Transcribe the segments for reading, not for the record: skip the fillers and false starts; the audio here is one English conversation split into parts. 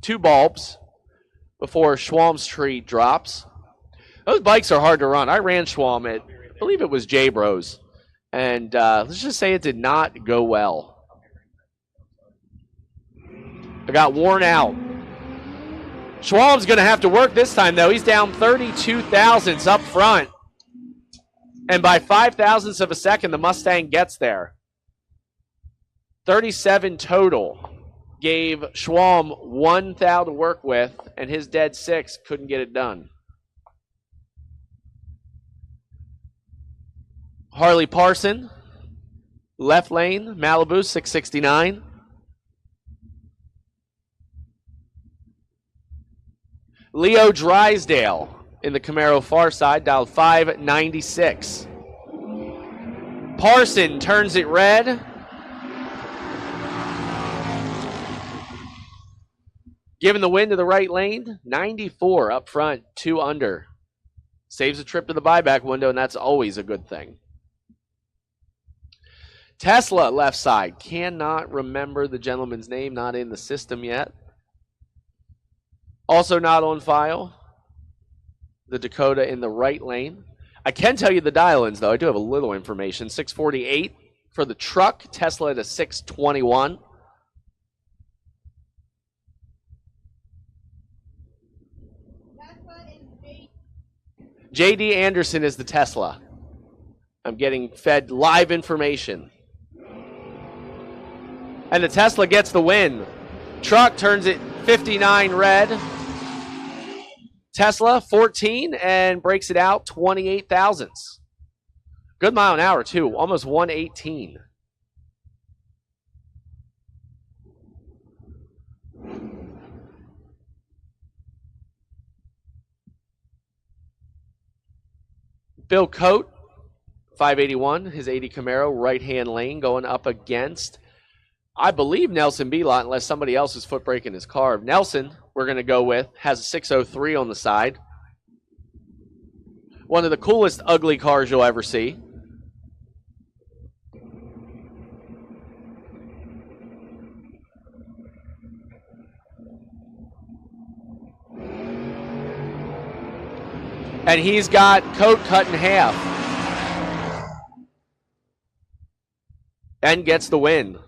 2 bulbs before Schwalm's tree drops. Those bikes are hard to run. I ran Schwalm at, I believe it was J-Bros. And let's just say it did not go well. I got worn out. Schwalm's going to have to work this time, though. He's down 32 thousandths up front. And by 5 thousandths of a second, the Mustang gets there. 37 total. Gave Schwalm 1 thou to work with, and his dead 6 couldn't get it done. Harley Parson, left lane, Malibu 669. Leo Drysdale in the Camaro far side, dialed 596. Parson turns it red. Giving the win to the right lane, 94 up front, 2 under. Saves a trip to the buyback window, and that's always a good thing. Tesla left side. Cannot remember the gentleman's name, not in the system yet. Also not on file, the Dakota in the right lane. I can tell you the dial-ins, though. I do have a little information. 648 for the truck, Tesla at a 621. J.D. Anderson is the Tesla. I'm getting fed live information. And the Tesla gets the win. Truck turns it 59 red. Tesla 14 and breaks it out 28 thousandths. Good mile an hour, too. Almost 118. Bill Coate, 581, his 80 Camaro, right-hand lane, going up against, I believe, Nelson Belot, unless somebody else is foot braking his car. Nelson, we're going to go with, has a 603 on the side. One of the coolest ugly cars you'll ever see. And he's got Coate cut in half. And gets the win.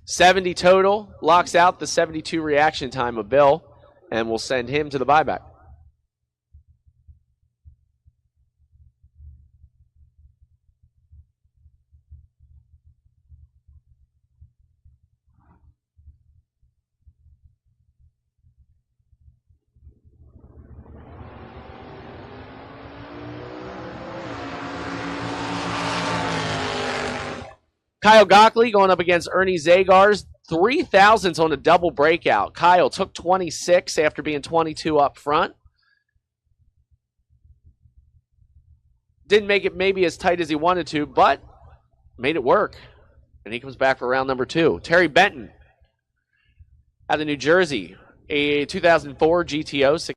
70 total, locks out the 72 reaction time of Bill, and will send him to the buyback. Kyle Gockley going up against Ernie Zagars. 3 thousandths on a double breakout. Kyle took 26 after being 22 up front. Didn't make it maybe as tight as he wanted to, but made it work. And he comes back for round number 2. Terry Benton out of New Jersey. A 2004 GTO.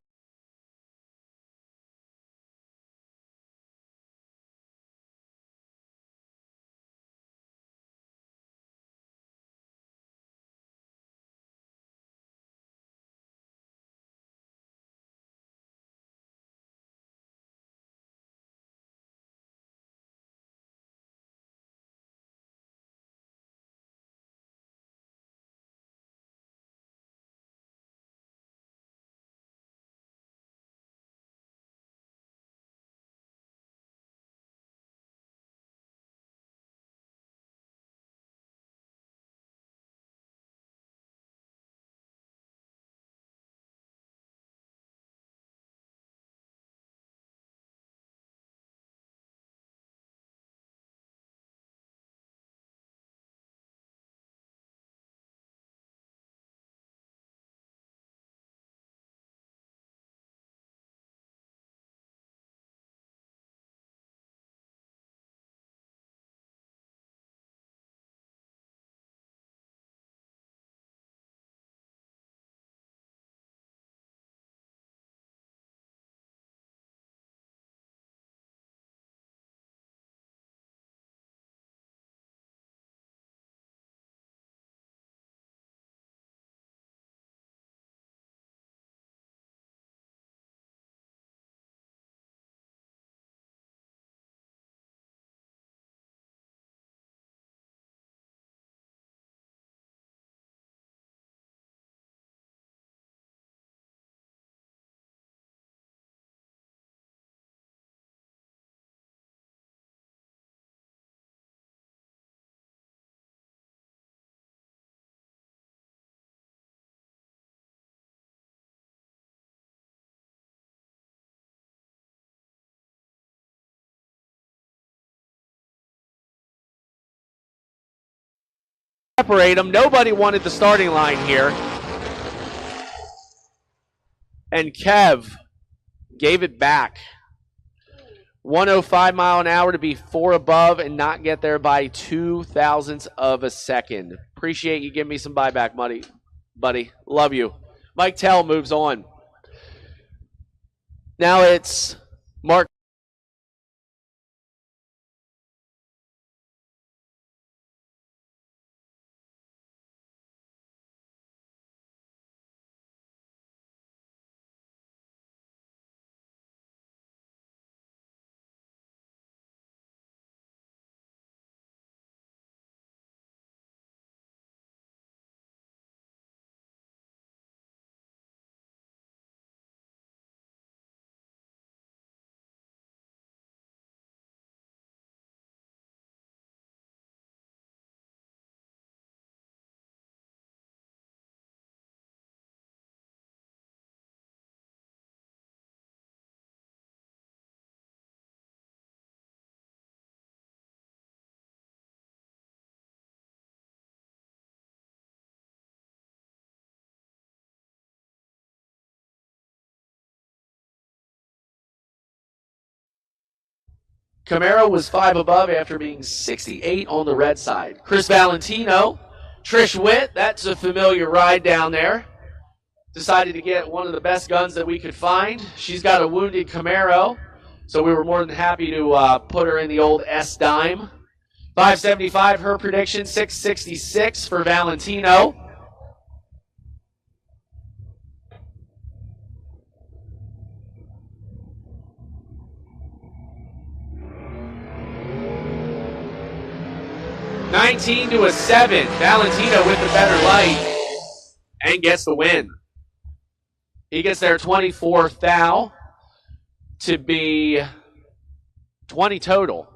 separate them. Nobody wanted the starting line here. And Kev gave it back. 105 mile an hour to be 4 above and not get there by 0.02 of a second. Appreciate you giving me some buyback money, buddy. Love you. Mike Tell moves on. Now it's Mark. Camaro was 5 above after being 68 on the red side. Chris Valentino, Trish Witt, that's a familiar ride down there. Decided to get one of the best guns that we could find. She's got a wounded Camaro, so we were more than happy to put her in the old S-Dime. 575, her prediction, 666 for Valentino. $19-7. Valentino with the better light and gets the win. He gets their 24th thou to be 20 total.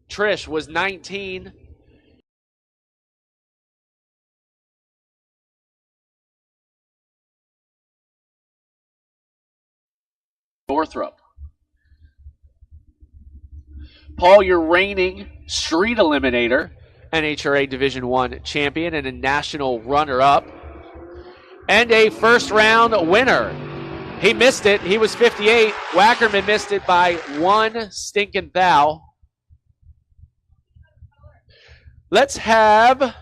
Trish was 19. Northrop. Paul, your reigning street eliminator, NHRA Division I champion and a national runner-up, and a first-round winner. He missed it. He was 58. Wackerman missed it by 1 stinking thou. Let's have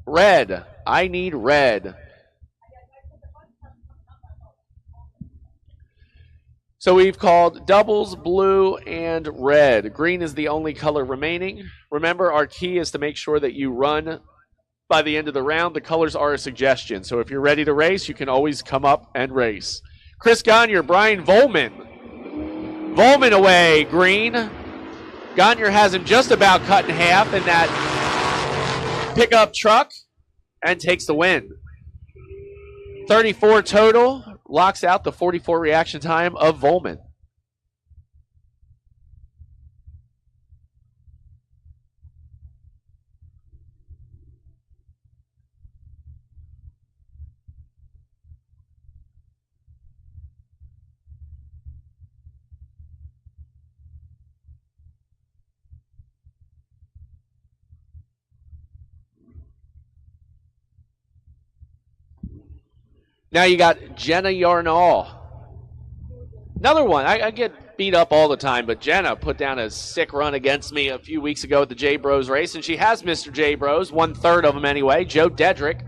red. I need red. So we've called doubles, blue, and red. Green is the only color remaining. Remember, our key is to make sure that you run by the end of the round. The colors are a suggestion. So if you're ready to race, you can always come up and race. Chris Gagne, Brian Volman. Volman away, green. Gagne has him just about cut in half in that pickup truck and takes the win. 34 total. Locks out the 44 reaction time of Volman. Now you got Jenna Yarnall. Another one. I get beat up all the time, but Jenna put down a sick run against me a few weeks ago at the J Bros race, and she has Mr. J Bros, 1/3 of them anyway. Joe Dedrick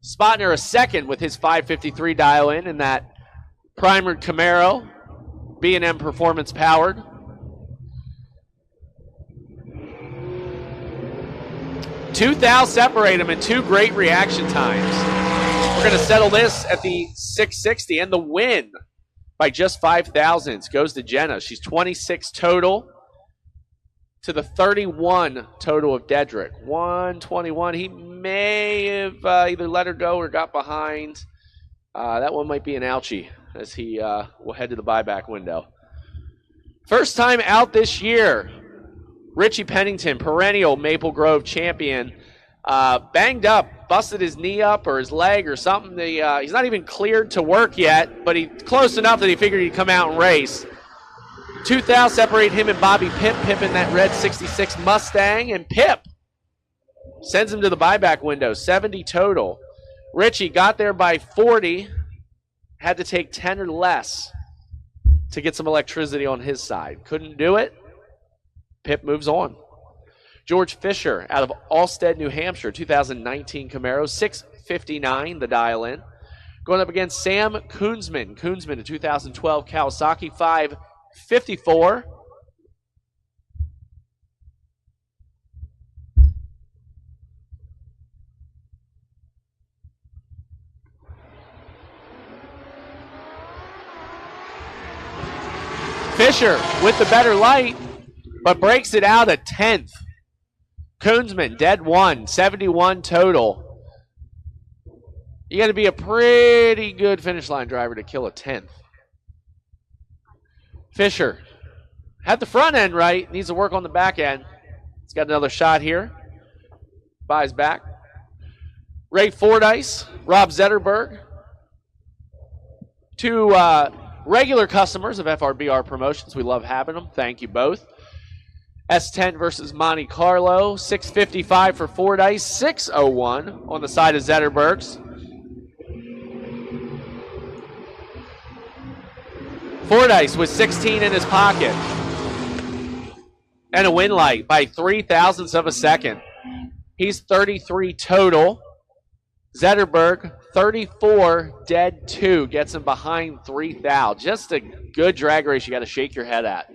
spotting her a second with his 553 dial in that primered Camaro, B&M Performance powered. Two thou separate them in 2 great reaction times. We're going to settle this at the 660, and the win by just 5 thousandths goes to Jenna. She's 26 total to the 31 total of Dedrick. 121. He may have either let her go or got behind. That one might be an ouchie as he will head to the buyback window. First time out this year, Richie Pennington, perennial Maple Grove champion, banged up. Busted his knee up or his leg or something. He's not even cleared to work yet, but he's close enough that he figured he'd come out and race. 2 thou separate him and Bobby Pip. Pip in that red 66 Mustang, and Pip Sends him to the buyback window, 70 total. Richie got there by 40, had to take 10 or less to get some electricity on his side. Couldn't do it. Pip moves on. George Fisher out of Alstead, New Hampshire, 2019 Camaro, 659, the dial in. Going up against Sam Koonsman. Koonsman, a 2012 Kawasaki 554. Fisher with the better light, but breaks it out a 10th. Koonsman, dead one, 71 total. You got to be a pretty good finish line driver to kill a 10th. Fisher had the front end right, needs to work on the back end. He's got another shot here. Buys back. Ray Fordyce, Rob Zetterberg. Two regular customers of FRBR Promotions. We love having them. Thank you both. S10 versus Monte Carlo. 655 for Fordyce. 601 on the side of Zetterberg's. Fordyce with 16 in his pocket. And a win light by 0.03 of a second. He's 33 total. Zetterberg, 34, dead 2, gets him behind 3 thou. Just a good drag race you got to shake your head at.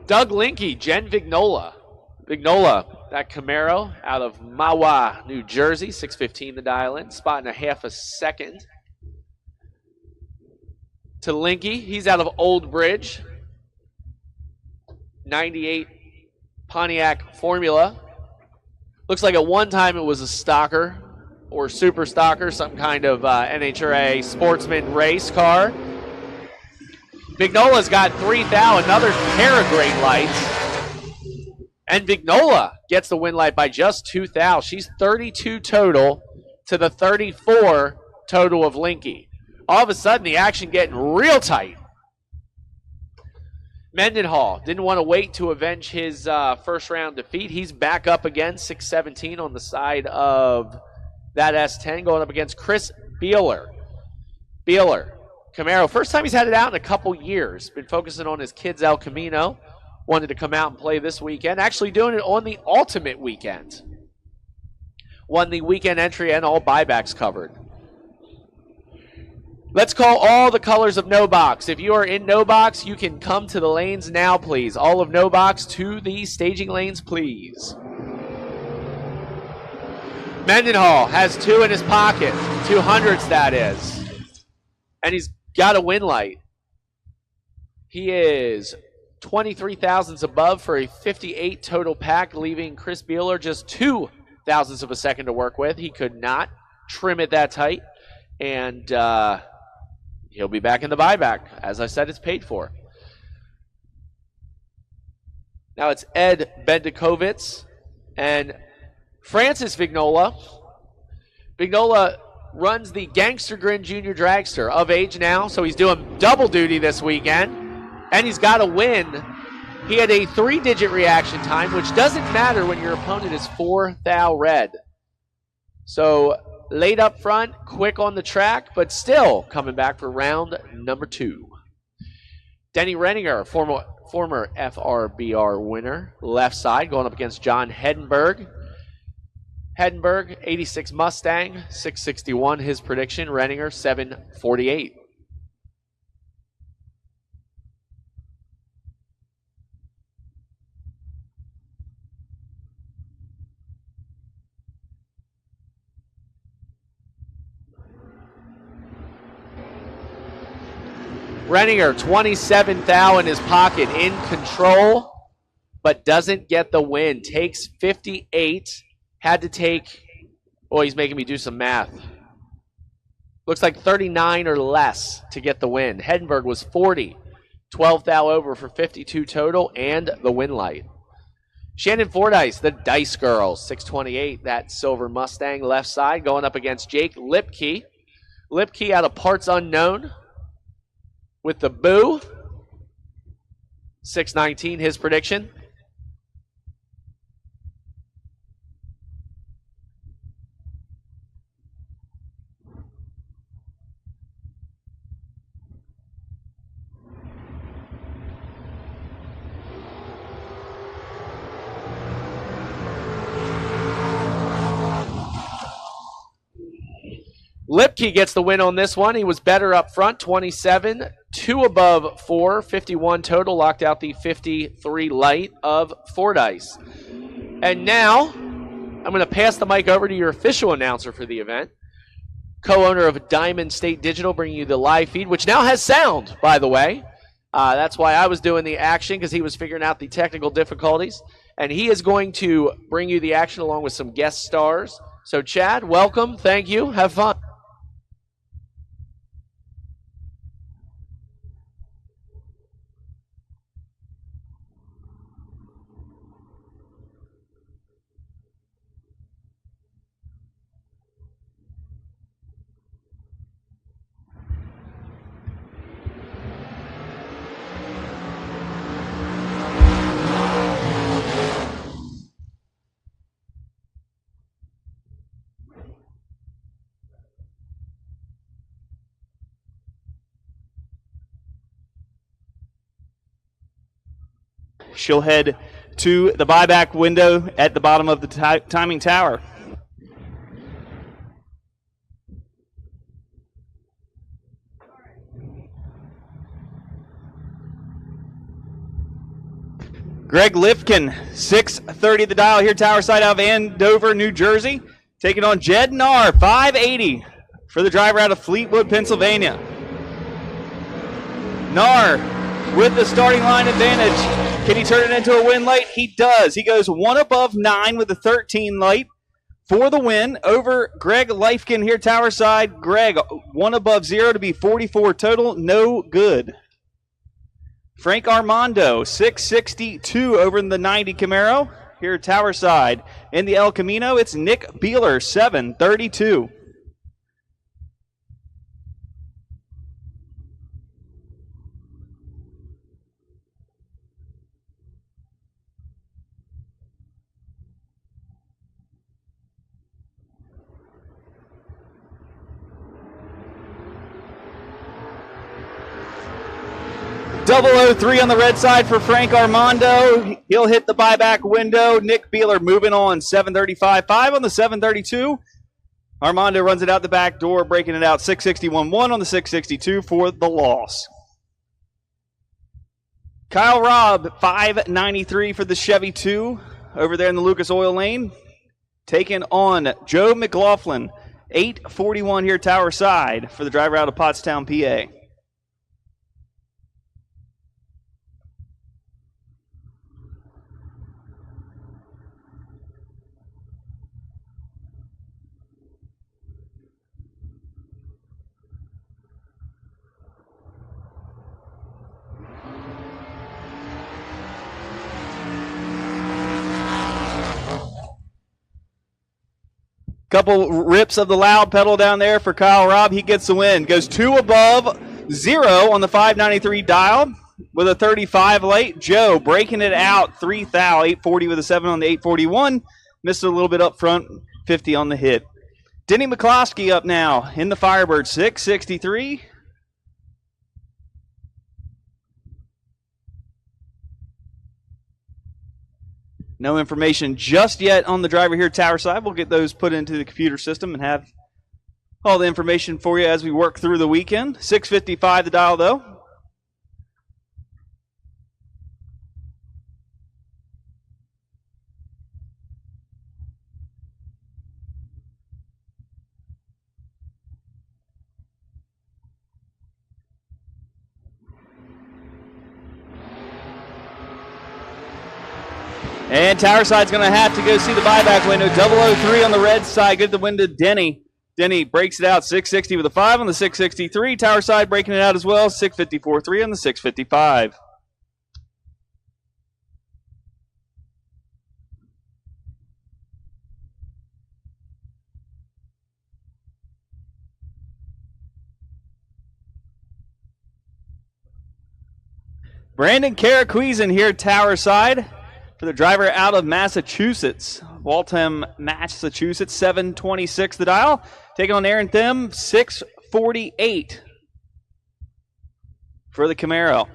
Doug Linke, Jen Vignola. Vignola, that Camaro out of Mahwah, New Jersey, 615 the dial in, spotting a half a second. To Linke, he's out of Old Bridge, 98 Pontiac Formula. Looks like at one time it was a stocker or super stocker, some kind of NHRA sportsman race car. Vignola's got 3 thou, another pair of great lights. And Vignola gets the win light by just 2 thou. She's 32 total to the 34 total of Linke. All of a sudden, the action getting real tight. Mendenhall didn't want to wait to avenge his first round defeat. He's back up again, 617 on the side of that S10, going up against Chris Beeler. Beeler, Camaro, first time he's had it out in a couple years. Been focusing on his kids El Camino. Wanted to come out and play this weekend. Actually doing it on the ultimate weekend. Won the weekend entry and all buybacks covered. Let's call all the colors of No Box. If you are in No Box, you can come to the lanes now, please. All of No Box to the staging lanes, please. Mendenhall has 2 in his pocket. 200s, that is. And he's got a win light. He is 23 thousandths above for a 58 total pack, leaving Chris Beeler just 2 thousandths of a second to work with. He could not trim it that tight. And he'll be back in the buyback. As I said, it's paid for. Now it's Ed Bendikovitz and Francis Vignola. Vignola runs the Gangster Grin Junior Dragster, of age now, so he's doing double duty this weekend, and he's got a win. He had a 3-digit reaction time, which doesn't matter when your opponent is 4 thou red. So late up front, quick on the track, but still coming back for round number 2. Denny Renninger, former FRBR winner, left side, going up against John Hedenberg. Hedenberg, 86 Mustang, 661 his prediction. Renninger, 748. Renninger, 27 thou in his pocket, in control, but doesn't get the win. Takes 58. Had to take, oh, he's making me do some math. Looks like 39 or less to get the win. Hedenberg was 40. 12 thou over for 52 total and the win light. Shannon Fordyce, the Dice Girls, 628, that silver Mustang left side, going up against Jake Lipke. Lipke out of Parts Unknown with the Boo. 619 his prediction. Lipke gets the win on this one. He was better up front, 27, 2 above 4, 51 total, locked out the 53 light of Fordyce. And now I'm going to pass the mic over to your official announcer for the event, co-owner of Diamond State Digital, bringing you the live feed, which now has sound, by the way. That's why I was doing the action, because he was figuring out the technical difficulties. And he is going to bring you the action along with some guest stars. So, Chad, welcome. Thank you. Have fun. She'll head to the buyback window at the bottom of the timing tower. Greg Lifkin, 630 the dial here, tower side out of Andover, New Jersey. Taking on Jed Narr, 580 for the driver out of Fleetwood, Pennsylvania. Narr with the starting line advantage. Can he turn it into a win late? He does. He goes 1 above 9 with a 13 light for the win over Greg Lifkin here, tower side. Greg, 1 above 0 to be 44 total. No good. Frank Armando, 662 over in the 90 Camaro here, tower side. In the El Camino, it's Nick Beeler, 732. .003 on the red side for Frank Armando. He'll hit the buyback window. Nick Beeler moving on, 735.5 on the 732. Armando runs it out the back door, breaking it out 661.1 on the 662 for the loss. Kyle Robb, 593 for the Chevy 2 over there in the Lucas Oil Lane. Taking on Joe McLaughlin, 841 here, tower side for the driver out of Pottstown, PA. Couple rips of the loud pedal down there for Kyle Robb. He gets the win. Goes 2 above 0 on the 593 dial with a 35 late. Joe breaking it out, 3 thou, 840 with a 7 on the 841. Missed it a little bit up front, 50 on the hit. Denny McCloskey up now in the Firebird, 663. No information just yet on the driver here, tower side. We'll get those put into the computer system and have all the information for you as we work through the weekend. 655 the dial, though. And tower side's going to have to go see the buyback window. 003 on the red side. Good the win to Denny. Denny breaks it out, 660 with a 5 on the 663. Tower side breaking it out as well, 654.3 on the 655. Brandon Caracuizan here, tower side. For the driver out of Massachusetts, Waltham, Massachusetts, 726 the dial. Taking on Aaron Thiem, 648 for the Camaro.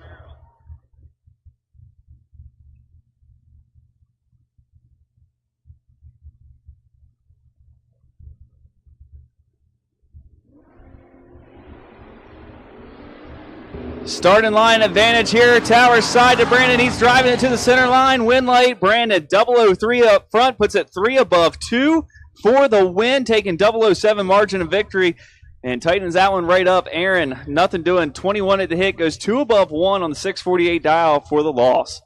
Starting line advantage here. Towers side to Brandon. He's driving it to the center line. Win light. Brandon 003 up front. Puts it 3 above 2 for the win. Taking 007 margin of victory. And tightens that one right up. Aaron, nothing doing. 21 at the hit. Goes 2 above 1 on the 648 dial for the loss.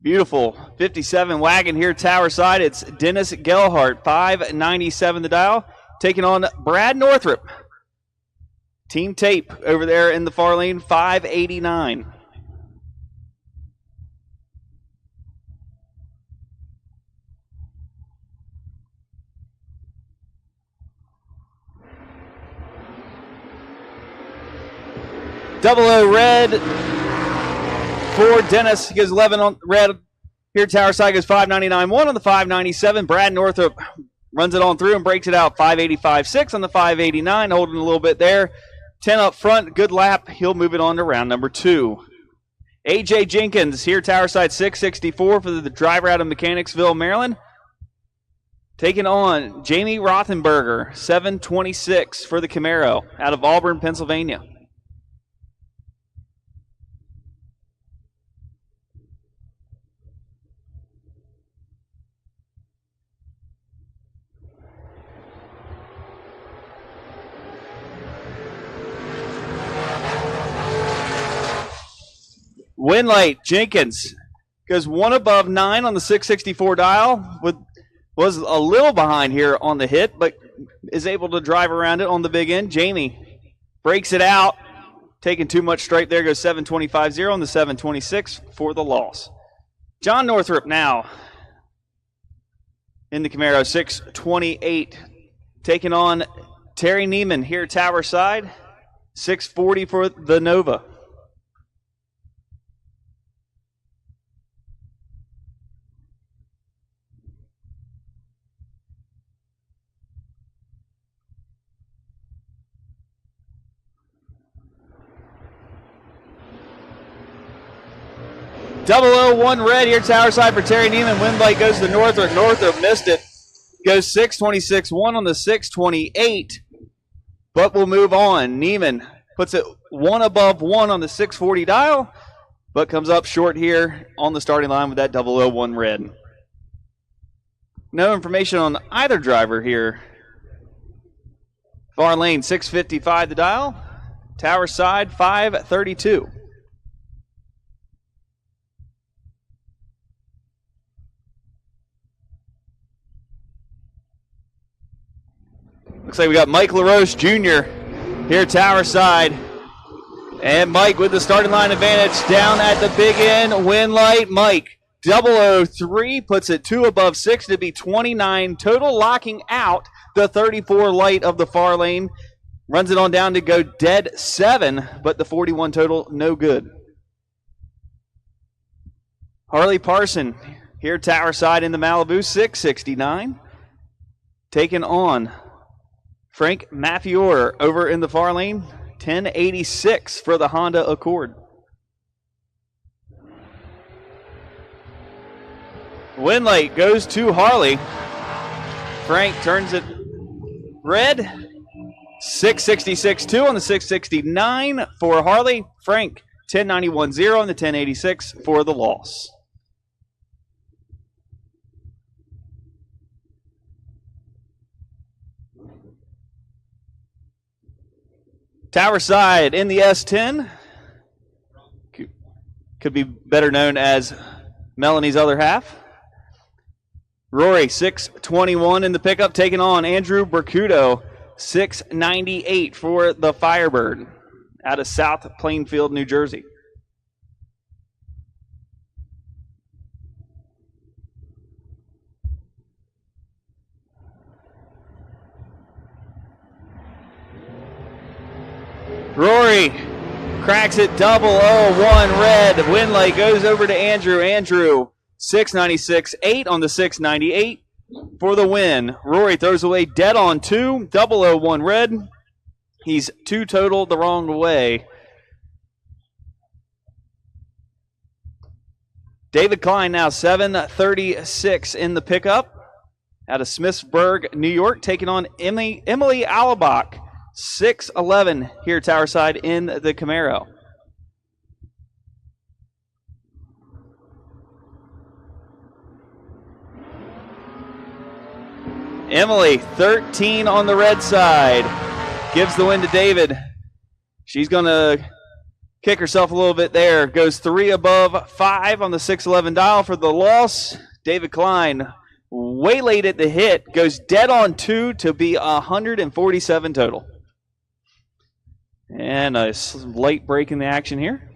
Beautiful 57 wagon here, Tower side. It's Dennis Gelhart, 597 the dial. Taking on Brad Northrup. Team tape over there in the far lane, 589. Double O red for Dennis. He goes 11 on red. Here, Tower side goes 599. 1 on the 597. Brad Northrup runs it on through and breaks it out. 585.6 on the 589, holding a little bit there. 10 up front, good lap. He'll move it on to round number 2. A.J. Jenkins, here Tower side 664 for the driver out of Mechanicsville, Maryland. Taking on Jamie Rothenberger, 726 for the Camaro out of Auburn, Pennsylvania. Win light, Jenkins goes 1 above 9 on the 664 dial. Was a little behind here on the hit, but is able to drive around it on the big end. Jamie breaks it out. Taking too much stripe there, goes 725.0 on the 726 for the loss. John Northrup now in the Camaro, 628. Taking on Terry Neiman here, Tower side, 640 for the Nova. .001 red here, Tower side for Terry Neiman. Wind light goes to Northrup. Northrup missed it. Goes 626.1 on the 628. But we'll move on. Neiman puts it 1 above 1 on the 640 dial, but comes up short here on the starting line with that .001 red. No information on either driver here. Far lane 655 the dial. Tower side 532. Looks like we got Mike LaRoche Jr. here, Tower side. And Mike with the starting line advantage down at the big end. Win light, Mike. 003 puts it 2 above 6 to be 29 total, locking out the 34 light of the far lane. Runs it on down to go dead 7, but the 41 total, no good. Harley Parson here, Tower side in the Malibu, 669. Taking on Frank Maffior over in the far lane, 1086 for the Honda Accord. Win light goes to Harley. Frank turns it red. 666.2 on the 669 for Harley. Frank 1091.0 on the 1086 for the loss. Tower side in the S10. Could be better known as Melanie's other half. Rory, 621 in the pickup, taking on Andrew Bercudo, 698 for the Firebird out of South Plainfield, New Jersey. Rory cracks it 001 red. Win light goes over to Andrew. Andrew 696.8 on the 698 for the win. Rory throws away dead on 2, 001 red. He's 2 total the wrong way. David Klein now 736 in the pickup out of Smithsburg, New York, taking on Emily Alabach, 6-11 here tower side in the Camaro. Emily, 13 on the red side, gives the win to David. She's going to kick herself a little bit there. Goes 3 above 5 on the 6-11 dial for the loss. David Klein, way late at the hit, goes dead on 2 to be 147 total. And a late break in the action here.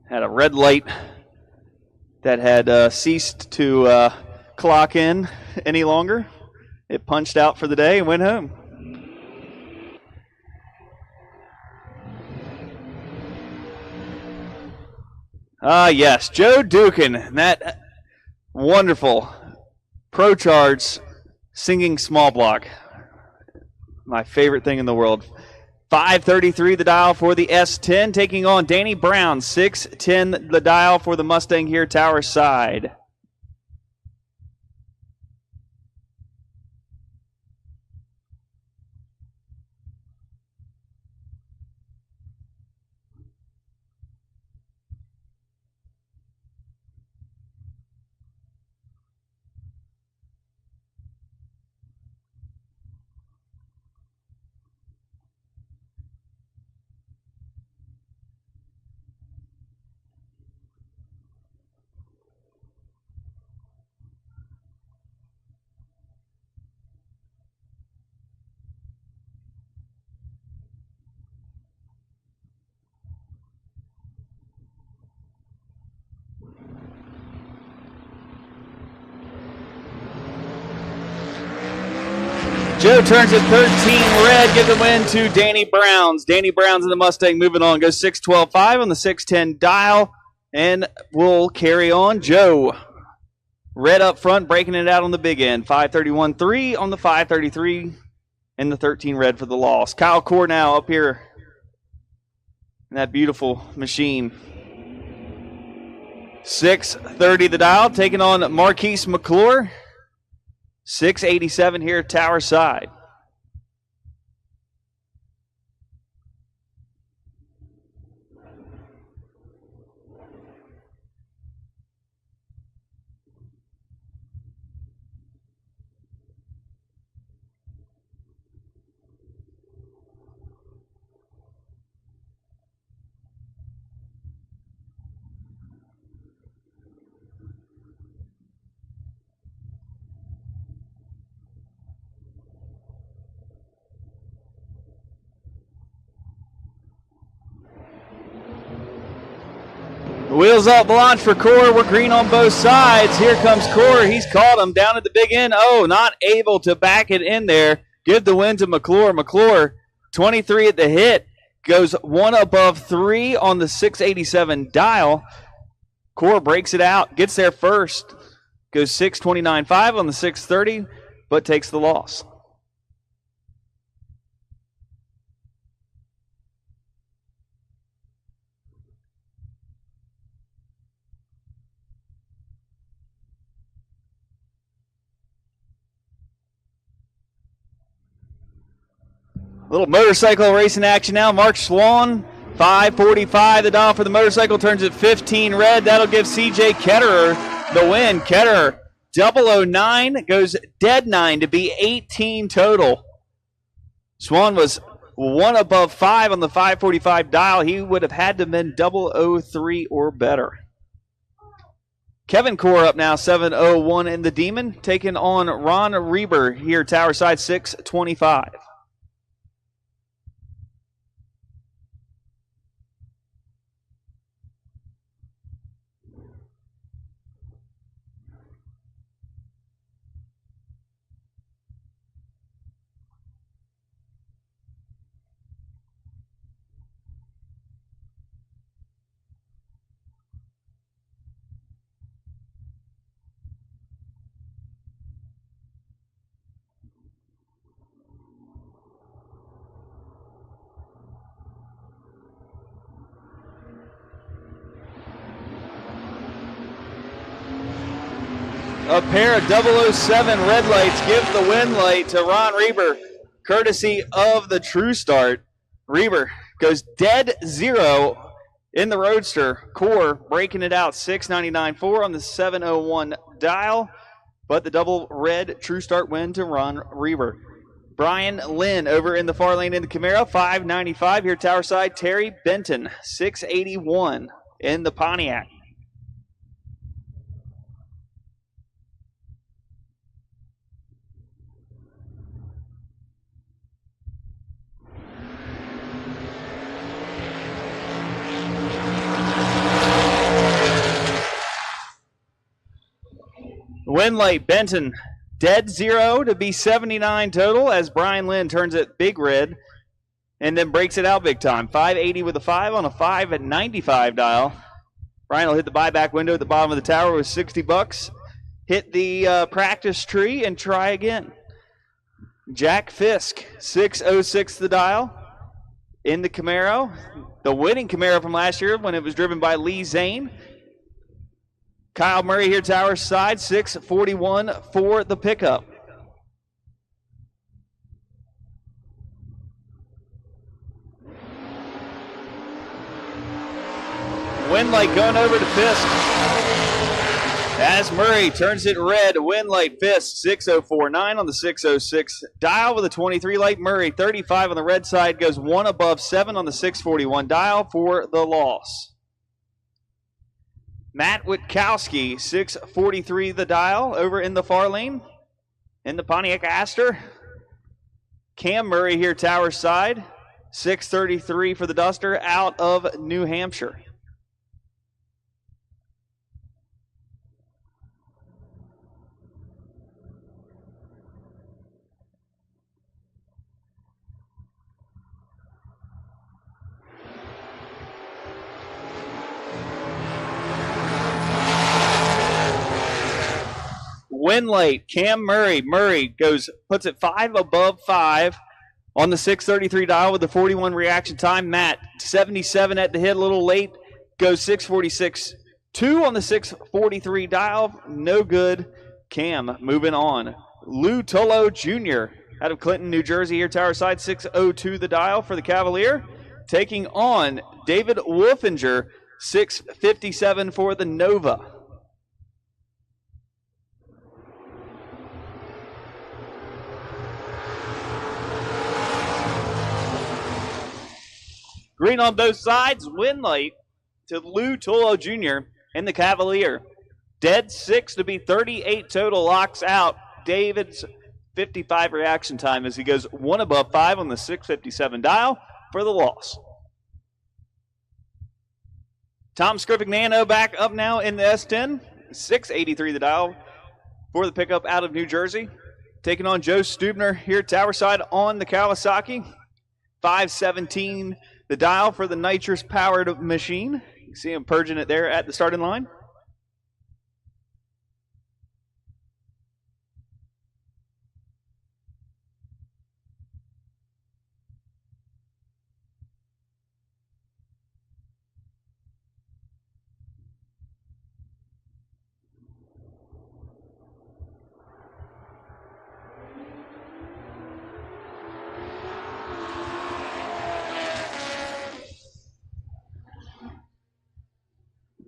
Had a red light that had ceased to clock in any longer. It punched out for the day and went home. Yes, Joe Dukin, that wonderful Pro Charge singing small block. My favorite thing in the world. 533 the dial for the S10, taking on Danny Brown. 610 the dial for the Mustang here, tower side. Joe turns it 13 red, give the win to Danny Browns. Danny Browns in the Mustang moving on, goes 6-12-5 on the 610 dial, and will carry on. Joe, red up front, breaking it out on the big end. 531-3 on the 533, and the 13 red for the loss. Kyle Cornow up here in that beautiful machine. 630 the dial, taking on Marquise McClure. 687 here, tower side. Wheels up launch for Core. We're green on both sides. Here comes Core. He's caught him down at the big end. Oh, not able to back it in there. Give the win to McClure. McClure, 23 at the hit. Goes 1 above 3 on the 687 dial. Core breaks it out. Gets there first. Goes 629.5 on the 630, but takes the loss. Little motorcycle racing action now. Mark Swan, 545 the dial for the motorcycle, turns it 15 red. That'll give CJ Ketterer the win. Ketterer, 009, goes dead 9 to be 18 total. Swan was 1 above 5 on the 545 dial. He would have had to have been 003 or better. Kevin Core up now, 701 in the Demon, taking on Ron Reber here, tower side, 625. a pair of 007 red lights give the win light to Ron Reber, courtesy of the True Start. Reber goes dead zero in the Roadster. Core breaking it out 699.4 on the 701 dial, but the double red True Start win to Ron Reber. Brian Lynn over in the far lane in the Camaro, 595 here tower side. Terry Benton, 681 in the Pontiac. Win light, Benton, dead zero to be 79 total as Brian Lynn turns it big red and then breaks it out big time. 580 with a 5 on a 595 dial. Brian will hit the buyback window at the bottom of the tower with $60. Hit the practice tree and try again. Jack Fisk, 606 the dial in the Camaro. The winning Camaro from last year when it was driven by Lee Zane. Kyle Murray here, tower side, 641 for the pickup. Win light going over to Fisk. As Murray turns it red, win light Fisk, 6049 on the 606 dial with a 23 light. Murray, 35 on the red side, goes one above 7 on the 641 dial for the loss. Matt Witkowski, 643 the dial over in the far lane in the Pontiac Aster. Cam Murray here, tower side, 633 for the Duster out of New Hampshire. Win late, Cam Murray. Murray puts it 5 above 5 on the 633 dial with the 41 reaction time. Matt, 77 at the hit, a little late, goes 646. 2 on the 643 dial, no good. Cam moving on. Lou Tolo Jr. out of Clinton, New Jersey here, tower side, 602 the dial for the Cavalier. Taking on David Wolfinger, 657 for the Nova. Green on both sides, win light to Lou Tolo Jr. in the Cavalier. Dead 6 to be 38 total, locks out David's 55 reaction time as he goes one above 5 on the 657 dial for the loss. Tom Scrivignano back up now in the S10, 683 the dial for the pickup out of New Jersey. Taking on Joe Stubner here, tower side on the Kawasaki, 517 the dial for the nitrous-powered machine. You can see him purging it there at the starting line.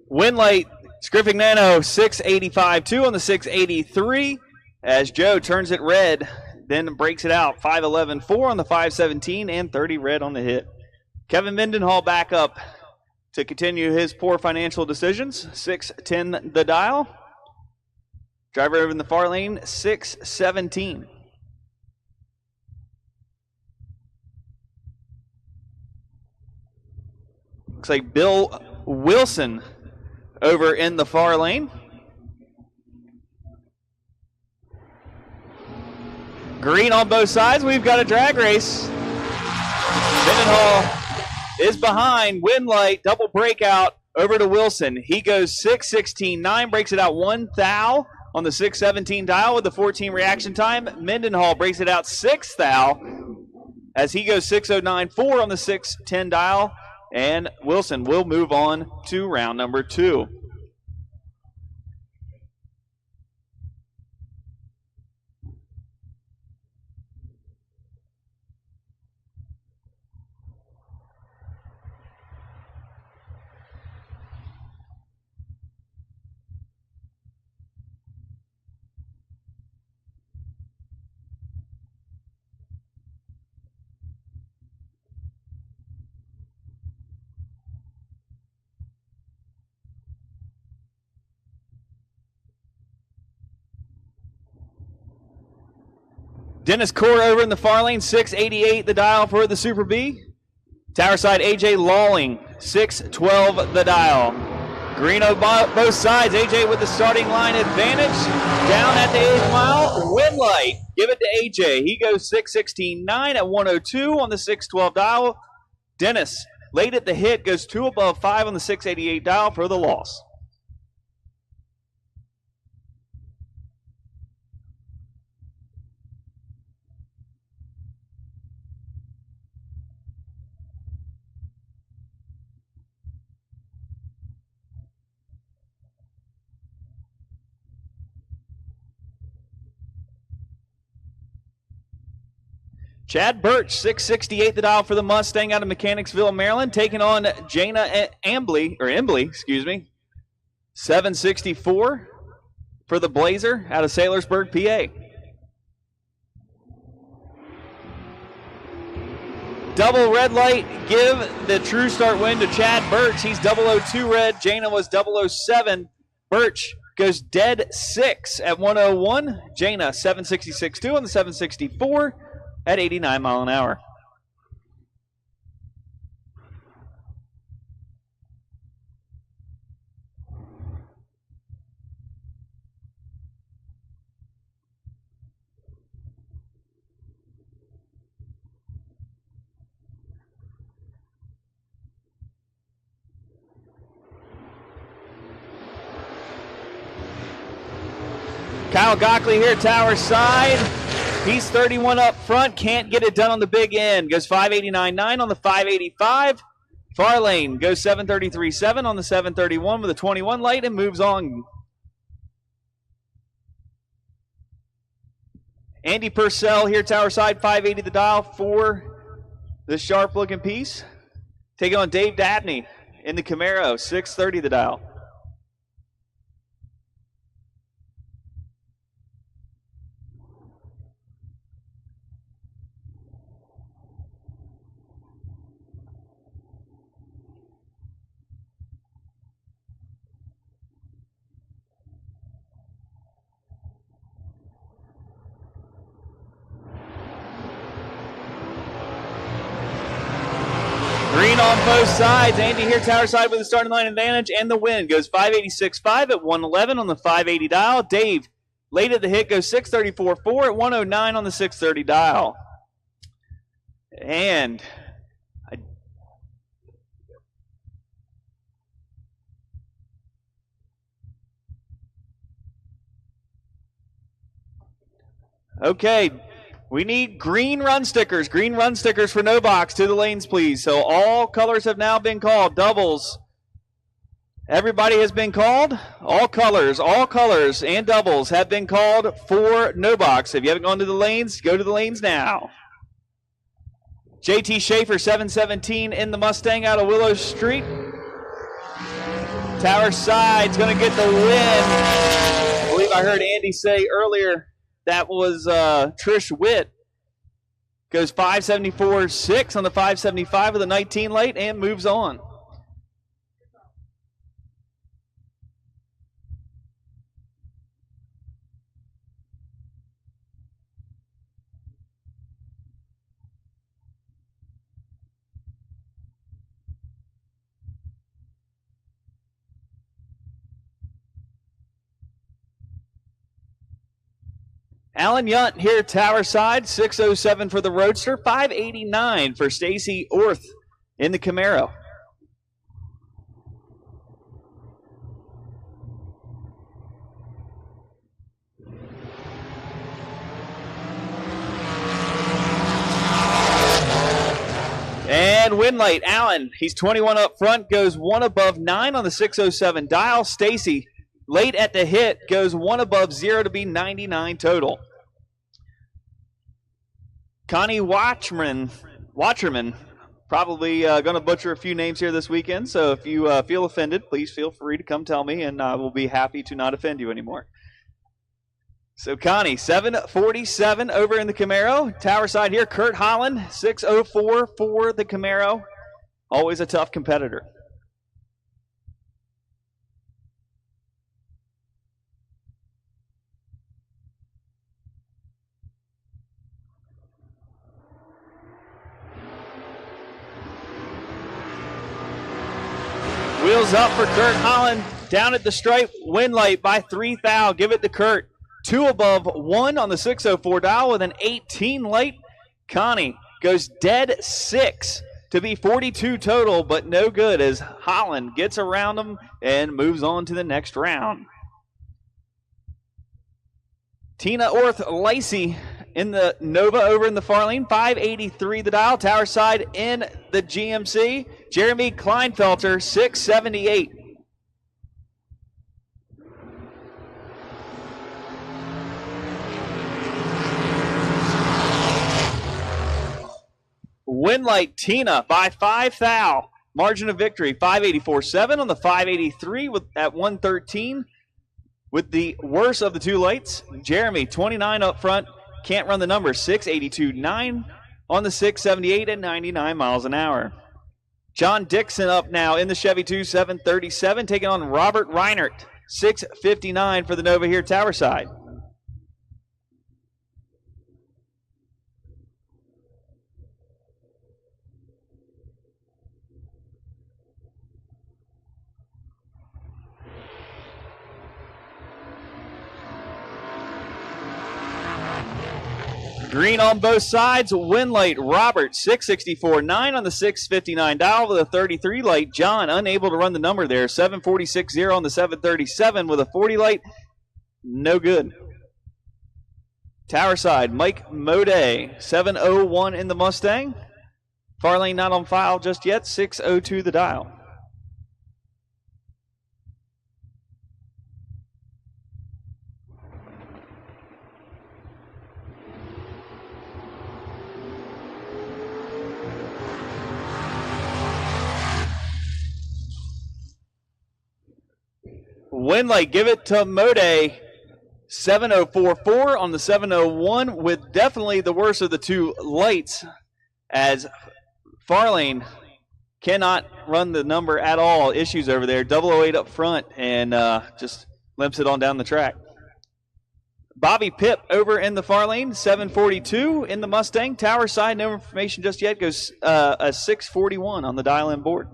Win light, Scrivignano, 685, 2 on the 683 as Joe turns it red, then breaks it out, 511, 4 on the 517, and 30 red on the hit. Kevin Mendenhall back up to continue his poor financial decisions, 610 the dial. Driver over in the far lane, 617. Looks like Bill Wilson over in the far lane. Green on both sides. We've got a drag race. Mendenhall is behind. Win light, double breakout over to Wilson. He goes 6:16.9, breaks it out 1 thou on the 6:17 dial with the 14 reaction time. Mendenhall breaks it out 6 thou as he goes 6:09.4 on the 6:10 dial. And Wilson will move on to round number 2. Dennis Core over in the far lane, 688 the dial for the Super B. Tower side, AJ Lawling, 612 the dial. Green on both sides. AJ with the starting line advantage. Down at the 8th mile, Winlight. Give it to AJ. He goes 6:16.9 at 102 on the 612 dial. Dennis, late at the hit, goes 2 above 5 on the 688 dial for the loss. Chad Birch, 668 the dial for the Mustang out of Mechanicsville, Maryland, taking on Jana Embley, 764 for the Blazer out of Saylorsburg, PA. Double red light, give the true start win to Chad Birch. He's 002 red. Jana was 007. Birch goes dead 6 at 101. Jana 766.2 on the 764 at 89 mile an hour. Kyle Gockley here, tower side. He's 31 up front, can't get it done on the big end. Goes 589.9 on the 585. Far lane goes 733.7 on the 731 with a 21 light and moves on. Andy Purcell here, tower side, 580 the dial for the sharp looking piece. Taking on Dave Dabney in the Camaro, 630 the dial. Green on both sides. Andy here, tower side with the starting line advantage and the win. Goes 586.5 at 111 on the 580 dial. Dave, late at the hit, goes 634.4 at 109 on the 630 dial. And okay. We need green run stickers. Green run stickers for no box to the lanes, please. So all colors have now been called. Doubles. Everybody has been called. All colors and doubles have been called for no box. If you haven't gone to the lanes, go to the lanes now. JT Schaefer, 717 in the Mustang out of Willow Street. Tower side's going to get the win. I believe I heard Andy say earlier that was Trish Witt. Goes 574.6 on the 575 with a 19 late and moves on. Alan Yunt here, tower side, 607 for the Roadster, 589 for Stacy Orth in the Camaro. And win light, Allen, he's 21 up front, goes 1 above 9 on the 607 dial. Stacy, late at the hit, goes 1 above 0 to be 99 total. Connie Watcherman, probably going to butcher a few names here this weekend, so if you feel offended, please feel free to come tell me, and I will be happy to not offend you anymore. So Connie, 747 over in the Camaro. Tower side here, Kurt Holland, 604 for the Camaro. Always a tough competitor. wheels up for Kurt Holland. Down at the stripe, win light by 3 thou. Give it to Kurt. 2 above 1 on the 604 dial with an 18 light. Connie goes dead 6 to be 42 total, but no good as Holland gets around him and moves on to the next round. Tina Orth Lacey in the Nova over in the far lane, 583 the dial. Tower side in the GMC. Jeremy Kleinfelter, 678. Winlight Tina by 5 thou. Margin of victory 584.7 on the 583 at 113. With the worst of the two lights, Jeremy 29 up front. Can't run the number 682.9 on the 678 at 99 miles an hour. John Dixon up now in the Chevy 2 737 taking on Robert Reinert 659 for the Nova here Tower side. Green on both sides. Win light Robert 664.9 on the 659 dial with a 33 light. John unable to run the number there. 746.0 on the 737 with a 40 light. No good. Tower side Mike Moday 701 in the Mustang. Far lane not on file just yet. 602 the dial. Winlight, give it to Mode. 704.4 on the 701 with definitely the worst of the two lights as Farlane cannot run the number at all. Issues over there. 008 up front and just limps it on down the track. Bobby Pipp over in the far lane. 742 in the Mustang. Tower side, no information just yet. Goes a 641 on the dial-in board.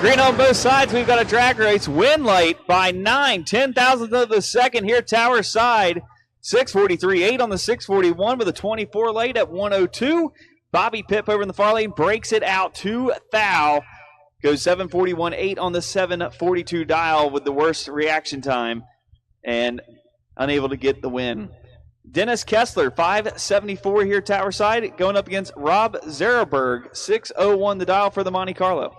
Green on both sides. We've got a drag race. Win light by 9 10,000th of a second here. Tower side. 643.8 on the 641 with a 24 light at 102. Bobby Pipp over in the far lane breaks it out to thou. Goes 741.8 on the 742 dial with the worst reaction time and unable to get the win. Dennis Kessler, 574 here Tower side, going up against Rob Zeraberg, 601 the dial for the Monte Carlo.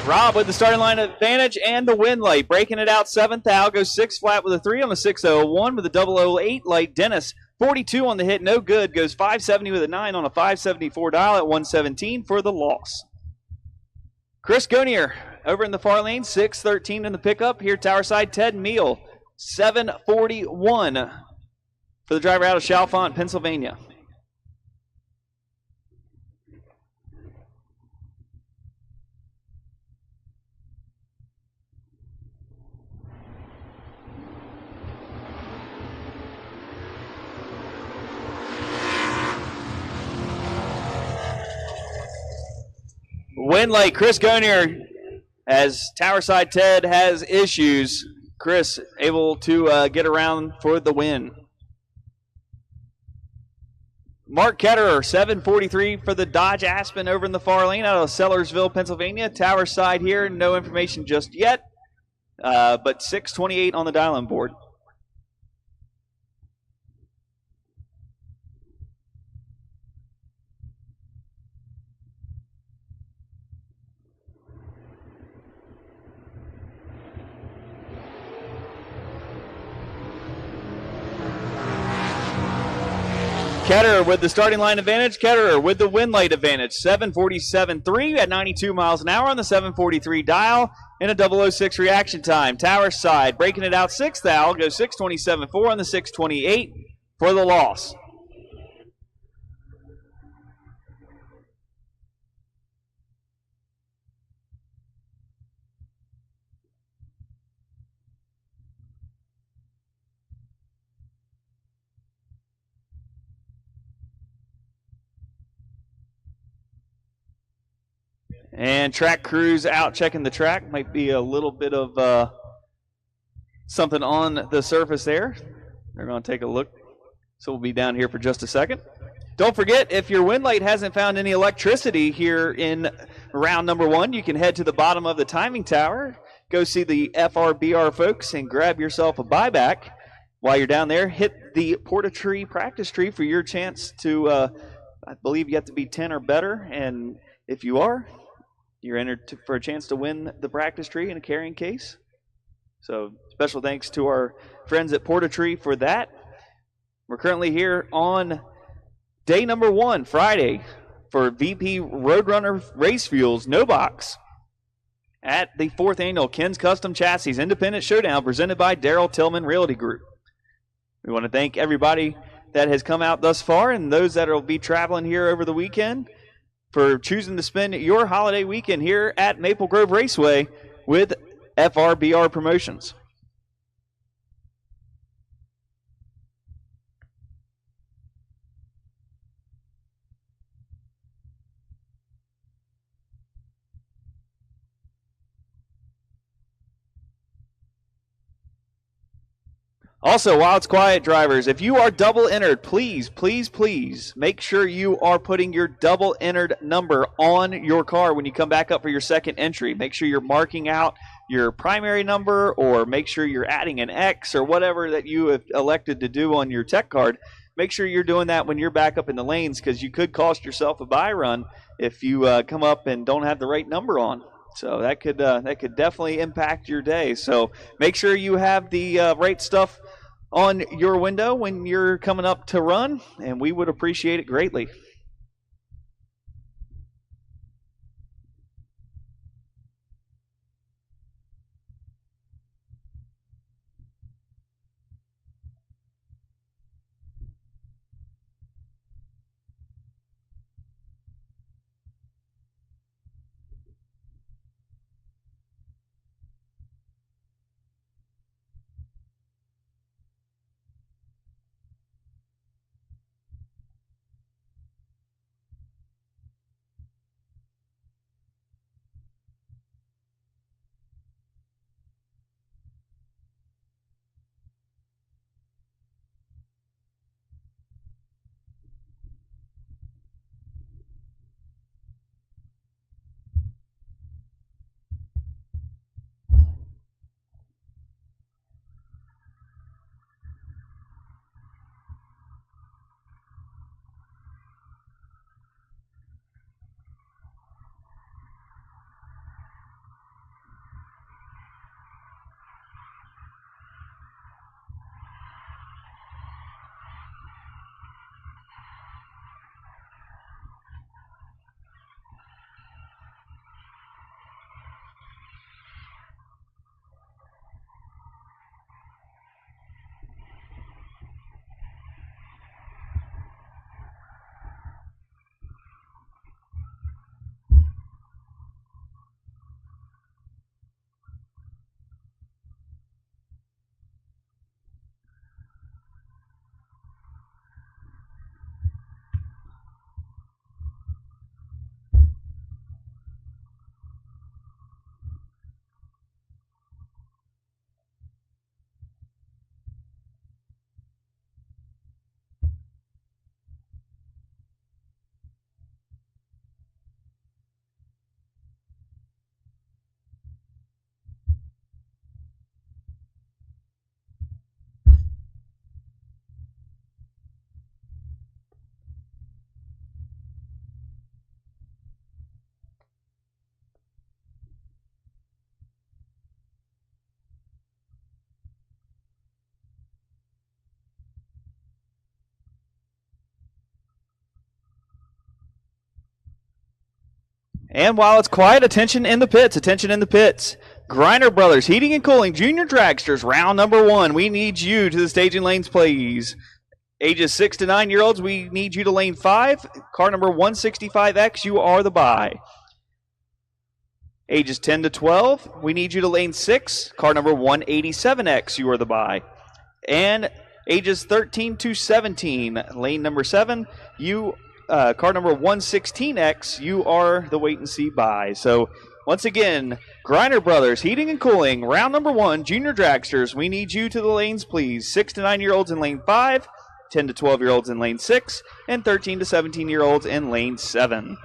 Rob with the starting line advantage and the win light. Breaking it out 7th thou. Goes 6 flat with a 3 on the 601 with a 008 light. Dennis, 42 on the hit. No good. Goes 570 with a 9 on a 574 dial at 117 for the loss. Chris Gonier over in the far lane. 613 in the pickup. Here Tower side. Ted Meal, 741 for the driver out of Chalfont, Pennsylvania. Win light, Chris Gonier, as Tower side Ted has issues. Chris able to get around for the win. Mark Ketterer, 743 for the Dodge Aspen over in the far lane out of Sellersville, Pennsylvania. Tower side here, no information just yet, but 628 on the dial-in board. Ketterer with the starting line advantage. Ketterer with the win late advantage. 7:47.3 at 92 miles an hour on the 743 dial in a 006 reaction time. Tower side breaking it out 6th Al goes 6:27.4 on the 628 for the loss. And track crews out checking the track. Might be a little bit of something on the surface there. They're going to take a look. So we'll be down here for just a second. Don't forget, if your wind light hasn't found any electricity here in round number 1, you can head to the bottom of the timing tower, go see the FRBR folks, and grab yourself a buyback. While you're down there, hit the Porta-Tree practice tree for your chance to, I believe you have to be 10 or better, and if you are, you're entered for a chance to win the practice tree in a carrying case. So special thanks to our friends at Porta-Tree for that. We're currently here on day number 1, Friday, for VP Roadrunner Race Fuels No Box at the 4th annual Ken's Custom Chassis Independent Showdown presented by Daryl Tillman Realty Group. We want to thank everybody that has come out thus far and those that will be traveling here over the weekend for choosing to spend your holiday weekend here at Maple Grove Raceway with FRBR Promotions. Also, while it's quiet, drivers, if you are double entered, please, please, please make sure you are putting your double entered number on your car when you come back up for your second entry. Make sure you're marking out your primary number, or make sure you're adding an X or whatever that you have elected to do on your tech card. Make sure you're doing that when you're back up in the lanes, because you could cost yourself a buy run if you come up and don't have the right number on. So that could definitely impact your day. So make sure you have the right stuff on your window when you're coming up to run, and we would appreciate it greatly. And while it's quiet, attention in the pits, attention in the pits. Griner Brothers Heating and Cooling Junior Dragsters, round number 1. We need you to the staging lanes, please. Ages 6 to 9-year-olds, we need you to lane 5. Car number 165X, you are the bye. Ages 10 to 12, we need you to lane 6. Car number 187X, you are the bye. And ages 13 to 17, lane number 7, car number 116X, you are the wait and see bye. So once again, Griner Brothers Heating and Cooling, round number 1, Junior Dragsters, we need you to the lanes, please. 6 to 9-year-olds in lane 5, 10 to 12-year-olds in lane 6, and 13 to 17-year-olds in lane 7.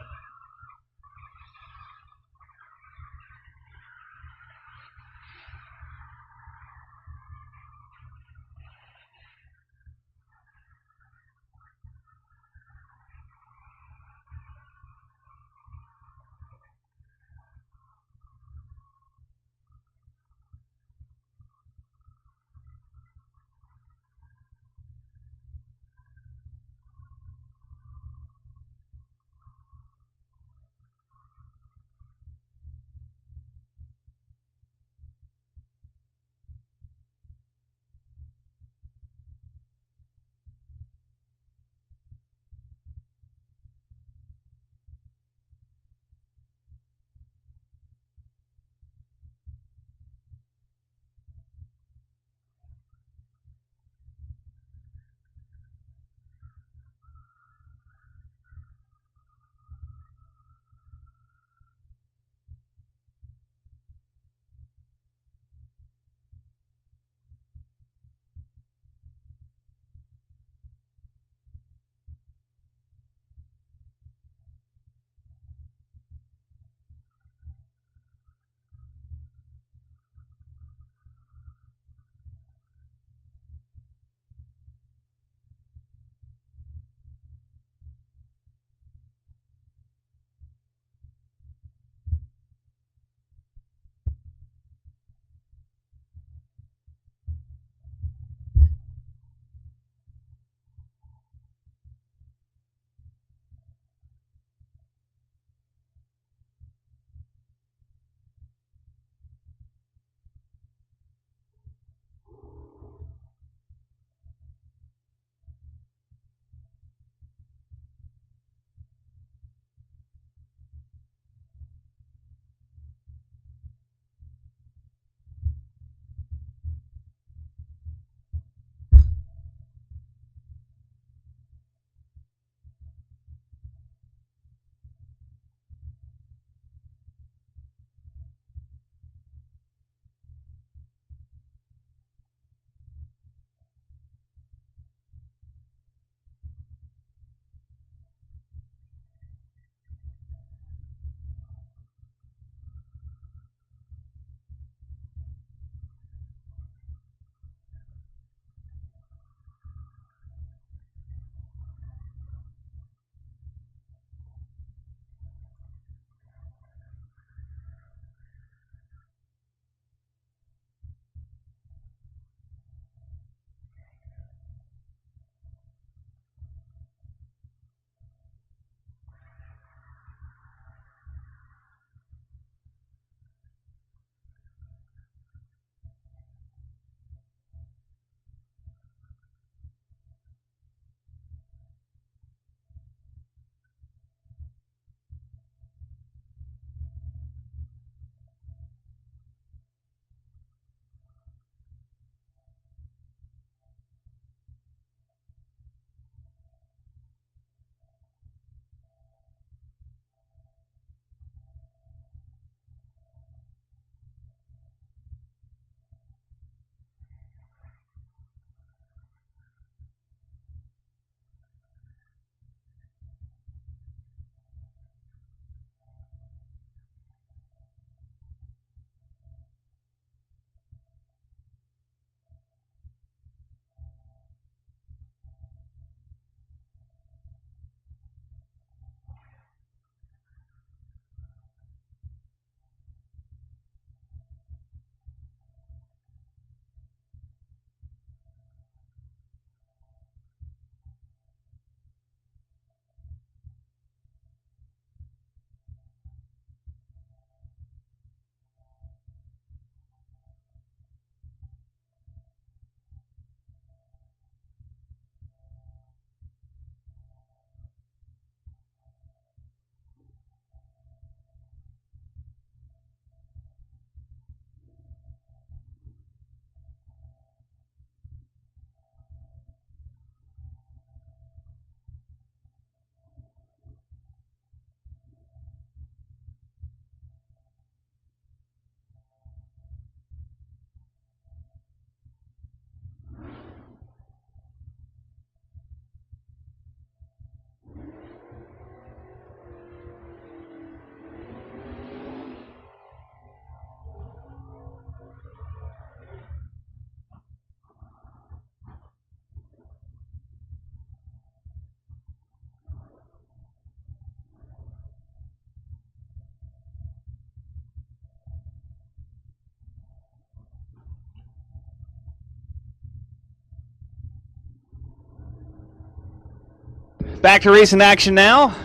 Back to racing action now.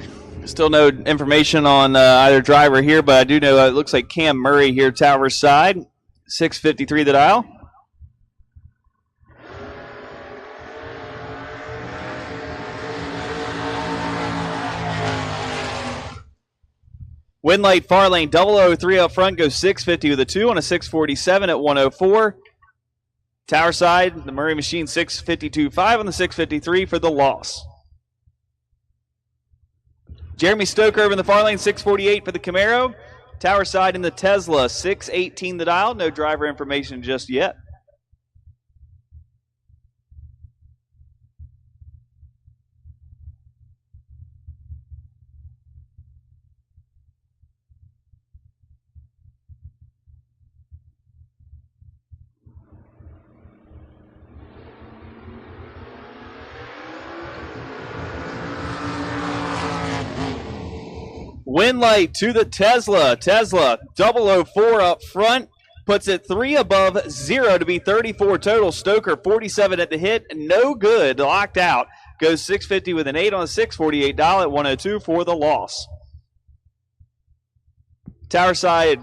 Still no information on either driver here, but I do know it looks like Cam Murray here, Tower side, 653 the dial. Win light far lane 003 up front goes 650 with a 2 on a 647 at 104. Tower side, the Murray machine 652.5 on the 653 for the loss. Jeremy Stoker over in the far lane 648 for the Camaro. Tower side in the Tesla 618 the dial. No driver information just yet. Win light to the Tesla. Tesla 004 up front. Puts it 3 above 0 to be 34 total. Stoker 47 at the hit. No good. Locked out. Goes 650 with an 8 on a 648 dial at 102 for the loss. Tower side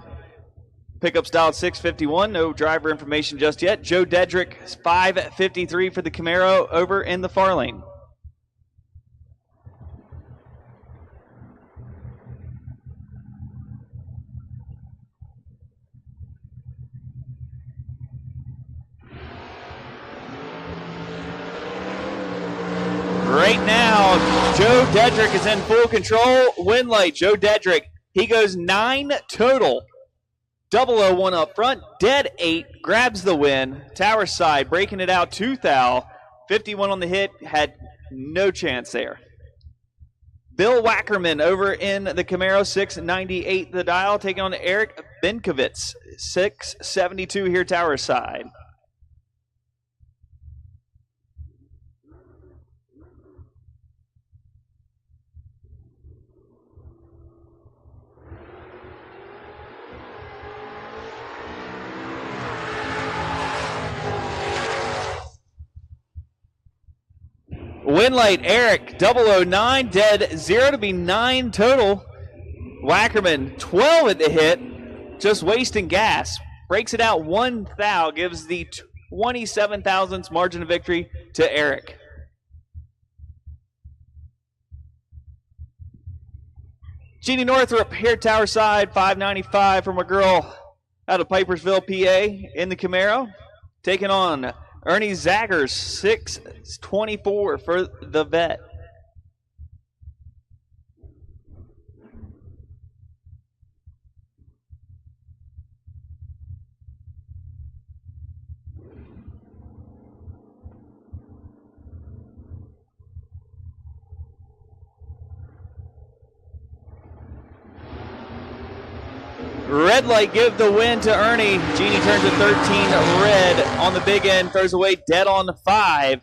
pickup style at 651. No driver information just yet. Joe Dedrick 553 for the Camaro over in the far lane. Right now, Joe Dedrick is in full control. Win light, Joe Dedrick. He goes 9 total. 001 up front, dead 8, grabs the win. Tower side, breaking it out to Thal. 51 on the hit, had no chance there. Bill Wackerman over in the Camaro, 698 the dial, taking on Eric Benkovitz, 672 here, Tower side. Win light, Eric, 009, dead 0 to be 9 total. Wackerman, 12 at the hit, just wasting gas. Breaks it out 1 thou, gives the 27 thousandths margin of victory to Eric. Jeannie Northrup here, Tower side, 595 from a girl out of Pipersville, PA, in the Camaro. Taking on Ernie Zaggers, 624 for the vet. Red light give the win to Ernie. Jeannie turns to 13 red on the big end, throws away dead on 5.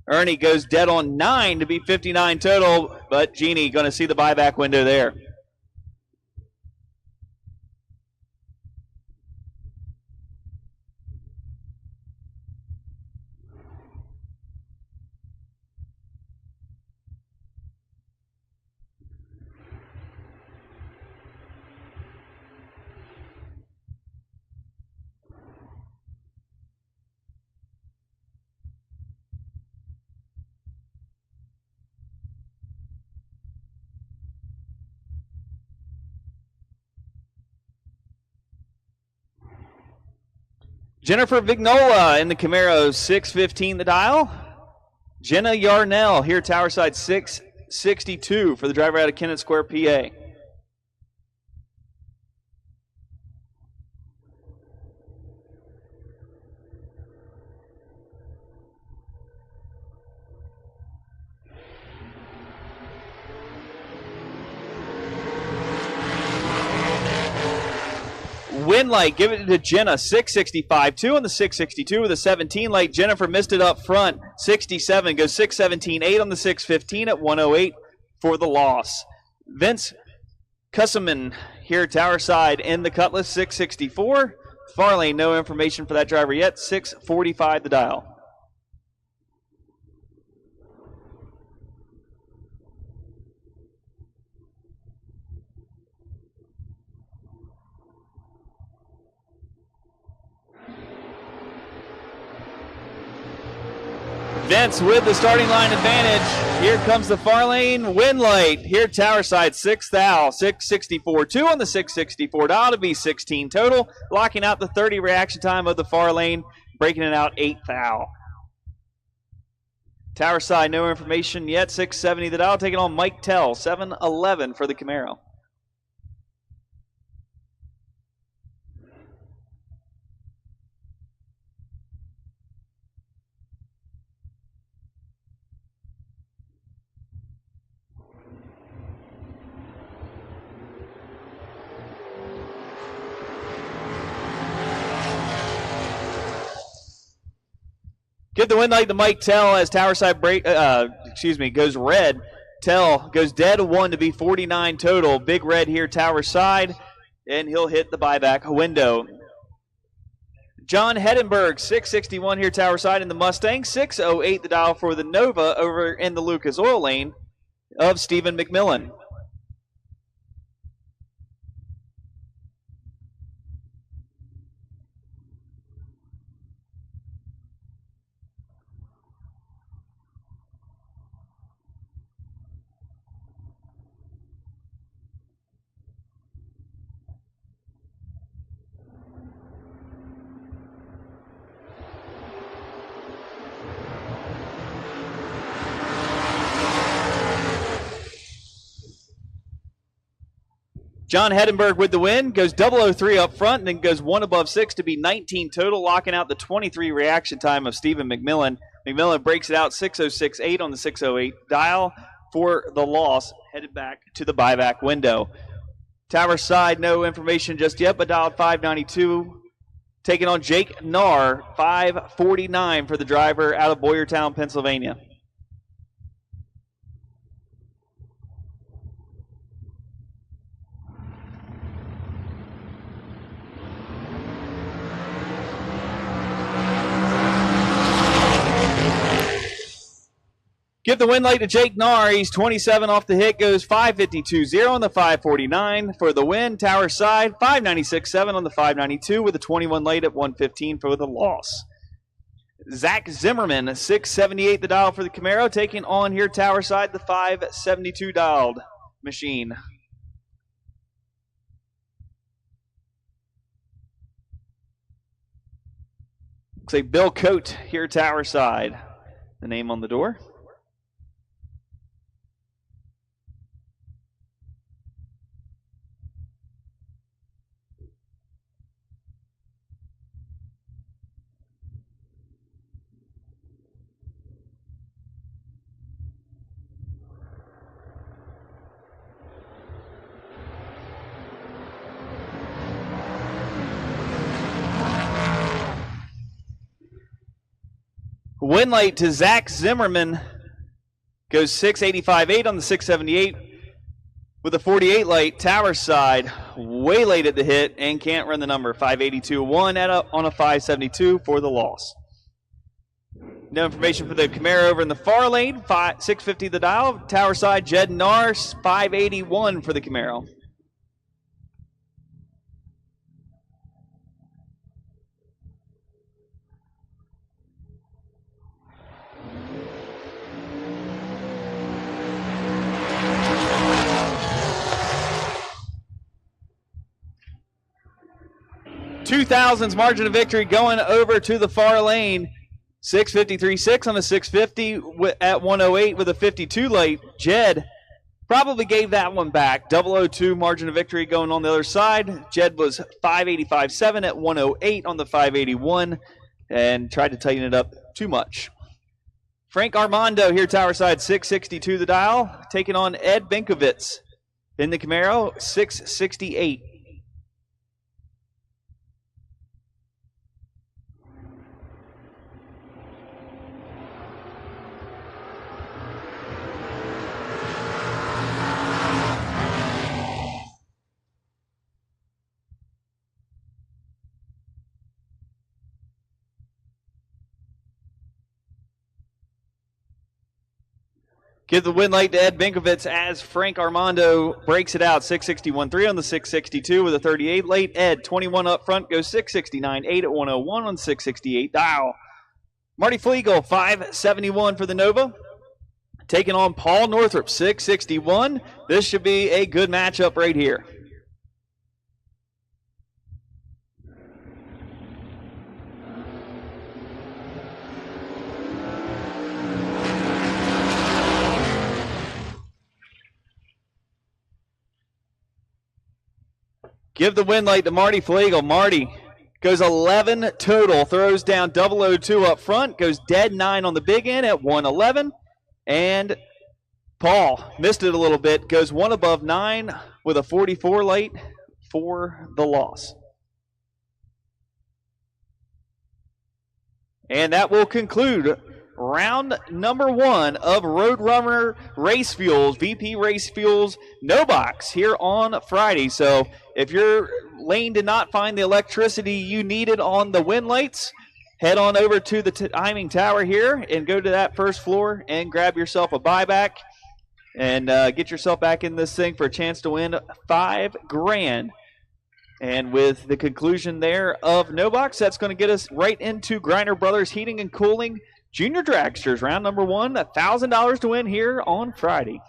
Ernie goes dead on 9 to be 59 total, but Jeannie going to see the buyback window there. Jennifer Vignola in the Camaro, 615 the dial. Jenna Yarnell here, Tower side, 662 for the driver out of Kennett Square, PA. Win light, give it to Jenna, 665. 2 on the 662 with a 17 light. Jennifer missed it up front, 67. Goes 617. 8 on the 615 at 108 for the loss. Vince Kustom here, Tower side in the Cutlass, 664. Far lane, no information for that driver yet, 645 the dial. Vince with the starting line advantage. Here comes the far lane win light. Here tower side 6th Al, 664.2 on the 664 dial to be 16 total. Locking out the 30 reaction time of the far lane, breaking it out 8th Al. Tower side, no information yet. 670 the dial, taking on Mike Tell, 711 for the Camaro. Give the win light to Mike Tell as tower side goes red. Tell goes dead 1 to be 49 total. Big red here tower side, and he'll hit the buyback window. John Hedenberg, 661 here tower side in the Mustang. 608 the dial for the Nova over in the Lucas Oil lane of Stephen McMillan. John Hedenberg with the win, goes 003 up front, and then goes 1 above 6 to be 19 total, locking out the 23 reaction time of Stephen McMillan. McMillan breaks it out 606.8 on the 608 dial for the loss, headed back to the buyback window. Tower side, no information just yet, but dialed 592, taking on Jake Narr, 549 for the driver out of Boyertown, Pennsylvania. 'Give the win light to Jake Narr. He's 27 off the hit, goes 552.0 on the 549 for the win. Tower side, 596.7 on the 592 with a 21 light at 115 for the loss. Zach Zimmerman, 678 the dial for the Camaro, taking on here tower side the 572 dialed machine. Looks like Bill Coate here tower side. The name on the door. Win light to Zach Zimmerman. Goes 685.8 on the 678 with a 48 light. Tower side, way late at the hit and can't run the number. 582.1 on a 572 for the loss. No information for the Camaro over in the far lane. 650 the dial. Tower side, Jed Nars, 581 for the Camaro. $2,000's margin of victory going over to the far lane. 653.6 on the 650 at 108 with a 52 light. Jed probably gave that one back. 002 margin of victory going on the other side. Jed was 585.7 at 108 on the 581 and tried to tighten it up too much. Frank Armando here tower side, 662 the dial, taking on Ed Binkovitz in the Camaro, 668. Give the win light to Ed Binkovitz as Frank Armando breaks it out. 661.3 on the 662 with a 38 late. Ed, 21 up front, goes 669.8 at 101 on 668 dial. Marty Flegel, 571 for the Nova. Taking on Paul Northrup, 661. This should be a good matchup right here. Give the win light to Marty Flegel. Marty goes 11 total, throws down 002 up front, goes dead 9 on the big end at 111. And Paul missed it a little bit, goes 1 above 9 with a 44 light for the loss. And that will conclude round number 1 of Roadrunner Race Fuels, VP Race Fuels No Box here on Friday. So if your lane did not find the electricity you needed on the wind lights, head on over to the timing tower here and go to that first floor and grab yourself a buyback and get yourself back in this thing for a chance to win $5,000. And with the conclusion there of No Box, that's going to get us right into Griner Brothers Heating and Cooling Junior Dragsters, round number 1, $1,000 to win here on Friday.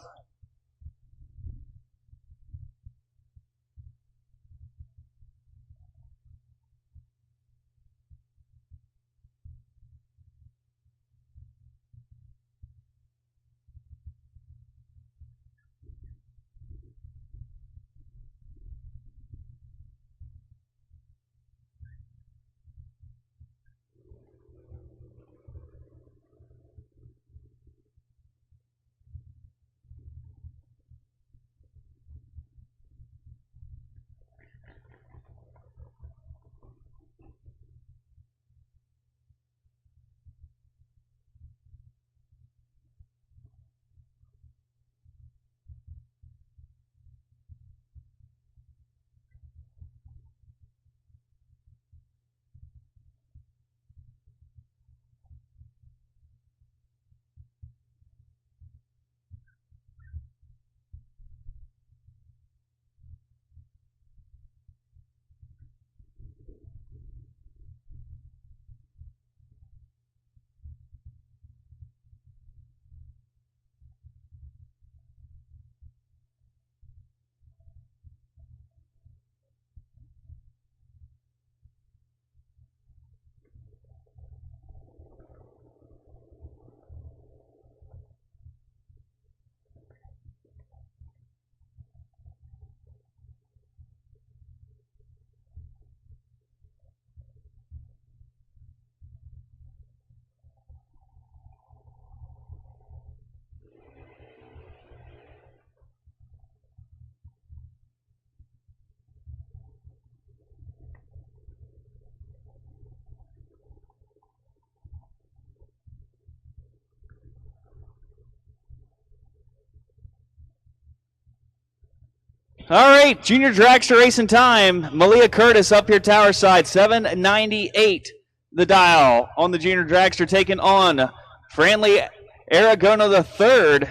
All right, Junior Dragster racing time. Malia Curtis up here tower side, 798 the dial on the Junior Dragster, taking on Franley Aragona III,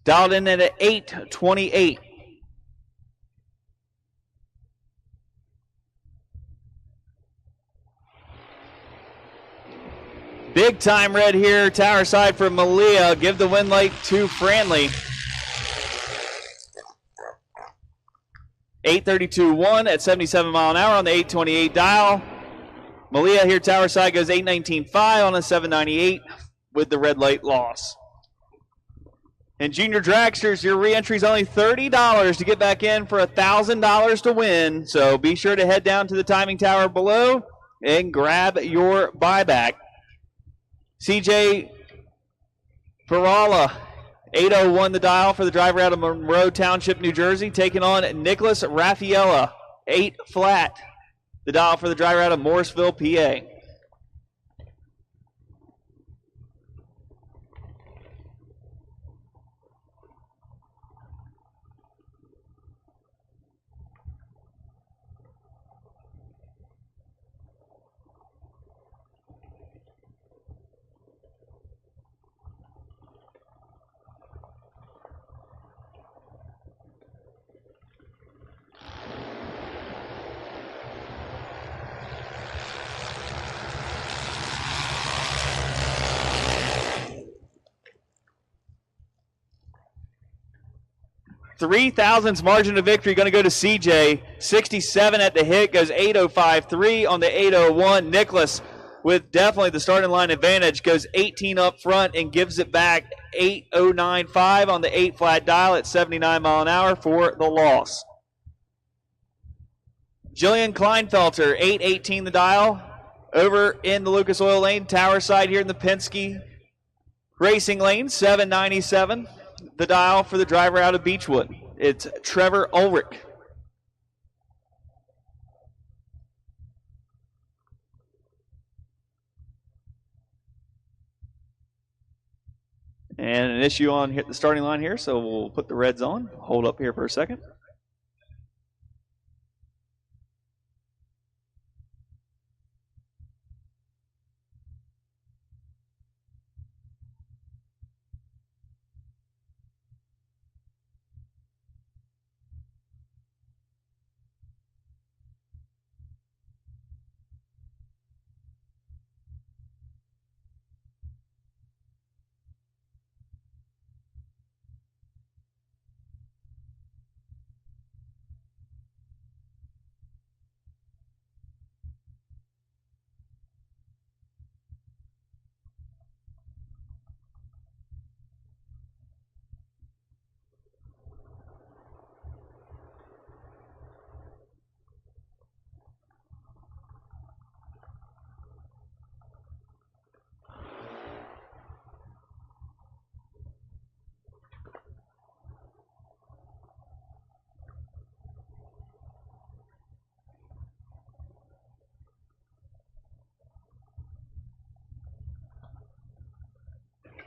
dialed in at 828. Big time red here, tower side for Malia. Give the win light to Franley. 832.1 at 77 mile an hour on the 828 dial. Malia here tower side goes 819.5 on a 798 with the red light loss. And Junior Dragsters, your re-entry is only $30 to get back in for $1,000 to win. So be sure to head down to the timing tower below and grab your buyback. CJ Perala, 801 the dial for the driver out of Monroe Township, New Jersey, taking on Nicholas Raffaella, 8 flat, the dial for the driver out of Morrisville, PA. 3,000ths margin of victory going to go to CJ. 67 at the hit, goes 8.053 on the 8.01. Nicholas with definitely the starting line advantage, goes 18 up front and gives it back 8.095 on the 8 flat dial at 79 mile an hour for the loss. Jillian Kleinfelter, 8.18 the dial, over in the Lucas Oil lane, tower side here in the Penske Racing lane, 7.97 the dial for the driver out of Beechwood. It's Trevor Ulrich. And an issue on the starting line here, so we'll put the reds on. Hold up here for a second.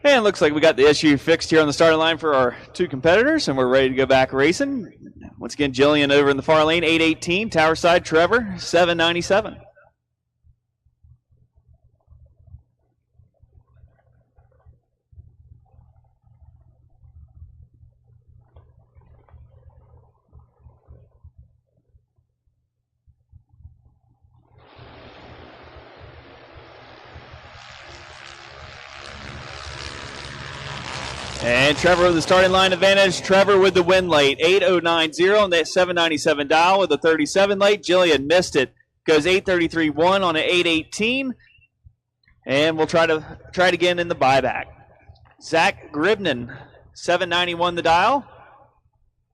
And it looks like we got the issue fixed here on the starting line for our two competitors, and we're ready to go back racing. Once again, Jillian over in the far lane, 8.18. Tower side, Trevor, 7.97. And Trevor with the starting line advantage. Trevor with the win late. 8.090 on that 7.97 dial with a 37 late. Jillian missed it. Goes 8.33.1 on an 8.18. And we'll try it again in the buyback. Zach Gribnan, 7.91 the dial.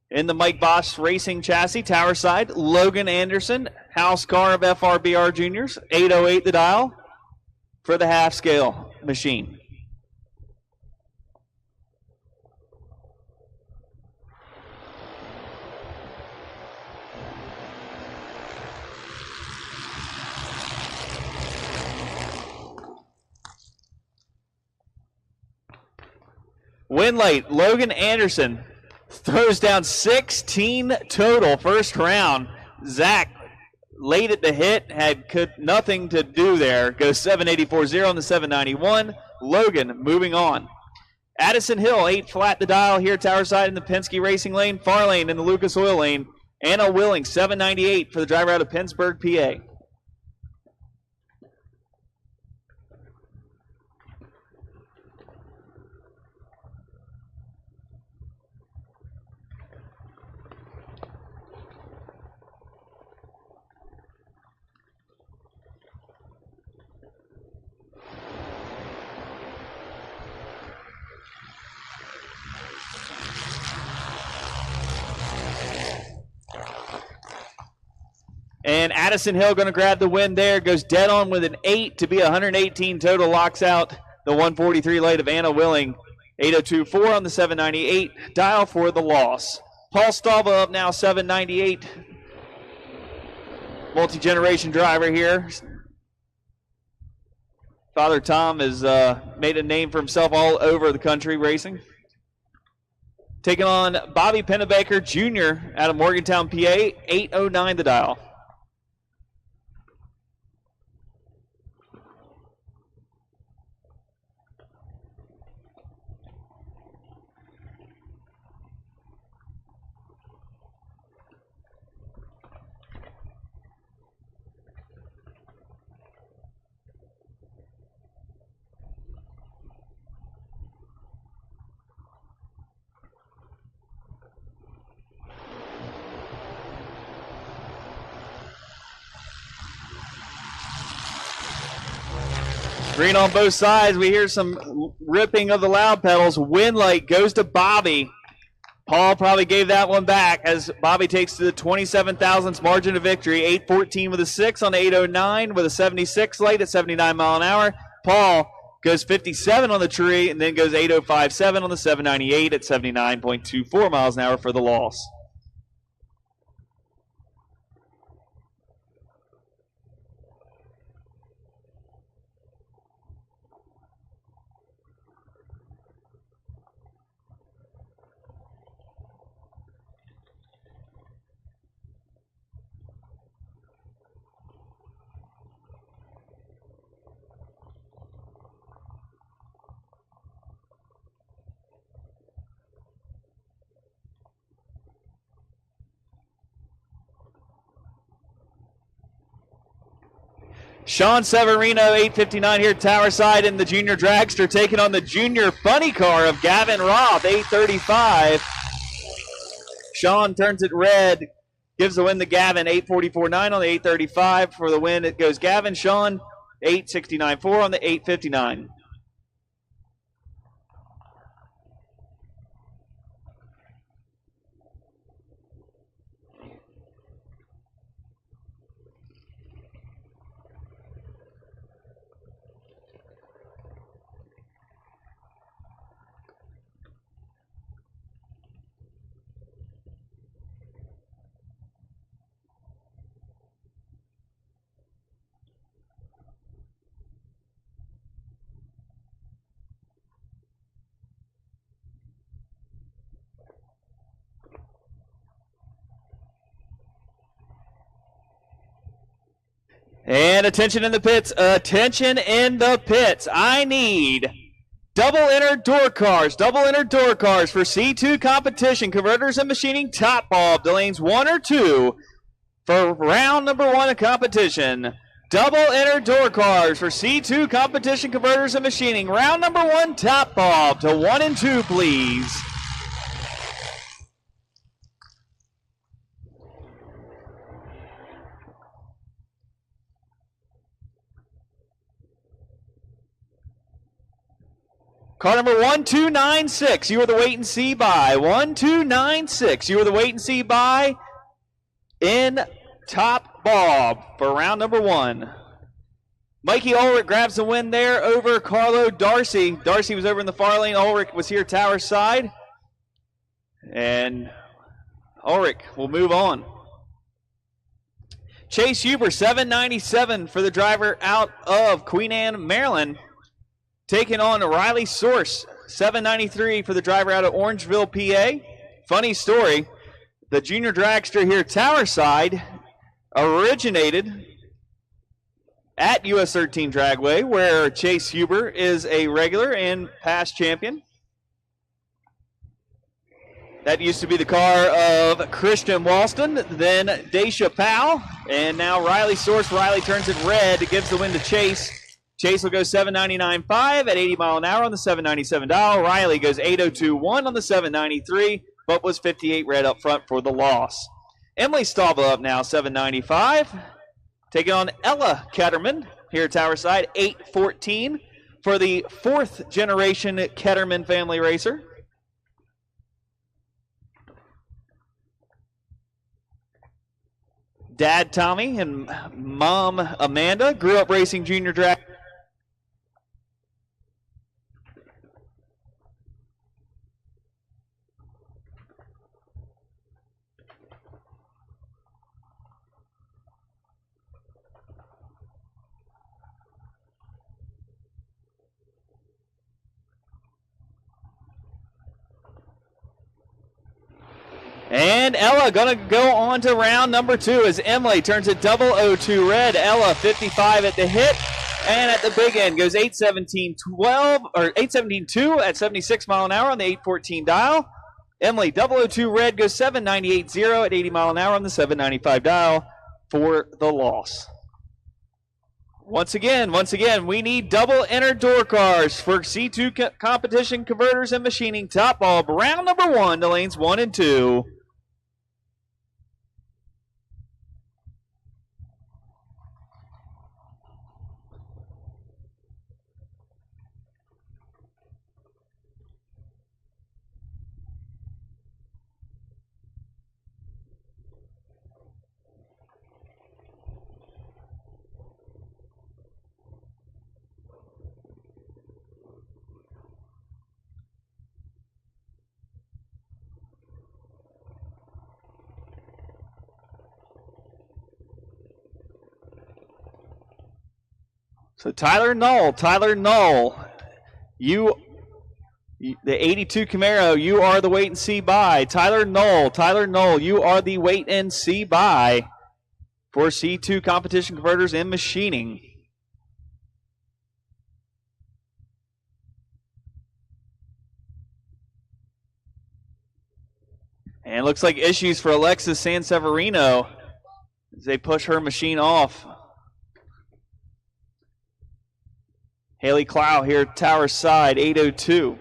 In the Mike Bosch Racing chassis, tower side. Logan Anderson, house car of FRBR Juniors. 8.08 the dial for the half scale machine. Win late, Logan Anderson throws down 16 total first round. Zach late at the hit, had nothing to do there. Goes 7.84.0 on the 7.91. Logan moving on. Addison Hill, 8 flat the dial here, tower side in the Penske Racing lane, far lane in the Lucas Oil lane. Anna Willing, 7.98 for the driver out of Pennsburg, PA. And Addison Hill going to grab the win there. Goes dead on with an 8 to be 118 total. Locks out the 143 late of Anna Willing. 8.024 on the 7.98 dial for the loss. Paul Stava up now, 7.98. Multi-generation driver here. Father Tom has made a name for himself all over the country racing. Taking on Bobby Pennebaker Jr. out of Morgantown, PA. 8.09 the dial. Green on both sides. We hear some ripping of the loud pedals. Win light goes to Bobby. Paul probably gave that one back as Bobby takes to the 27 thousandths margin of victory. 8:14 with a 6 on the 809 with a 76 light at 79 mile an hour. Paul goes 57 on the tree and then goes 8:05.7 on the 798 at 79.24 miles an hour for the loss. Sean Severino, 8:59 here at Tower Side in the Junior Dragster, taking on the Junior Funny Car of Gavin Roth, 8:35. Sean turns it red, gives the win to Gavin, 8:44.9 on the 8:35. For the win, it goes Gavin. Sean, 8:69.4 on the 8:59. And attention in the pits. Attention in the pits. I need double inner door cars for C2 competition, converters and machining top bulb, the lanes 1 or 2 for round number 1 of competition. Double inner door cars for C2 competition, converters and machining, round number 1 top bulb to 1 and 2, please. Car number 1296, you are the wait and see by. 1296, you are the wait and see by in top bulb for round number 1. Mikey Ulrich grabs the win there over Carlo Darcy. Darcy was over in the far lane. Ulrich was here Tower side. And Ulrich will move on. Chase Huber, 797 for the driver out of Queen Anne, Maryland. Taking on Riley Source, 793 for the driver out of Orangeville, PA. Funny story, the Junior Dragster here, Tower Side, originated at US 13 Dragway, where Chase Huber is a regular and past champion. That used to be the car of Christian Walston, then Daisha Powell, and now Riley Source. Riley turns it red, gives the win to Chase. Chase will go 799.5 at 80 mile an hour on the 797 dial. Riley goes 802.1 on the 793, but was 58 red up front for the loss. Emily Stava up now, 795. Taking on Ella Ketterman here at Tower Side, 814 for the 4th generation Ketterman family racer. Dad Tommy and Mom Amanda grew up racing junior drag. And Ella going to go on to round number 2 as Emily turns it 002 red. Ella 55 at the hit, and at the big end goes 817.12 or 817.2 at 76 mile an hour on the 814 dial. Emily 002 red goes 798.0 at 80 mile an hour on the 795 dial for the loss. Once again, we need double inner door cars for C2 competition, converters and machining top bulb. Round number 1 to lanes 1 and 2. So Tyler Null, you, the 82 Camaro, you are the wait and see buy. Tyler Null, you are the wait and see buy for C2 competition converters and machining. And it looks like issues for Alexis Sanseverino as they push her machine off. Haley Clow here at Tower side, 802.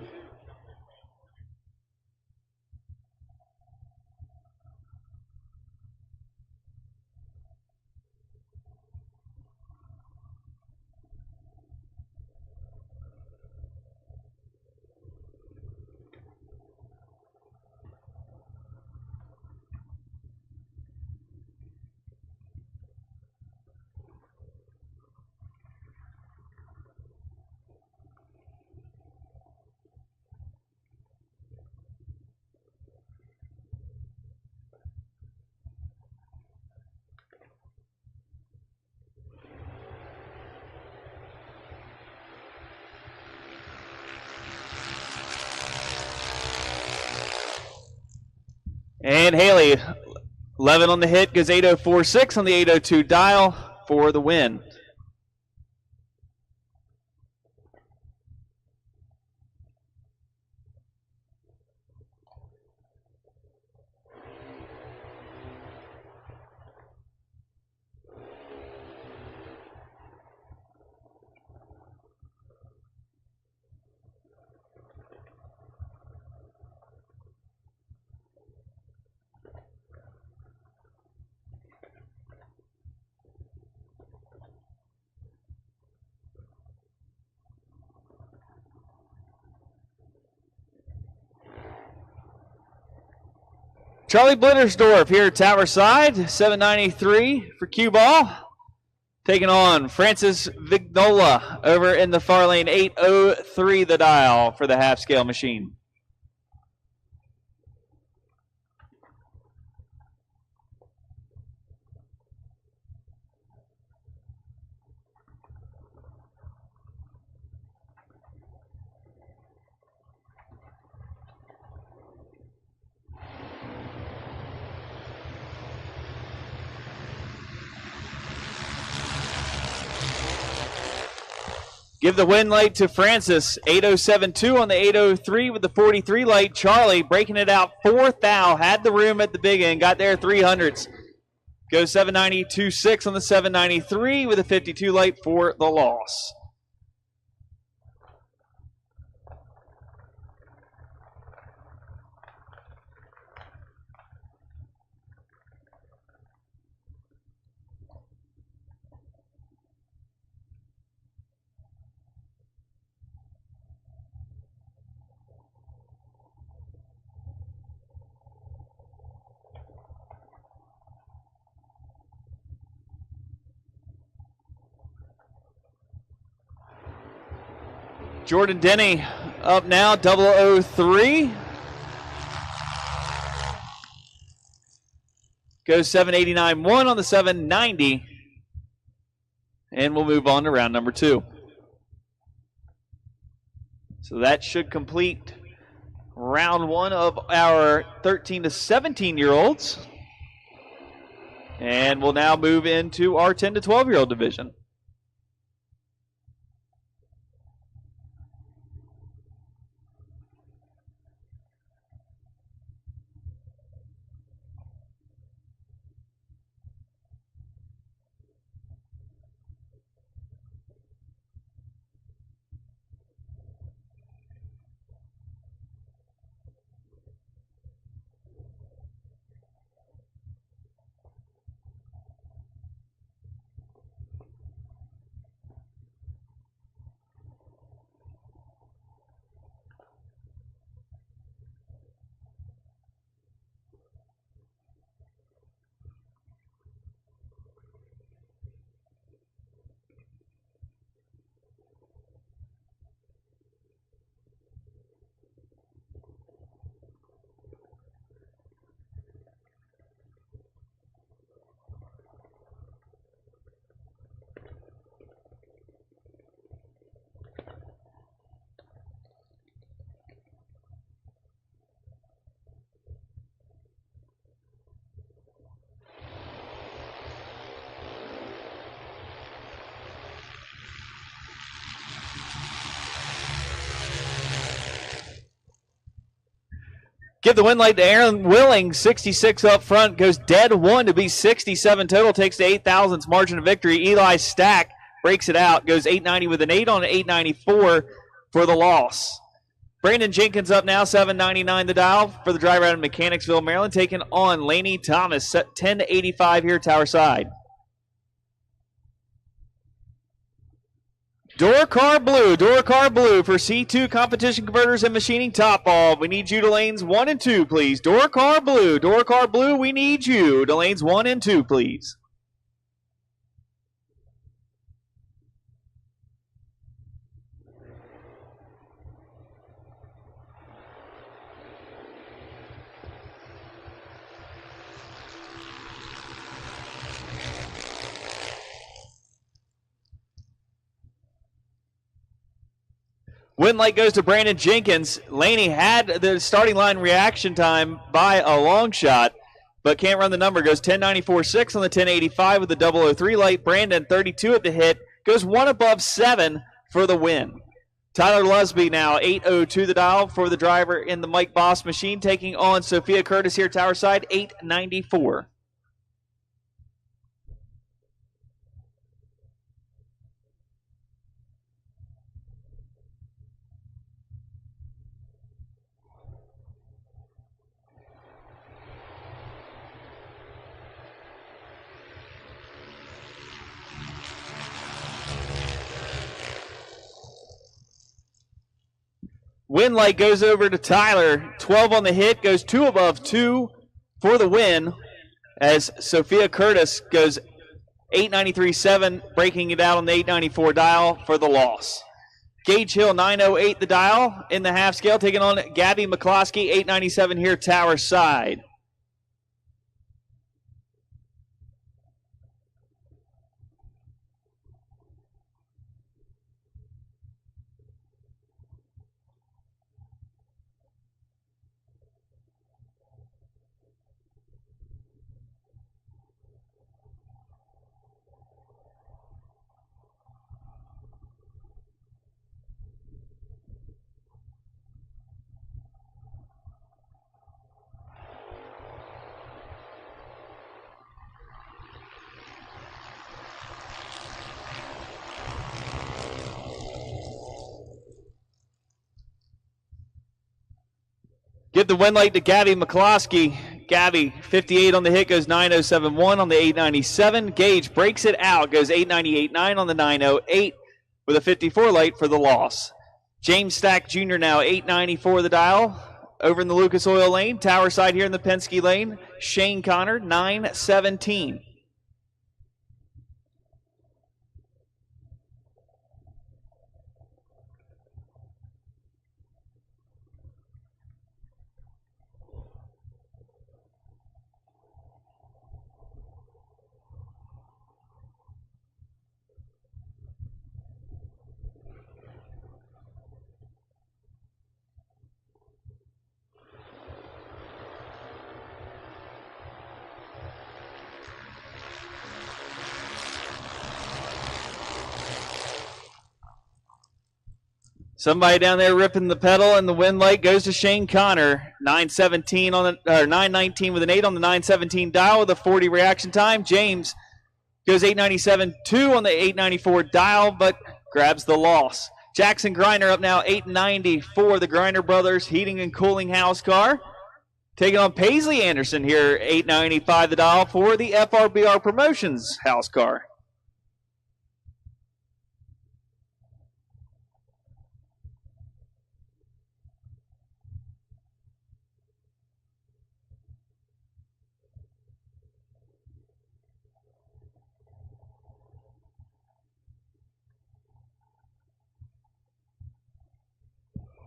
And Haley, 11 on the hit, goes 804.6 on the 802 dial for the win. Charlie Blittersdorf here at Tower side, 793 for cue ball. Taking on Francis Vignola over in the far lane, 803 the dial for the half scale machine. Give the win light to Francis, 807.2 on the 803 with the 43 light. Charlie breaking it out, fourth thou, had the room at the big end, got there 300s. Goes 792.6 on the 793 with a 52 light for the loss. Jordan Denny up now, 003. Goes 789.1 on the 790. And we'll move on to round number 2. So that should complete round 1 of our 13 to 17-year-olds. And we'll now move into our 10 to 12-year-old division. Give the win light to Aaron Willing, 66 up front, goes dead one to be 67 total, takes the 8,000ths margin of victory. Eli Stack breaks it out, goes 890 with an 8 on an 894 for the loss. Brandon Jenkins up now, 799 the dial for the driver out of Mechanicsville, Maryland, taking on Laney Thomas, 10 to 85 here, Tower Side. Door car blue for C2 competition converters and machining top ball. We need you to lanes 1 and 2, please. Door car blue, we need you to lanes 1 and 2, please. Win light goes to Brandon Jenkins. Laney had the starting line reaction time by a long shot, but can't run the number. Goes 10.94.6 on the 10.85 with the 003 light. Brandon, 32 at the hit. Goes one above 7 for the win. Tyler Lusby now, 8.02 the dial for the driver in the Mike Boss machine, taking on Sophia Curtis here, Tower Side, 8.94. Win light goes over to Tyler. 12 on the hit, goes 2 above 2 for the win as Sophia Curtis goes 893.7, breaking it out on the 894 dial for the loss. Gage Hill, 908 the dial in the half scale, taking on Gabby McCloskey, 897 here, Tower Side. Give the win light to Gabby McCloskey. Gabby, 58 on the hit, goes 9.071 on the 897. Gage breaks it out, goes 898.9 on the 908 with a 54 light for the loss. James Stack Jr. now 894 the dial. Over in the Lucas Oil lane, Tower Side here in the Penske lane. Shane Connor, 917. Somebody down there ripping the pedal, and the win light goes to Shane Connor. 917 on the, or 919 with an 8 on the 917 dial with a 40 reaction time. James goes 897.2 on the 894 dial, but grabs the loss. Jackson Griner up now 890 for the Griner Brothers Heating and Cooling House car. Taking on Paisley Anderson here, 895 the dial for the FRBR Promotions house car.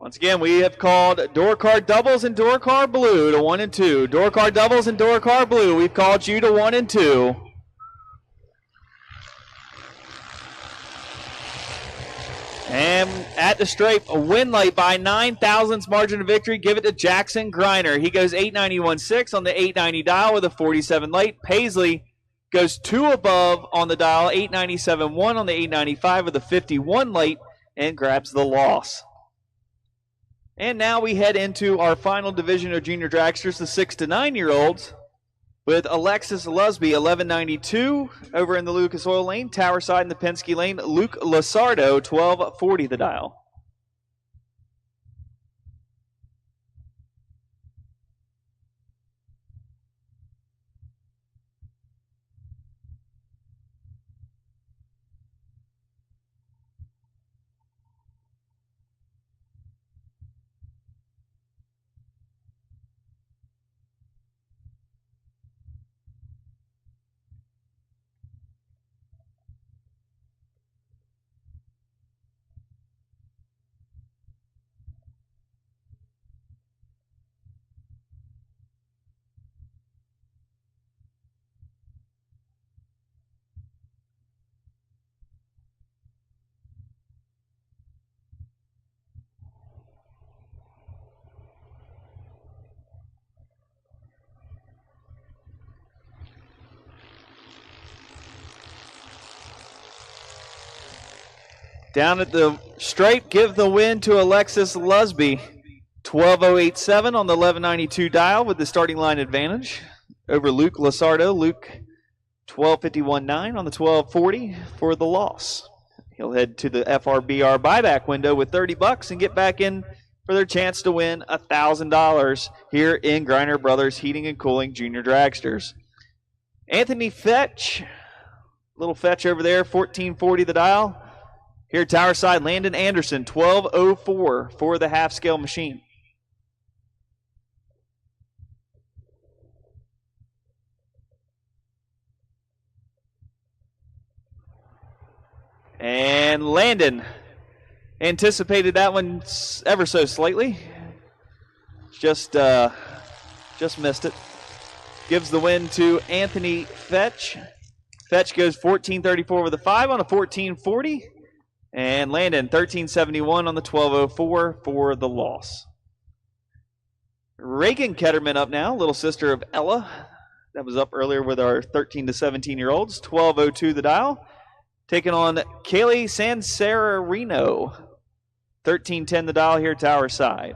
Once again, we have called door car doubles and door car blue to 1 and 2. Door car doubles and door car blue, we've called you to 1 and 2. And at the stripe, a win light by 9,000ths margin of victory. Give it to Jackson Griner. He goes 891.6 on the 890 dial with a 47 light. Paisley goes 2 above on the dial, 897.1 on the 895 with a 51 light, and grabs the loss. And now we head into our final division of junior dragsters, the 6 to 9-year-olds, with Alexis Lusby, 1192, over in the Lucas Oil lane. Tower side in the Penske lane, Luke Lasardo, 1240 the dial. Down at the stripe, give the win to Alexis Lusby. 12.087 on the 1192 dial with the starting line advantage over Luke Lasardo. Luke 12.51.9 on the 1240 for the loss. He'll head to the FRBR buyback window with $30 and get back in for their chance to win $1,000 here in Griner Brothers Heating and Cooling Junior Dragsters. Anthony Fetch, little Fetch over there, 1440 the dial. Here tower side, Landon Anderson, 12.04 for the half-scale machine. And Landon anticipated that one ever so slightly. Just missed it. Gives the win to Anthony Fetch. Fetch goes 14.34 with a 5 on a 14.40. And Landon, 13.71 on the 12.04 for the loss. Reagan Ketterman up now, little sister of Ella. That was up earlier with our 13 to 17-year-olds. 12.02 the dial. Taking on Kaylee Sansarino. 13.10 the dial here, tower side.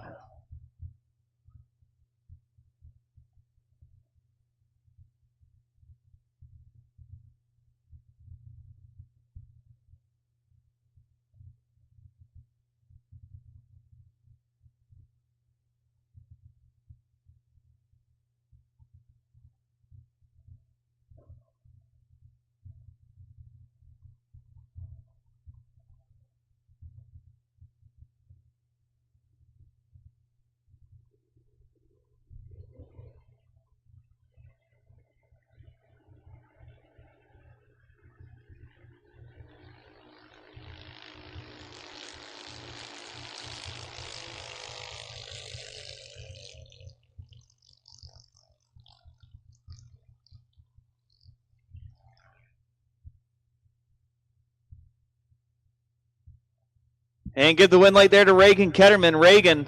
And give the win light there to Reagan Ketterman. Reagan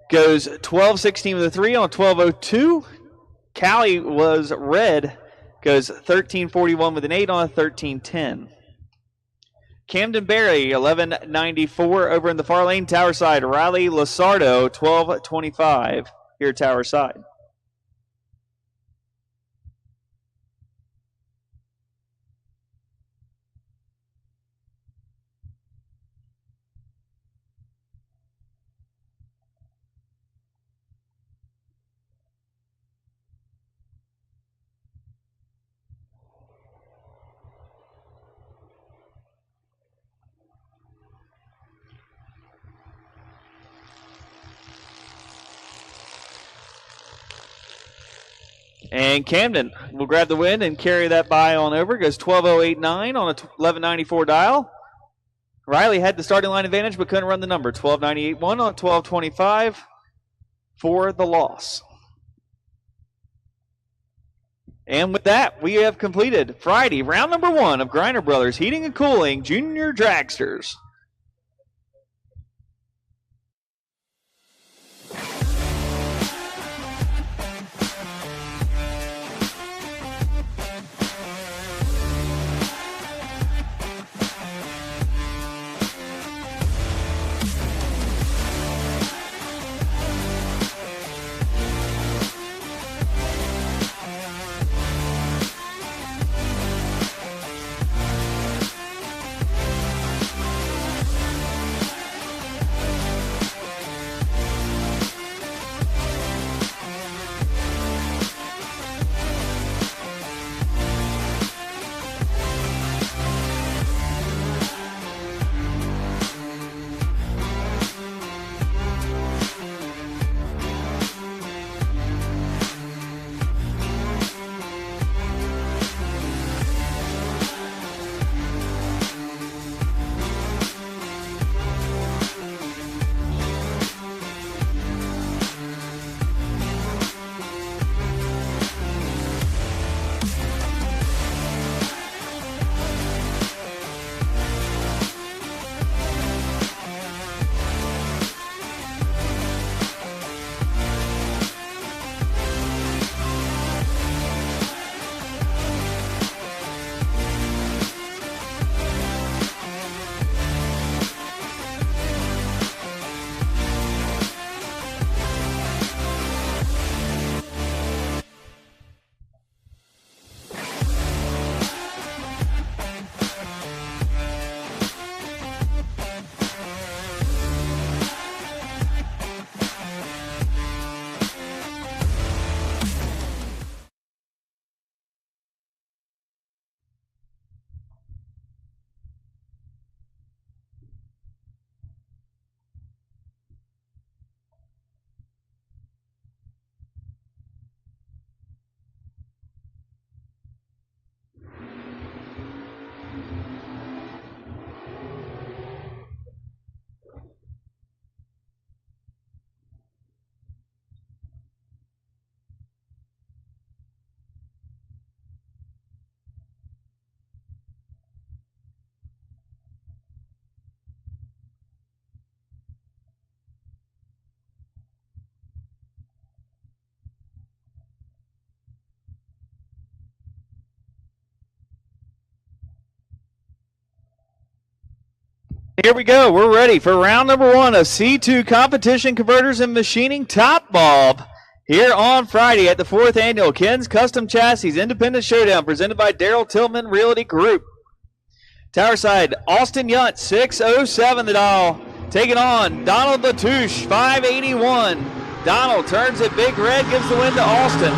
goes 12.16 with a 3 on 12.02. Callie was red, goes 13.41 with an 8 on a 13.10. Camden Berry, 11.94 over in the far lane, tower side. Riley Lasardo, 12.25 here, tower side. And Camden will grab the win and carry that by on over. Goes 12.089 on a 11.94 dial. Riley had the starting line advantage but couldn't run the number. 12.98.1 on 12.25 for the loss. And with that, we have completed Friday, round number 1 of Griner Brothers Heating and Cooling Junior Dragsters. Here we go. We're ready for round number 1 of C2 Competition Converters and Machining Top Bulb here on Friday at the 4th Annual Ken's Custom Chassis Independent Showdown presented by Daryl Tillman Realty Group. Tower side, Austin Yunt, 607 the dial. Taking on Donald Latouche, 581. Donald turns it big red, gives the win to Austin.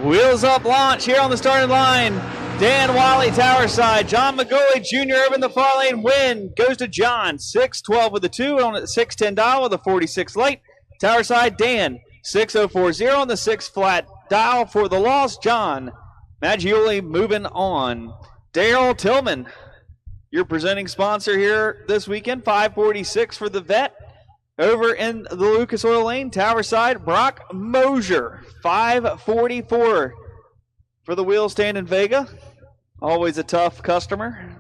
Wheels up launch here on the starting line. Dan Wiley, tower side. John McGooley Jr. over in the far lane. Win goes to John. 612 with the 2 on the 610 dial with a 46 late. Tower side, Dan. 6040 on the 6 flat dial for the loss. John Maggioli moving on. Daryl Tillman, your presenting sponsor here this weekend. 546 for the vet. Over in the Lucas Oil Lane, tower side, Brock Mosier, 544 for the wheel stand in Vega. Always a tough customer.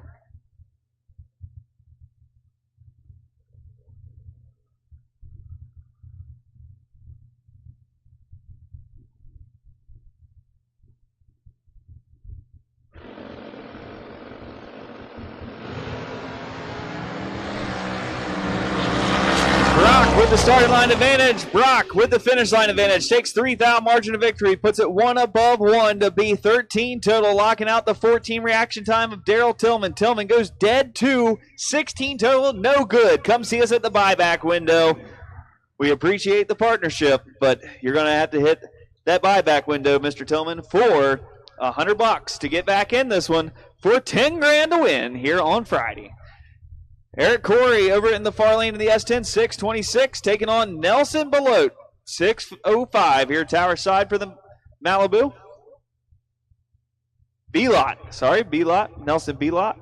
With the starting line advantage, Brock with the finish line advantage, takes 3 thou margin of victory, puts it 1 above 1 to be 13 total, locking out the 14 reaction time of Daryl Tillman. Tillman goes dead 2, 16 total, no good. Come see us at the buyback window. We appreciate the partnership, but you're going to have to hit that buyback window, Mr. Tillman, for $100 to get back in this one for 10 grand to win here on Friday. Eric Corey over in the far lane of the S10, 626, taking on Nelson Belote, 605 here tower side for the Malibu. Nelson Belot.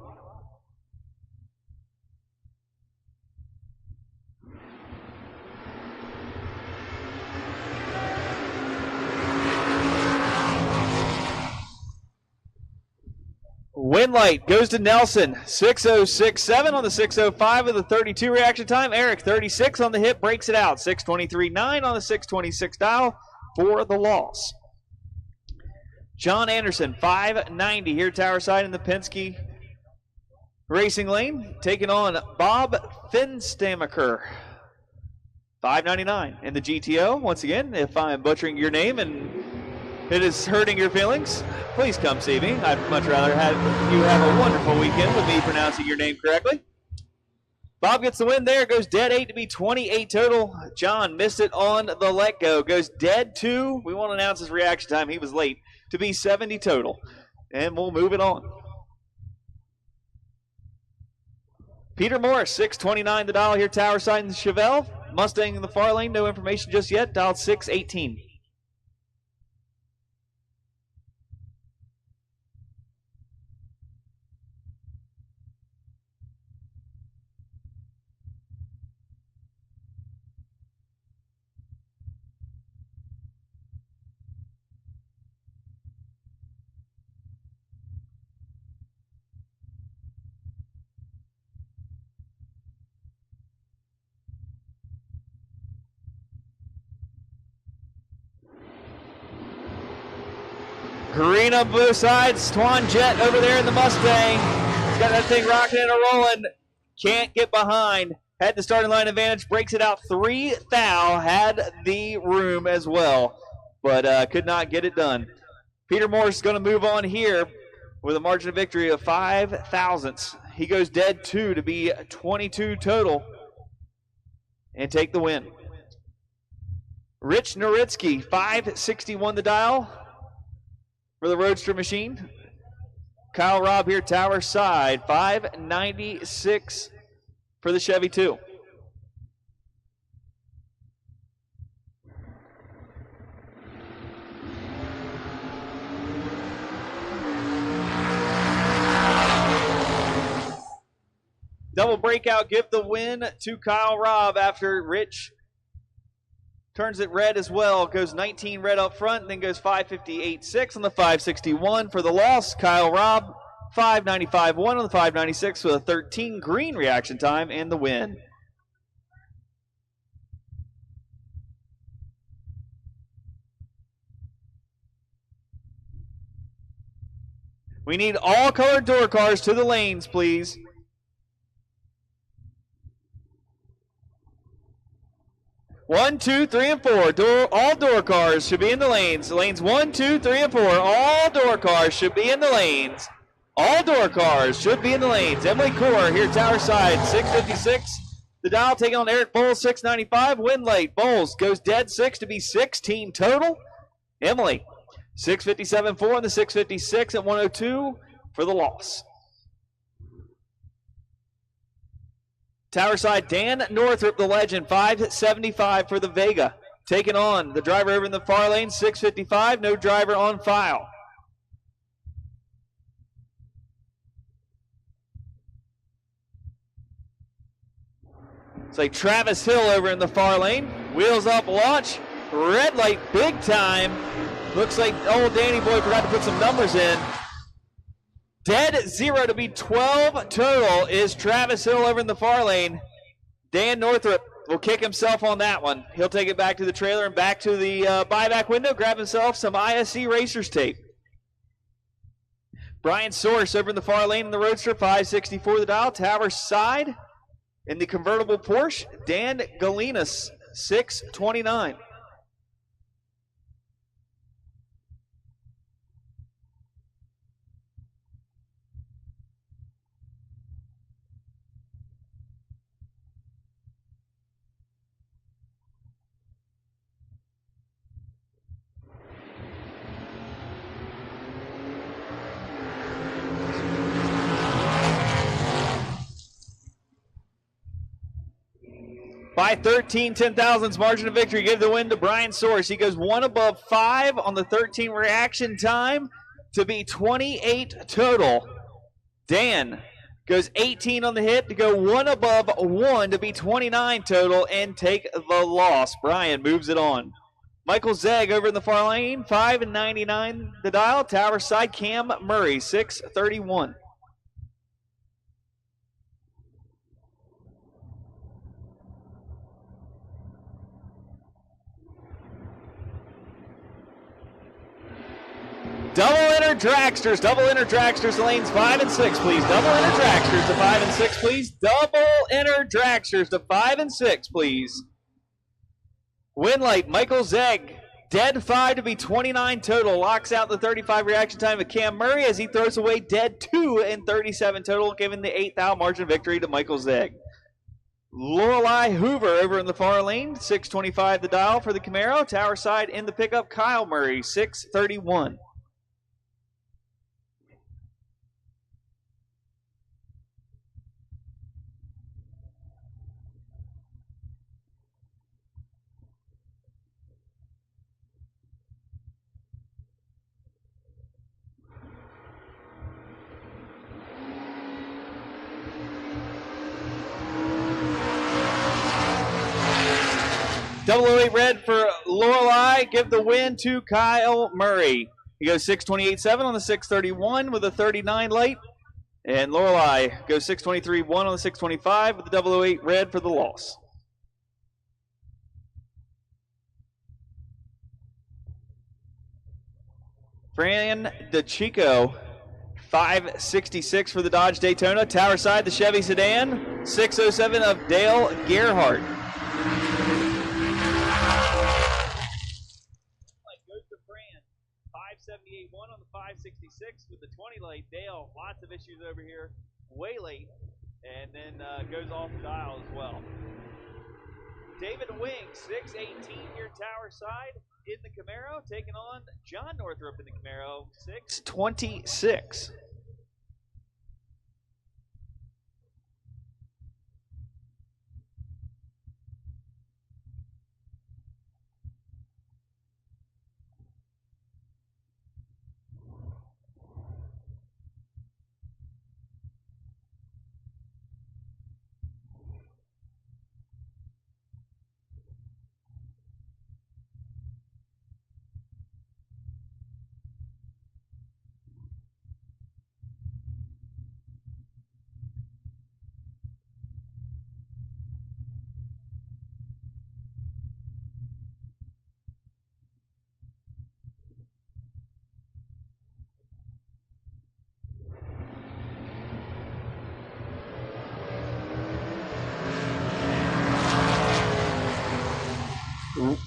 Win light goes to Nelson, 6067 on the 605 with a 32 reaction time. Eric, 36 on the hit, breaks it out. 623.9 on the 626 dial for the loss. John Anderson, 590 here tower side in the Penske Racing Lane, taking on Bob Finstamaker, 599 in the GTO. Once again, if I'm butchering your name and it is hurting your feelings, please come see me. I'd much rather have you have a wonderful weekend with me pronouncing your name correctly. Bob gets the win there, goes dead 8 to be 28 total. John missed it on the let go, goes dead 2. We won't announce his reaction time, he was late, to be 70 total. And we'll move it on. Peter Morris, 629 the dial here, tower side in the Chevelle. Mustang in the far lane, no information just yet, dialed 618. Green on both sides. Twan Jett over there in the Mustang. He's got that thing rocking and rolling. Can't get behind. Had the starting line advantage. Breaks it out 3 thou. Had the room as well, but could not get it done. Peter Morris is going to move on here with a margin of victory of 5 thousandths. He goes dead 2 to be 22 total and take the win. Rich Noritsky, 561 the dial for the Roadster machine. Kyle Robb here, tower side, 596 for the Chevy 2. Double breakout, give the win to Kyle Robb after Rich turns it red as well. Goes 19 red up front, then goes 558.6 on the 561 for the loss. Kyle Robb, 595.1 on the 596 with a 13 green reaction time and the win. We need all colored door cars to the lanes, please. One, two, three, and four. All door cars should be in the lanes. Lanes 1, 2, 3, and 4. All door cars should be in the lanes. All door cars should be in the lanes. Emily Core here, tower side, 656. The dial taking on Eric Bowles, 695. Win late. Bowles goes dead 6 to be 16 total. Emily, 657.4 on the 656 at 102 for the loss. Tower side, Dan Northrup, the legend, 575 for the Vega. Taking on the driver over in the far lane, 655, no driver on file. It's like Travis Hill over in the far lane. Wheels up, launch, red light, big time. Looks like old Danny Boy forgot to put some numbers in. Dead 0 to be 12 total is Travis Hill over in the far lane. Dan Northrup will kick himself on that one. He'll take it back to the trailer and back to the buyback window, grab himself some ISC Racers tape. Brian Source over in the far lane in the Roadster, 564 the dial. Tower side in the convertible Porsche, Dan Galinas, 629. By 13 10,000ths margin of victory, give the win to Brian Source. He goes 1 above 5 on the 13 reaction time to be 28 total. Dan goes 18 on the hit to go 1 above 1 to be 29 total and take the loss. Brian moves it on. Michael Zegg over in the far lane, 599 the dial. Tower side, Cam Murray, 631. Double enter dragsters, lanes 5 and 6, please. Double enter dragsters to 5 and 6, please. Double enter dragsters to 5 and 6, please. Win light, Michael Zegg, dead 5 to be 29 total. Locks out the 35 reaction time of Cam Murray as he throws away dead 2 and 37 total, giving the 8th out margin of victory to Michael Zegg. Lorelei Hoover over in the far lane, 625 the dial for the Camaro. Tower side in the pickup, Kyle Murray, 631. Double 08 red for Lorelei. Give the win to Kyle Murray. He goes 628.7 on the 631 with a 39 light. And Lorelei goes 623.1 on the 625 with the double 08 red for the loss. Fran DeChico, 566 for the Dodge Daytona. Tower side, the Chevy sedan, 607 of Dale Gerhardt. Goes to Fran, 578.1 on the 566 with the 20 light. Dale, lots of issues over here, way late, and then goes off the dial as well. David Wing, 618 here, tower side in the Camaro, taking on John Northrup in the Camaro, 626.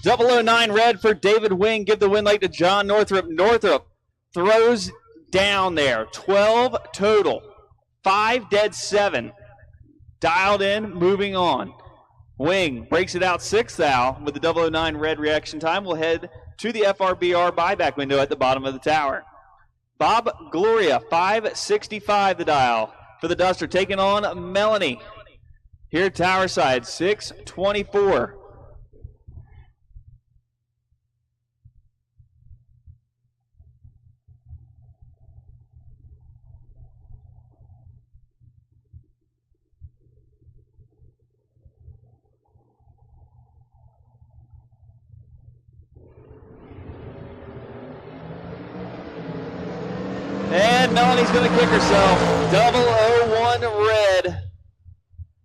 009 red for David Wing. Give the win light to John Northrup. Northrup throws down there. 12 total. 5 dead 7. Dialed in, moving on. Wing breaks it out 6th thou with the 009 red reaction time. We'll head to the FRBR buyback window at the bottom of the tower. Bob Gloria, 565 the dial for the Duster, taking on Melanie. Here tower side, 624. And Melanie's going to kick herself. 001 red.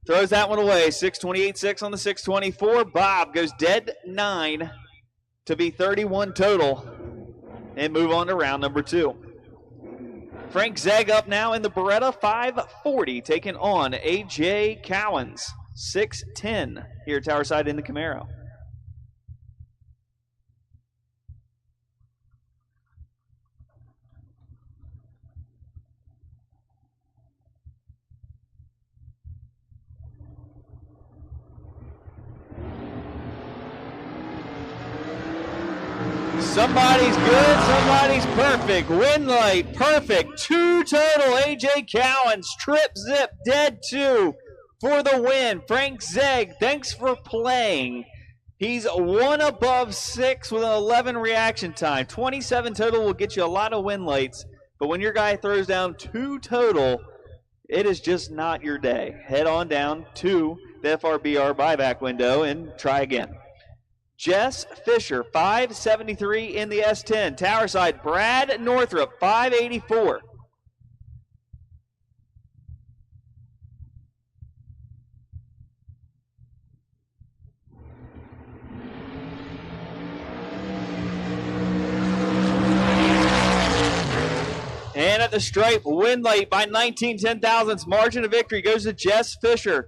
Throws that one away. 628-6 on the 624. Bob goes dead 9 to be 31 total. And move on to round number 2. Frank Zegg up now in the Beretta, 540, taking on A.J. Cowens, 610 here tower side in the Camaro. Somebody's good, somebody's perfect. Win light, perfect. 2 total. A.J. Cowens, trip zip, dead 2 for the win. Frank Zegg, thanks for playing. He's 1 above 6 with an 11 reaction time. 27 total will get you a lot of win lights, but when your guy throws down 2 total, it is just not your day. Head on down to the FRBR buyback window and try again. Jess Fisher, 573 in the S10. Tower side, Brad Northrup, 584. And at the stripe, win late by 19 10,000ths. Margin of victory goes to Jess Fisher.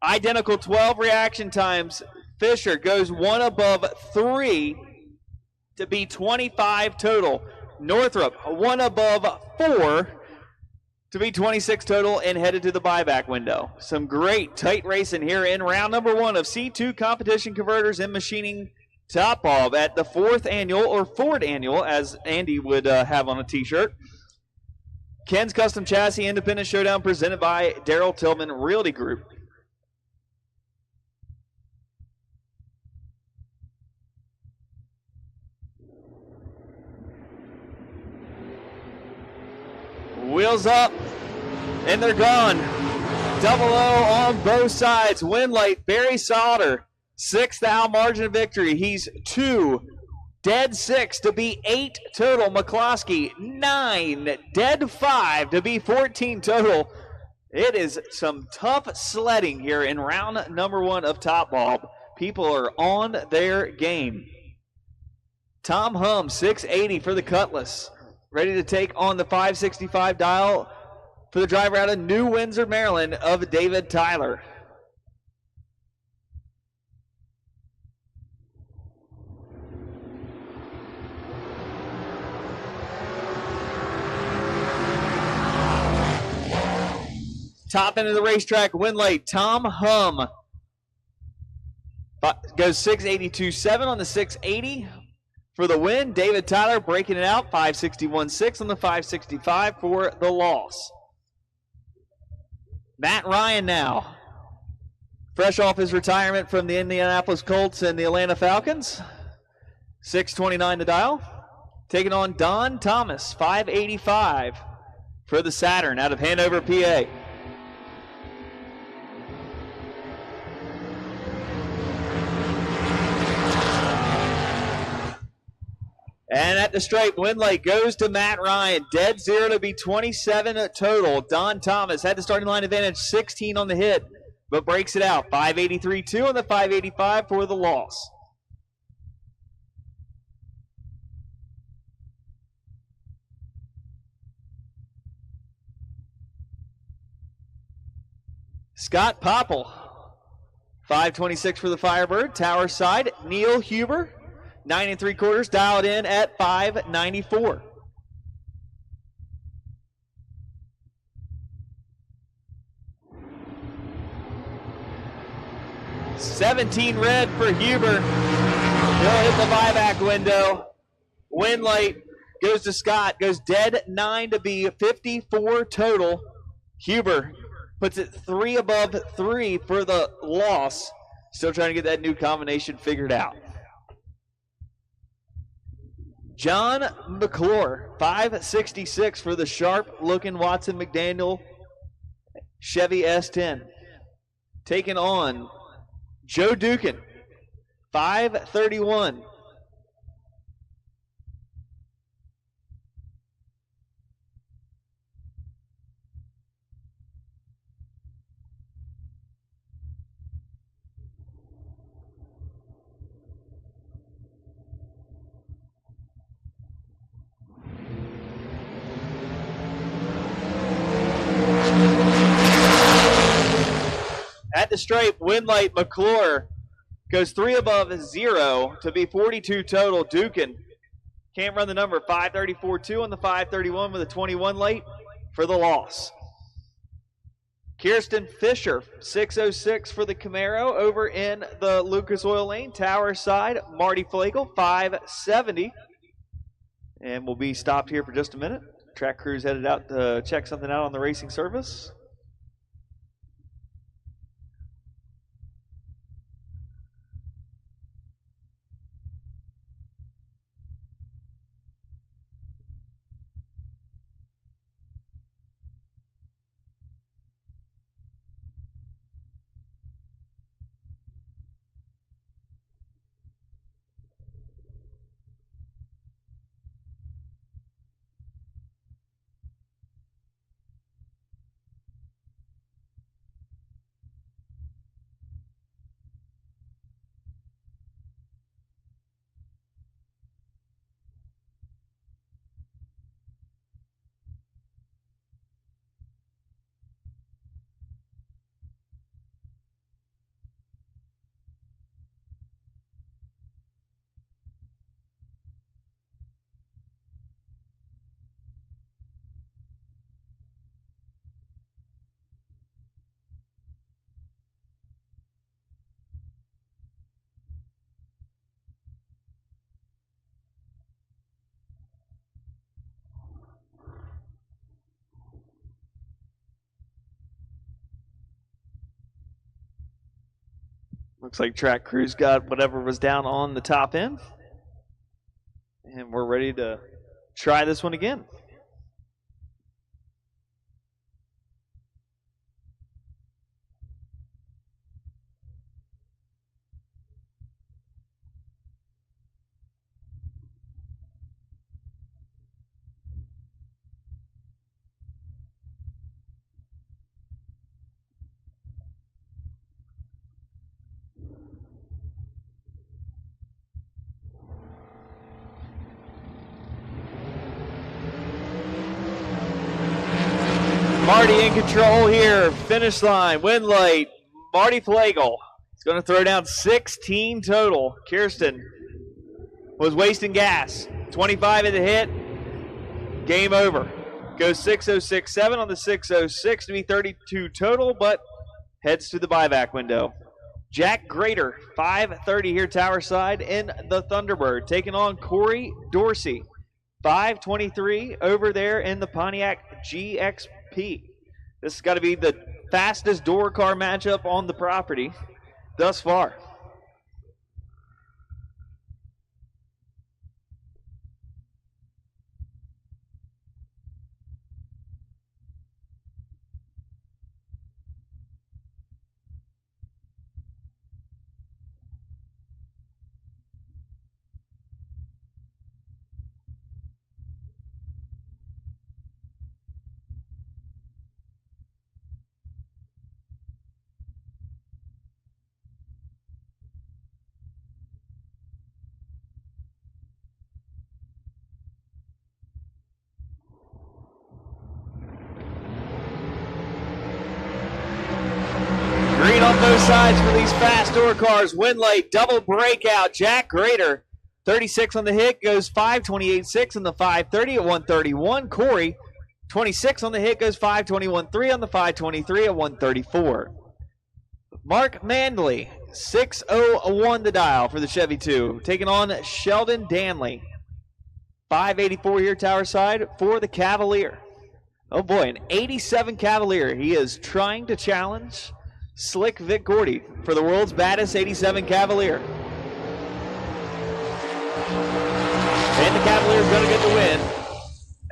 Identical 12 reaction times. Fisher goes 1 above 3 to be 25 total. Northrup 1 above 4 to be 26 total and headed to the buyback window. Some great tight racing here in round number 1 of C2 Competition Converters and Machining Top Bulb at the 4th annual, or Ford annual, as Andy would have on a t-shirt. Ken's Custom Chassis Independent Showdown presented by Daryl Tillman Realty Group. Wheels up, and they're gone. 0-0 on both sides. Win late, Barry Sauter. 6th thou margin of victory. He's 2, dead 6 to be 8 total. McCloskey, 9, dead 5 to be 14 total. It is some tough sledding here in round number 1 of Top Bulb. People are on their game. Tom Hum, 680 for the Cutlass. Ready to take on the 565 dial for the driver out of New Windsor, Maryland, of David Tyler. Top end of the racetrack, win late, Tom Hum goes 682.7 on the 680. For the win, David Tyler breaking it out, 561.6 on the 565 for the loss. Matt Ryan now, fresh off his retirement from the Indianapolis Colts and the Atlanta Falcons. 629 to dial. Taking on Don Thomas, 585 for the Saturn out of Hanover, PA. And at the stripe, win late goes to Matt Ryan. Dead 0 to be 27 total. Don Thomas had the starting line advantage, 16 on the hit, but breaks it out. 583.2 on the 585 for the loss. Scott Popple 526 for the Firebird. Tower side, Neil Huber, 9 3/4, dialed in at 594. $17 red for Huber. He'll hit the buyback window. Win light goes to Scott. Goes dead 9 to be 54 total. Huber puts it 3 above 3 for the loss. Still trying to get that new combination figured out. John McClure, 566 for the sharp-looking Watson McDaniel Chevy S10. Taking on Joe Dukin, 531. At the stripe, Winlight McClure goes 3 above 0 to be 42 total. Dukin can't run the number. 534-2 on the 531 with a 21 late for the loss. Kirsten Fisher, 606 for the Camaro over in the Lucas Oil Lane. Tower side, Marty Flagel, 570. And we'll be stopped here for just a minute. Track crew's headed out to check something out on the racing service. Looks like track crew's got whatever was down on the top end. And we're ready to try this one again. Marty in control here. Finish line, win light. Marty Flagel is going to throw down 16 total. Kirsten was wasting gas. 25 at the hit. Game over. Goes 606.7 on the 606 to be 32 total, but heads to the buyback window. Jack Grader, 530 here, tower side in the Thunderbird, taking on Corey Dorsey, 523 over there in the Pontiac GXP. This has got to be the fastest door car matchup on the property thus far. sides for these fast door cars. Win late, double breakout. Jack Grader, 36 on the hit, goes 5:28.6 on the 5:30 at 1:31. Corey, 26 on the hit, goes 5:21.3 on the 5:23 at 1:34. Mark Mandley, 6:01 the dial for the Chevy 2, taking on Sheldon Danley. 584 here, Tower side for the Cavalier. Oh boy, an 87 Cavalier. He is trying to challenge Slick Vic Gordy for the world's baddest 87 Cavalier. And the Cavalier is going to get the win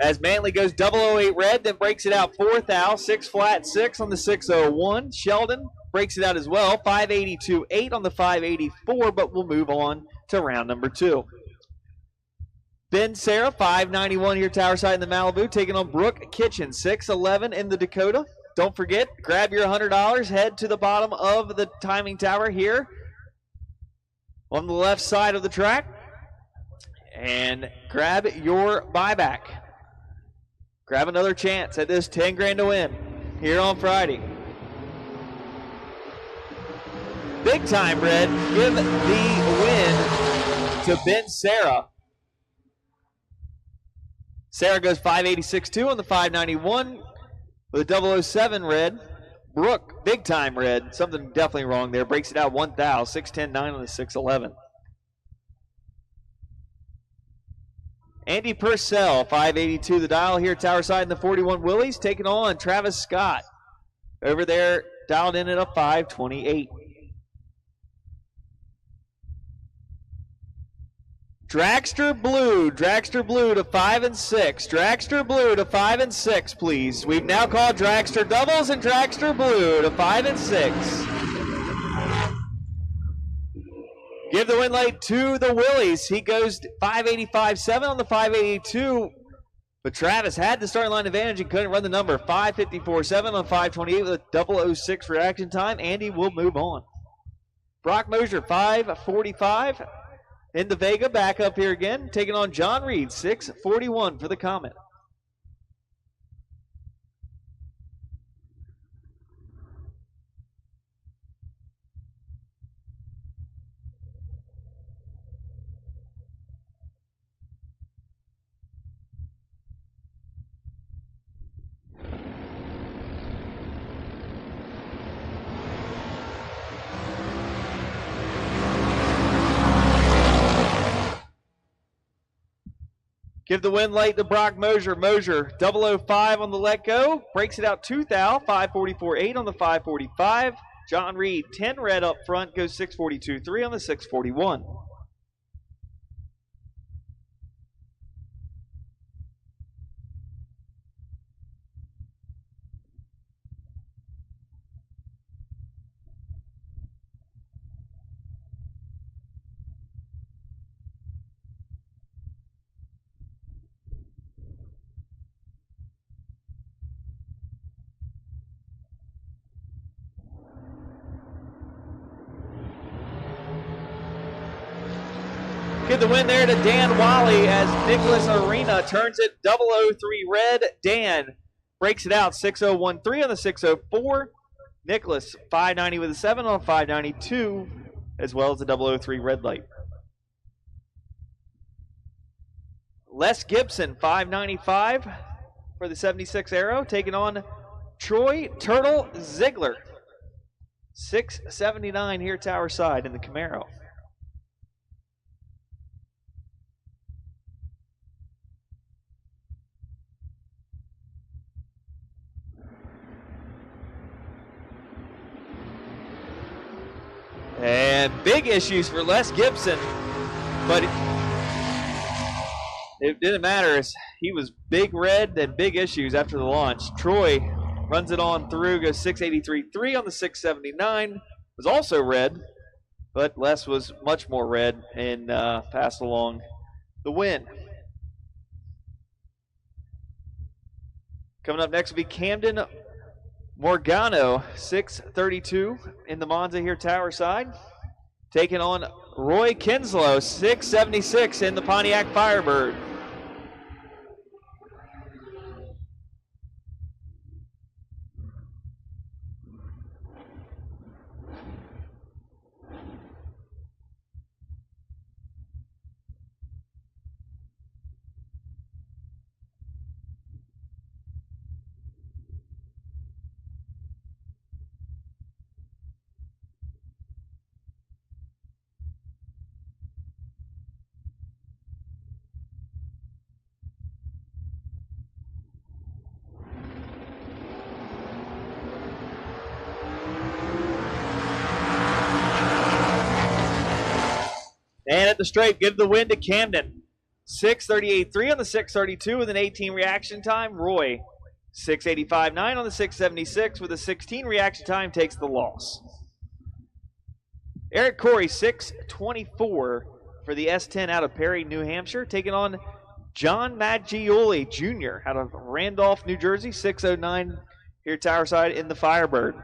as Manley goes 008 red, then breaks it out 4th out, 6 flat 6 on the 601. Sheldon breaks it out as well, 582.8 on the 584, but we'll move on to round number 2. Ben Sarah, 591 here, Tower side in the Malibu, taking on Brooke Kitchen, 611 in the Dakota. Don't forget, grab your $100, head to the bottom of the timing tower here on the left side of the track, and grab your buyback. Grab another chance at this 10 grand to win here on Friday. Big time red, give the win to Ben Sarah. Sarah goes 586.2 on the 591 with a 007 red. Brooke, big time red. Something definitely wrong there. Breaks it out 1,000, 610.9 on the 611. Andy Purcell, 582 the dial here, Tower side in the 41 Willies, taking on Travis Scott. Over there, dialed in at a 528. Dragster Blue to 5 and 6. Dragster Blue to 5 and 6, please. We've now called Dragster Doubles and Dragster Blue to 5 and 6. Give the win late to the Willies. He goes 585.7 on the 582, but Travis had the starting line advantage and couldn't run the number. 554.7 on 528 with a 006 reaction time. Andy will move on. Brock Mosier, 545. In the Vega, back up here again, taking on John Reed, 641 for the Comet. Give the win late to Brock Mosier. Mosier, 005 on the let go. Breaks it out 2,000, 544.8 on the 545. John Reed, 10 red up front, goes 642.3 on the 641. Get the win there to Dan Wally as Nicholas Arena turns it 003 red. Dan breaks it out 601.3 on the 604. Nicholas 590 with a 7 on 592, as well as the 003 red light. Les Gibson 595 for the 76 Arrow, taking on Troy Turtle Ziegler. 679 here, Tower side in the Camaro. And big issues for Les Gibson, but it didn't matter. He was big red and big issues after the launch. Troy runs it on through, goes 683.3 on the 679. Was also red, but Les was much more red and passed along the win. Coming up next will be Camden Morgano, 632 in the Monza here, Tower side. Taking on Roy Kinslow, 676 in the Pontiac Firebird. And at the stripe, give the win to Camden. 638.3 on the 632 with an 18 reaction time. Roy, 685.9 on the 676 with a 16 reaction time, takes the loss. Eric Corey, 624 for the S10 out of Perry, New Hampshire, taking on John Maggioli Jr. out of Randolph, New Jersey, 609 here Towerside in the Firebird.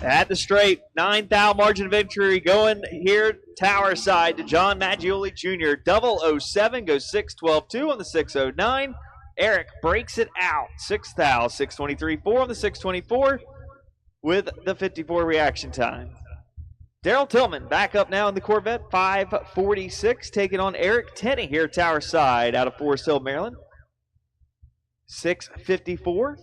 At the straight, 9,000 margin of victory going here tower side to John Maggioli Jr. 007 goes 612.2 on the 609. Eric breaks it out. 6,000, 623.4 on the 624 with the 54 reaction time. Daryl Tillman back up now in the Corvette, 546, taking on Eric Tenney here tower side out of Forest Hill, Maryland. 654.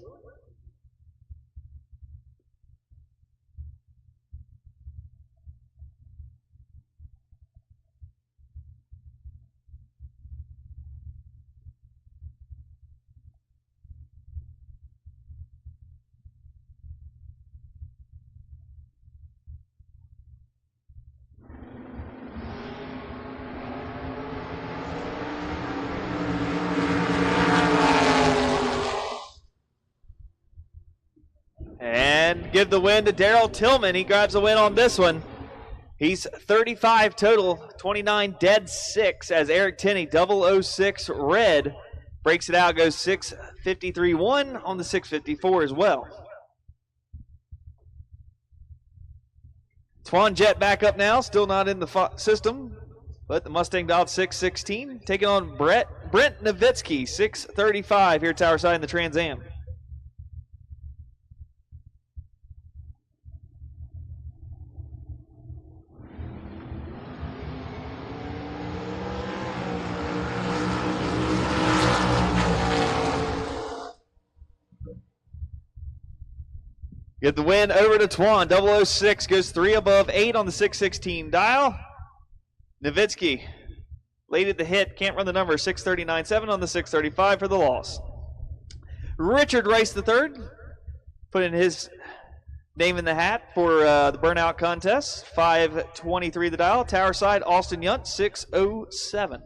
And give the win to Daryl Tillman. He grabs the win on this one. He's 35 total, 29 dead 6 as Eric Tenney, 006 red, breaks it out, goes 653.1 on the 654 as well. Twan Jett back up now, still not in the system, but the Mustang dialed 616, taking on Brent Nowitzki, 635 here towerside in the Trans Am. Get the win over to Twan. 006 goes 3 above 8 on the 616 dial. Nowitzki late at the hit. Can't run the number. 639.7 on the 635 for the loss. Richard Rice III putting his name in the hat for the burnout contest. 523 the dial. Tower side, Austin Yunt, 607.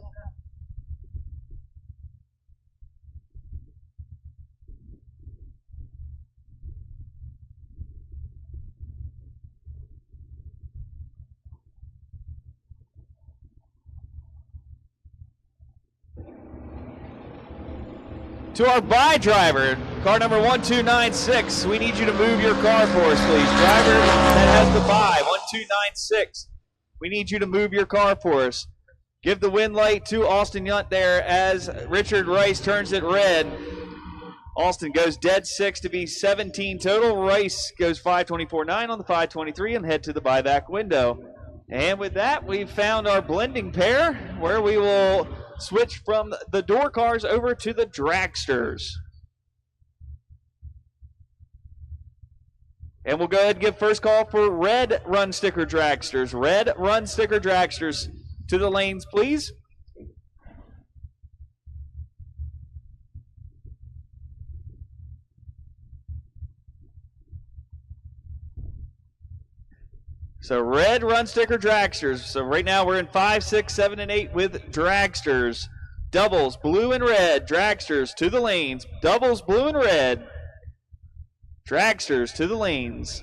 To our buy driver, car number 1296. We need you to move your car for us, please. Driver that has the buy, 1296. We need you to move your car for us. Give the win light to Austin Yunt there as Richard Rice turns it red. Austin goes dead 6 to be 17 total. Rice goes 524.9 on the 523 and head to the buyback window. And with that, we've found our blending pair where we will switch from the door cars over to the dragsters. And we'll go ahead and give first call for red run sticker dragsters. Red run sticker dragsters to the lanes, please. So red run sticker dragsters. So right now we're in 5, 6, 7, and 8 with dragsters. Doubles, blue and red, dragsters to the lanes. Doubles, blue and red, dragsters to the lanes.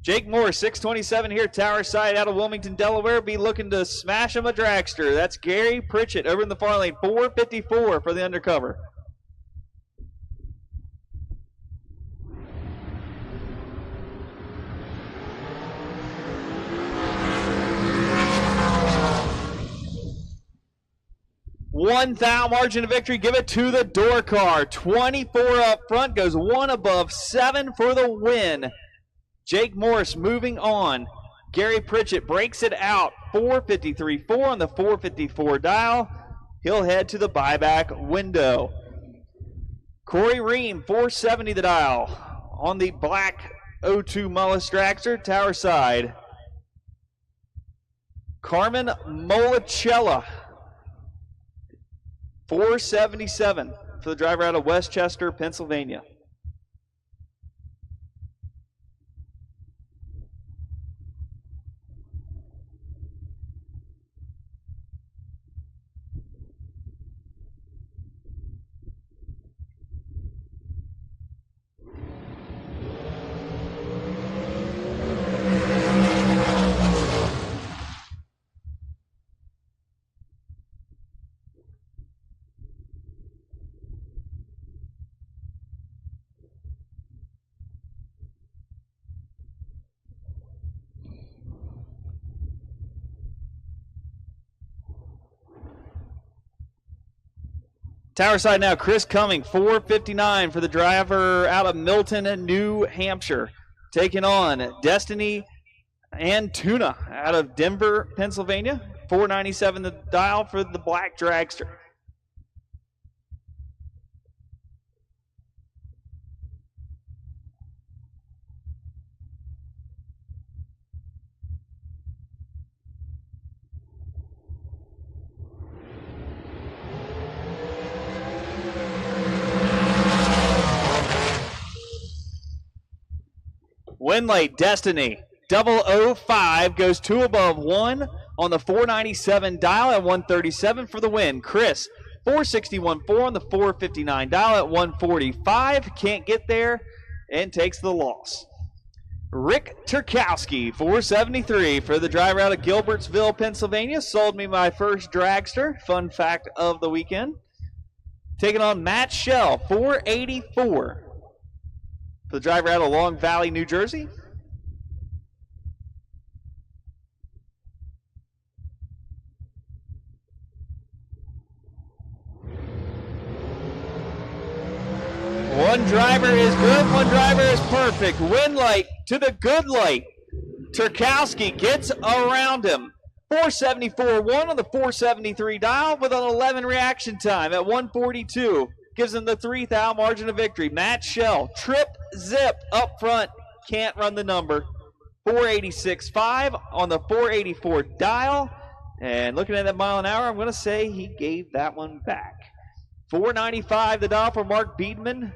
Jake Moore, 627 here, tower side out of Wilmington, Delaware. Be looking to smash him a dragster. That's Gary Pritchett over in the far lane. 454 for the undercover. $1,000 margin of victory. Give it to the door car. 24 up front, goes 1 above 7 for the win. Jake Morris moving on. Gary Pritchett breaks it out. 453.4 on the 454 dial. He'll head to the buyback window. Corey Ream, 470 the dial on the black 02 Mullis dragster, tower side. Carmen Molicella, 477 for the driver out of Westchester, Pennsylvania. Tower side now, Chris Cumming, 459 for the driver out of Milton, New Hampshire. Taking on Destiny and Tuna out of Denver, Pennsylvania. 497 the dial for the black dragster. Win late, Destiny, 005, goes 2 above 1 on the 497 dial at 137 for the win. Chris, 461.4 on the 459 dial at 145, can't get there and takes the loss. Rick Turkowski, 473 for the driver out of Gilbertsville, Pennsylvania. Sold me my first dragster, fun fact of the weekend. Taking on Matt Shell, 484. For the driver out of Long Valley, New Jersey. One driver is good, one driver is perfect. Win light to the good light. Turkowski gets around him. 474.1 on the 473 dial with an 11 reaction time at 142. Gives him the 3-thou margin of victory. Matt Shell, trip, zip, up front, can't run the number. 486.5 on the 484 dial. And looking at that mile an hour, I'm going to say he gave that one back. 495 the dial for Mark Biedman.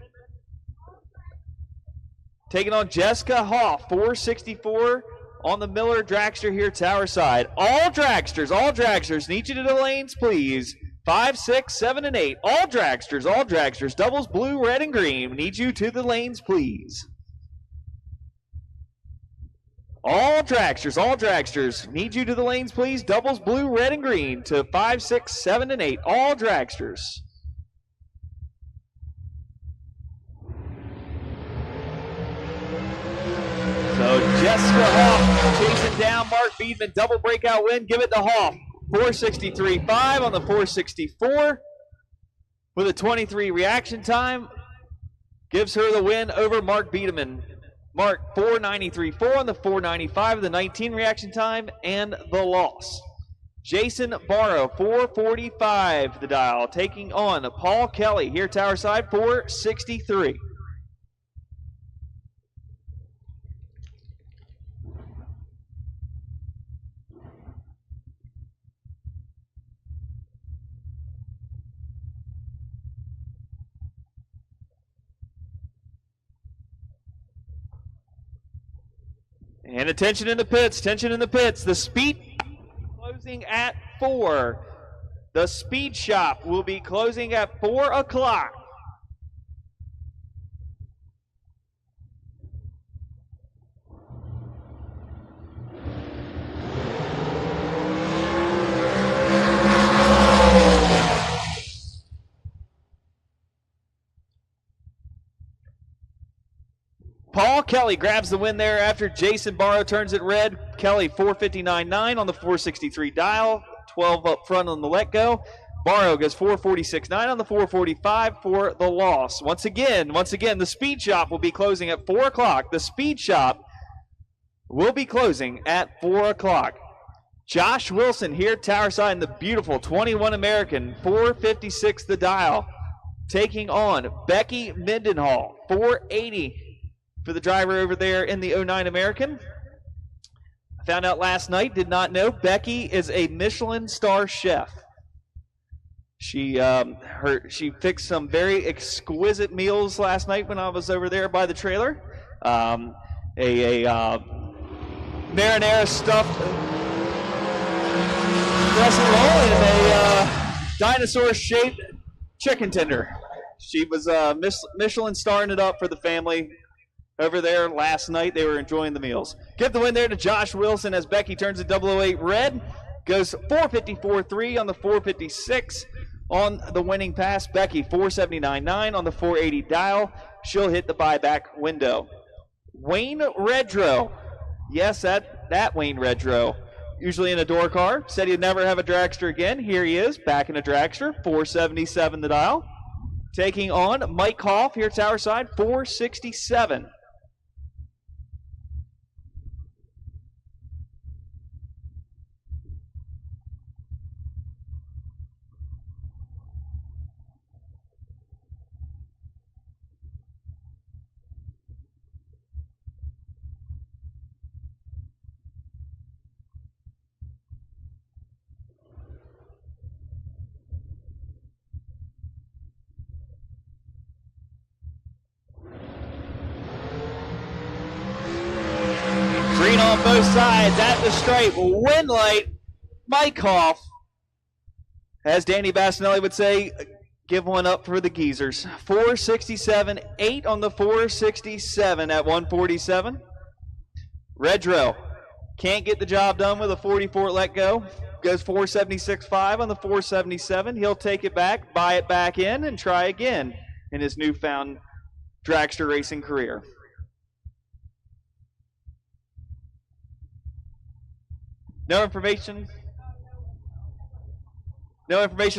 Taking on Jessica Hoff, 464 on the Miller dragster here, tower side. All dragsters, need you to the lanes, please. 5, 6, 7, and 8. All dragsters, doubles, blue, red, and green. Need you to the lanes, please. All dragsters, need you to the lanes, please. Doubles, blue, red, and green to 5, 6, 7, and 8. All dragsters. So Jessica Hoff chasing down Mark Biedman. Double breakout win. Give it to Hoff. 463.5 on the 464 with a 23 reaction time. Gives her the win over Mark Biedman. Mark 493.4 on the 495 with a 19 reaction time and the loss. Jason Barrow, 445 the dial, taking on Paul Kelly here tower side, 463. And attention in the pits, The speed closing at 4. The speed shop will be closing at 4 o'clock. Paul Kelly grabs the win there after Jason Barrow turns it red. Kelly 459.9 on the 463 dial, 12 up front on the let go. Barrow goes 446.9 on the 445 for the loss. Once again, the speed shop will be closing at 4 o'clock. The speed shop will be closing at 4 o'clock. Josh Wilson here tower side in the beautiful 21 American, 456 the dial. taking on Becky Mendenhall, 480 for the driver over there in the 09 American. I found out last night, did not know, Becky is a Michelin star chef. She fixed some very exquisite meals last night when I was over there by the trailer. A marinara stuffed dressing roll and a dinosaur-shaped chicken tender. She was Michelin starring it up for the family over there last night. They were enjoying the meals. Give the win there to Josh Wilson as Becky turns a 008 red. Goes 454.3 on the 456 on the winning pass. Becky 479.9 on the 480 dial. She'll hit the buyback window. Wayne Redrow. Yes, that Wayne Redrow. Usually in a door car. Said he'd never have a dragster again. Here he is, back in a dragster. 477 the dial. Taking on Mike Hoff here, Tower Side, 467. Green on both sides at the stripe. Win light. Mike Hoff, as Danny Bassinelli would say, give one up for the Geezers. 467.8 on the 467 at 147. Redrow can't get the job done with a 44 let go. Goes 476.5 on the 477. He'll take it back, buy it back in, and try again in his newfound dragster racing career. No information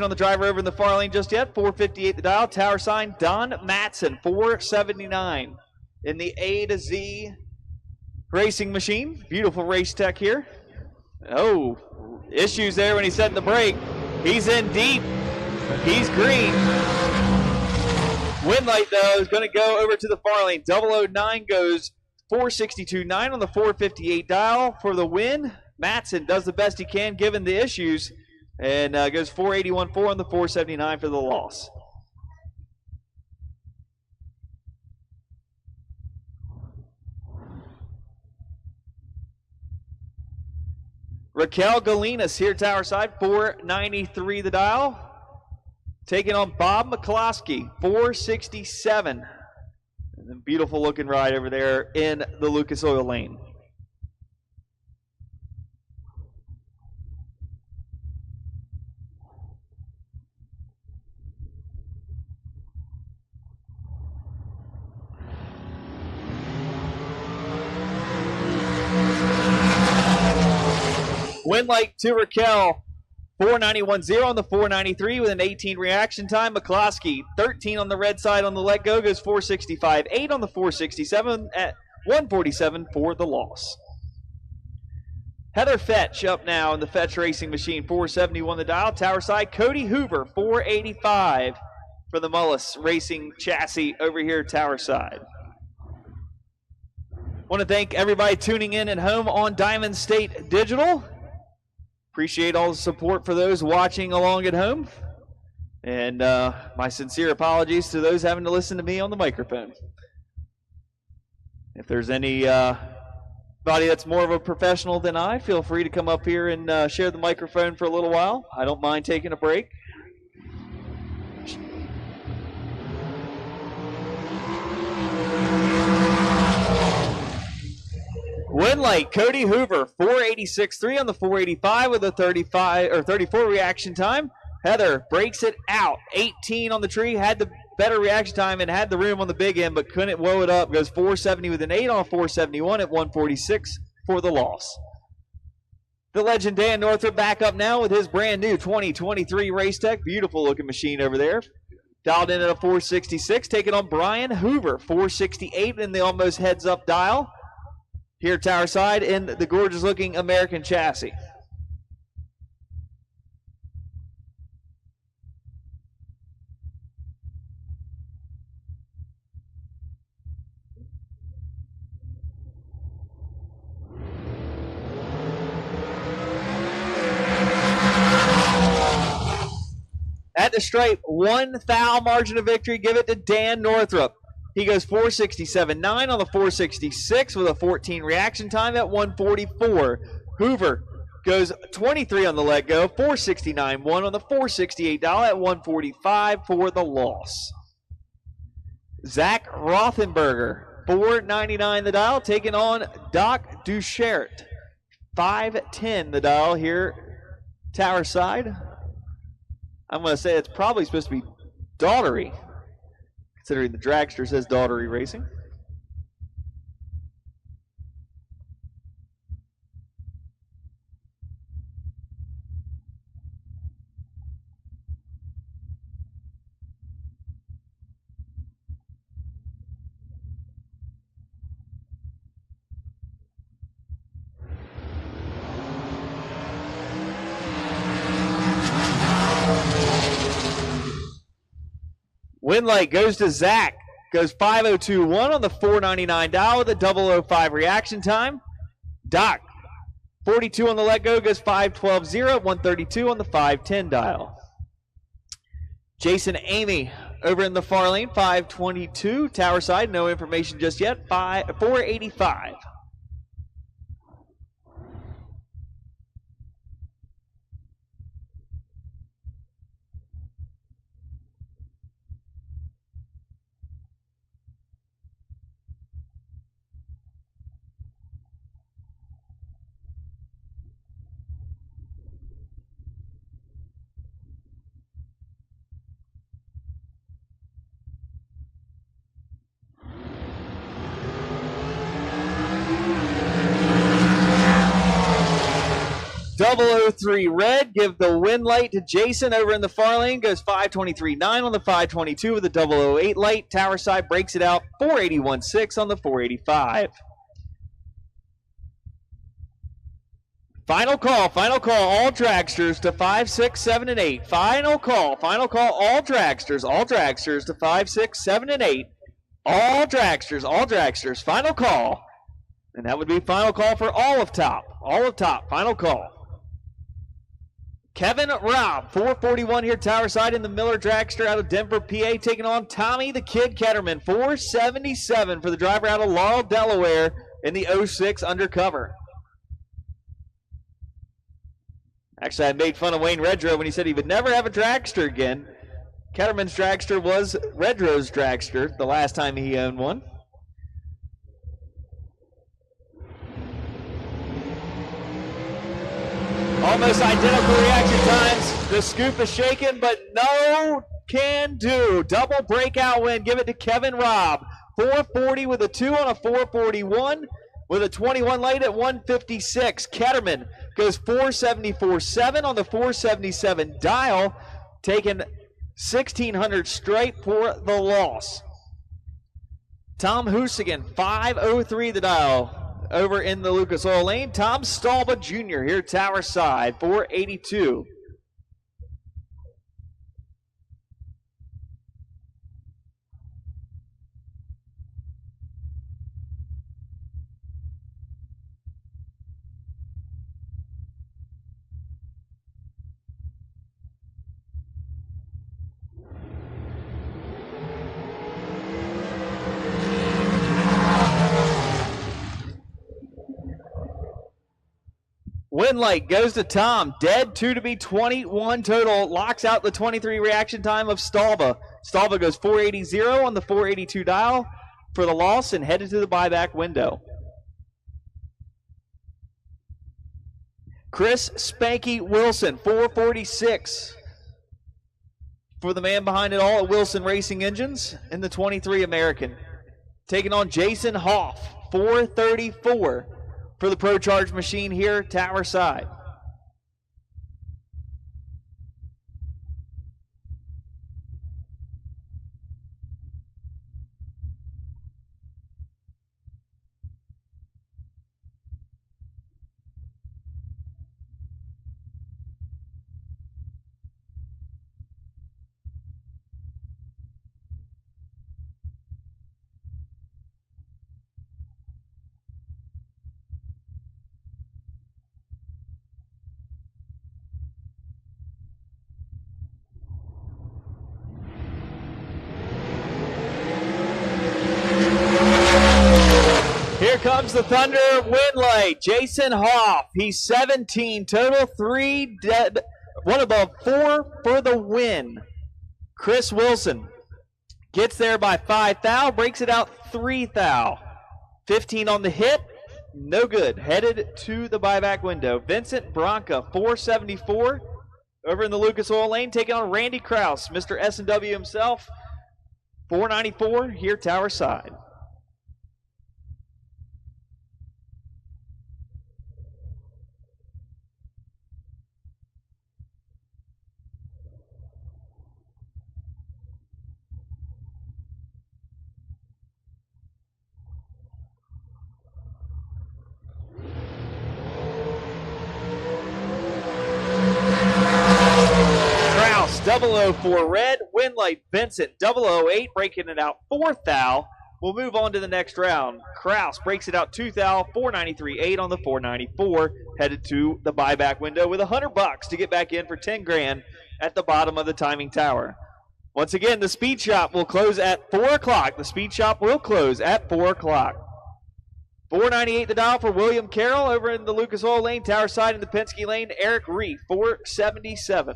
on the driver over in the far lane just yet. 458 the dial. Tower sign, Don Matson, 479 in the A to Z racing machine. Beautiful race tech here. Oh, issues there when he's setting the brake. He's in deep. He's green. Win light, though, is going to go over to the far lane. 009 goes 462.9 on the 458 dial for the win. Matson does the best he can given the issues and goes 481.4 on the 479 for the loss. Raquel Galinas here, Tower Side, 493 the dial. Taking on Bob McCloskey, 467. And a beautiful looking ride over there in the Lucas Oil lane. Win light to Raquel, 491.0 on the 493 with an 18 reaction time. McCloskey, 13 on the red side on the let go, goes 465.8 on the 467 at 147 for the loss. Heather Fetch up now in the Fetch Racing Machine, 471 the dial. Tower side, Cody Hoover, 485 for the Mullis Racing Chassis over here, Tower side. Want to thank everybody tuning in at home on Diamond State Digital. Appreciate all the support for those watching along at home. And my sincere apologies to those having to listen to me on the microphone. If there's anybody that's more of a professional than I, feel free to come up here and share the microphone for a little while. I don't mind taking a break. Win light, Cody Hoover, 486.3 on the 485 with a 34 reaction time. Heather breaks it out, 18 on the tree, had the better reaction time and had the room on the big end, but couldn't woe it up. Goes 470 with an 8 on a 471 at 146 for the loss. The legend Dan Northrup back up now with his brand new 2023 Race Tech. Beautiful looking machine over there. Dialed in at a 466, taking on Brian Hoover, 468 in the almost heads up dial. Here, Tower side in the gorgeous looking American chassis. the stripe. 1 foul margin of victory. Give it to Dan Northrup. He goes 467.9 on the 466 with a 14 reaction time at 144. Hoover goes 23 on the let go, 469.1 on the $468 at 145 for the loss. Zach Rothenberger, 499 the dial, taking on Doc Duchert. 510 the dial here, tower side. I'm going to say it's probably supposed to be Daughtery, considering the dragster says Daughtery Racing. Win light goes to Zach. Goes 5:02.1 on the 499 dial with a 005 reaction time. Doc, 42 on the let go, goes 5:12.0 at 132 on the 510 dial. Jason Amy over in the far lane, 522. Tower side, no information just yet. 485. .003 red, give the win light to Jason over in the far lane, goes 5:23.9 on the 522 with a 008 light. Tower side breaks it out, 481.6 on the 485. Final call, all dragsters to 5, 6, 7, and 8. Final call, all dragsters to 5, 6, 7, and 8. All dragsters, final call. And that would be final call for all of top, final call. Kevin Robb, 441 here, tower side in the Miller Dragster out of Denver, PA, taking on Tommy the Kid Ketterman, 477 for the driver out of Laurel, Delaware in the 06 undercover. Actually, I made fun of Wayne Redrow when he said he would never have a dragster again. Ketterman's dragster was Redrow's dragster the last time he owned one. Almost identical reaction times. The scoop is shaken, but no can do. Double breakout win. Give it to Kevin Robb. 440 with a 2 on a 441 with a 21 light at 156. Ketterman goes 474.7 on the 477 dial, taking 1,600 straight for the loss. Tom Husigan, 503 the dial. Over in the Lucas Oil lane, Tom Stalba Jr. here, tower side, 482. Win light goes to Tom. Dead 2 to be 21 total. Locks out the 23 reaction time of Stalba. Stalba goes 480 on the 482 dial for the loss and headed to the buyback window. Chris Spanky Wilson, 446 for the man behind it all at Wilson Racing Engines in the 23 American. Taking on Jason Hoff, 434. For the Pro Charge machine here, tower side. comes the Thunder win light. Jason Hoff. He's 17 total, 3 dead, 1 above, 4 for the win. Chris Wilson gets there by 5 thou, breaks it out 3 thou. 15 on the hit, no good. Headed to the buyback window. Vincent Bronca, 474 over in the Lucas Oil Lane, taking on Randy Kraus, Mr. S&W himself, 494 here tower side. Kraus, 004 red. Win light Vincent, 008, breaking it out 4 thou. We'll move on to the next round. Kraus breaks it out 2 thou, 493.8 on the 494. Headed to the buyback window with $100 to get back in for 10 grand at the bottom of the timing tower. Once again, the speed shop will close at 4 o'clock. The speed shop will close at 4 o'clock. 498 the dial for William Carroll over in the Lucas Oil Lane, tower side in the Penske Lane. Eric Reef, 477.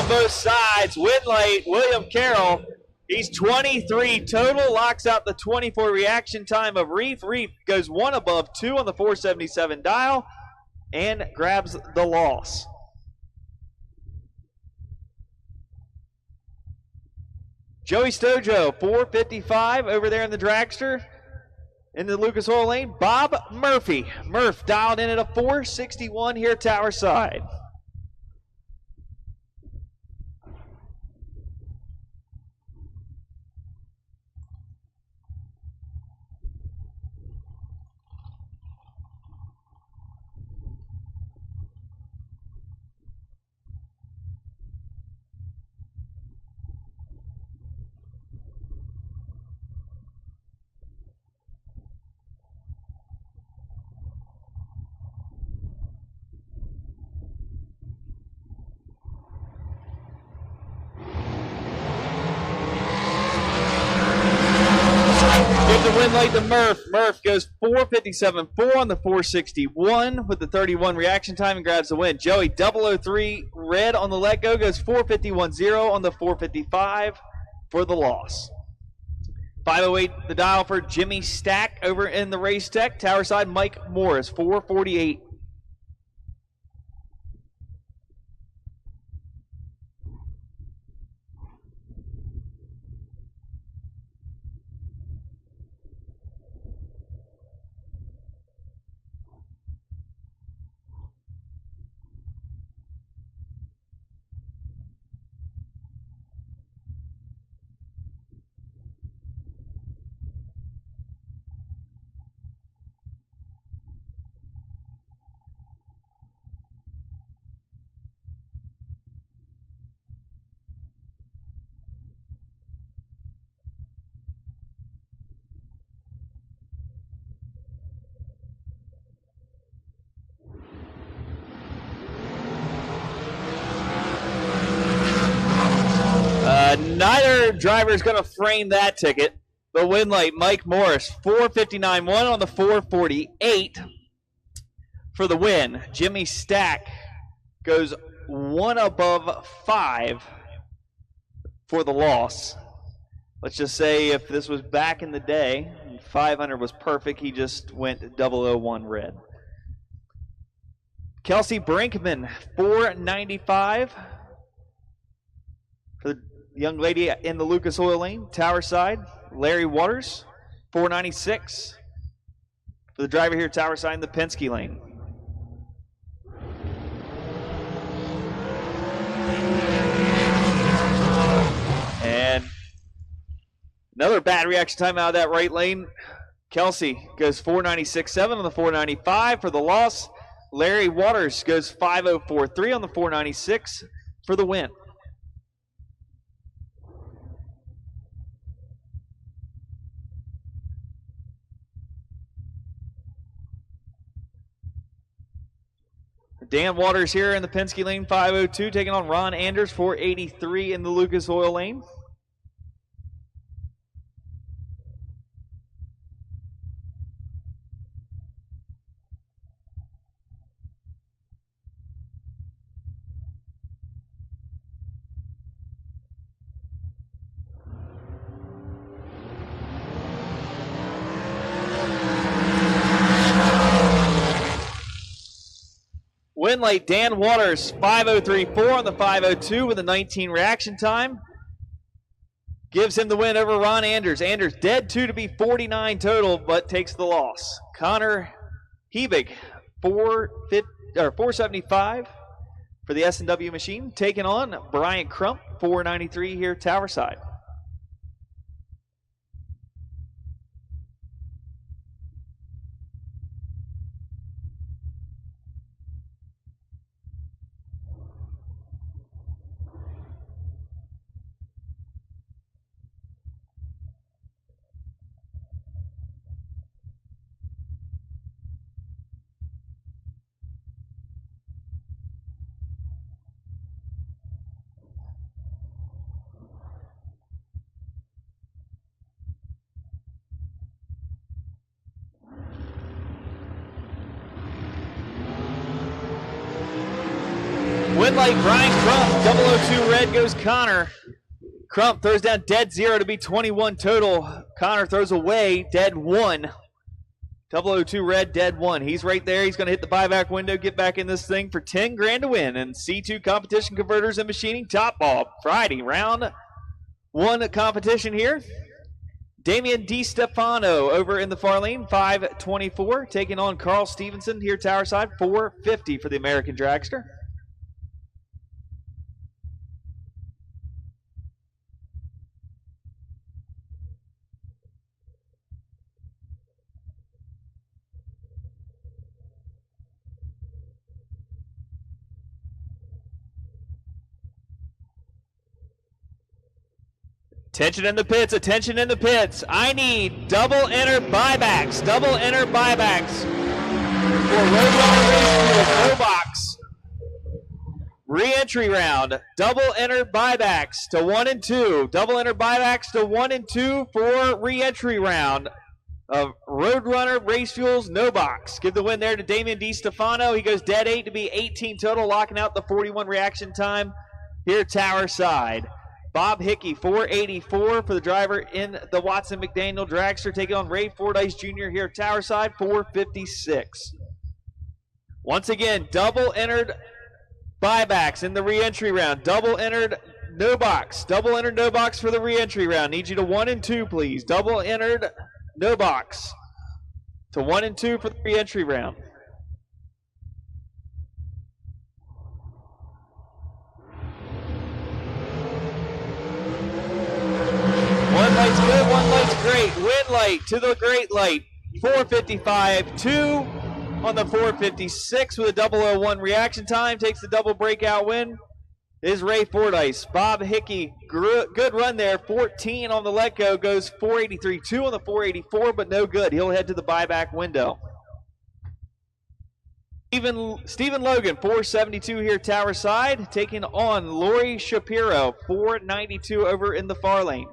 Both sides. Win light, William Carroll. He's 23 total, locks out the 24 reaction time of Reef. Reef goes 1 above 2 on the 477 dial and grabs the loss. Joey Stojo, 455 over there in the dragster in the Lucas Oil Lane. Bob Murphy. Murph dialed in at a 461 here tower side. Win light to Murph. Murph goes 457.4 on the 461 with the 31 reaction time and grabs the win. Joey 003 red on the let go goes 451.0 on the 455 for the loss. 508 the dial for Jimmy Stack over in the Race Tech. Tower side Mike Morris 448. Neither driver is going to frame that ticket. The win light, Mike Morris, 459.1 on the 448 for the win. Jimmy Stack goes 1 above 5 for the loss. Let's just say if this was back in the day, 500 was perfect. He just went 001 red. Kelsey Brinkman, 495 for the young lady in the Lucas Oil Lane, tower side. Larry Waters, 496 for the driver here, tower side in the Penske Lane. And another bad reaction time out of that right lane. Kelsey goes 496.7 on the 495 for the loss. Larry Waters goes 504.3 on the 496 for the win. Dan Waters here in the Penske lane, 502, taking on Ron Anders, 483 in the Lucas Oil lane. Win late, Dan Waters, 5:03.4 on the 5:02 with a 19 reaction time. Gives him the win over Ron Anders. Anders dead 2 to be 49 total, but takes the loss. Connor Hebig, 475 for the S&W machine, taking on Bryant Crump, 493 here tower side. Win light, Brian Crump, 002 red goes Connor. Crump throws down dead 0 to be 21 total. Connor throws away dead 1. 002 red, dead 1. He's right there. He's going to hit the buyback window, get back in this thing for 10 grand to win. And C2 Competition Converters and Machining Top Ball Friday round 1 competition here. Damian DiStefano over in the far lane, 524, taking on Carl Stevenson here tower side, 450 for the American Dragster. Attention in the pits, attention in the pits. I need double enter buybacks for Roadrunner Raceway, no box. Re-entry round, double enter buybacks to 1 and 2. Double enter buybacks to 1 and 2 for re-entry round of Roadrunner Race Fuels, no box. Give the win there to Damian DiStefano. He goes dead 8 to be 18 total, locking out the 41 reaction time here tower side. Bob Hickey, 484 for the driver in the Watson McDaniel Dragster, taking on Ray Fordyce Jr. here tower side, 456. Once again, double entered buybacks in the re-entry round. Double entered no box. Double entered no box for the re-entry round. Need you to 1 and 2, please. Double entered no box to 1 and 2 for the re-entry round. One light's good, one light's great. Win light to the great light. 455-2 on the 456 with a 001 reaction time. Takes the double breakout win is Ray Fordyce. Bob Hickey, good run there. 14 on the let go. Goes 483-2 on the 484, but no good. He'll head to the buyback window. Stephen Logan, 472 here tower side, taking on Lori Shapiro, 492 over in the far lane.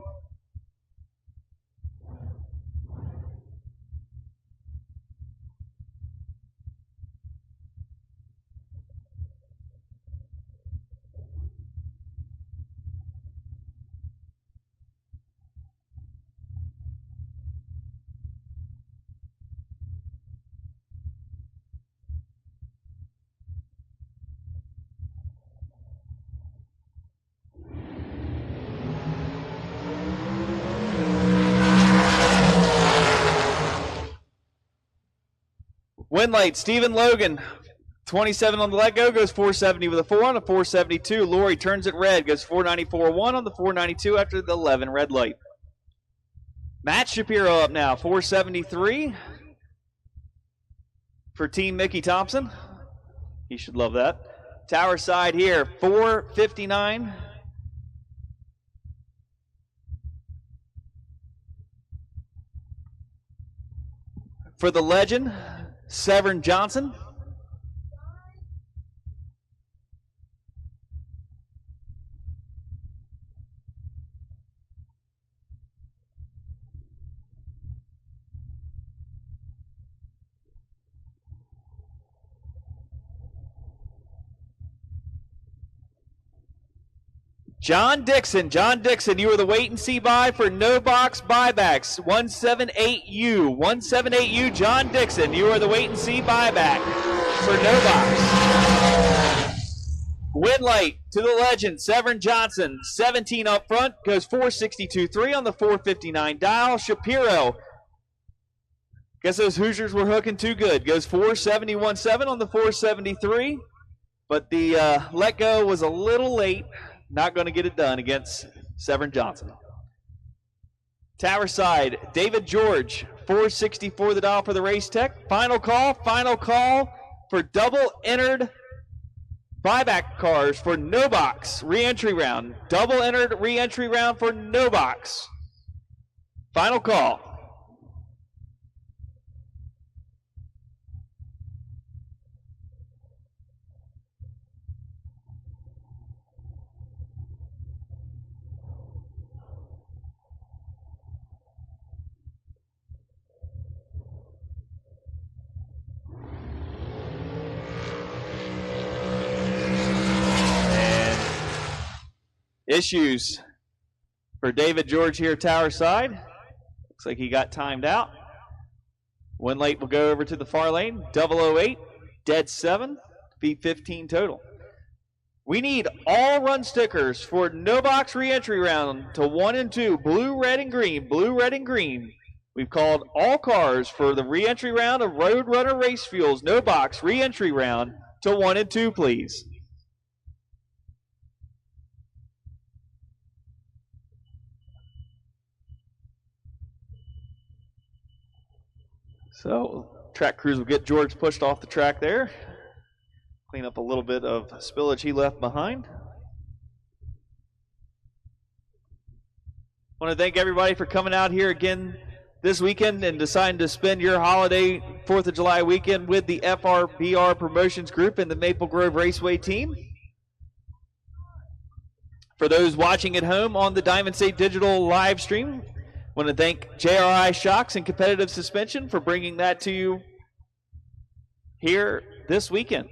Win light, Stephen Logan, 27 on the let go, goes 470 with a 4 on a 472. Lori turns it red, goes 494-1 on the 492 after the 11 red light. Matt Shapiro up now, 473 for Team Mickey Thompson. He should love that. Tower side here, 459. For the legend, Severn Johnson. John Dixon, you are the wait and see buy for no box buybacks. 178U, 178U, John Dixon, you are the wait and see buyback for no box. Win light to the legend, Severin Johnson, 17 up front, goes 462.3 on the 459 dial. Shapiro, guess those Hoosiers were hooking too good, goes 471.7 on the 473, but the let go was a little late. Not going to get it done against Severin Johnson. Tower side, David George, 464 the dial for the Race Tech. Final call for double entered buyback cars for no box re-entry round. Double entered re-entry round for no box. Final call. Issues for David George here, tower side. Looks like he got timed out. Win late will go over to the far lane. 008, dead 7, feet 15 total. We need all run stickers for no box re-entry round to 1 and 2. Blue, red, and green. Blue, red, and green. We've called all cars for the re-entry round of Roadrunner Race Fuels no box re-entry round to 1 and 2, please. So, track crews will get George pushed off the track there. Clean up a little bit of spillage he left behind. I want to thank everybody for coming out here again this weekend and deciding to spend your holiday 4th of July weekend with the FRBR Promotions Group and the Maple Grove Raceway team. For those watching at home on the Diamond State Digital live stream, I want to thank JRI Shocks and Competitive Suspension for bringing that to you here this weekend.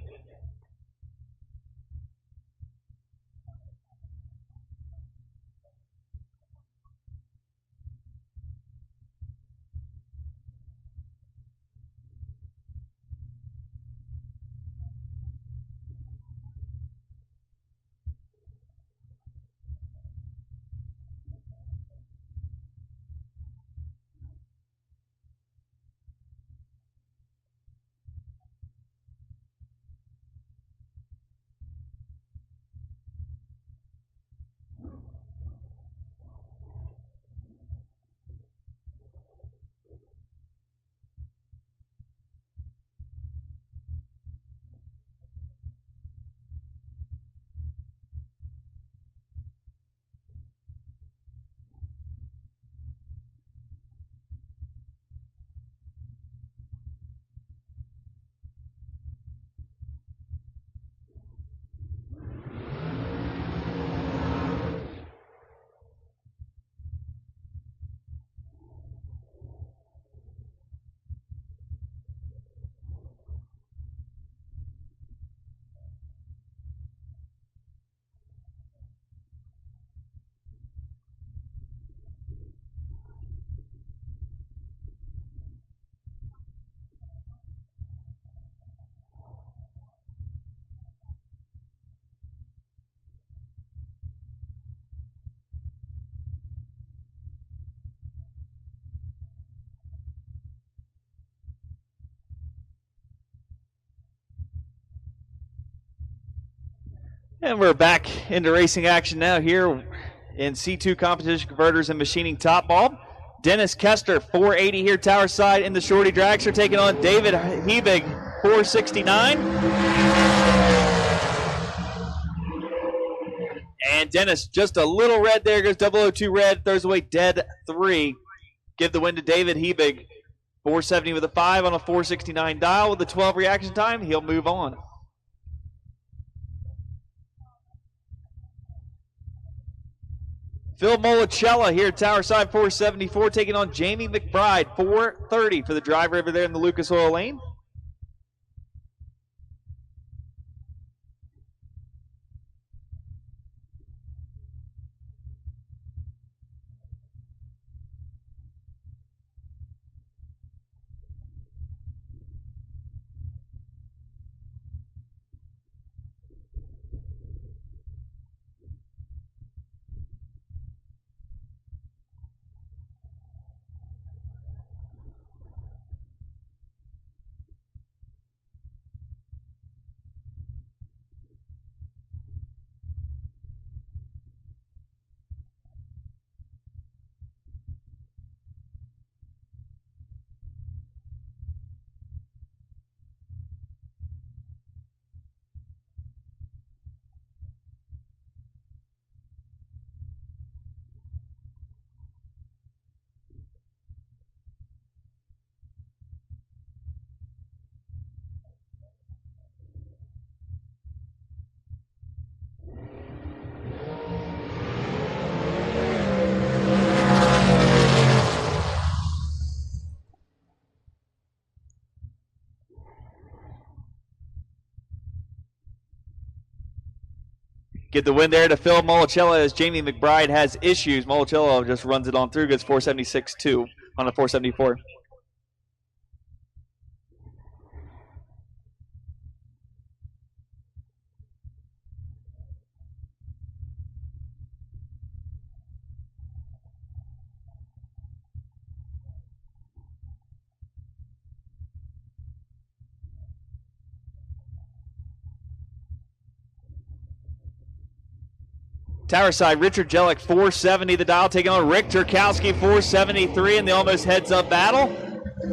And we're back into racing action now here in C2 Competition Converters and Machining Top Bulb. Dennis Kester, 480 here, tower side in the shorty dragster, taking on David Hebig, 469. And Dennis, just a little red there, goes 002 red, throws away dead 3. Give the win to David Hebig, 470 with a 5 on a 469 dial with a 12 reaction time. He'll move on. Phil Molicella here, tower side 474, taking on Jamie McBride, 430 for the driver over there in the Lucas Oil lane. Get the win there to Phil Molicello as Jamie McBride has issues. Molicello just runs it on through, gets 476.2 on a 474. Tower side, Richard Jellick, 470 the dial, taking on Rick Turkowski, 473 in the almost heads-up battle.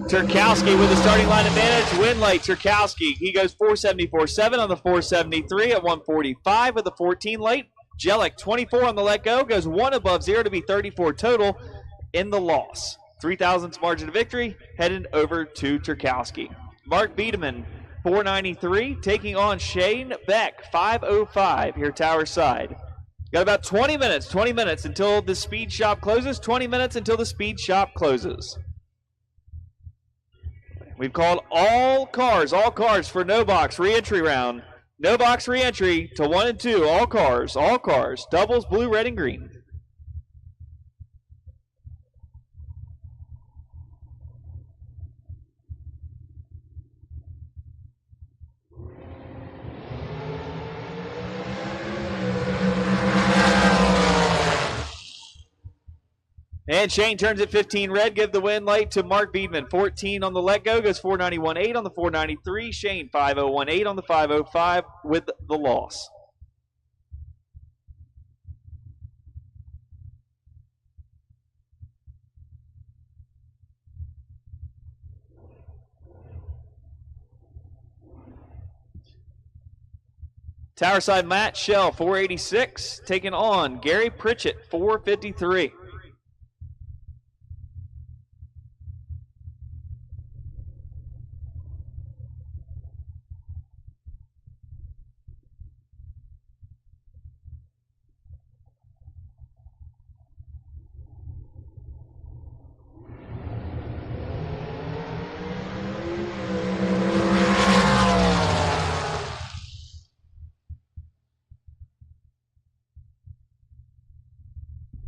Turkowski with the starting line advantage. Win late, Turkowski. He goes 474.7 on the 473 at 145 with the 14 late. Jellick, 24 on the let go, goes one above 0 to be 34 total in the loss. 3,000ths margin of victory, headed over to Turkowski. Mark Biederman, 493, taking on Shane Beck, 505 here Tower side. Got about 20 minutes until the speed shop closes. 20 minutes until the speed shop closes. We've called all cars for no box re-entry round. No box re-entry to 1 and 2. All cars. Doubles, blue, red, and green. And Shane turns it 15 red. Give the win late to Mark Biederman. 14 on the let go. Goes 491.8 on the 493. Shane 501.8 on the 505 with the loss. Tower side Matt Shell 486. Taking on Gary Pritchett 453.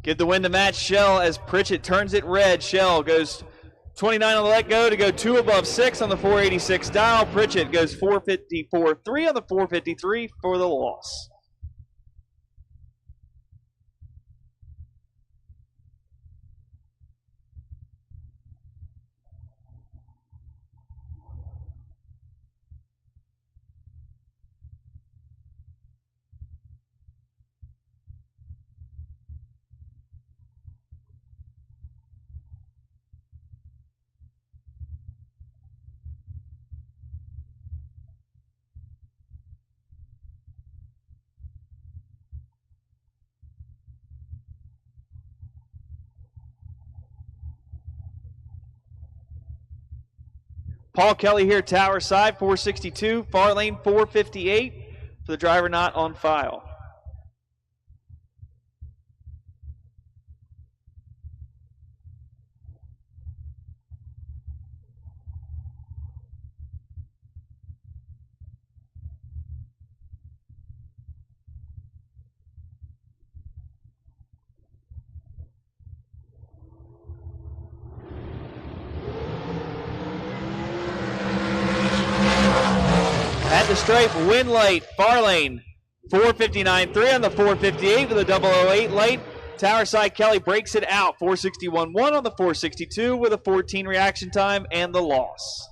Give the win to Matt Shell as Pritchett turns it red. Shell goes 29 on the let go to go 2 above 6 on the 486 dial. Pritchett goes 454.3 on the 453 for the loss. Paul Kelly here, Tower side, 462. Far lane, 458 for the driver not on file. At the stripe, win late, far lane, 459.3 on the 458 with a 008 late. Tower side, Kelly breaks it out, 461.1 on the 462 with a 14 reaction time and the loss.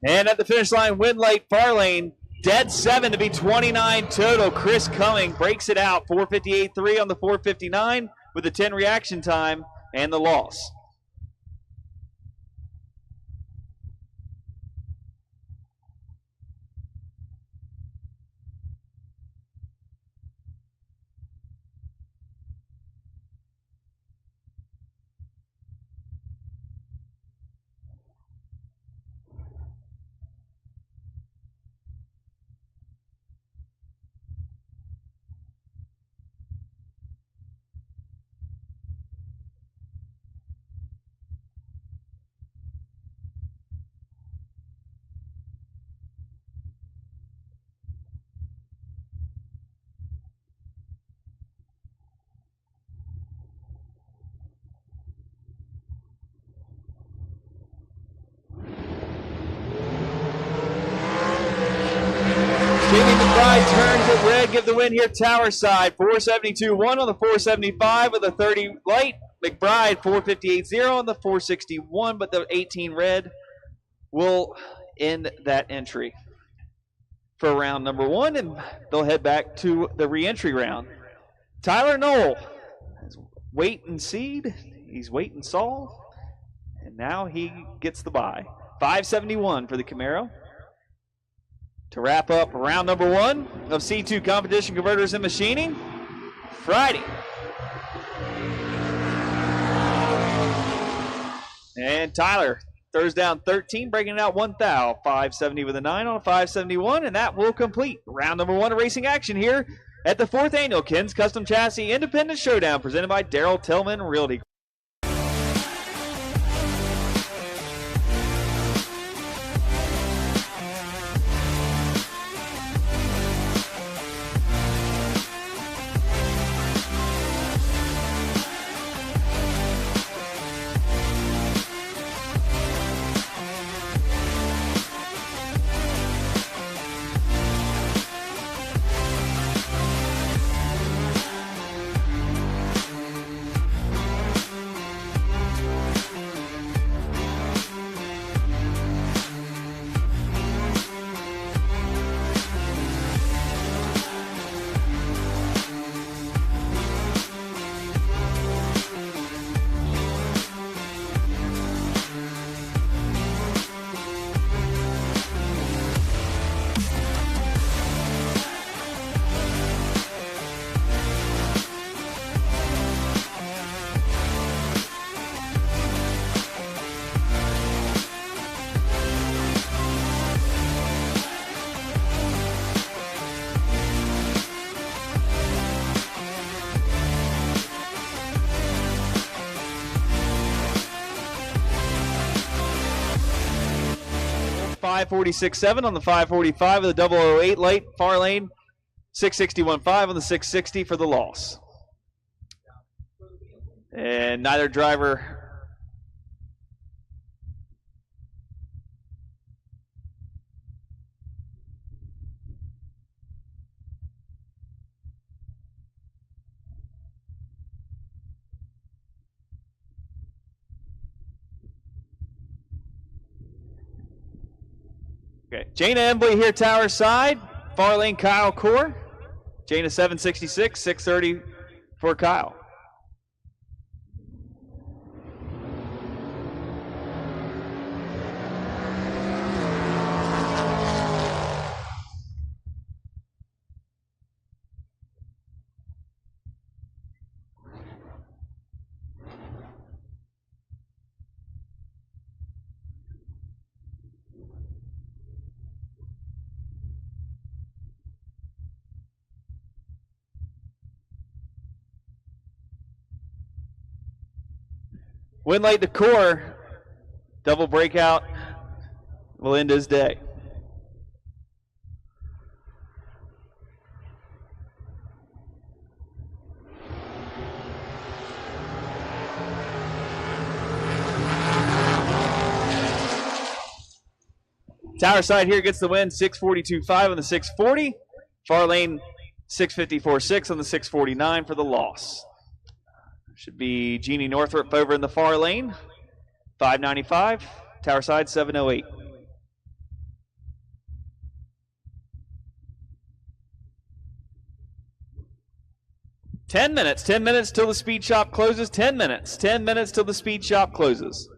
And at the finish line, win late, far lane, dead 7 to be 29 total. Chris Cumming breaks it out, 458.3 on the 459 with the 10 reaction time and the loss. Turns at red, give the win here, Tower side. 472.1 on the 475 with a 30 light. McBride 458.0 on the 461, but the 18 red will end that entry for round number 1, and they'll head back to the re-entry round. Tyler Knoll is wait and seed. He's wait and saw, and now he gets the bye. 571 for the Camaro. To wrap up round number 1 of C2 Competition Converters and Machining, Friday. And Tyler throws down 13, breaking it out 1 thou. 570 with a 9 on a 571, and that will complete round number 1 of racing action here at the 4th Annual Ken's Custom Chassis Independent Showdown, presented by Daryl Tillman Realty Group. 546.7 on the 545 with a 008 light. Far lane 661.5 on the 660 for the loss. And neither driver Okay, Jana Embley here, Tower side. Far lane, Kyle Core. Jana 766, 630 for Kyle. Win late to Core. Double breakout will end his day. Tower side here gets the win, 642.5 on the 640. Far lane 654.6 on the 649 for the loss. Should be Jeannie Northrup over in the far lane. 595. Tower side 708. 10 minutes. 10 minutes till the speed shop closes. 10 minutes. 10 minutes till the speed shop closes.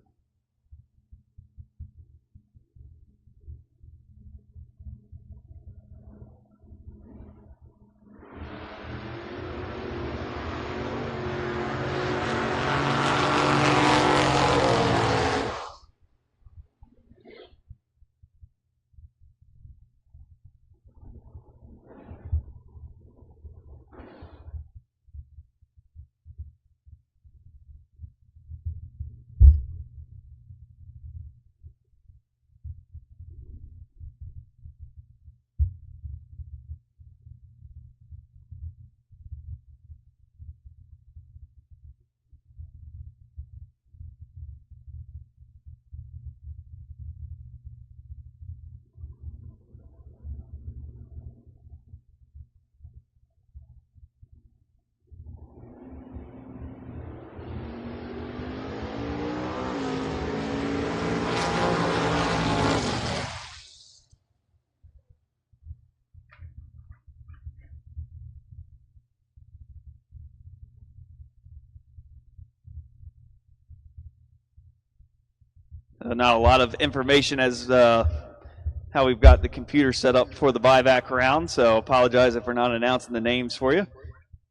Not a lot of information as how we've got the computer set up for the buyback round, so apologize if we're not announcing the names for you.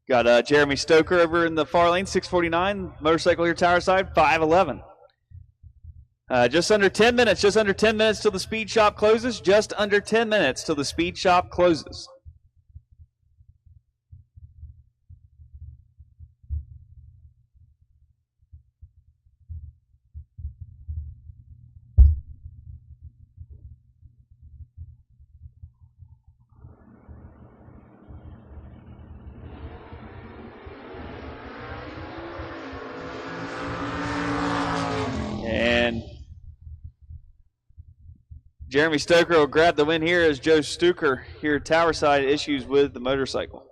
Got Jeremy Stoker over in the far lane, 649. Motorcycle here, tower side, 511. Just under 10 minutes, just under 10 minutes till the speed shop closes. Just under 10 minutes till the speed shop closes. And Jeremy Stoker will grab the win here as Joe Stuker here tower side issues with the motorcycle.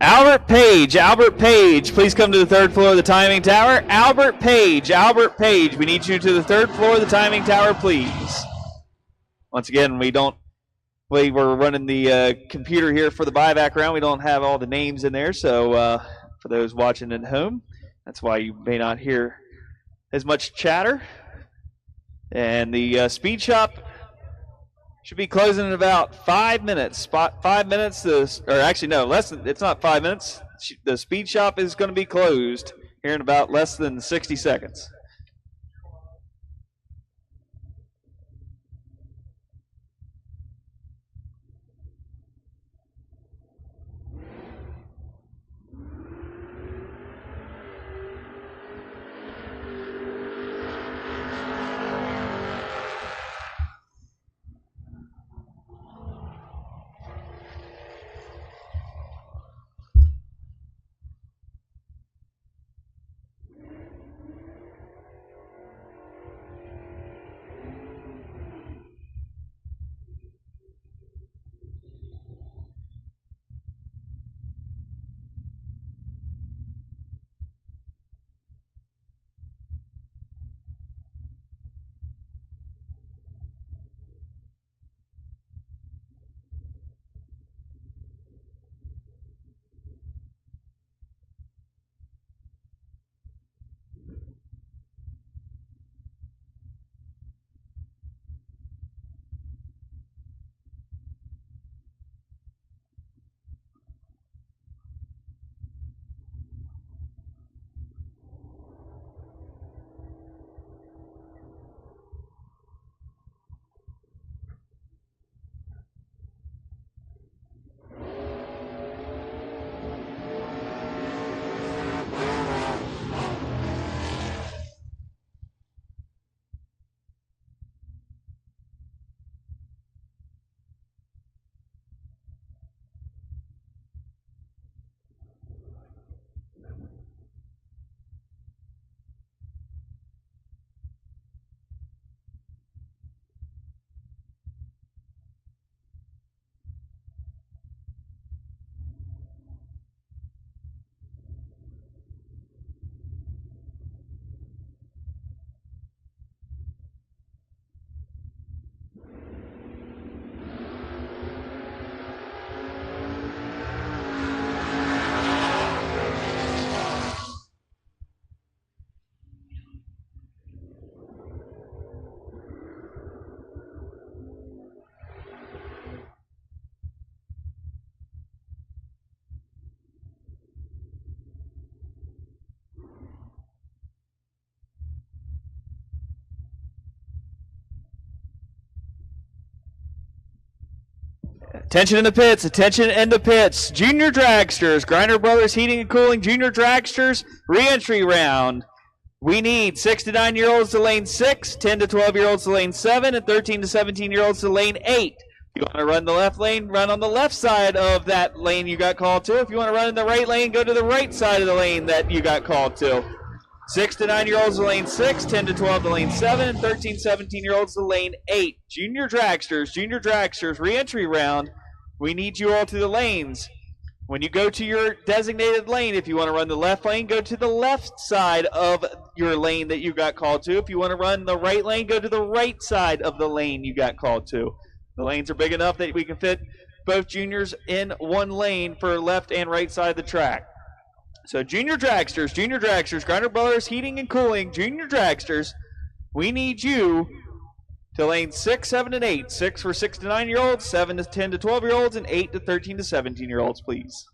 Albert Page, please come to the third floor of the timing tower. Albert Page, we need you to the third floor of the timing tower, please. Once again, we're running the computer here for the buyback round. We don't have all the names in there, so for those watching at home, that's why you may not hear as much chatter. And the speed shop should be closing in about 5 minutes. 5 minutes, it's not 5 minutes. The speed shop is going to be closed here in about less than 60 seconds. Attention in the pits. Junior Dragsters, Griner Brothers Heating and Cooling, Junior Dragsters, re-entry round. We need 6 to 9-year-olds to lane 6, 10 to 12-year-olds to lane 7, and 13 to 17-year-olds to lane 8. If you want to run the left lane, run on the left side of that lane you got called to. If you want to run in the right lane, go to the right side of the lane that you got called to. 6 to 9-year-olds to lane 6, 10 to 12 to lane 7, and 13 to 17-year-olds to lane 8. Junior Dragsters, re-entry round. We need you all to the lanes. When you go to your designated lane, if you want to run the left lane, go to the left side of your lane that you got called to. If you want to run the right lane, go to the right side of the lane you got called to. The lanes are big enough that we can fit both juniors in one lane for left and right side of the track. So Junior Dragsters, Griner Brothers Heating and Cooling, Junior Dragsters, we need you to lane 6, 7, and 8. 6 for 6 to 9-year-olds, 7 to 10 to 12-year-olds, and 8 to 13 to 17-year-olds, please.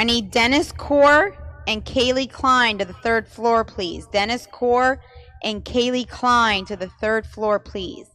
I need Dennis Core and Kaylee Klein to the 3rd floor, please. Dennis Core and Kaylee Klein to the 3rd floor, please.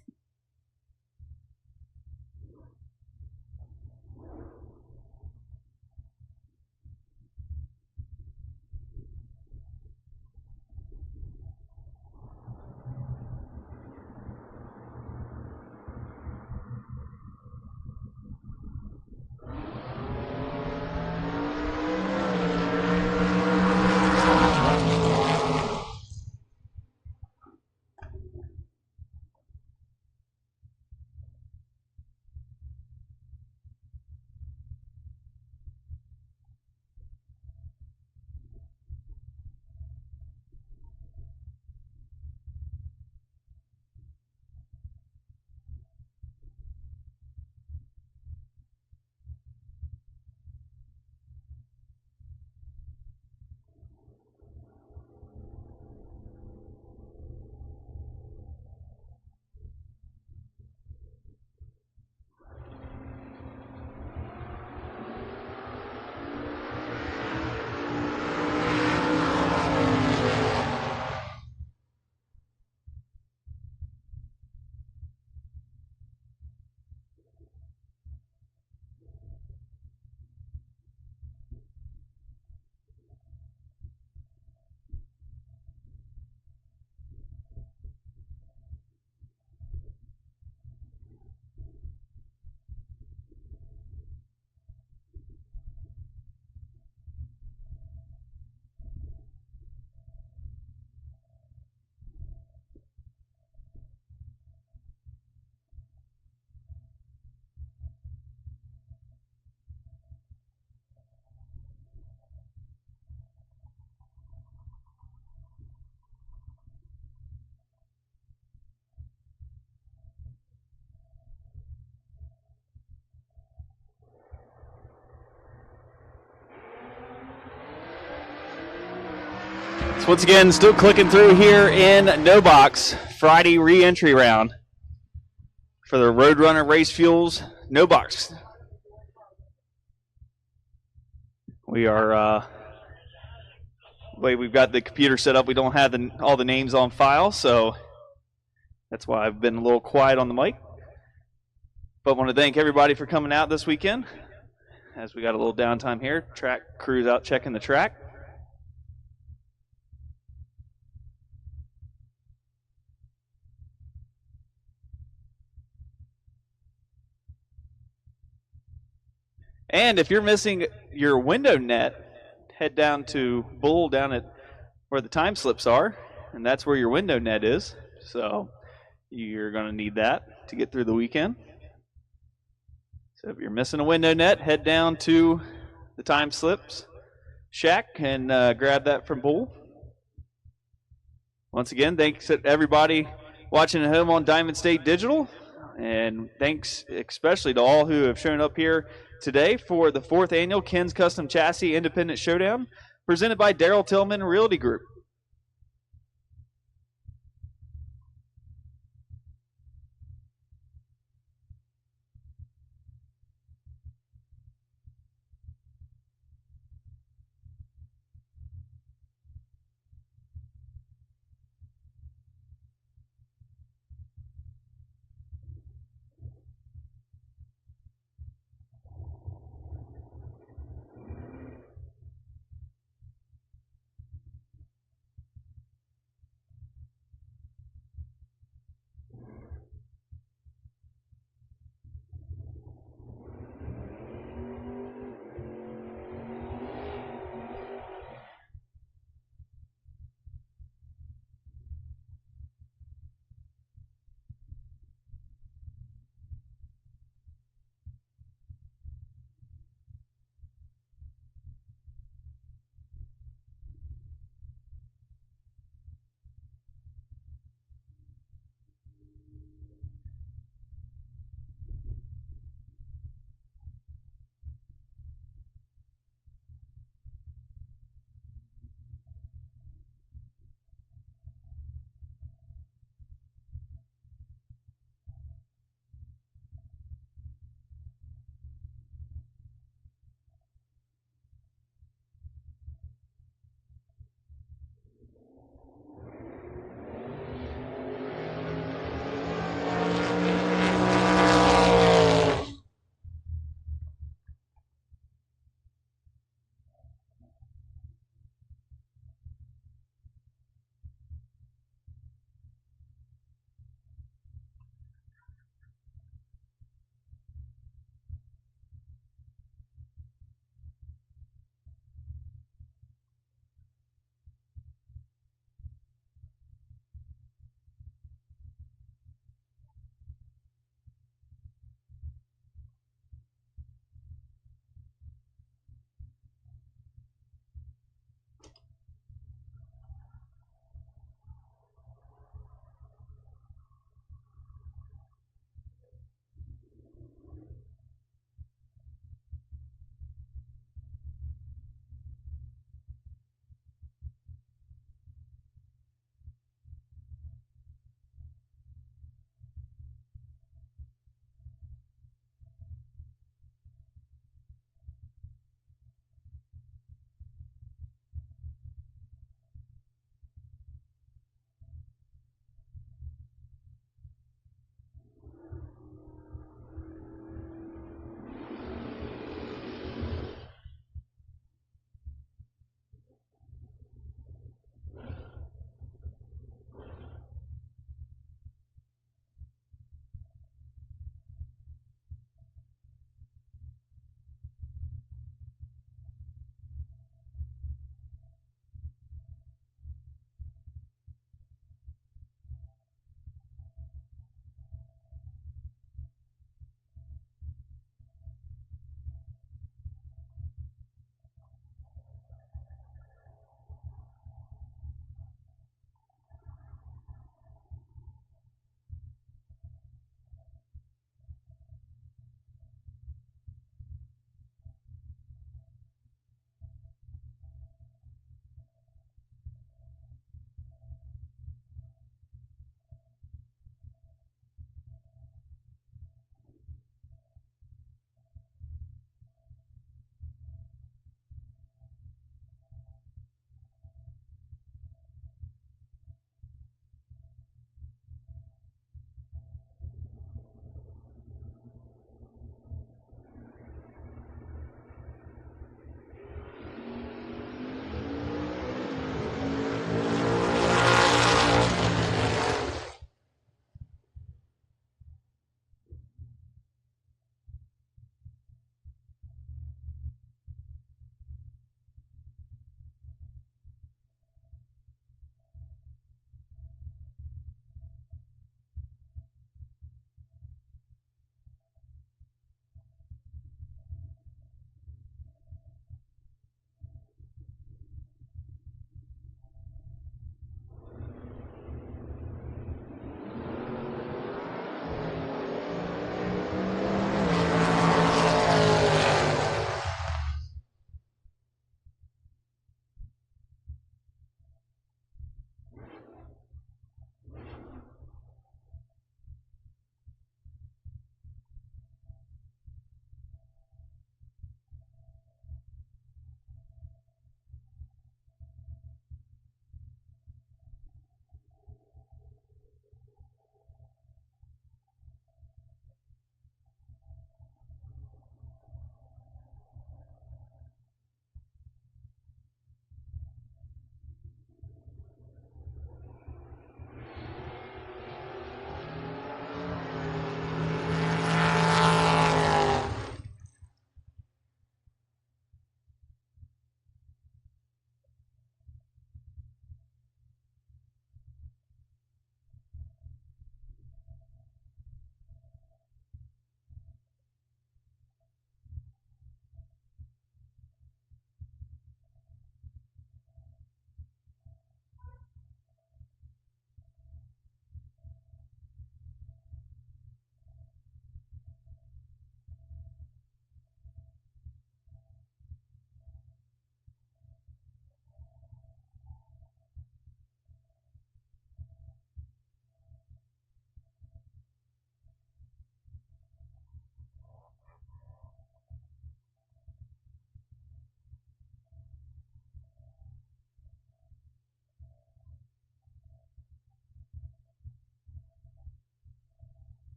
So once again, still clicking through here in No Box, Friday re-entry round for the Roadrunner Race Fuels No Box. We are, the way we've got the computer set up, we don't have all the names on file, so that's why I've been a little quiet on the mic. But I want to thank everybody for coming out this weekend, as we got a little downtime here. Track crew's out checking the track. And if you're missing your window net, head down to Bull down at where the time slips are, and that's where your window net is. So you're going to need that to get through the weekend. So if you're missing a window net, head down to the time slips shack and grab that from Bull. Once again, thanks to everybody watching at home on Diamond State Digital, and thanks especially to all who have shown up here today for the 4th annual Ken's Custom Chassis Independent Showdown, presented by Daryl Tillman Realty Group.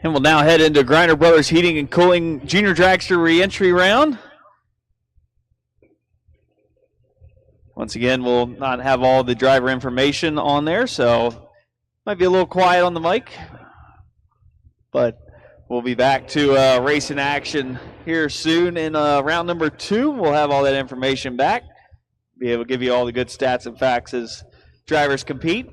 And we'll now head into Griner Brothers Heating and Cooling Junior Dragster reentry round. Once again, we'll not have all the driver information on there, so might be a little quiet on the mic. But we'll be back to racing action here soon in round number 2. We'll have all that information back. Be able to give you all the good stats and facts as drivers compete.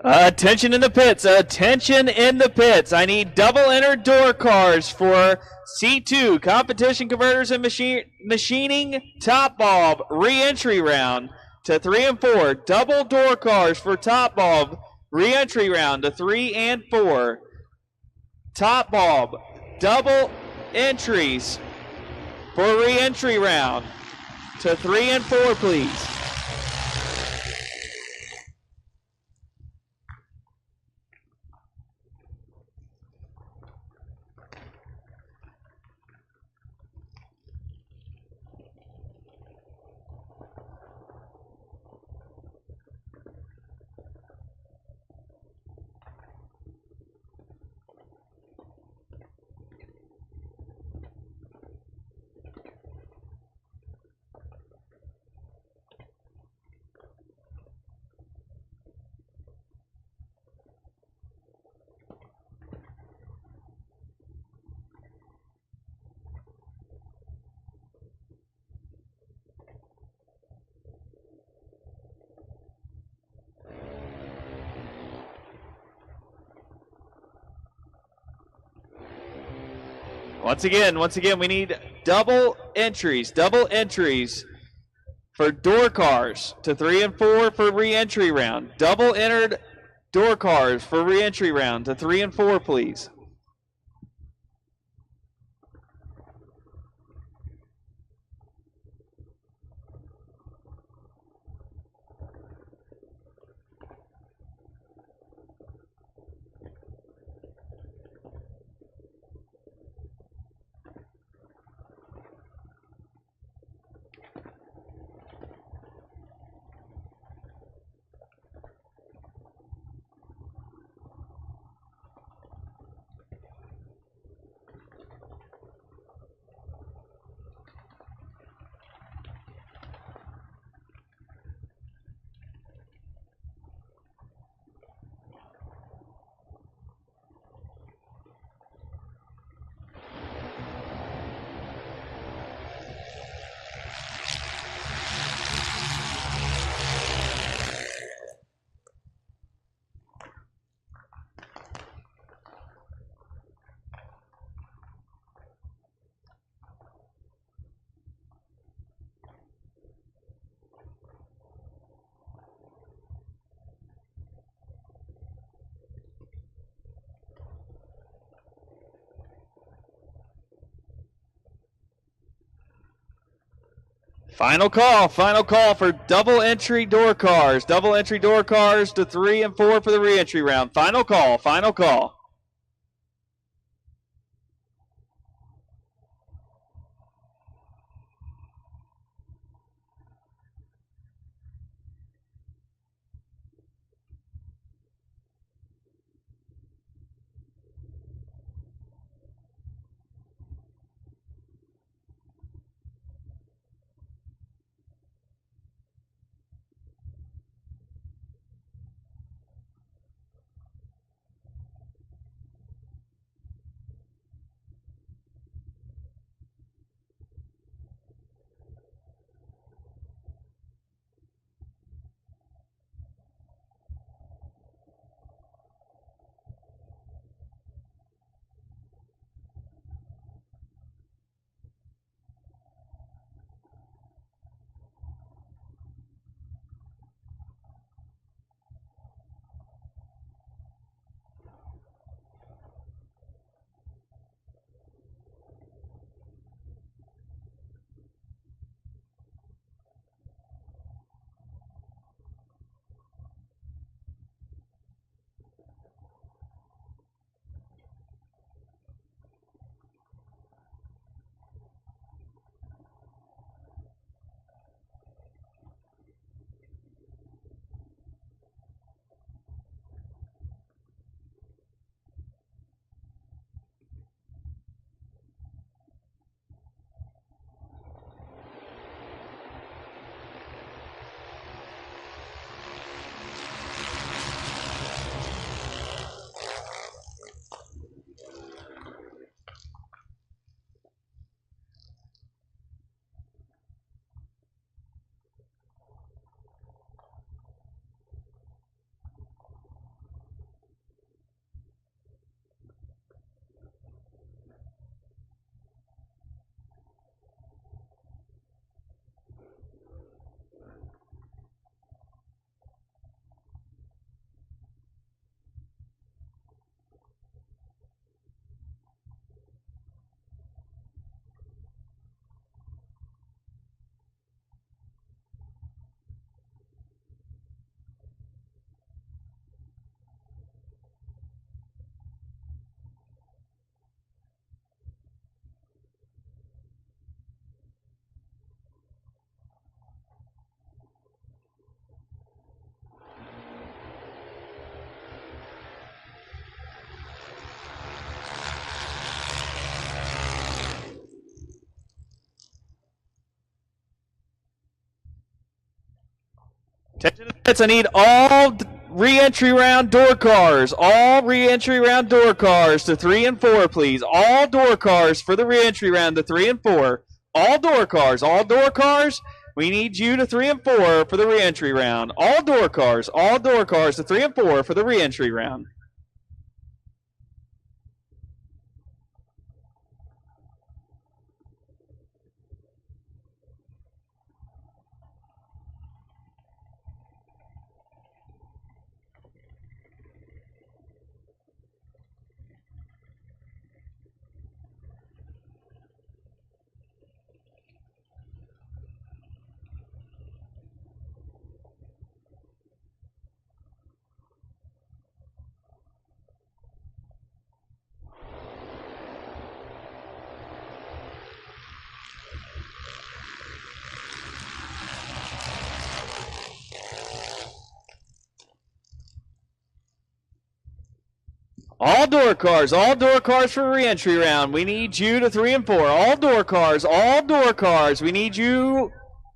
Attention in the pits. Attention in the pits. I need double entered door cars for C2, competition converters and machining top bulb re-entry round to 3 and 4. Double door cars for top bulb re-entry round to 3 and 4. Top bulb, double entries for re-entry round to 3 and 4, please. Once again, we need double entries for door cars to 3 and 4 for re-entry round. Double entered door cars for re-entry round to 3 and 4, please. Final call for double entry door cars. Double entry door cars to 3 and 4 for the reentry round. Final call. I need all re-entry round door cars. All re-entry round door cars to 3 and 4, please. All door cars for the re-entry round to 3 and 4. All door cars. We need you to 3 and 4 for the re-entry round. All door cars to 3 and 4 for the re-entry round. All door cars for re-entry round. We need you to 3 and 4. All door cars. We need you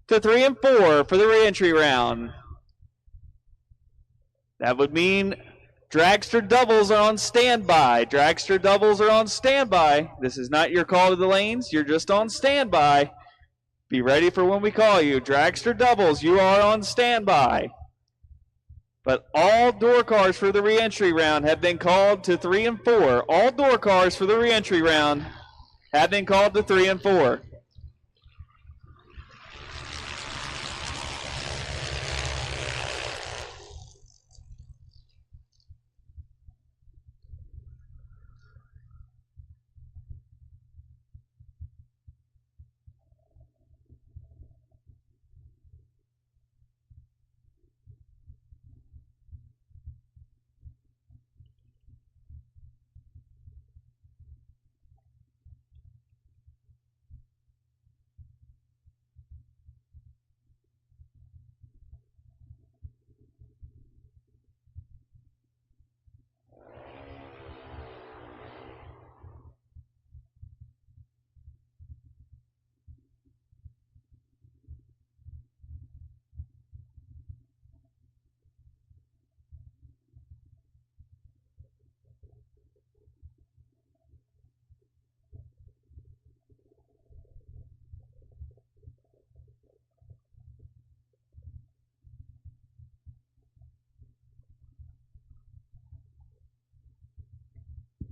to 3 and 4 for the re-entry round. That would mean dragster doubles are on standby. This is not your call to the lanes. You're just on standby. Be ready for when we call you. Dragster doubles, you are on standby. But all door cars for the re-entry round have been called to 3 and 4. All door cars for the re-entry round have been called to 3 and 4.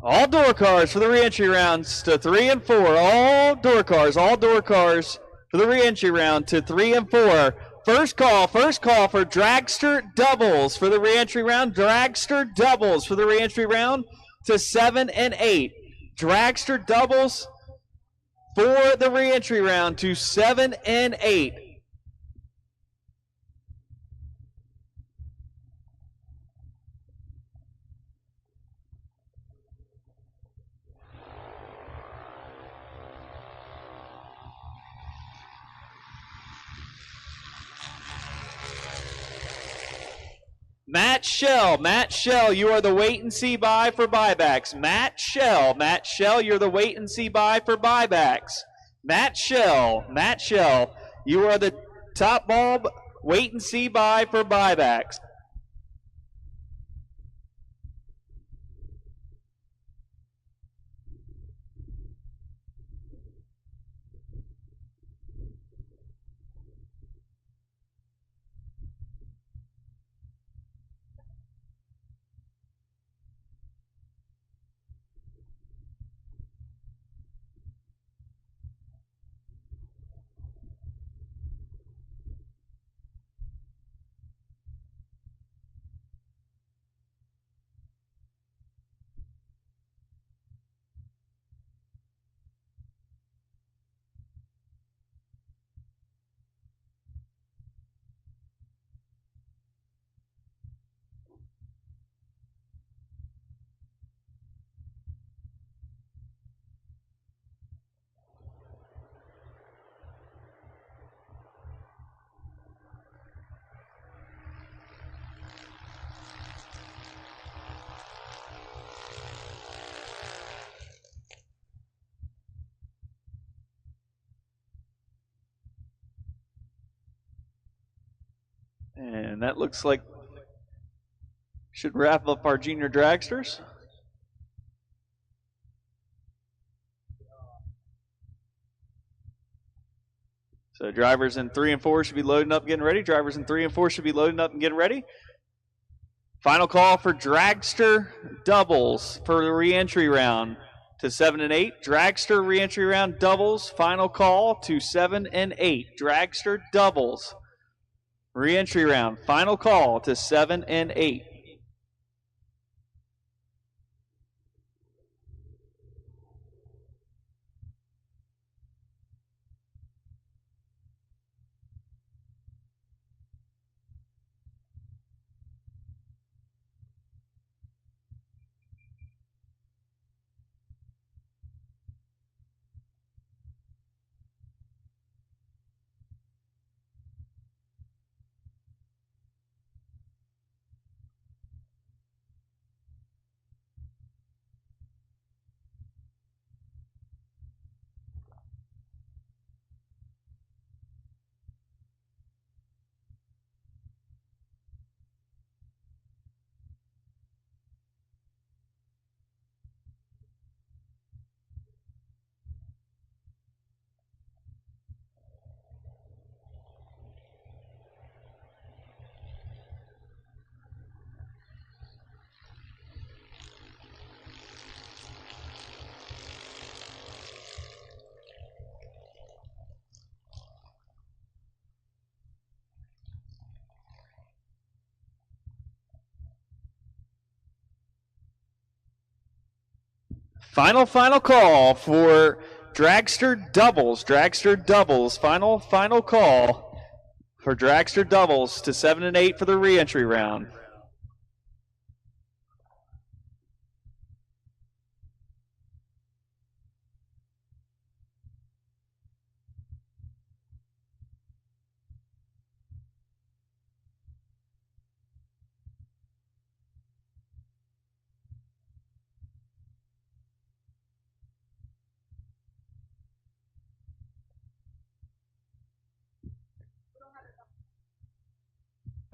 All door cars for the reentry rounds to 3 and 4. All door cars for the reentry round to 3 and 4. First call for dragster doubles for the reentry round. Dragster doubles for the reentry round to 7 and 8. Dragster doubles for the reentry round to 7 and 8. Matt Shell, you are the wait and see buy for buybacks. Matt Shell, you're the wait and see buy for buybacks. Matt Shell, you are the top bulb wait and see buy for buybacks. And that looks like should wrap up our junior dragsters. So drivers in 3 and 4 should be loading up, getting ready. Drivers in 3 and 4 should be loading up and getting ready. Final call for dragster doubles for the reentry round to 7 and 8. Dragster reentry round doubles. Final call to 7 and 8. Dragster doubles reentry round. Final call to 7 and 8. Final call for dragster doubles. Final call for dragster doubles to 7 and 8 for the reentry round.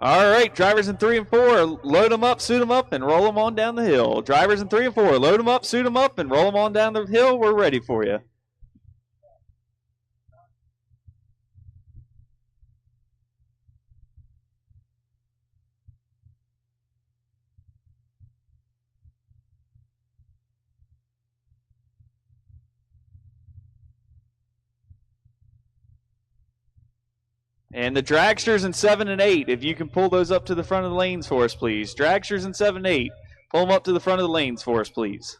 All right, drivers in 3 and 4, load them up, suit them up, and roll them on down the hill. Drivers in 3 and 4, load them up, suit them up, and roll them on down the hill. We're ready for you. And the dragsters in 7 and 8, if you can pull those up to the front of the lanes for us, please. Dragsters in 7 and 8, pull them up to the front of the lanes for us, please.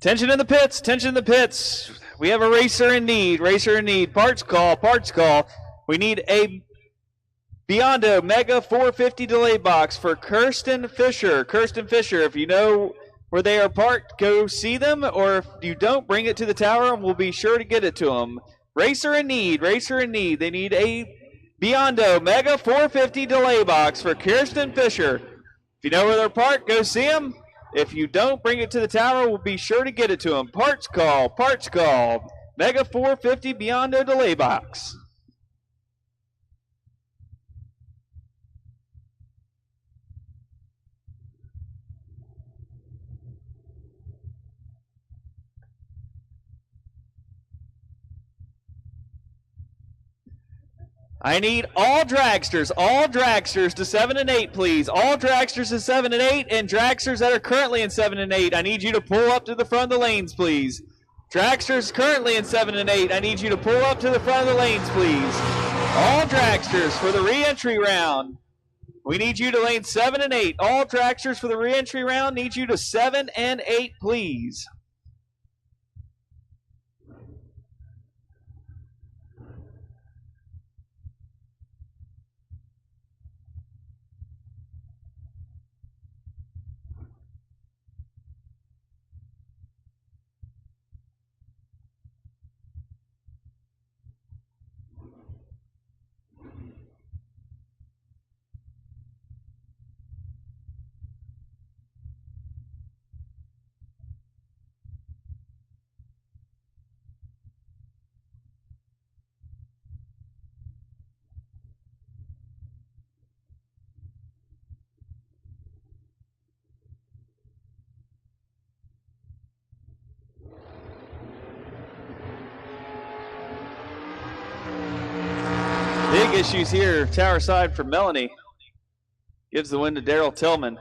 Tension in the pits, tension in the pits. We have a racer in need, Parts call, parts call. We need a Biondo Mega 450 delay box for Kirsten Fisher. Kirsten Fisher, if you know where they are parked, go see them, or if you don't, bring it to the tower and we'll be sure to get it to them. Racer in need, racer in need. They need a Biondo Mega 450 delay box for Kirsten Fisher. If you know where they're parked, go see them. If you don't, bring it to the tower. We'll be sure to get it to them. Parts call, parts call. Mega 450 Biondo delay box. I need all dragsters to 7 and 8, please. All dragsters to 7 and 8, and dragsters that are currently in 7 and 8. I need you to pull up to the front of the lanes, please. Dragsters currently in 7 and 8. I need you to pull up to the front of the lanes, please. All dragsters for the re-entry round. We need you to lane 7 and 8. All dragsters for the re-entry round need you to 7 and 8, please. Big issues here, tower side for Melanie. Gives the win to Daryl Tillman.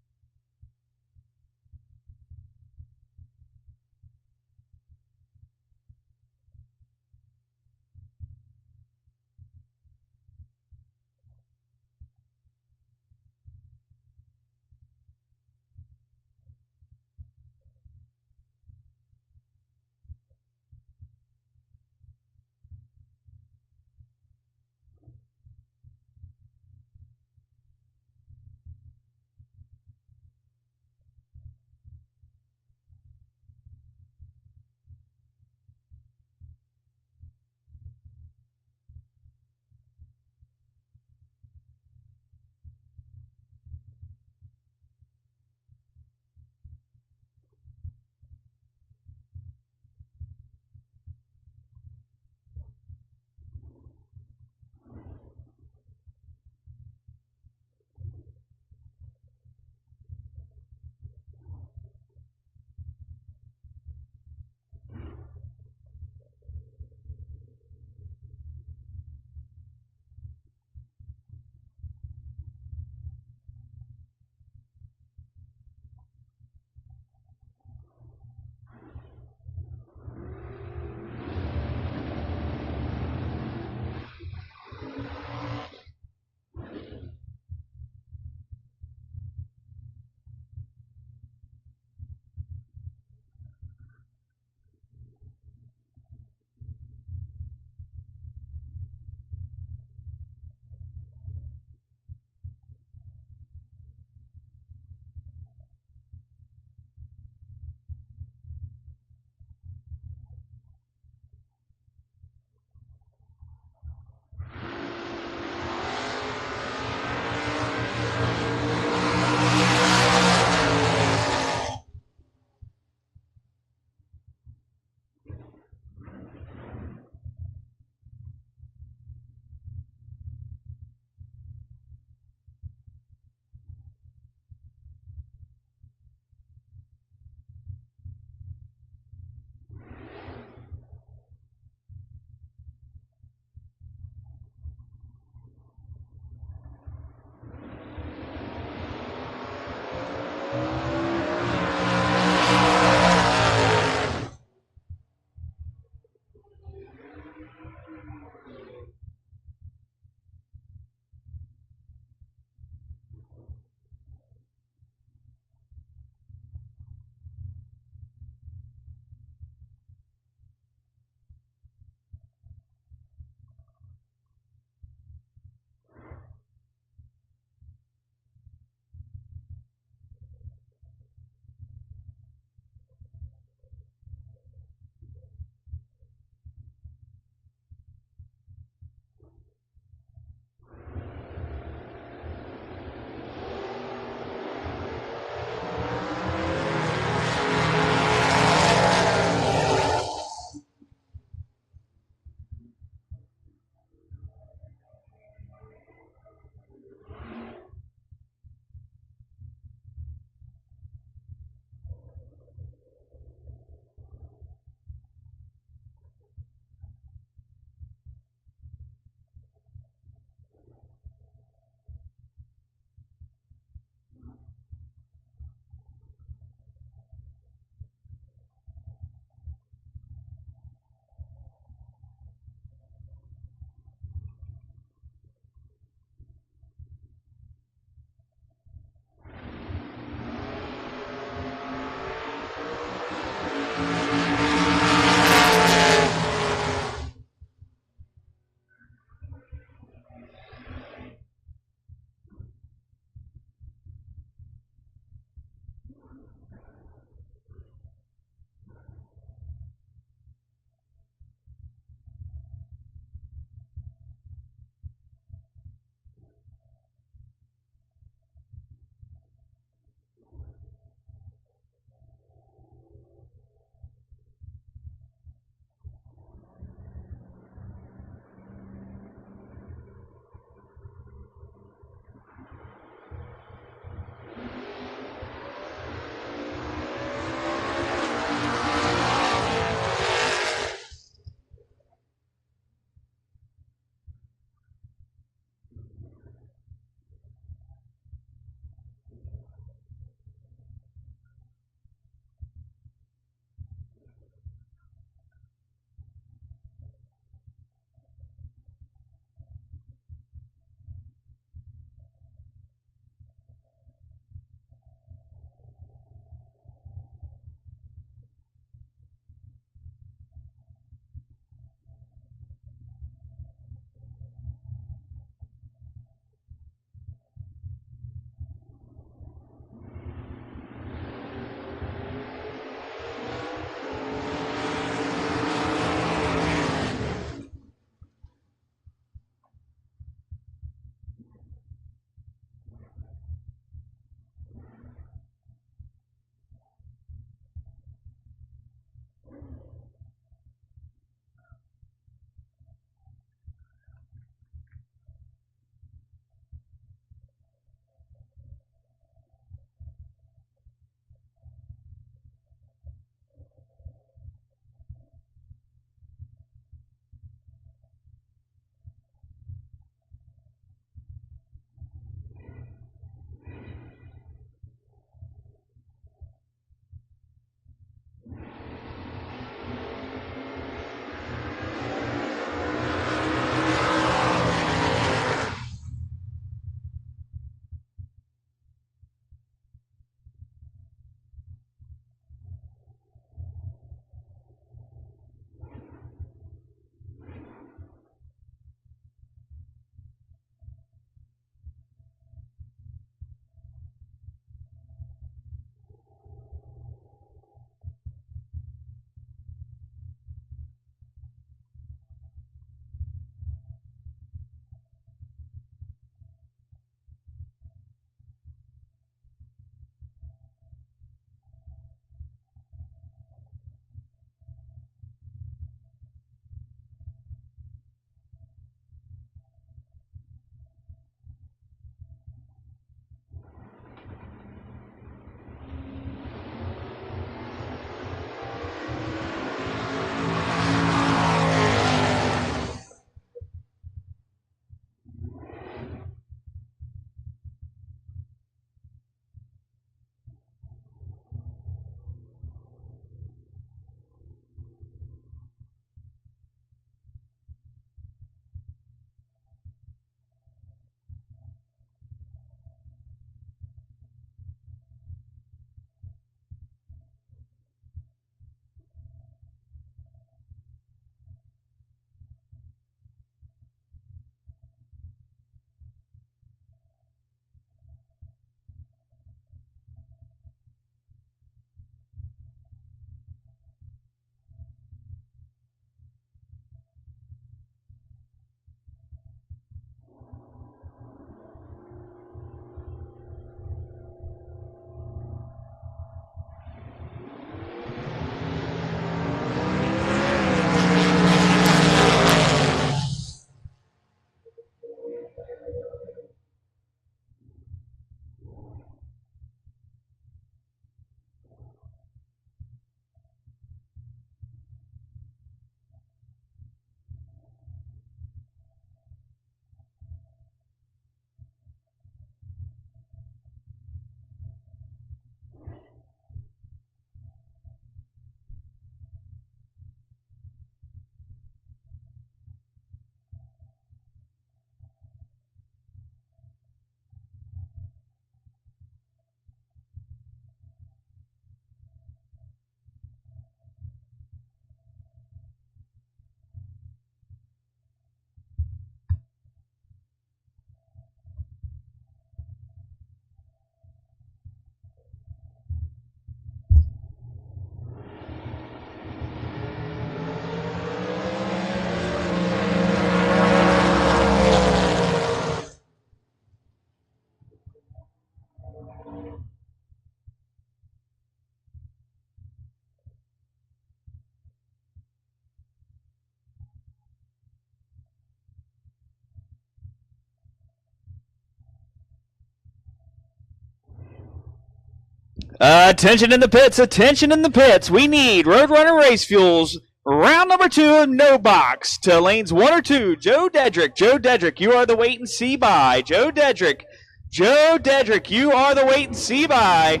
Attention in the pits, attention in the pits. We need Roadrunner Race Fuels. Round number 2 of no box to lanes 1 or 2. Joe Dedrick. Joe Dedrick, you are the wait and see by. Joe Dedrick. Joe Dedrick, you are the wait and see by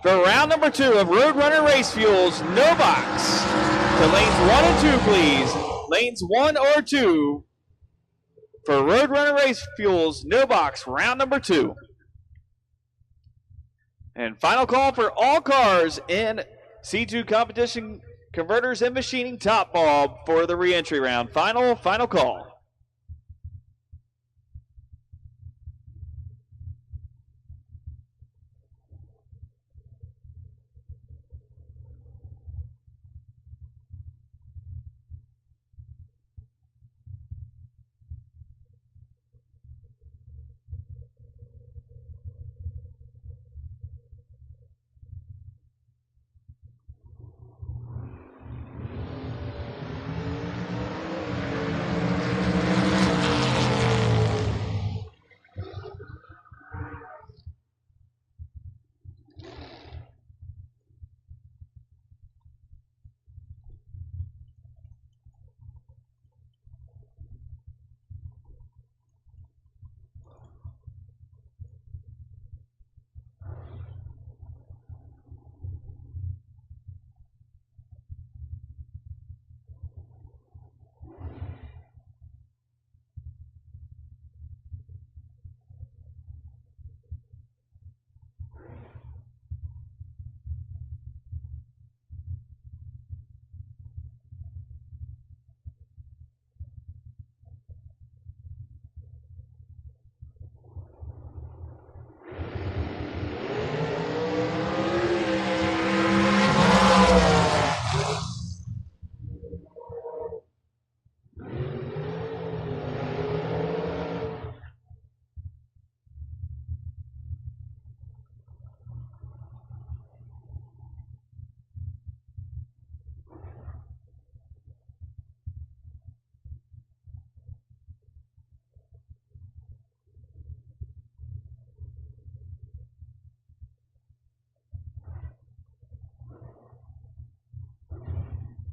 for round number 2 of Roadrunner Race Fuels. No box to lanes 1 and 2, please. Lanes 1 or 2 for Roadrunner Race Fuels. No box, round number 2. And final call for all cars in C2 competition converters and machining top bulb for the re-entry round. Final call.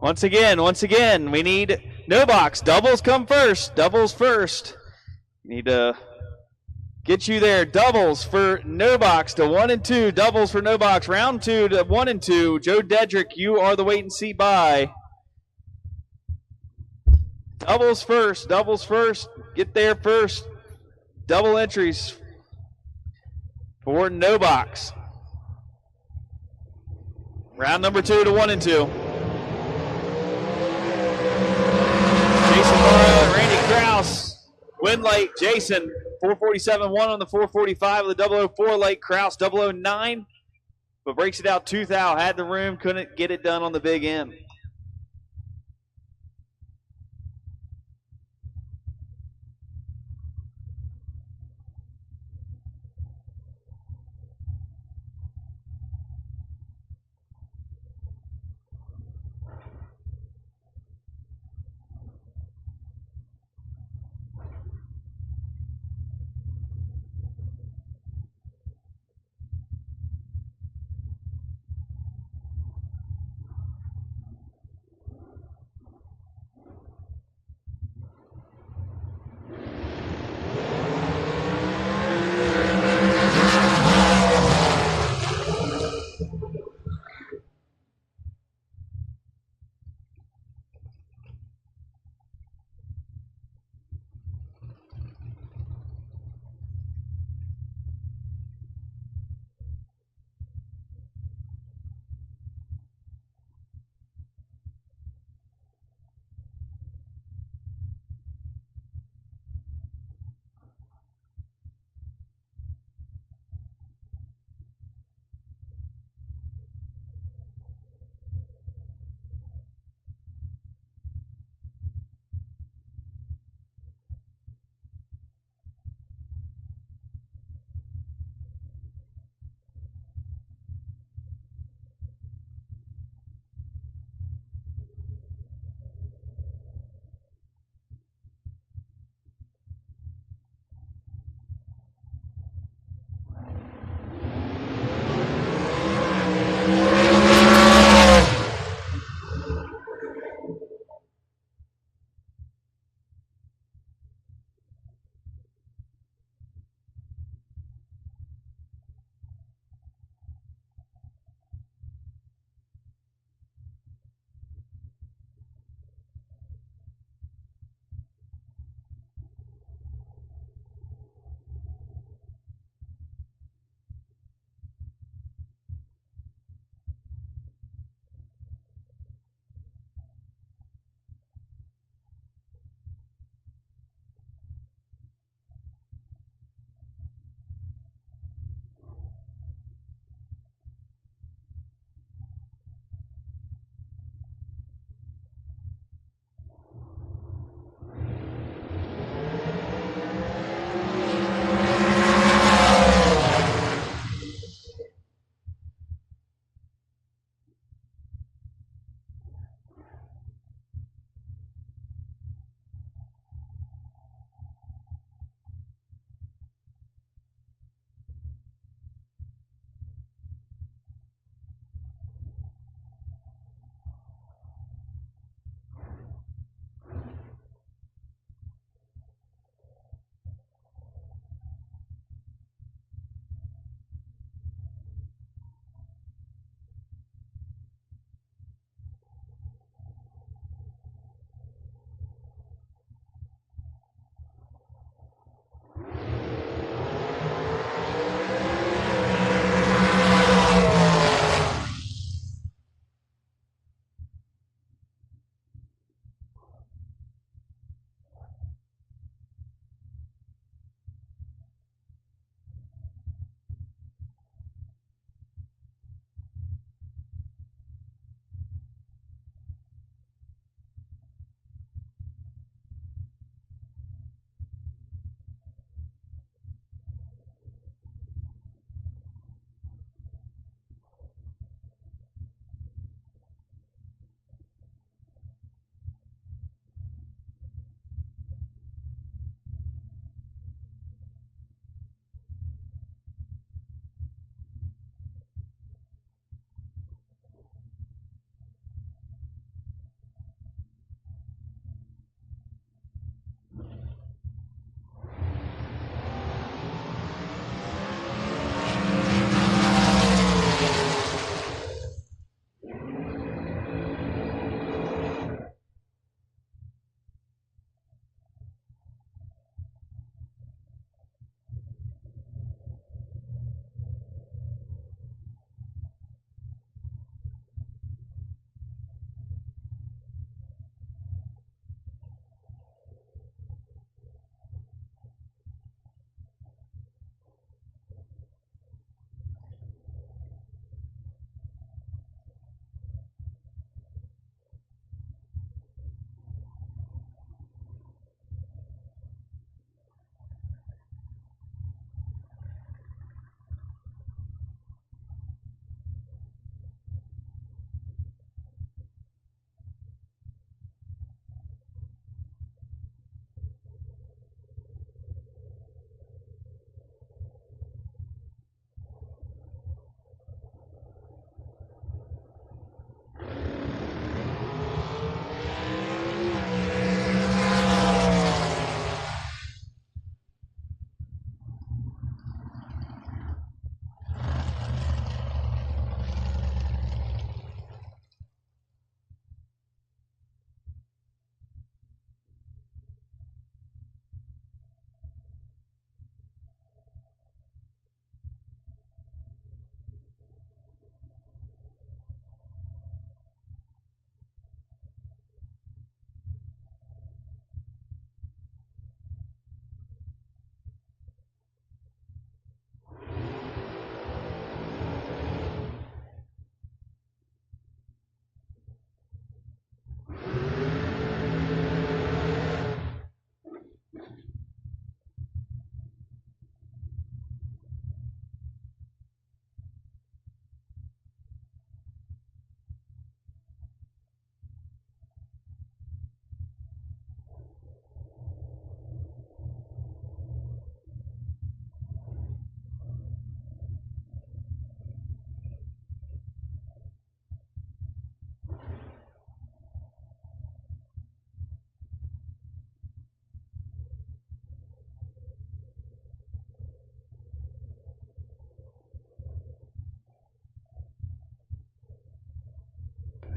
Once again, we need no box. Doubles come first. Doubles first. Need to get you there. Doubles for no box to 1 and 2. Doubles for no box. Round 2 to 1 and 2. Joe Dedrick, you are the wait and see by. Doubles first. Doubles first. Get there first. Double entries for no box. Round number 2 to 1 and 2. Jason Morrow and Randy Kraus. Win late. Jason, 447-1 on the 445 of the 004 late. Kraus, 009. But breaks it out 2 thou. Had the room, couldn't get it done on the big M.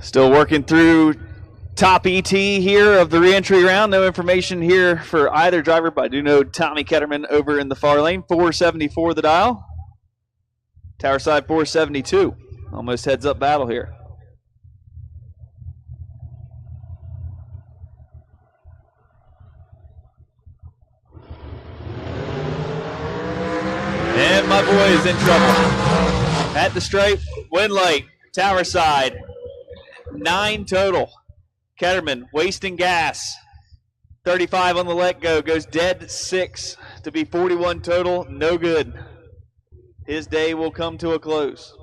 Still working through top ET here of the reentry round. No information here for either driver, but I do know Tommy Ketterman over in the far lane. 474 the dial. Tower side 472. Almost heads up battle here. And my boy is in trouble. At the stripe, win light, tower side. 9 total. Ketterman wasting gas. 35 on the let go. Goes dead 6 to be 41 total. No good. His day will come to a close.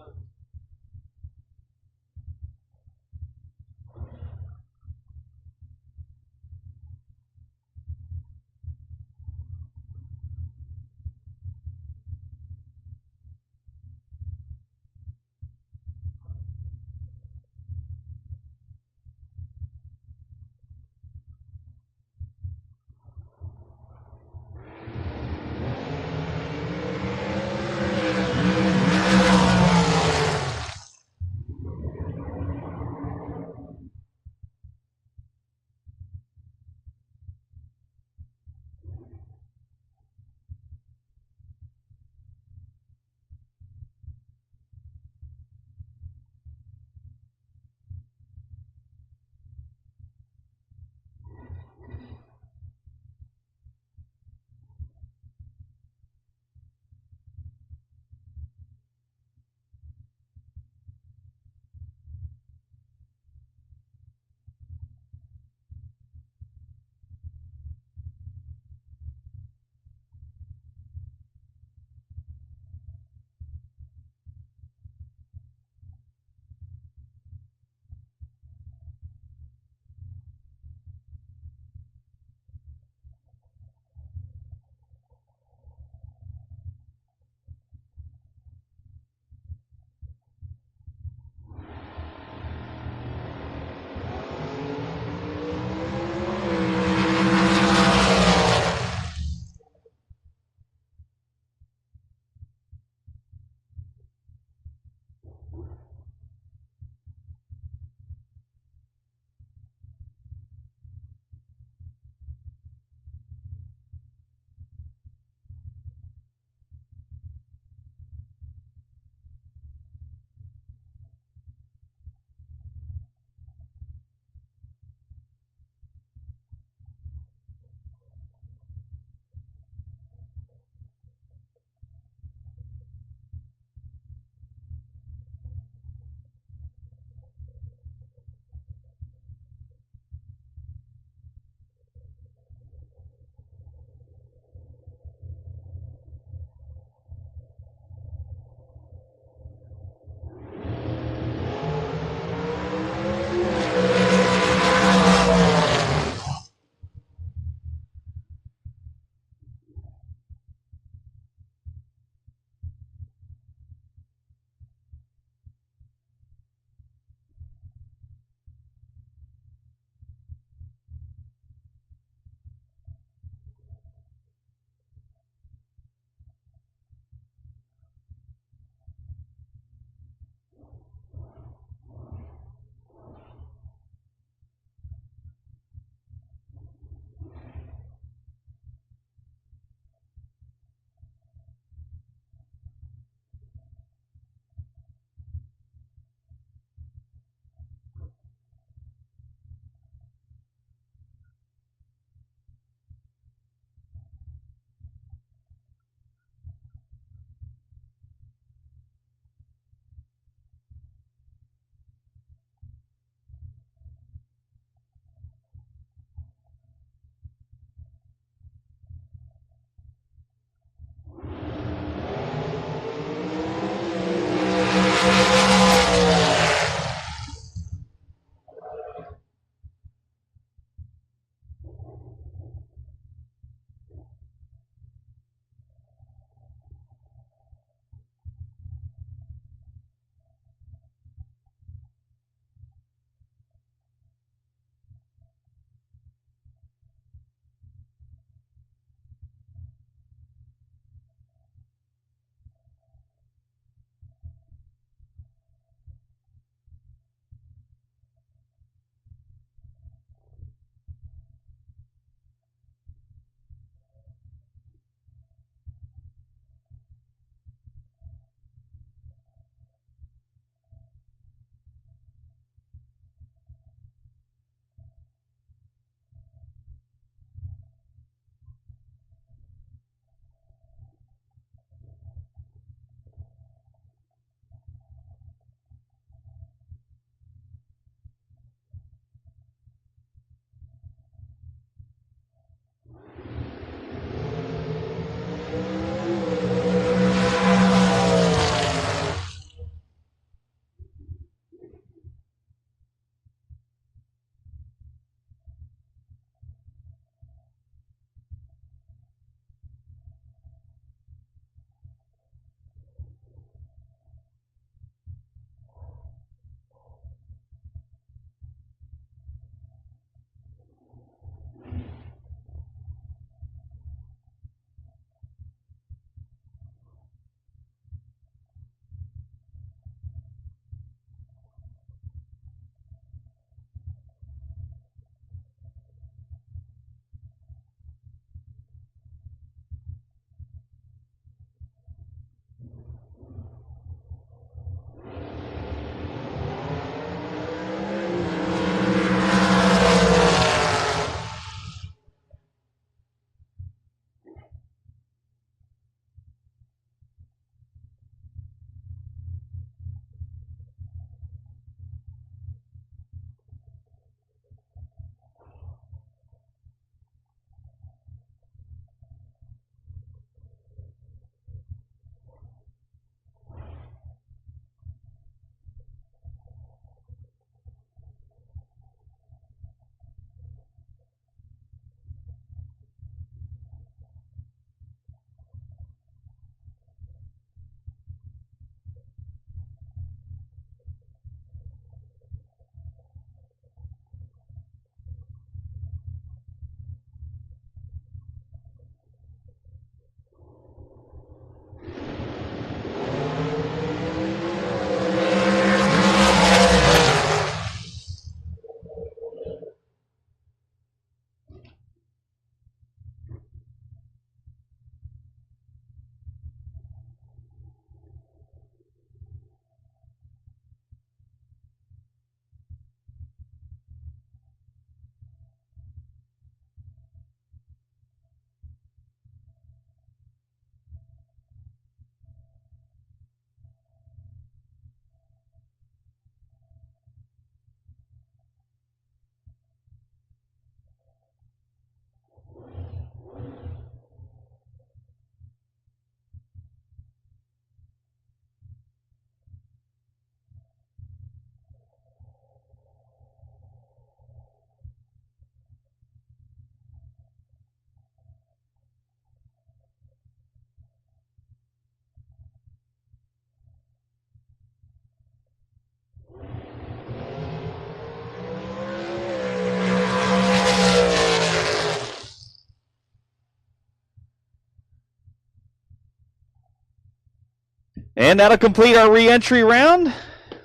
And that'll complete our re-entry round.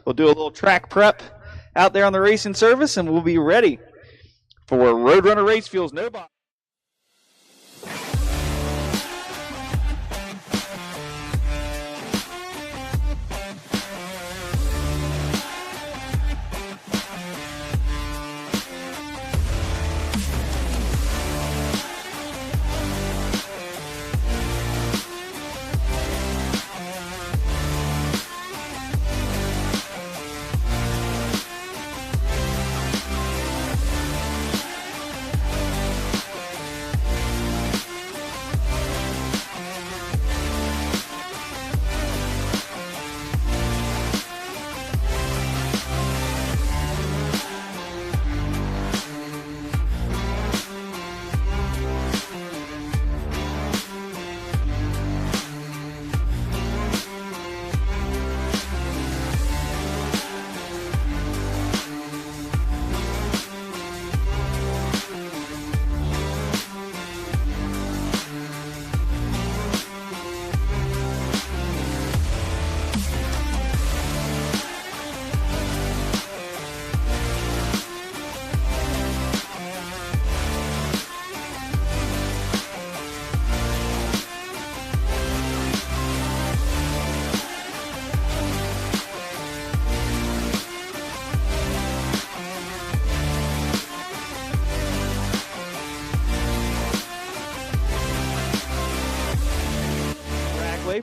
We'll do a little track prep out there on the racing service, and we'll be ready for Roadrunner Race Fuels No Box.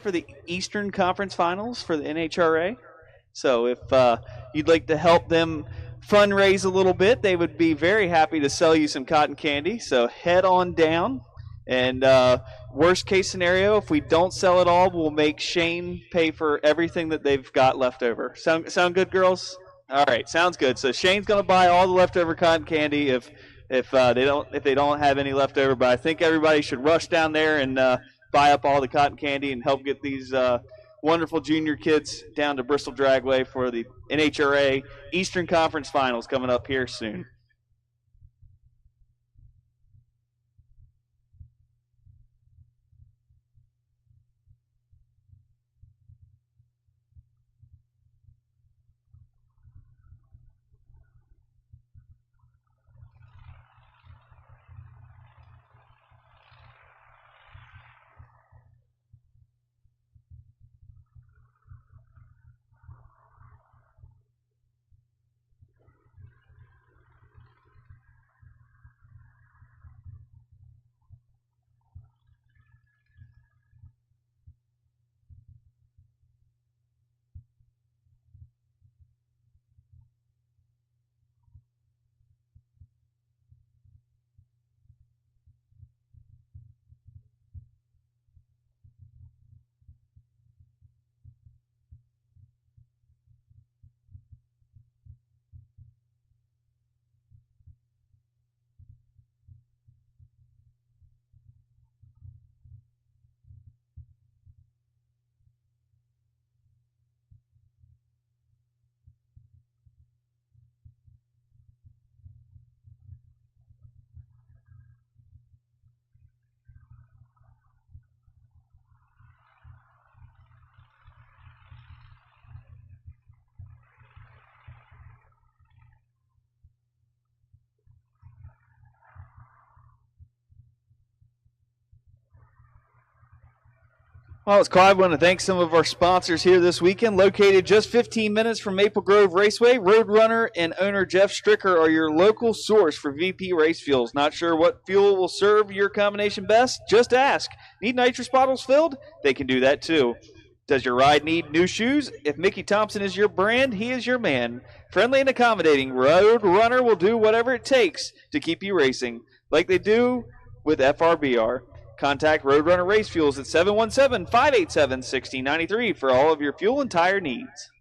For the Eastern Conference Finals for the NHRA. So if you'd like to help them fundraise a little bit, they would be very happy to sell you some cotton candy. So head on down. And worst case scenario, if we don't sell it all, we'll make Shane pay for everything that they've got left over. Sound good, girls? All right, sounds good. So Shane's going to buy all the leftover cotton candy if they don't have any left over. But I think everybody should rush down there and buy up all the cotton candy and help get these wonderful junior kids down to Bristol Dragway for the NHRA Eastern Conference Finals coming up here soon. Well, it's Clive. I want to thank some of our sponsors here this weekend. Located just 15 minutes from Maple Grove Raceway, Roadrunner and owner Jeff Stricker are your local source for VP Race Fuels. Not sure what fuel will serve your combination best? Just ask. Need nitrous bottles filled? They can do that too. Does your ride need new shoes? If Mickey Thompson is your brand, he is your man. Friendly and accommodating, Roadrunner will do whatever it takes to keep you racing, like they do with FRBR. Contact Roadrunner Race Fuels at 717-587-1693 for all of your fuel and tire needs.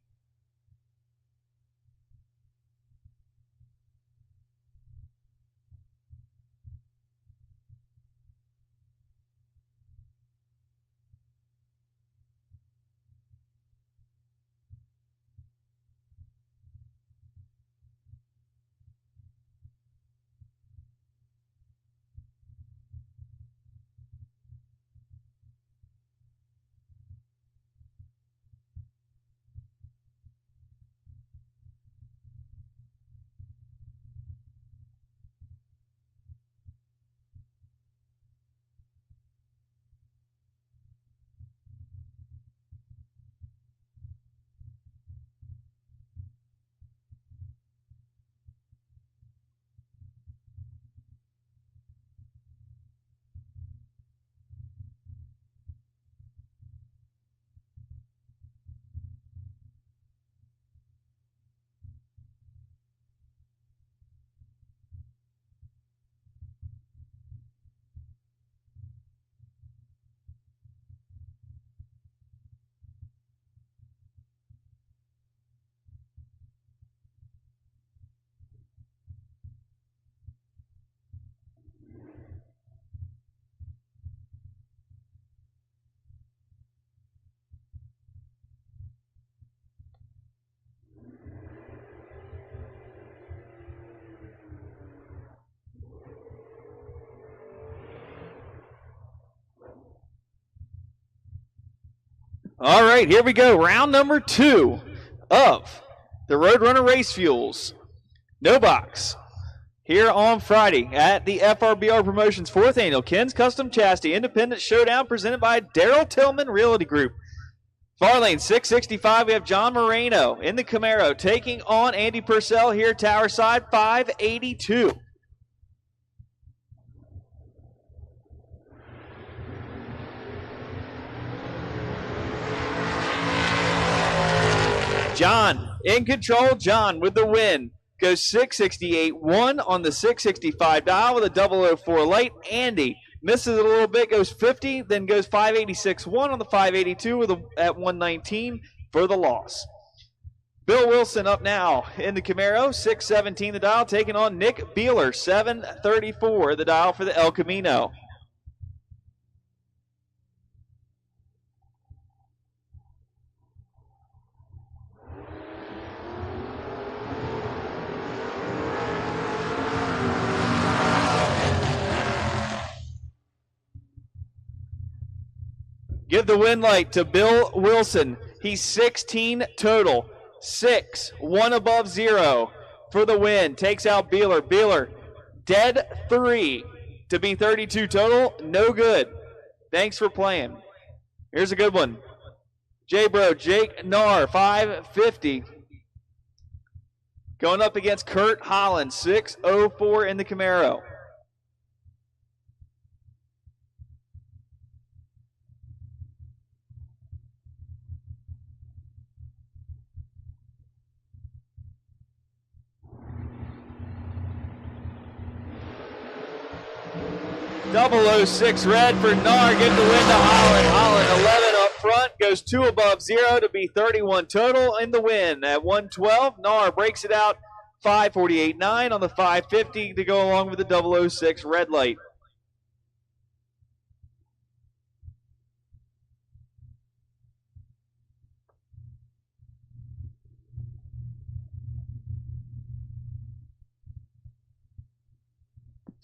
All right, here we go. Round number 2 of the Roadrunner Race Fuels. No box. Here on Friday at the FRBR Promotions 4th Annual Ken's Custom Chassis Independent Showdown presented by Daryl Tillman Realty Group. Far lane 665, we have John Moreno in the Camaro taking on Andy Purcell here, tower side 582. John in control, John with the win. Goes 668, 1 on the 665 dial with a 004 light. Andy misses it a little bit, goes 50, then goes 586, 1 on the 582 with at 119 for the loss. Bill Wilson up now in the Camaro, 617 the dial, taking on Nick Beeler, 734 the dial for the El Camino. Give the win light to Bill Wilson. He's 16 total. 6, 1 above 0 for the win. Takes out Beeler. Beeler, dead 3 to be 32 total. No good. Thanks for playing. Here's a good one. J-Bro, Jake Narr, 550. Going up against Kurt Holland, 604 in the Camaro. .006 red for Narr, get the win to Holland. Holland 11 up front, goes 2 above 0 to be 31 total in the win. At 112, Narr breaks it out 548.9 on the 550 to go along with the 006 red light.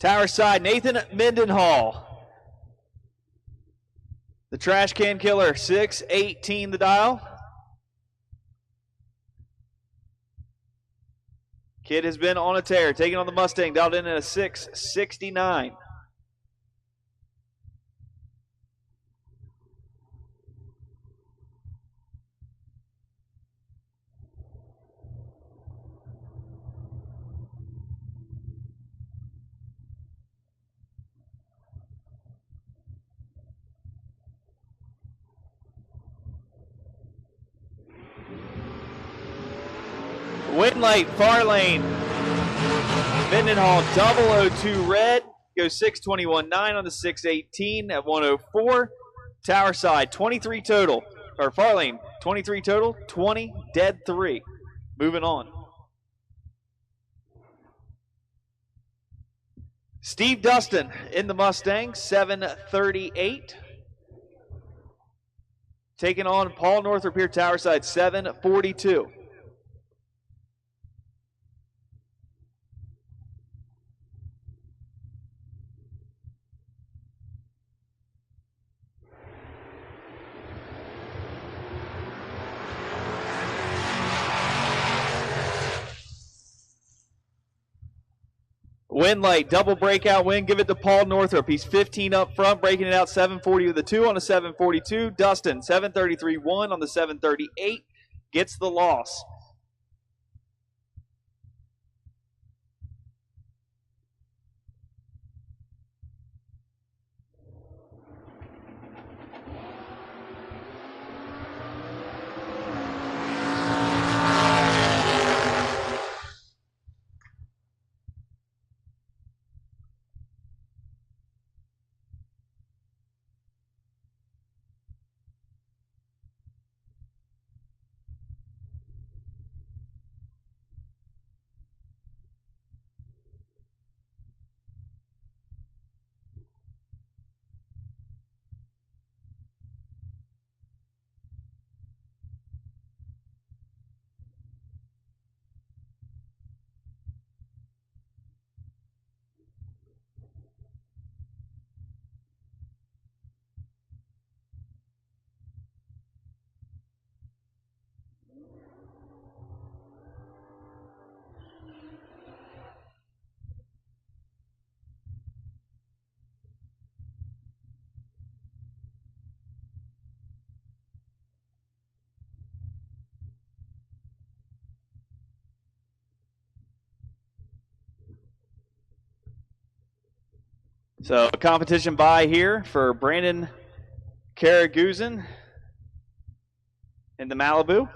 Tower side, Nathan Mendenhall. The trash can killer, 618 the dial. Kid has been on a tear, taking on the Mustang, dialed in at a 669. Win light, far lane. Mendenhall 002 red. Goes 621.9 on the 618 at 104. Tower side, 23 total. Or far lane, 23 total, 20, dead 3. Moving on. Steve Dustin in the Mustang, 738. Taking on Paul Northrop here, tower side, 742. Win light, double breakout win. Give it to Paul Northrop. He's 15 up front, breaking it out 740 with a 2 on a 742. Dustin, 733-1 on the 738, gets the loss. So a competition buy here for Brandon Karaguzin in the Malibu.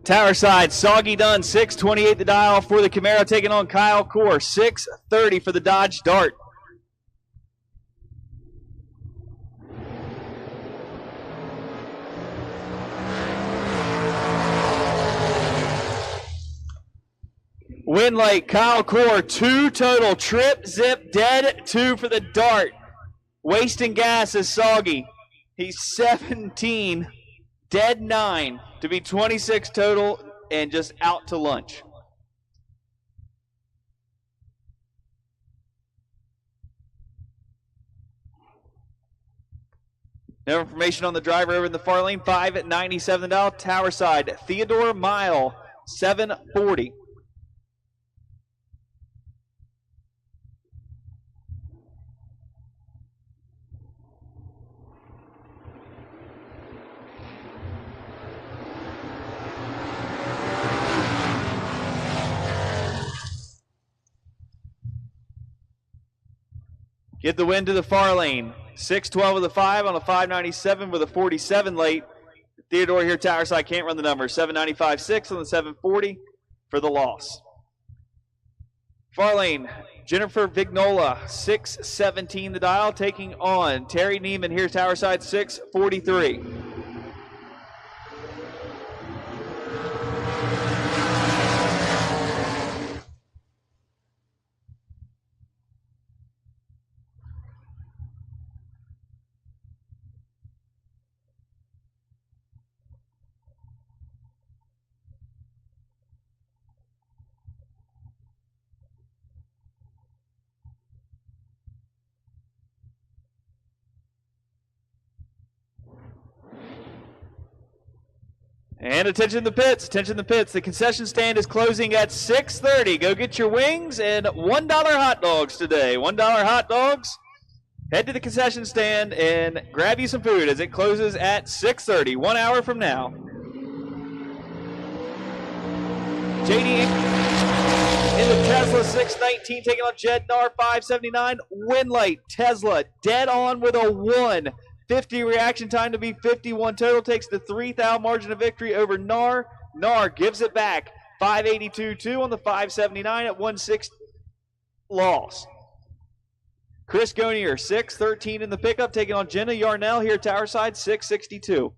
Tower side, Soggy Dunn, 628 the dial for the Camaro, taking on Kyle Core, 630 for the Dodge Dart. Win light, Kyle Core, 2 total, trip, zip, dead, 2 for the Dart. Wasting gas is Soggy. He's 17, dead 9. To be 26 total and just out to lunch. No information on the driver over in the far lane. 597 the dial. Tower side, Theodore Mile, 740. Get the win to the far lane. 612 with a 5 on a 597 with a 47 late. Theodore here, tower side, can't run the number. 795.6 on the 740 for the loss. Far lane, Jennifer Vignola, 617 the dial, taking on Terry Neiman here, tower side, 643. And attention the pits, attention the pits. The concession stand is closing at 6:30. Go get your wings and $1 hot dogs today. $1 hot dogs. Head to the concession stand and grab you some food as it closes at 6:30, 1 hour from now. JD in the Tesla 619 taking on Jed Nar 579. Win light, Tesla dead on with a 1. 50 reaction time to be 51 total, takes the 3,000 margin of victory over Nar. Nar gives it back, 582-2 on the 579 at 160 loss. Chris Gonier, 613 in the pickup, taking on Jenna Yarnell here, tower side, 662.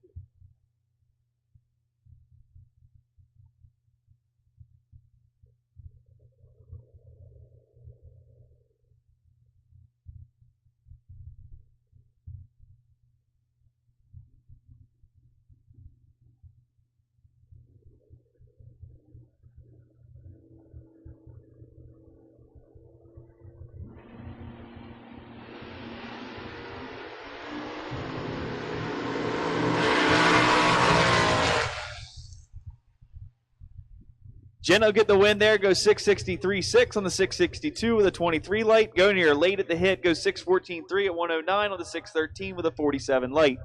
Jenna get the win there, goes 663.6 on the 662 with a 23 light. Gonier late at the hit, goes 614.3 at 109 on the 613 with a 47 light.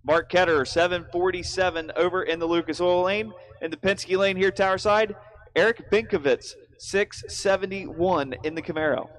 Mark Ketter, 747 over in the Lucas Oil lane. In the Penske lane here, tower side, Eric Binkovitz, 671 in the Camaro.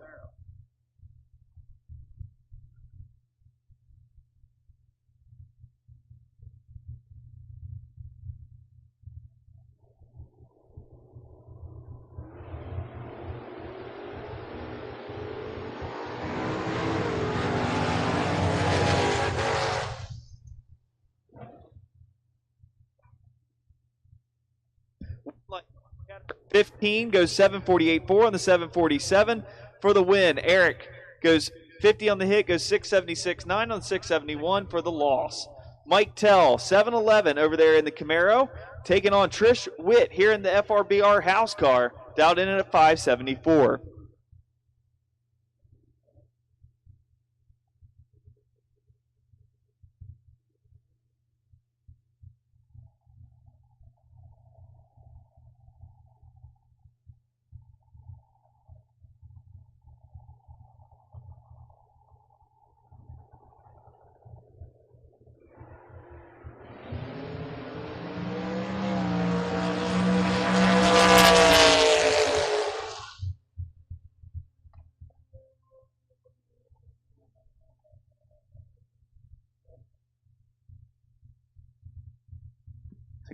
.15 goes 748.4 on the 747 for the win. Eric goes 50 on the hit, goes 676. 9 on 671 for the loss. Mike Tell, 711 over there in the Camaro, taking on Trish Witt here in the FRBR house car, dialed in at 574.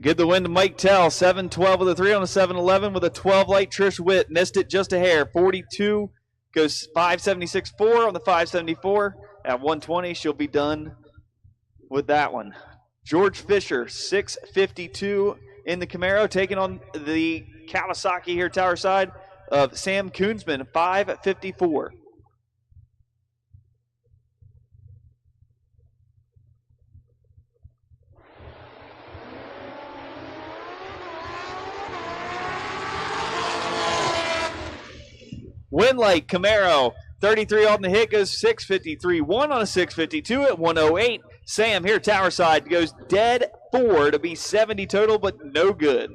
Give the win to Mike Tell, 712 with a 3 on a 711 with a 12 light. Trish Witt missed it just a hair. 42 goes 576.4 on the 574. At 120, she'll be done with that one. George Fisher, 652 in the Camaro, taking on the Kawasaki here, tower side of Sam Koonsman, 554. Winlight Camaro, 33 on the hit, goes 653. 1 on a 652 at 108. Sam here, tower side, goes dead 4 to be 70 total, but no good.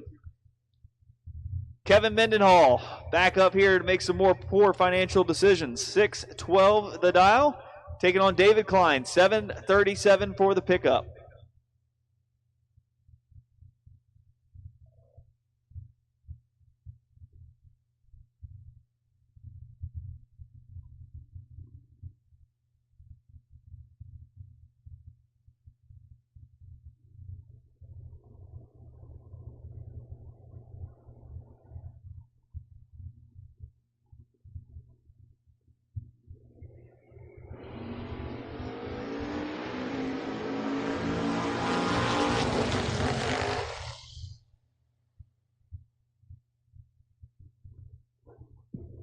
Kevin Mendenhall back up here to make some more poor financial decisions. 612 the dial, taking on David Klein, 737 for the pickup.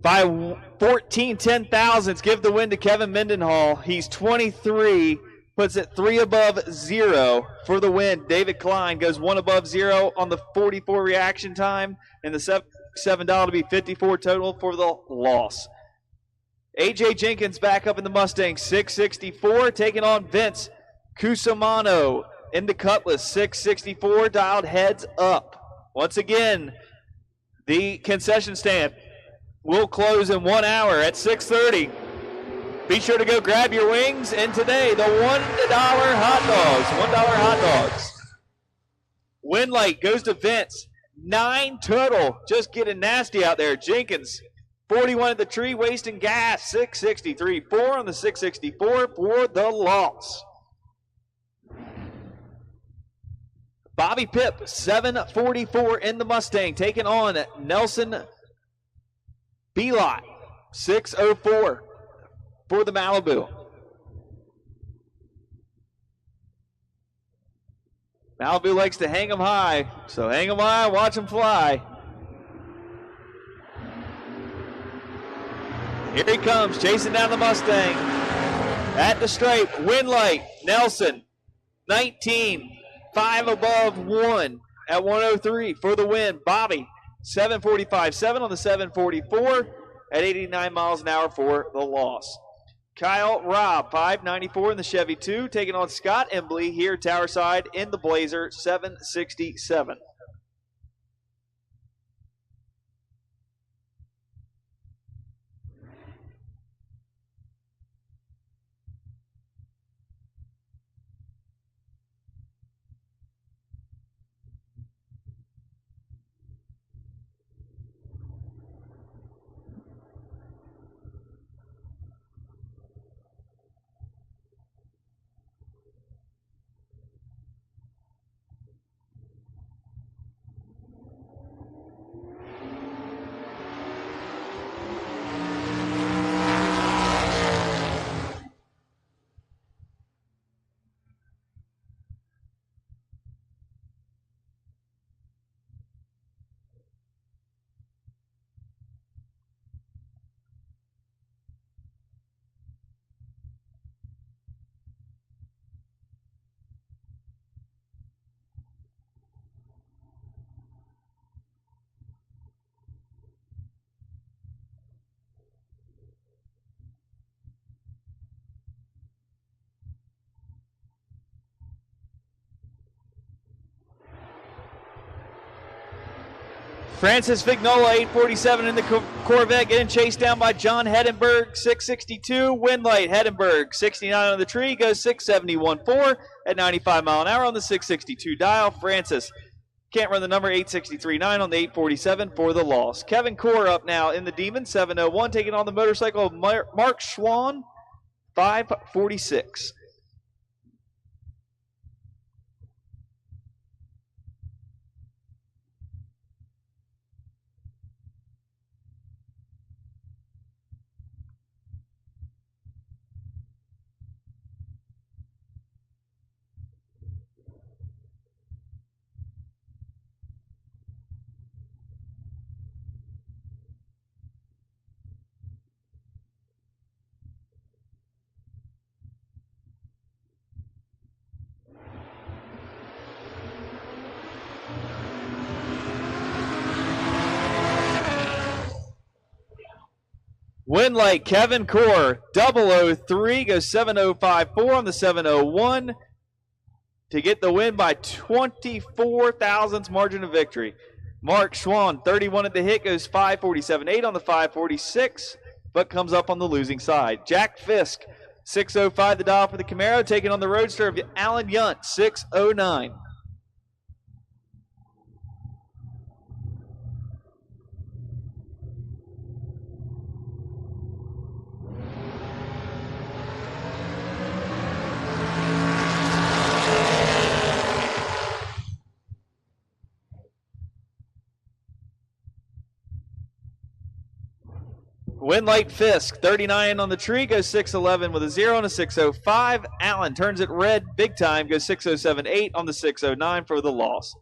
By 14 10,000ths, give the win to Kevin Mendenhall. He's 23, puts it 3 above 0 for the win. David Klein goes 1 above 0 on the 44 reaction time, and the $7 to be 54 total for the loss. AJ Jenkins back up in the Mustang, 664, taking on Vince Cusimano in the Cutlass, 664, dialed heads up. Once again, the concession stand will close in 1 hour at 6:30. Be sure to go grab your wings. And today, the $1 hot dogs. $1 hot dogs. Win light goes to Vince. 9 total. Just getting nasty out there. Jenkins, 41 at the tree, wasting gas. 663. 4 on the 664 for the loss. Bobby Pipp, 744 in the Mustang, taking on Nelson Belot, 604 for the Malibu. Malibu likes to hang them high, so hang them high, watch them fly. Here he comes, chasing down the Mustang. At the stripe, win light, Nelson, 19, 5 above 1 at 103 for the win. Bobby, 745, 7 on the 744 at 89 miles an hour for the loss. Kyle Robb, 594 in the Chevy 2, taking on Scott Embley here, tower side in the Blazer, 767. Francis Vignola, 847 in the Corvette, getting chased down by John Hedenberg, 662. Windlight, Hedenberg, 69 on the tree, goes 671.4 at 95 mile an hour on the 662 dial. Francis can't run the number, 863.9 on the 847 for the loss. Kevin Core up now in the Demon, 701, taking on the motorcycle of Mark Schwann, 546. Windlight, Kevin Core, 003, goes 705.4 on the 701 to get the win by 24 thousandths margin of victory. Mark Schwann, 31 at the hit, goes 547.8 on the 546, but comes up on the losing side. Jack Fisk, 605 the dial for the Camaro, taking on the Roadster of Alan Yunt, 609. Windlight Fisk, 39 on the tree, goes 611 with a 0 and a 605. Allen turns it red big time, goes 607.8 on the 609 for the loss.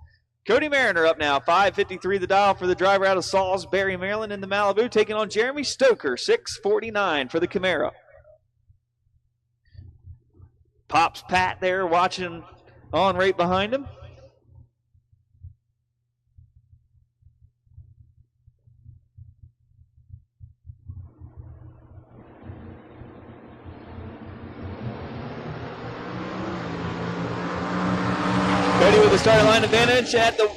Cody Mariner up now, 553 the dial for the driver out of Salisbury, Maryland in the Malibu, taking on Jeremy Stoker, 649 for the Camaro. Pops Pat there watching on right behind him. Cody with the starting line advantage at the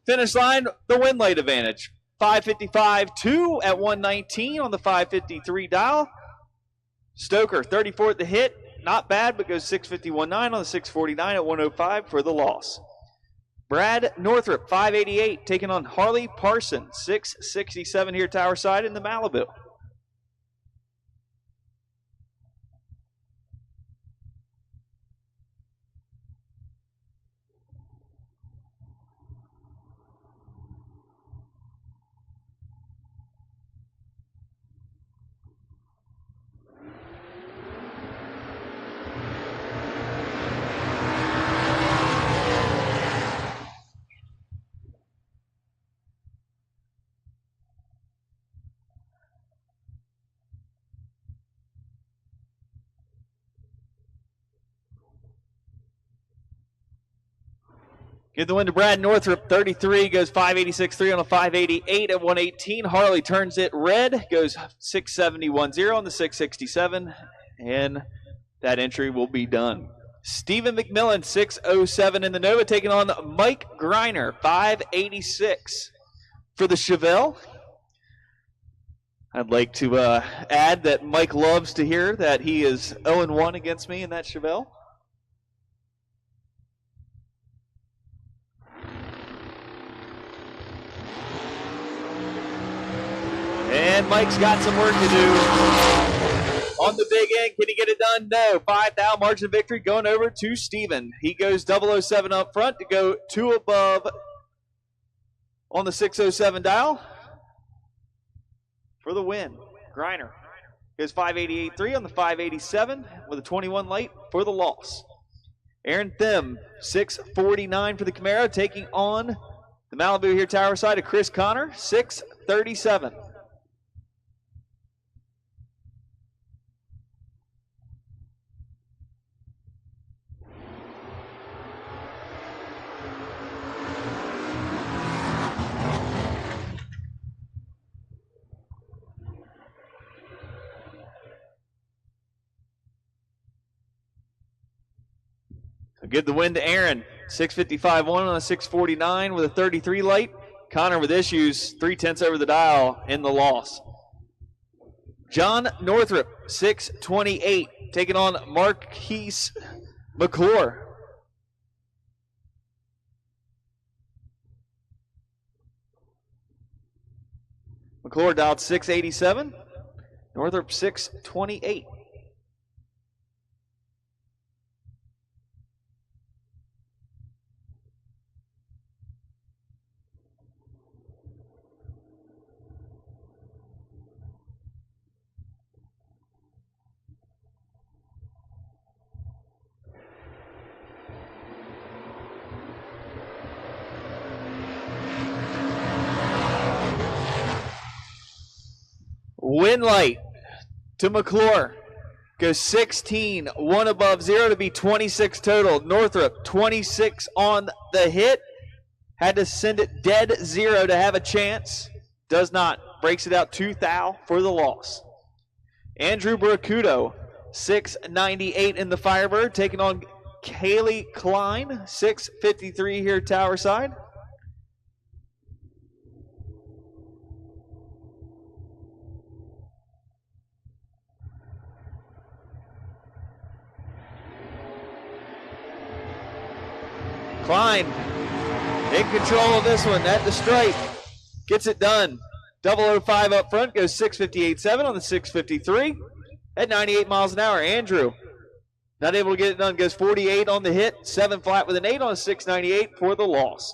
finish line, the Windlight advantage. 555.2 at 119 on the 553 dial. Stoker, 34 at the hit. Not bad, but goes 651.9 on the 649 at 105 for the loss. Brad Northrup, 588, taking on Harley Parson, 667 here tower side in the Malibu. Give the win to Brad Northrup, 33, goes 586.3 on a 588 at 118. Harley turns it red, goes 671.0 on the 667, and that entry will be done. Stephen McMillan, 607 in the Nova, taking on Mike Greiner, 586 for the Chevelle. I'd like to add that Mike loves to hear that he is 0-1 against me in that Chevelle. And Mike's got some work to do on the big end. Can he get it done? No. 5,000 margin of victory going over to Steven. He goes 007 up front to go 2 above on the 607 dial for the win. Greiner goes 588.3 on the 587 with a 21 light for the loss. Aaron Thim, 649 for the Camaro, taking on the Malibu here tower side of Chris Connor, 637. Give the win to Aaron. 655.1 on a 649 with a 33 light Connor with issues, 3/10 over the dial in the loss. John Northrup, 628, taking on Marquise McClure. McClure dialed 687, Northrup 628. Win light to McClure. Goes 16, one above, 0 to be 26 total. Northrup, 26 on the hit. Had to send it dead 0 to have a chance. Does not. Breaks it out 2 thou for the loss. Andrew Bracudo, 698 in the Firebird, taking on Kaylee Klein, 653 here tower side. Klein in control of this one at the stripe. Gets it done. 005 up front, goes 658.7 on the 653 at 98 miles an hour. Andrew not able to get it done, goes 48 on the hit, 7 flat with an 8 on a 698 for the loss.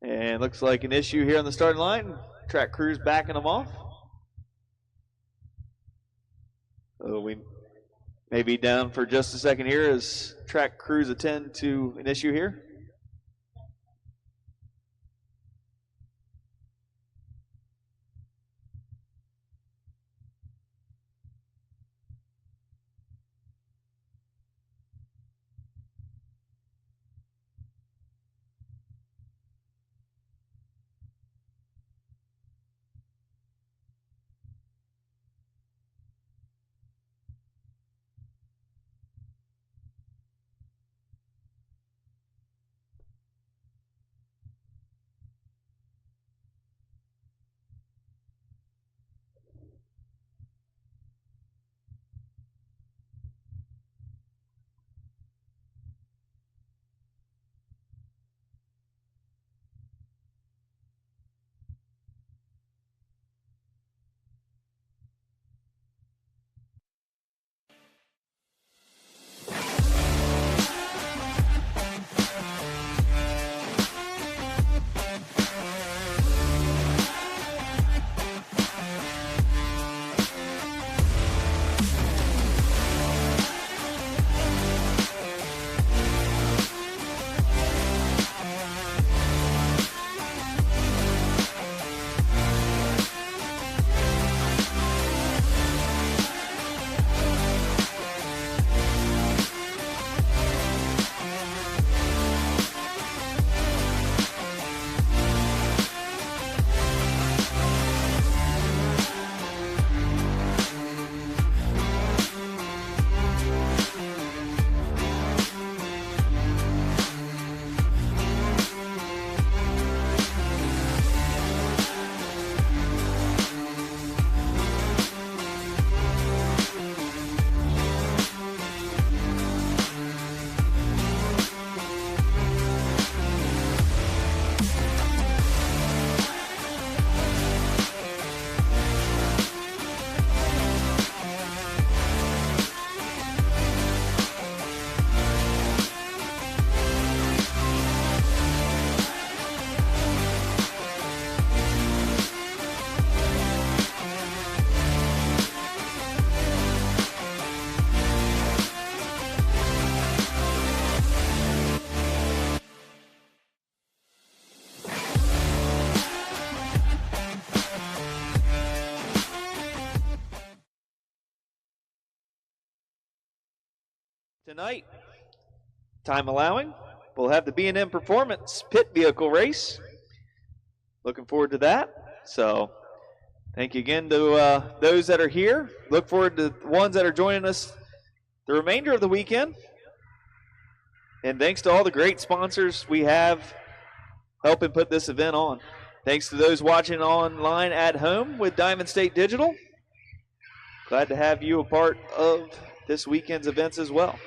And looks like an issue here on the starting line. Track crews backing them off. So we may be down for just a second here as track crews attend to an issue here. Tonight, time allowing, we'll have the B&M Performance Pit Vehicle Race. Looking forward to that. So thank you again to those that are here. Look forward to the ones that are joining us the remainder of the weekend. And thanks to all the great sponsors we have helping put this event on. Thanks to those watching online at home with Diamond State Digital. Glad to have you a part of this weekend's events as well.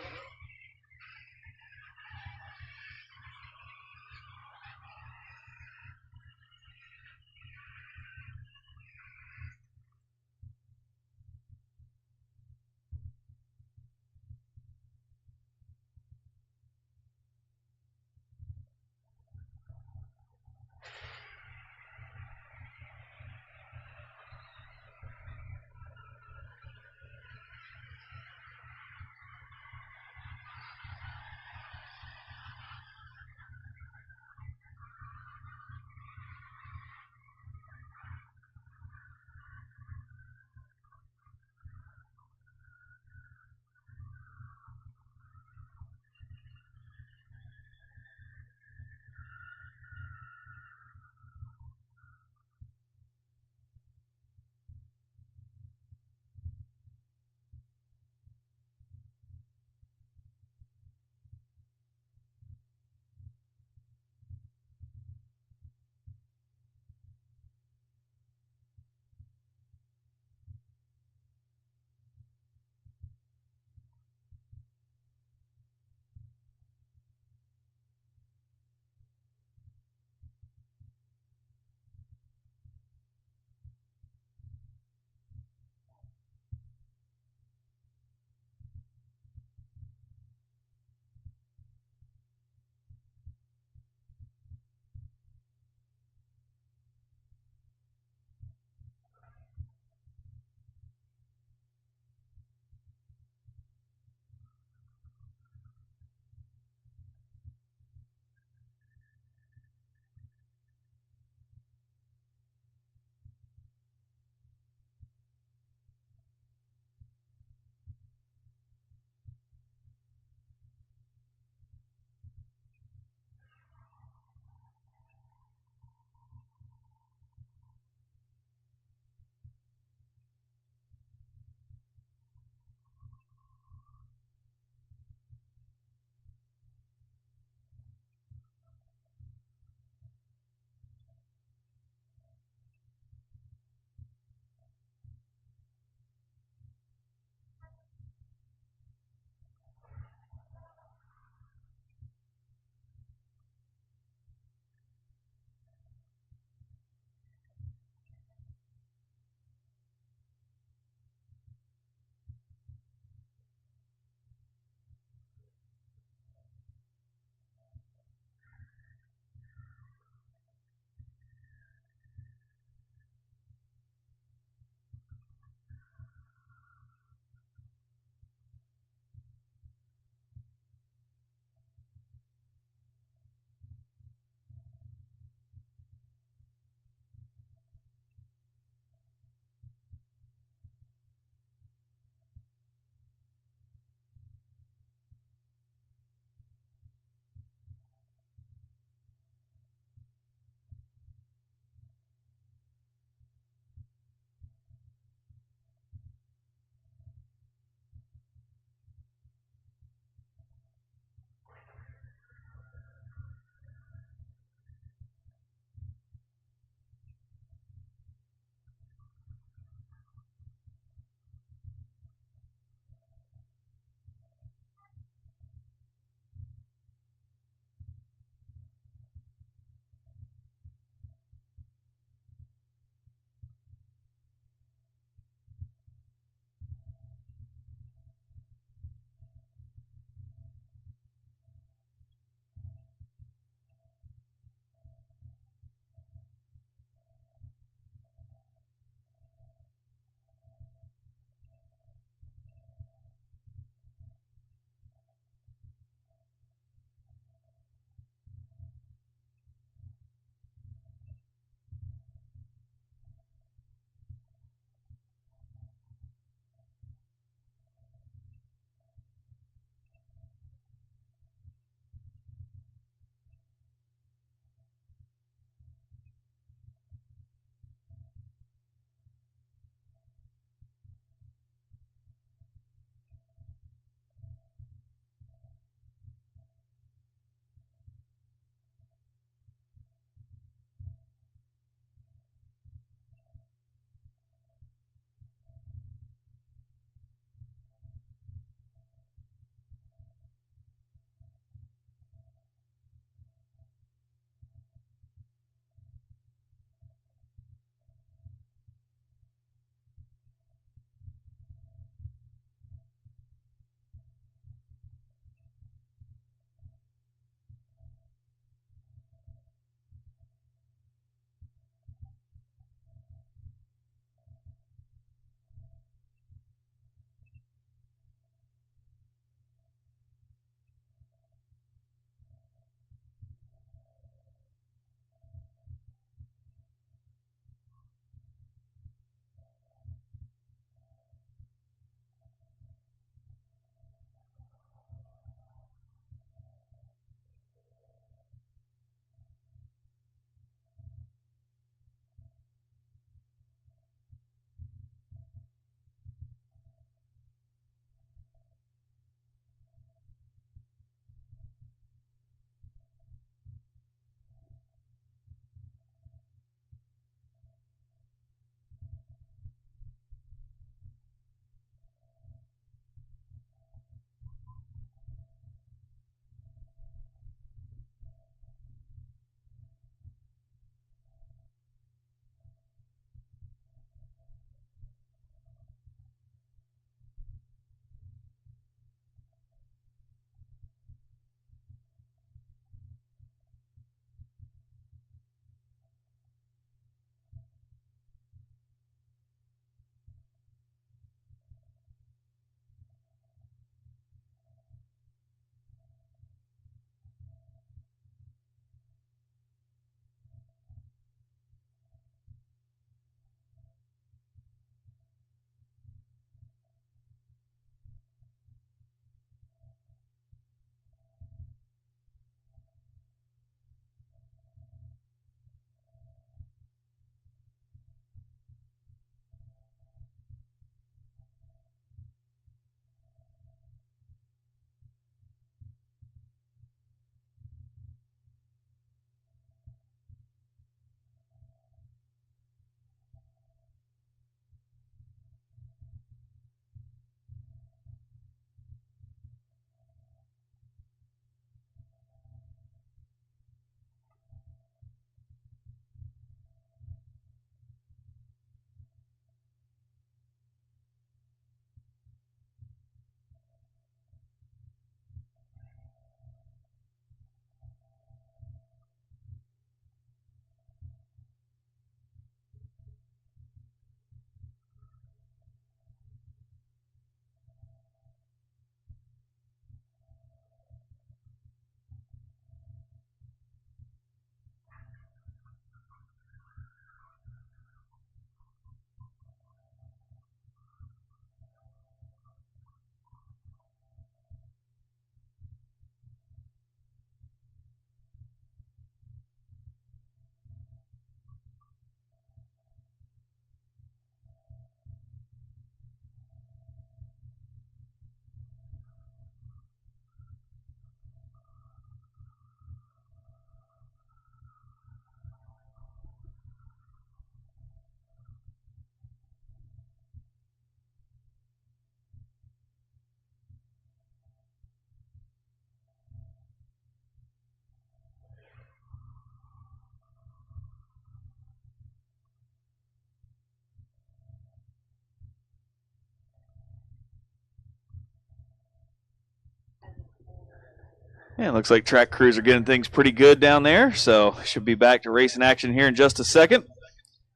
And looks like track crews are getting things pretty good down there, so should be back to racing action here in just a second.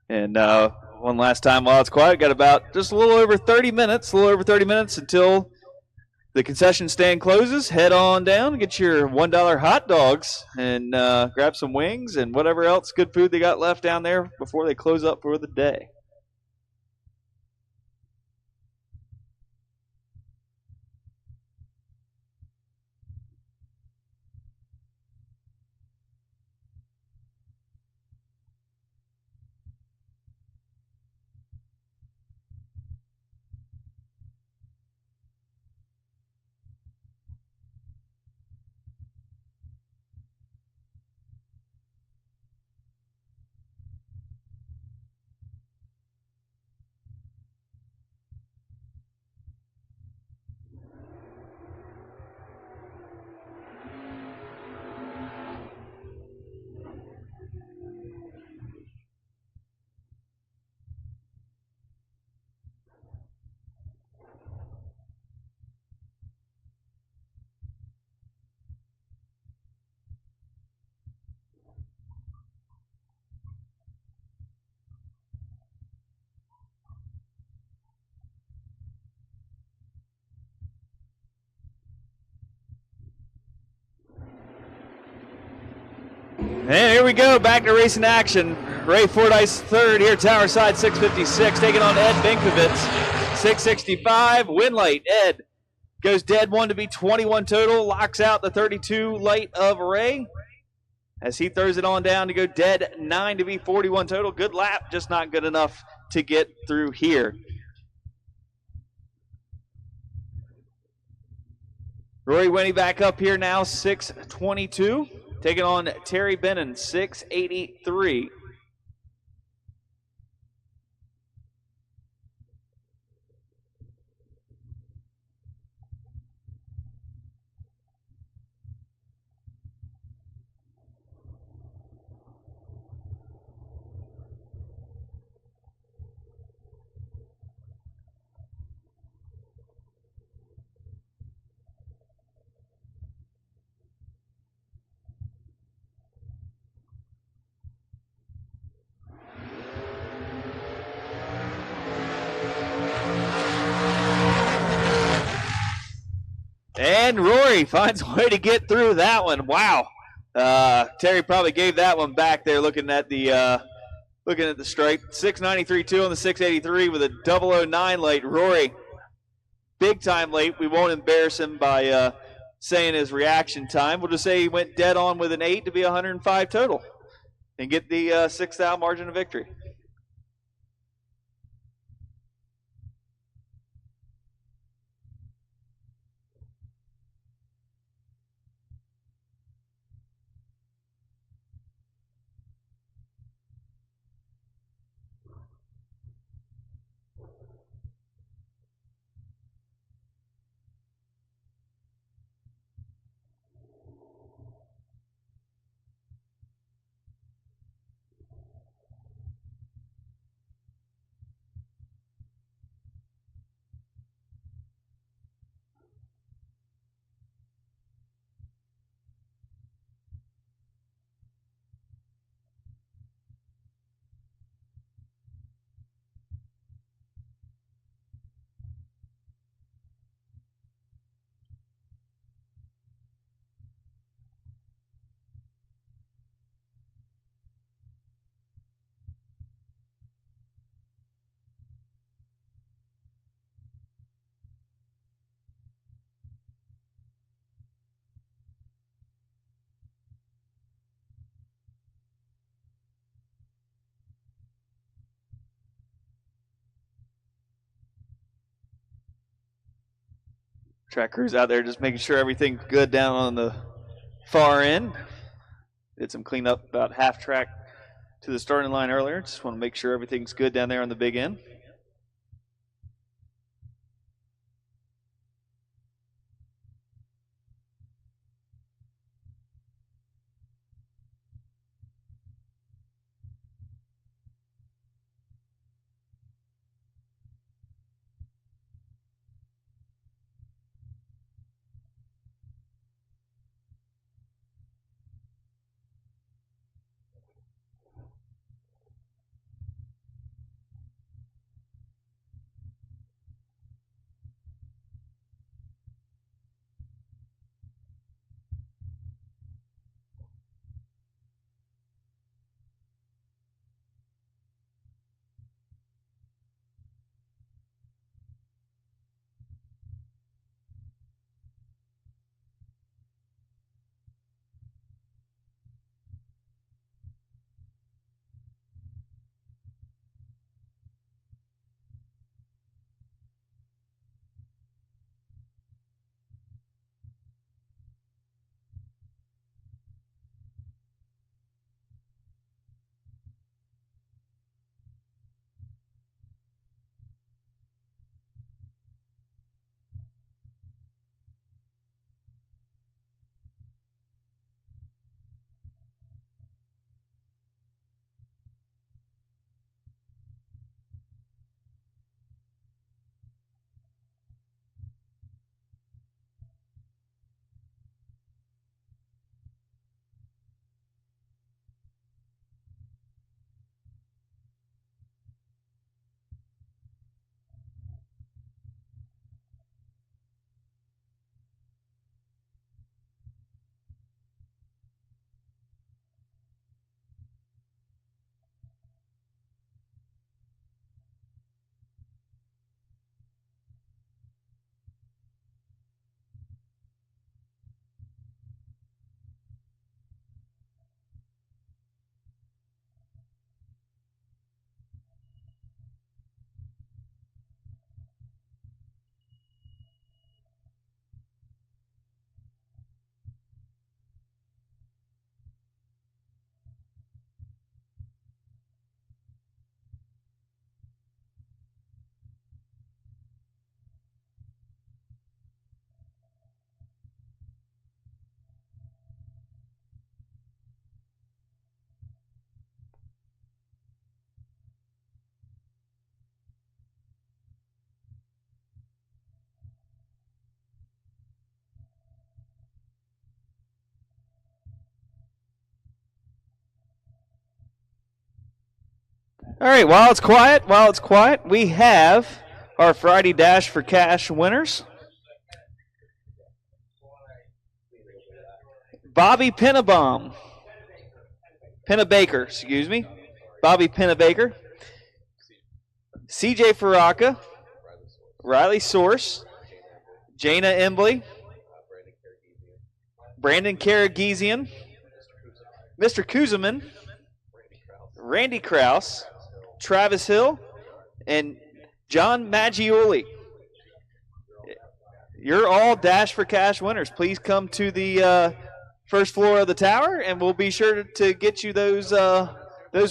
And one last time while it's quiet, got about just a little over 30 minutes until the concession stand closes. Head on down, get your $1 hot dogs, and grab some wings and whatever else good food they got left down there before they close up for the day. And here we go, back to racing action. Ray Fordyce third here, tower side 656, taking on Ed Binkovitz, 665. Win light, Ed goes dead one to be 21 total, locks out the 32 light of Ray as he throws it on down to go dead 9 to be 41 total. Good lap, just not good enough to get through here. Rory Winnie back up here now, 622. Taking on Terry Bennon, 683. And Rory finds a way to get through that one. Wow. Terry probably gave that one back there looking at the stripe. 693.2 on the 683 with a 009 late. Rory, big time late. We won't embarrass him by saying his reaction time. We'll just say he went dead on with an 8 to be 105 total and get the 6 out margin of victory. Track crews out there just making sure everything's good down on the far end. Did some cleanup about half track to the starting line earlier. Just want to make sure everything's good down there on the big end. All right, while it's quiet, we have our Friday Dash for Cash winners. Bobby Pennebaker, excuse me. Bobby Pennebaker. CJ Faraka. Riley Source. Jana Embley. Brandon Karagizian. Mr. Kuzeman. Randy Kraus. Travis Hill. And John Maggioli. You're all Dash for Cash winners. Please come to the first floor of the tower, and we'll be sure to get you those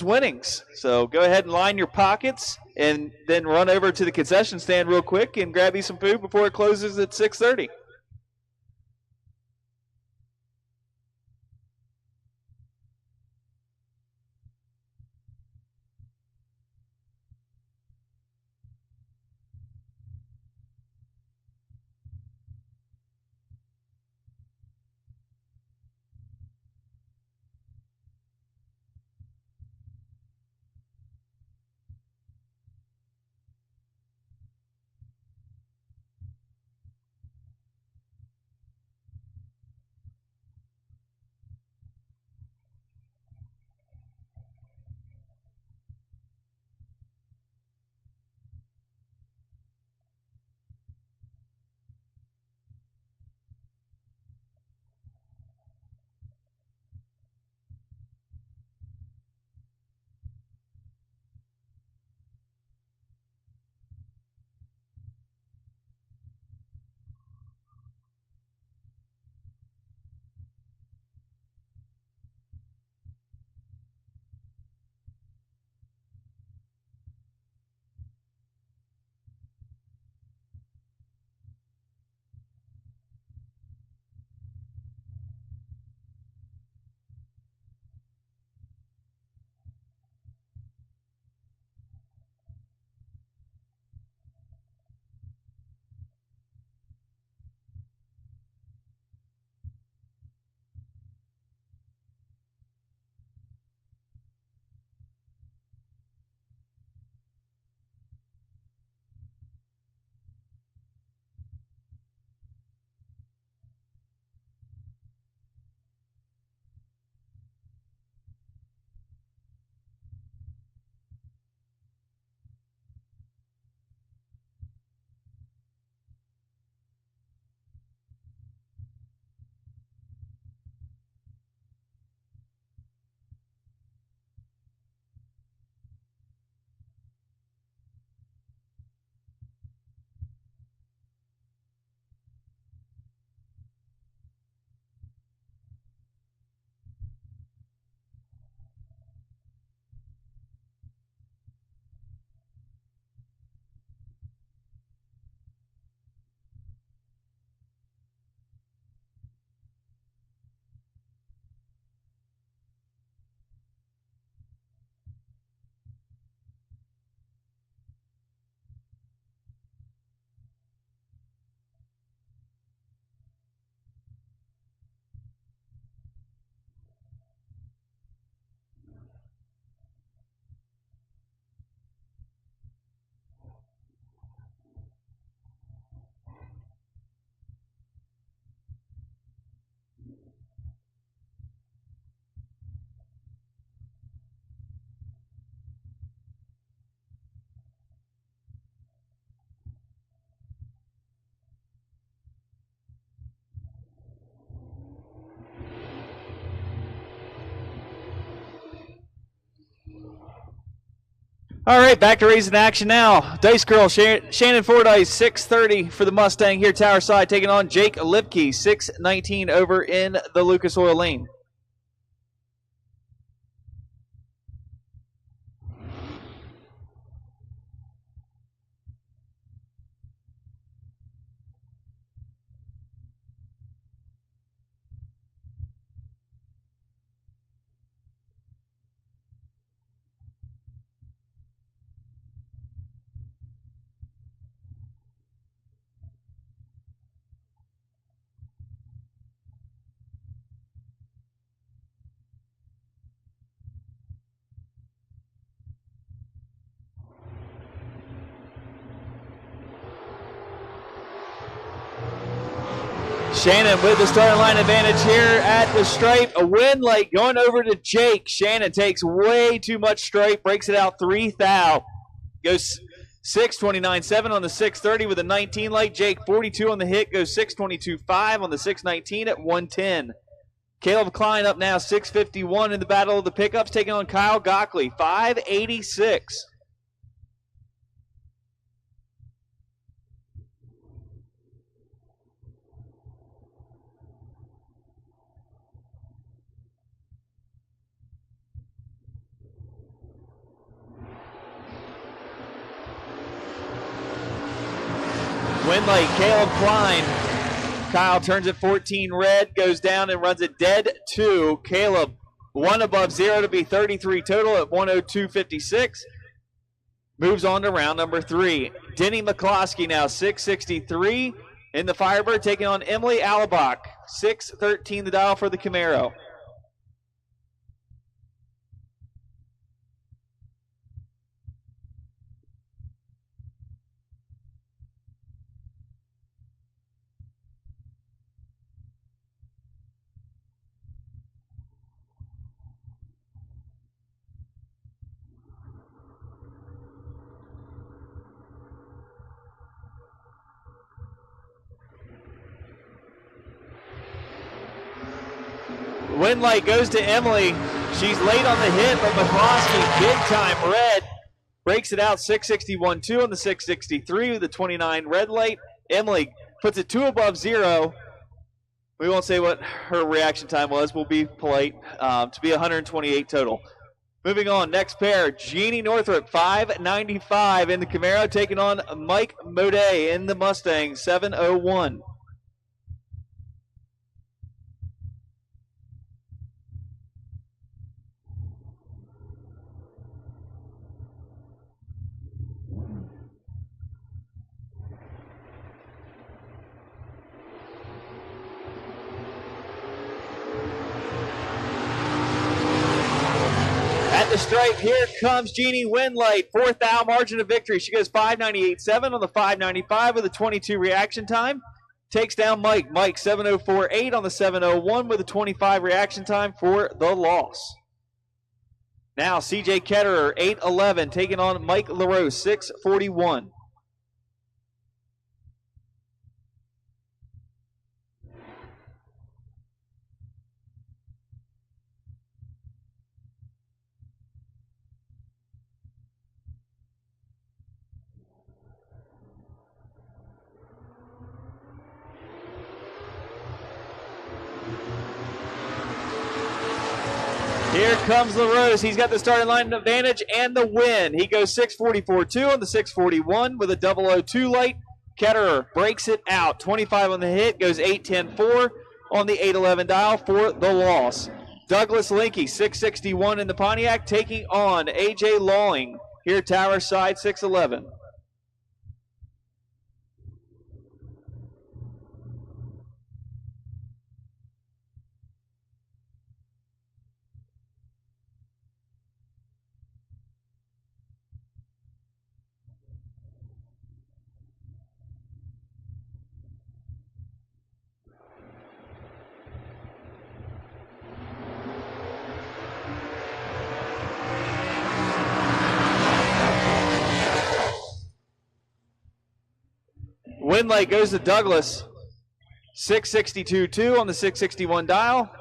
winnings. So go ahead and line your pockets, and then run over to the concession stand real quick and grab you some food before it closes at 6:30. All right, back to raising action now. Dice Girl, Shannon Fordyce, 630 for the Mustang here, Tower Side, taking on Jake Lipke, 619 over in the Lucas Oil Lane. Shannon with the starting line advantage here at the stripe. A win light going over to Jake. Shannon takes way too much stripe, breaks it out 3 thou. Goes 6:29.7 on the 6:30 with a 19 light. Jake 42 on the hit, goes 6:22.5 on the 6:19 at 110. Caleb Klein up now, 6:51 in the battle of the pickups, taking on Kyle Gockley, 5:86. Win light, Caleb Klein. Kyle turns it 14 red, goes down and runs it dead 2. Caleb 1 above 0 to be 33 total at 102.56. Moves on to round number 3. Denny McCloskey now 6:63 in the Firebird, taking on Emily Alabach. 6:13 the dial for the Camaro. Win light goes to Emily. She's late on the hit, but McCloskey, big time red, breaks it out 6:61.2 on the 6:63 with a 29 red light. Emily puts it 2 above 0. We won't say what her reaction time was. We'll be polite. To be 128 total. Moving on, next pair, Jeannie Northrup, 5:95 in the Camaro, taking on Mike Modet in the Mustang, 7:01. The stripe, here comes Jeannie Winlight, 4th thou margin of victory. She goes 5:98.7 on the 5:95 with a 22 reaction time. Takes down Mike. Mike 7:04.8 on the 7:01 with a 25 reaction time for the loss. Now CJ Ketterer, 8:11, taking on Mike LaRose, 6:41. Here comes LaRose. He's got the starting line advantage and the win. He goes 6:44.2 on the 6:41 with a 002 light. Ketterer breaks it out. 25 on the hit, goes 8:10.4 on the 8:11 dial for the loss. Douglas Linky, 6:61 in the Pontiac, taking on AJ Lawing. Here, Tower side, 6:11. Win light goes to Douglas. 6:62.2 on the 6:61 dial.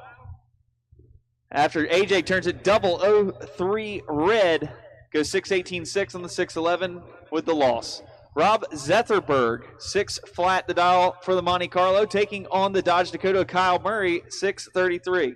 After AJ turns it 003 red, goes 6:18.6 on the 6:11 with the loss. Rob Zetherberg, 6 flat the dial for the Monte Carlo, taking on the Dodge Dakota Kyle Murray, 6:33.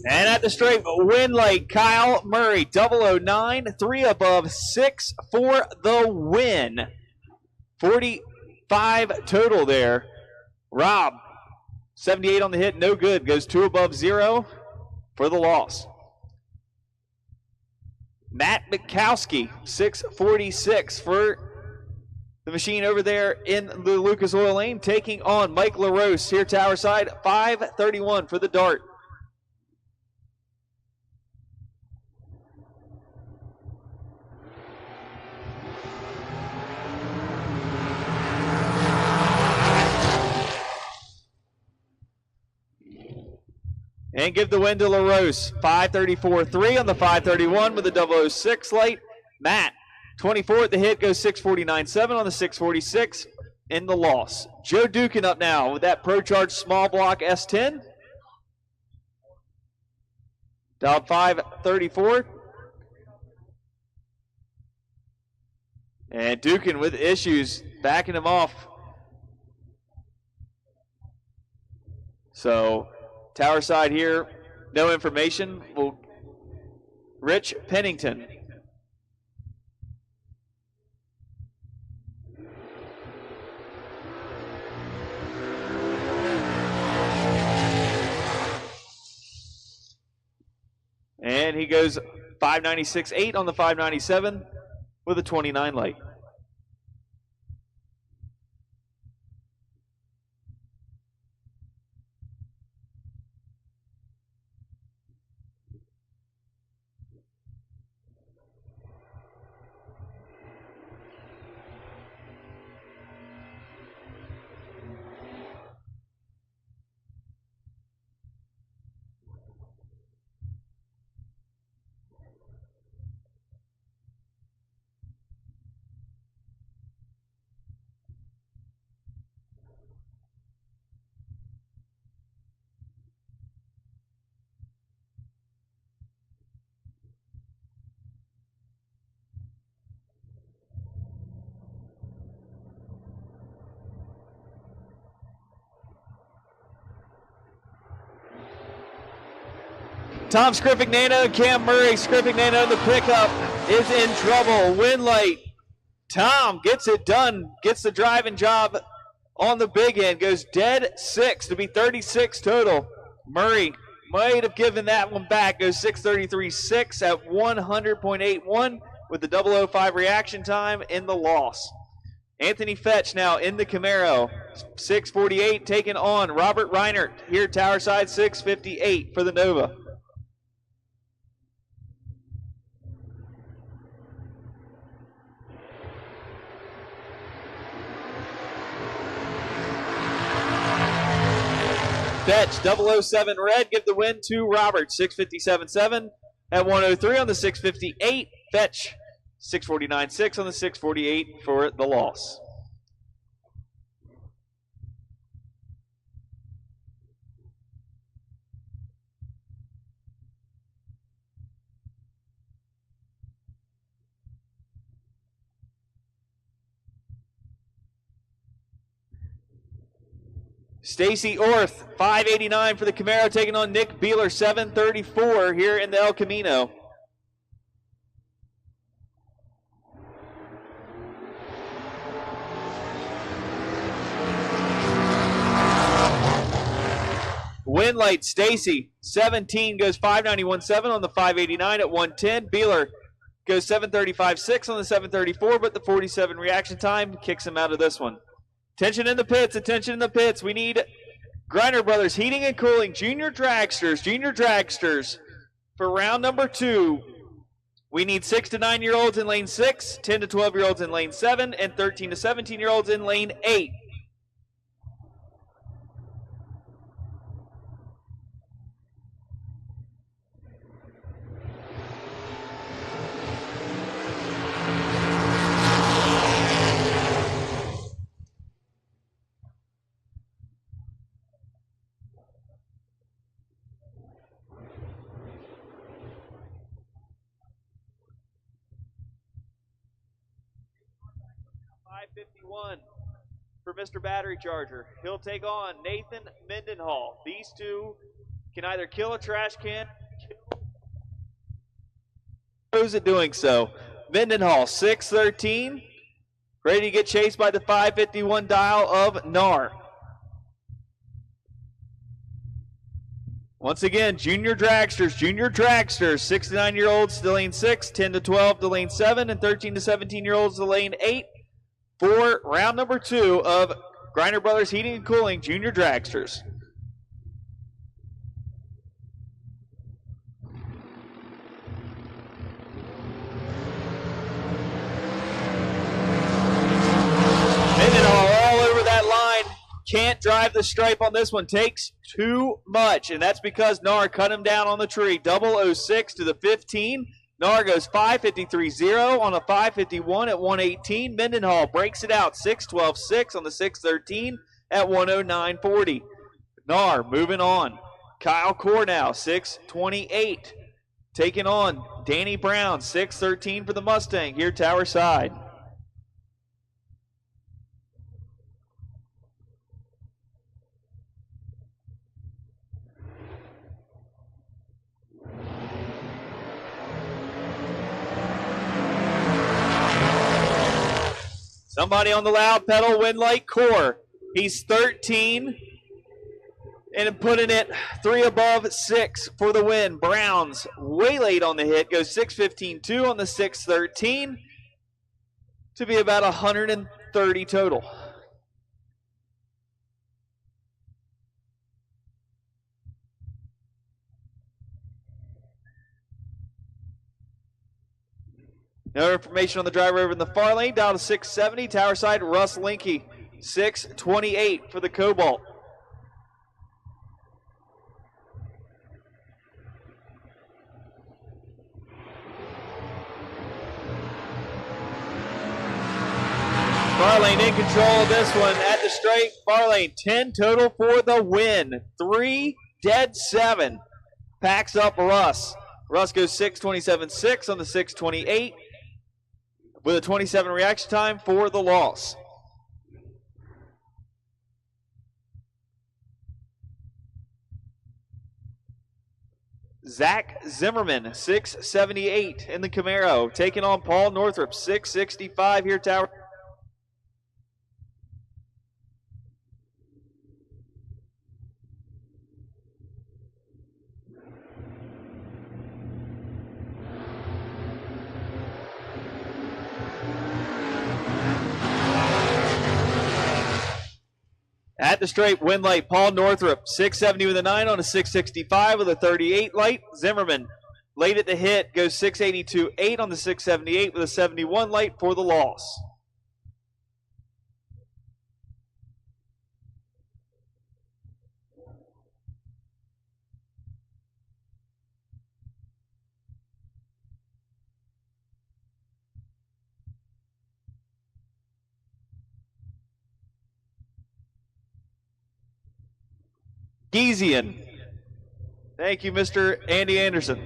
And at the straight, win light, Kyle Murray, 009, 3 above, 6 for the win. 45 total there. Rob, 78 on the hit, no good. Goes 2 above 0 for the loss. Matt Mikowski, 646 for the machine over there in the Lucas Oil Lane, taking on Mike LaRose here tower side, 531 for the dart. And give the win to LaRose. 534-3 on the 531 with the 006 light. Matt, 24 at the hit, goes 649.7 on the 646 in the loss. Joe Dukin up now with that ProCharge small block S10. Dialed 534. And Dukin with issues, backing him off. So tower side here, no information. Rich Pennington. And he goes 596.8 on the 597 with a 29 light. Tom Skripik-Nano, Cam Murray, Skripik-Nano, the pickup is in trouble. Win light. Tom gets it done, gets the driving job on the big end, goes dead 6 to be 36 total. Murray might have given that one back, goes 633.6 at 100.81 with the 005 reaction time in the loss. Anthony Fetch now in the Camaro, 648, taking on Robert Reinert here tower side, 658 for the Nova. Fetch, 007 red, give the win to Robert, 657.7 at 103 on the 658. Fetch, 649.6 on the 648 for the loss. Stacy Orth, 589 for the Camaro, taking on Nick Beeler, 734 here in the El Camino. Win light, Stacy, 17 goes 591.7 on the 589 at 110. Beeler goes 735.6 on the 734, but the 47 reaction time kicks him out of this one. Attention in the pits, attention in the pits. We need Griner Brothers Heating and Cooling, junior dragsters for round number 2. We need 6 to 9-year-olds in lane 6, 10 to 12-year-olds in lane 7, and 13 to 17-year-olds in lane 8. For Mr. Battery Charger, he'll take on Nathan Mendenhall. These two can either kill a trash can, who's at doing so. Mendenhall, 613, ready to get chased by the 551 dial of NAR. Once again, junior dragsters, 6 to 9-year-olds to lane 6, 10 to 12 to lane 7, and 13 to 17-year-olds to lane 8 for round number 2 of Griner Brothers Heating and Cooling Junior Dragsters. All over that line. Can't drive the stripe on this one. Takes too much, and that's because Nar cut him down on the tree. 006 to the 15. Nar goes 553.0 on a 551 at 118. Mendenhall breaks it out 612.6 on the 613 at 109.40. Nar moving on. Kyle Cornow 628 taking on Danny Brown 613 for the Mustang here Tower side. Somebody on the loud pedal, Winlight Core. He's 13 and putting it 3 above 6 for the win. Browns way late on the hit, goes 615.2 on the 613 to be about 130 total. No information on the driver over in the far lane. Down to 670. Tower side, Russ Linky. 628 for the Cobalt. Far lane in control of this one at the straight. Far lane, 10 total for the win. 3 dead 7. Packs up Russ. Russ goes 627.6 on the 628. With a 27 reaction time for the loss. Zach Zimmerman, 678 in the Camaro, taking on Paul Northrup, 665 here, Tower. At the straight, win light, Paul Northrup, 670 with a 9 on a 665 with a 38 light. Zimmerman, late at the hit, goes 682.8 on the 678 with a 71 light for the loss. Giesian. Thank you, Mr. Andy Anderson.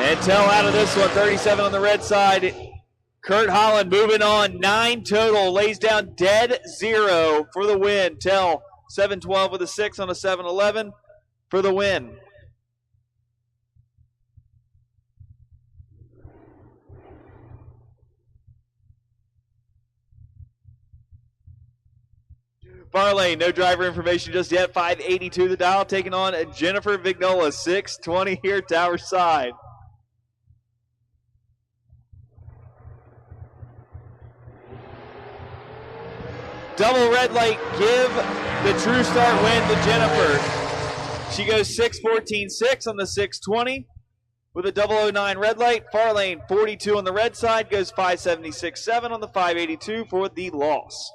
And Tell out of this one, 37 on the red side. Kurt Holland moving on, 9 total, lays down dead 0 for the win. Tell, 712 with a 6 on a 711 for the win. Farley, no driver information just yet. 582 the dial, taking on Jennifer Vignola, 620 here, Tower side. Double red light, give the True Start win to Jennifer. She goes 614.6 on the 620 with a 009 red light. Far lane, 42 on the red side, goes 576.7 on the 582 for the loss.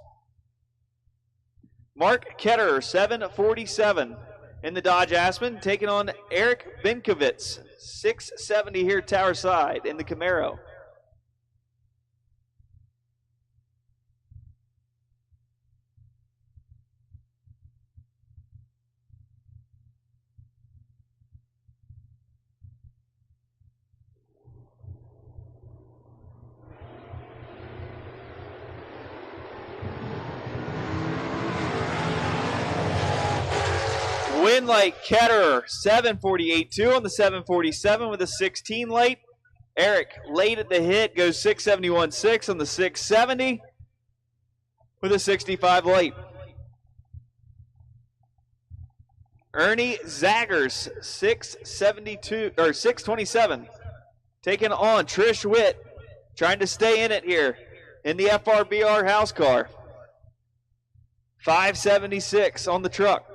Mark Ketter, 747 in the Dodge Aspen, taking on Eric Benkovitz. 670 here tower side in the Camaro. Win light Ketterer, 748.2 on the 747 with a 16 light. Eric late at the hit, goes 671.6 on the 670 with a 65 light. Ernie Zaggers, 672 or 627, taking on Trish Witt, trying to stay in it here in the FRBR house car. 576 on the truck.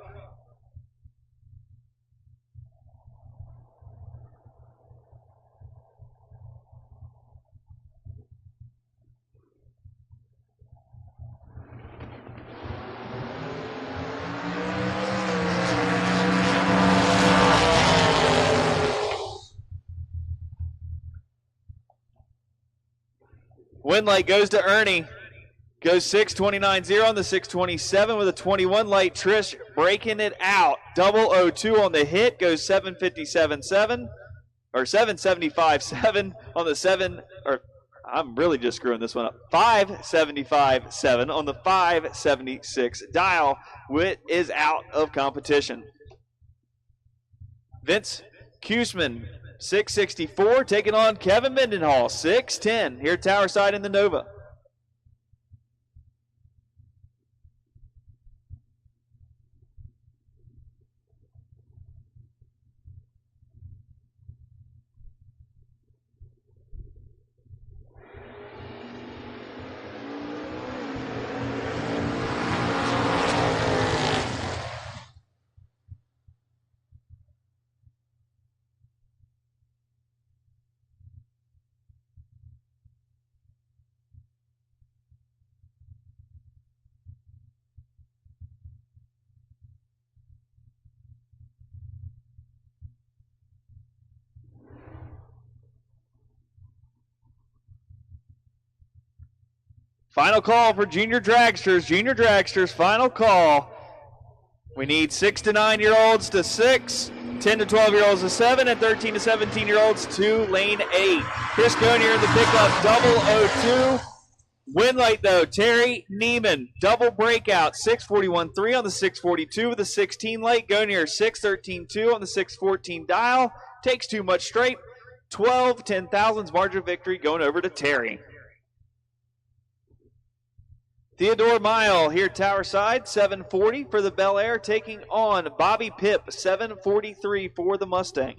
Win light goes to Ernie. Goes 629.0 on the 627 with a 21 light. Trish breaking it out. 002 on the hit. Goes 757.7 or 775.7 on the 7. Or I'm really just screwing this one up. 575.7 on the 576 dial. Witt is out of competition. Vince Kustom, 664, taking on Kevin Mendenhall, 610, here tower side in the Nova. Final call for junior dragsters. Junior dragsters, final call. We need 6 to 9-year-olds to 6, 10 to 12-year-olds to 7, and 13 to 17-year-olds to lane 8. Chris Gonier in the pickup, 002. Win light, though, Terry Neiman, double breakout, 641.3 on the 642 with a 16 light. Gonier, 613.2 on the 614 dial. Takes too much straight. 12 10,000s margin of victory going over to Terry. Theodore Mile here tower side, 740 for the Bel Air, taking on Bobby Pipp, 743 for the Mustang.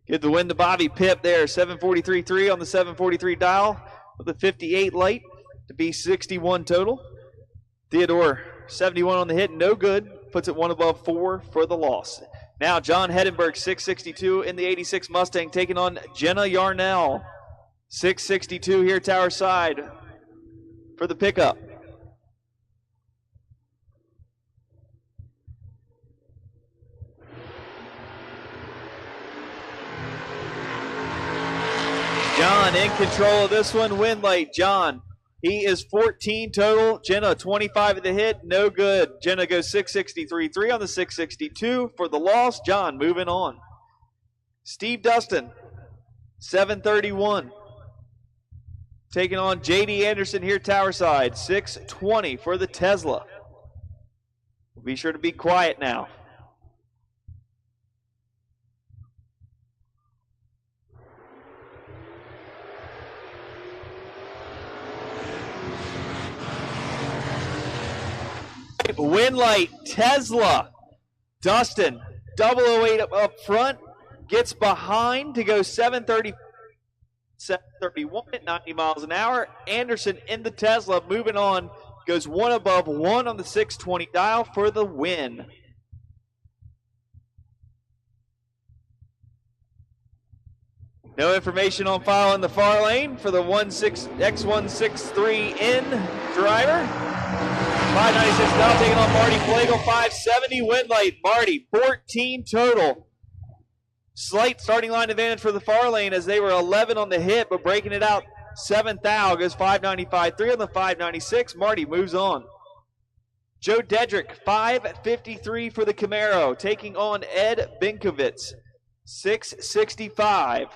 Give the win to Bobby Pipp there, 743.3 on the 743 dial with a 58 light to be 61 total. Theodore, 71 on the hit, no good. Puts it one above 4 for the loss. Now John Hedenberg, 662 in the 86 Mustang, taking on Jenna Yarnell. 662 here tower side for the pickup. John in control of this one. Win light, John. He is 14 total. Jenna, 25 at the hit. No good. Jenna goes 663.3 on the 662 for the loss. John moving on. Steve Dustin, 731. Taking on J.D. Anderson here tower side. 620 for the Tesla. Be sure to be quiet now. Winlight, Tesla. Dustin, 008 up front, gets behind to go 731 at 90 miles an hour. Anderson in the Tesla, moving on, goes one above one on the 620 dial for the win. No information on file in the far lane for the X163N driver. 596 now taking on Marty Flagel, 570 Winlight. Marty, 14 total. Slight starting line advantage for the far lane as they were 11 on the hit, but breaking it out, 7th thou goes 595.3 on the 596. Marty moves on. Joe Dedrick, 553 for the Camaro, taking on Ed Binkovitz, 665.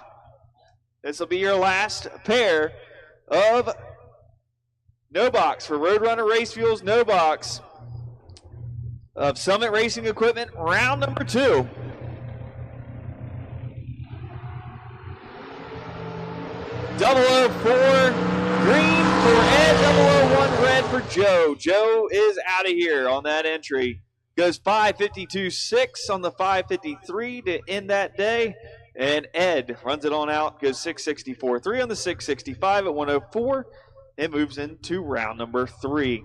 This will be your last pair of no box for Roadrunner Race Fuels, no box of Summit Racing Equipment, round number 2. .004 green for Ed, 001 red for Joe. Joe is out of here on that entry. Goes 552.6 on the 553 to end that day. And Ed runs it on out, goes 664.3 on the 665 at 104, and moves into round number 3.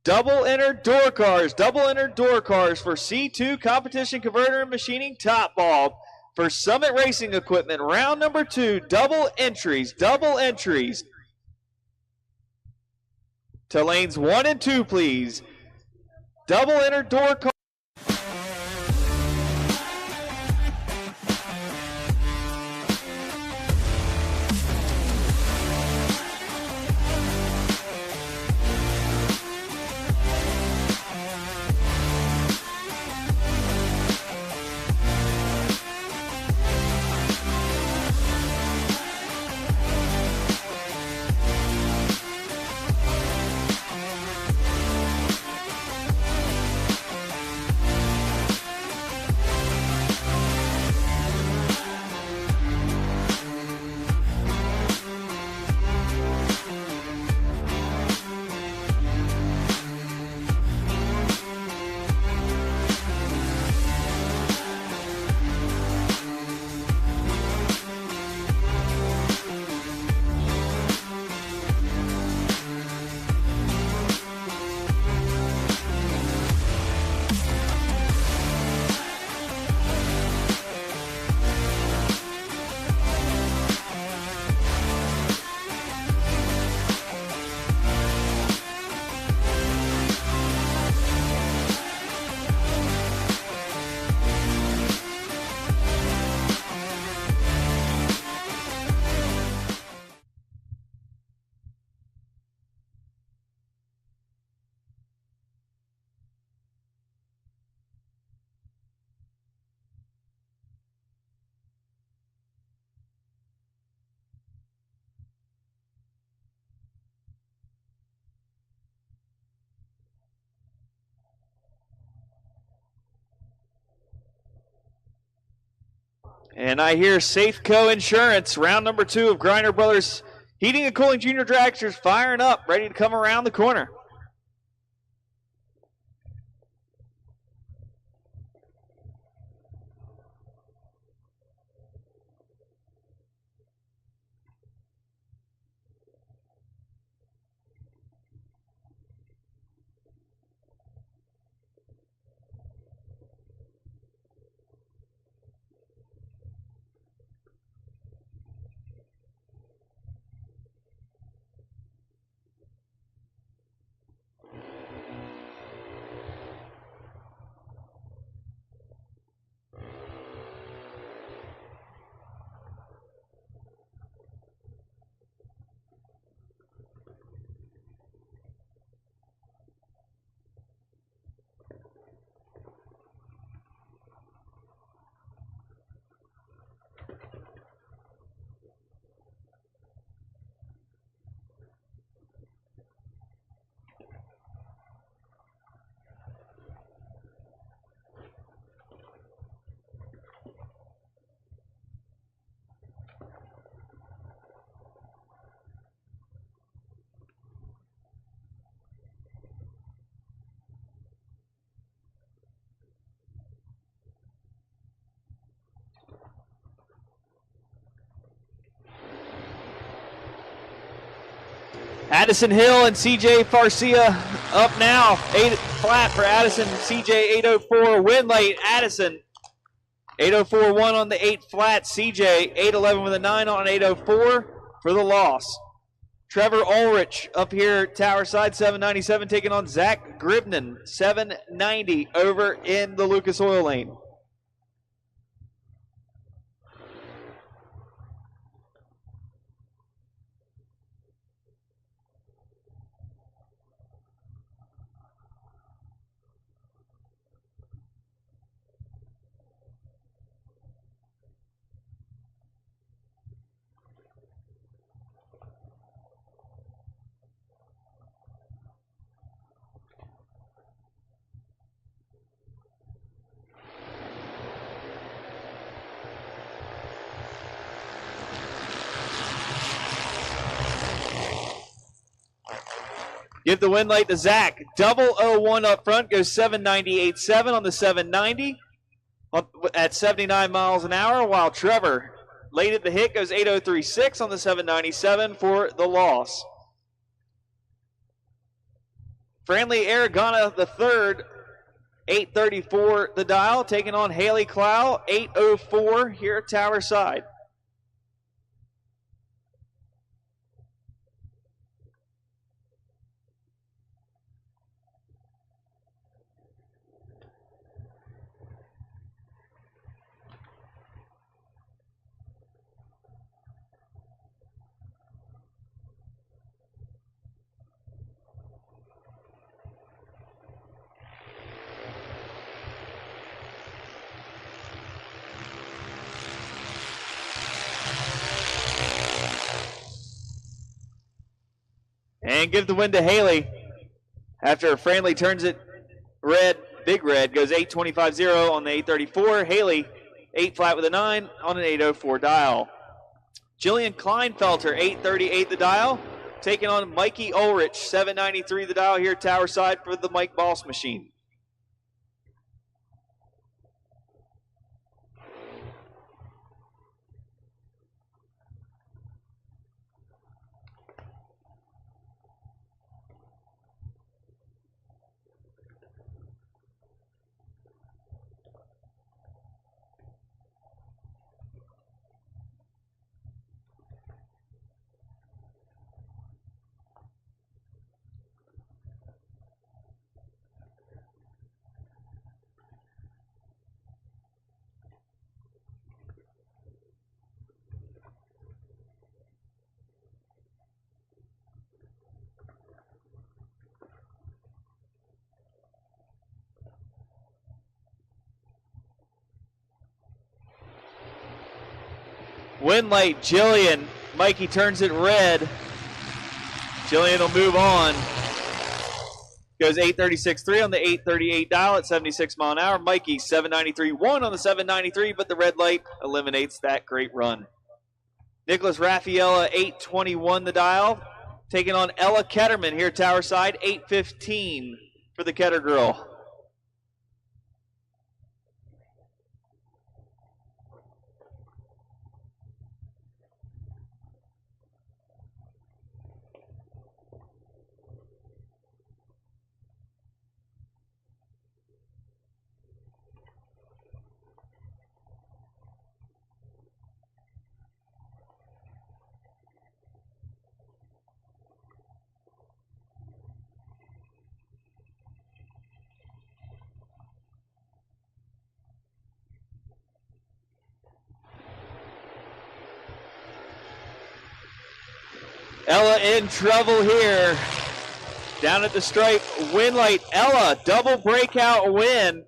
Double entered door cars for C2 Competition Converter and Machining Top Ball. For Summit Racing Equipment, round number 2, double entries. To lanes 1 and 2, please. Double enter door car. And I hear Safeco Insurance, round number 2 of Griner Brothers Heating and Cooling Junior Dragsters firing up, ready to come around the corner. Addison Hill and CJ Farcia up now. 8 flat for Addison. CJ 804 win late. Addison 804-1 on the 8 flat. CJ 811 with a 9 on 804 for the loss. Trevor Ulrich up here, tower side, 797, taking on Zach Gribnan, 790 over in the Lucas Oil lane. Give the win light to Zach. 001 up front, goes 798.7 on the 790 at 79 miles an hour, while Trevor late at the hit goes 803.6 on the 797 for the loss. Franley Aragona the third, 834 the dial, taking on Haley Clow, 804 here at tower side. And give the win to Haley after Franley turns it red, big red, goes 825.0 on the 834. Haley, 8 flat with a 9 on an 804 dial. Jillian Kleinfelter, 838 the dial, taking on Mikey Ulrich, 793 the dial here at tower side for the Mike Boss machine. Win light, Jillian. Mikey turns it red. Jillian will move on. Goes 836.3 on the 838 dial at 76 mile an hour. Mikey 793.1 on the 793, but the red light eliminates that great run. Nicholas Raffaella 821 the dial, taking on Ella Ketterman here tower side, 815 for the Ketter girl. Ella in trouble here. Down at the stripe, win light. Ella, double breakout win.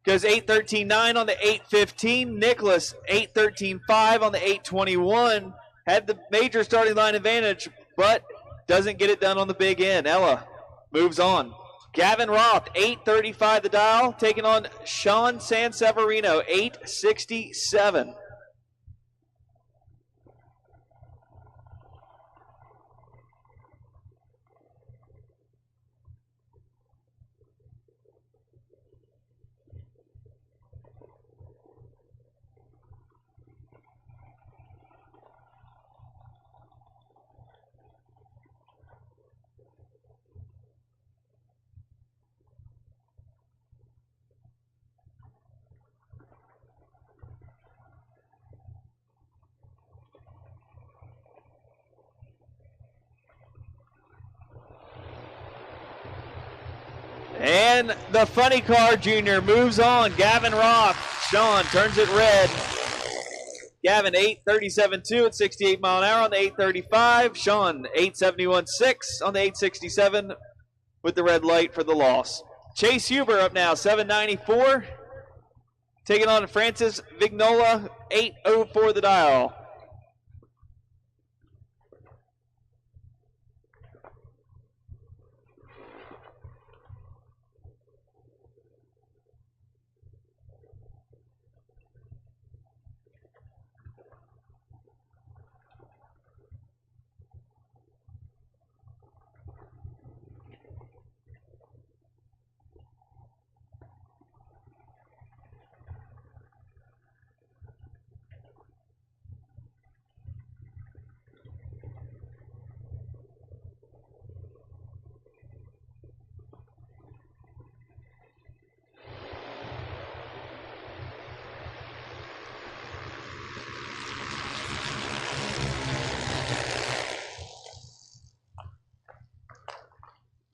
Goes 813.9 on the 815. Nicholas, 813.5 on the 821. Had the major starting line advantage, but doesn't get it done on the big end. Ella moves on. Gavin Roth, 835 the dial, taking on Sean Sanseverino, 867. And the funny car junior moves on. Gavin Roth. Sean turns it red. Gavin 837.2 at 68 mile an hour on the 835. Sean 871.6 on the 867 with the red light for the loss. Chase Huber up now, 794. Taking on Francis Vignola, 804 the dial.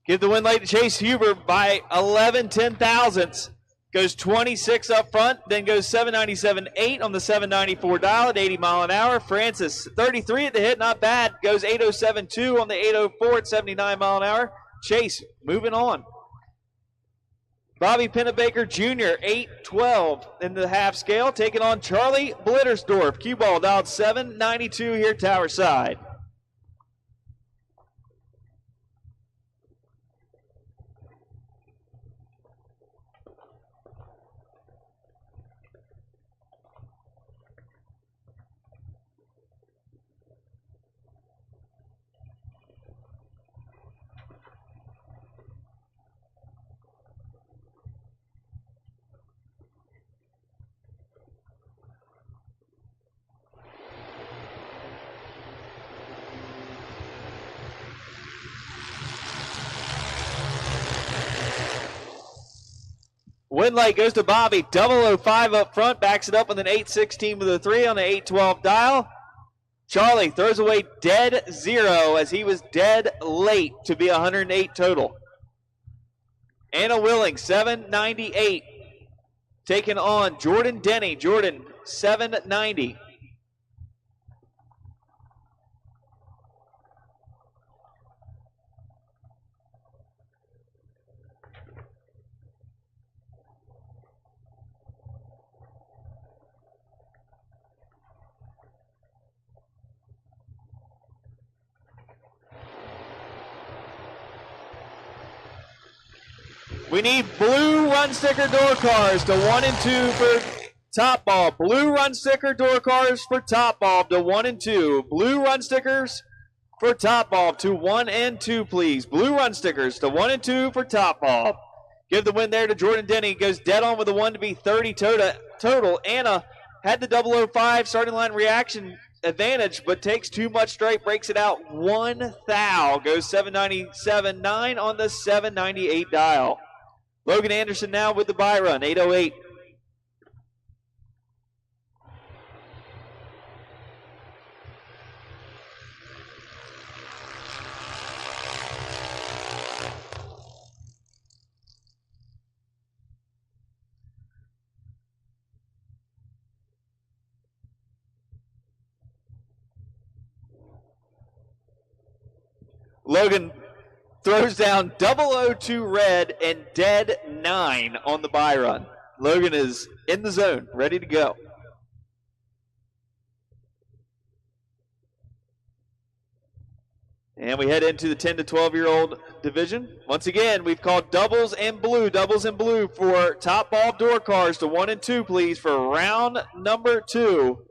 Give the win light to Chase Huber by 11 10,000ths. Goes 26 up front, then goes 797.8 on the 794 dial at 80 mile an hour. Francis, 33 at the hit, not bad. Goes 807.2 on the 804 at 79 mile an hour. Chase moving on. Bobby Pennebaker Jr., 812 in the half scale, taking on Charlie Blittersdorf. Cue ball dialed 792 here, tower side. Win light goes to Bobby. 005 up front. Backs it up with an 816 with a 3 on the 812 dial. Charlie throws away dead zero as he was dead late to be 108 total. Anna Willing, 798. Taking on Jordan Denny. Jordan, 790. We need blue run sticker door cars to 1 and 2 for top bulb. Blue run sticker door cars for top bulb to 1 and 2. Blue run stickers for top bulb to 1 and 2, please. Blue run stickers to 1 and 2 for top bulb. Give the win there to Jordan Denny. Goes dead on with a 1 to be 30 total. Anna had the 005 starting line reaction advantage, but takes too much straight, breaks it out 1 thou. Goes 797.9 on the 798 dial. Logan Anderson now with the buy run, 808. Logan throws down 002 red and dead 9 on the buy run. Logan is in the zone, ready to go. And we head into the 10 to 12-year-old division. Once again, we've called doubles and blue for top bulb door cars to 1 and 2, please, for round number 2.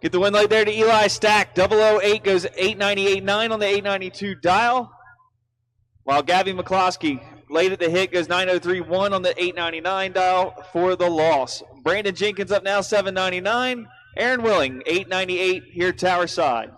Get the win light there to Eli Stack. 008 goes 898.9 on the 892 dial. While Gabby McCloskey late at the hit goes 903.1 on the 899 dial for the loss. Brandon Jenkins up now 799. Aaron Willing 898 here tower side.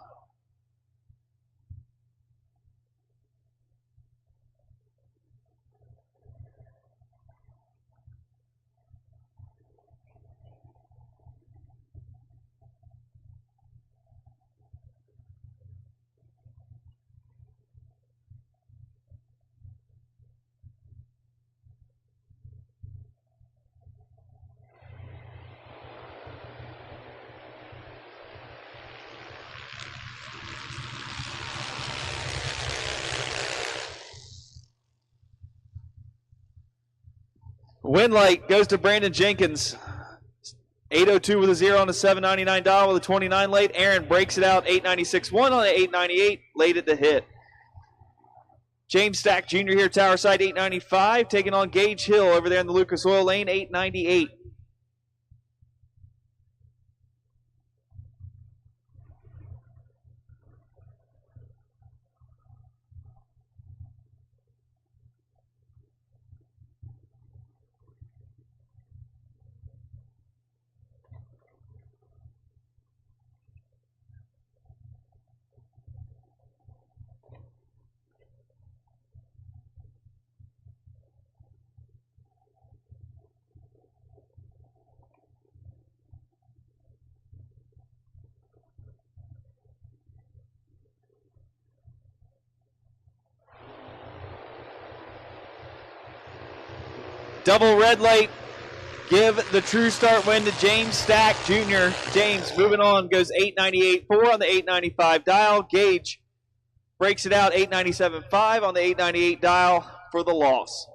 Win light goes to Brandon Jenkins. 802 with a 0 on the 799 dial with a 29 late. Aaron breaks it out 896.1 on the 898 late at the hit. James Stack Jr. here tower side 895 taking on Gage Hill over there in the Lucas Oil lane 898. Double red light. Give the true start win to James Stack Jr. James moving on goes 898.4 on the 895 dial. Gage breaks it out 897.5 on the 898 dial for the loss.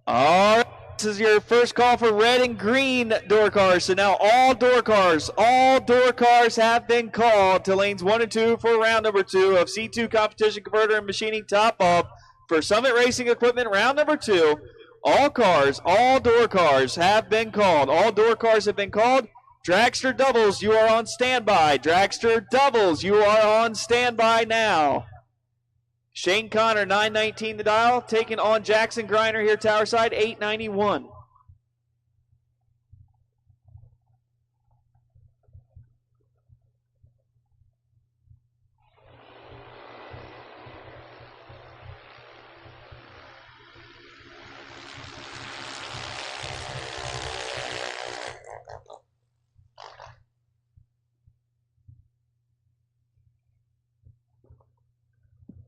All right. This is your first call for red and green door cars. So now all door cars have been called to lanes 1 and 2 for round number 2 of C2 competition converter and machining top up for Summit Racing Equipment round number 2. All door cars have been called. All door cars have been called. Dragster doubles, you are on standby. Dragster doubles, you are on standby now. Shane Connor, 919 the dial, taking on Jackson Griner here, tower side, 891.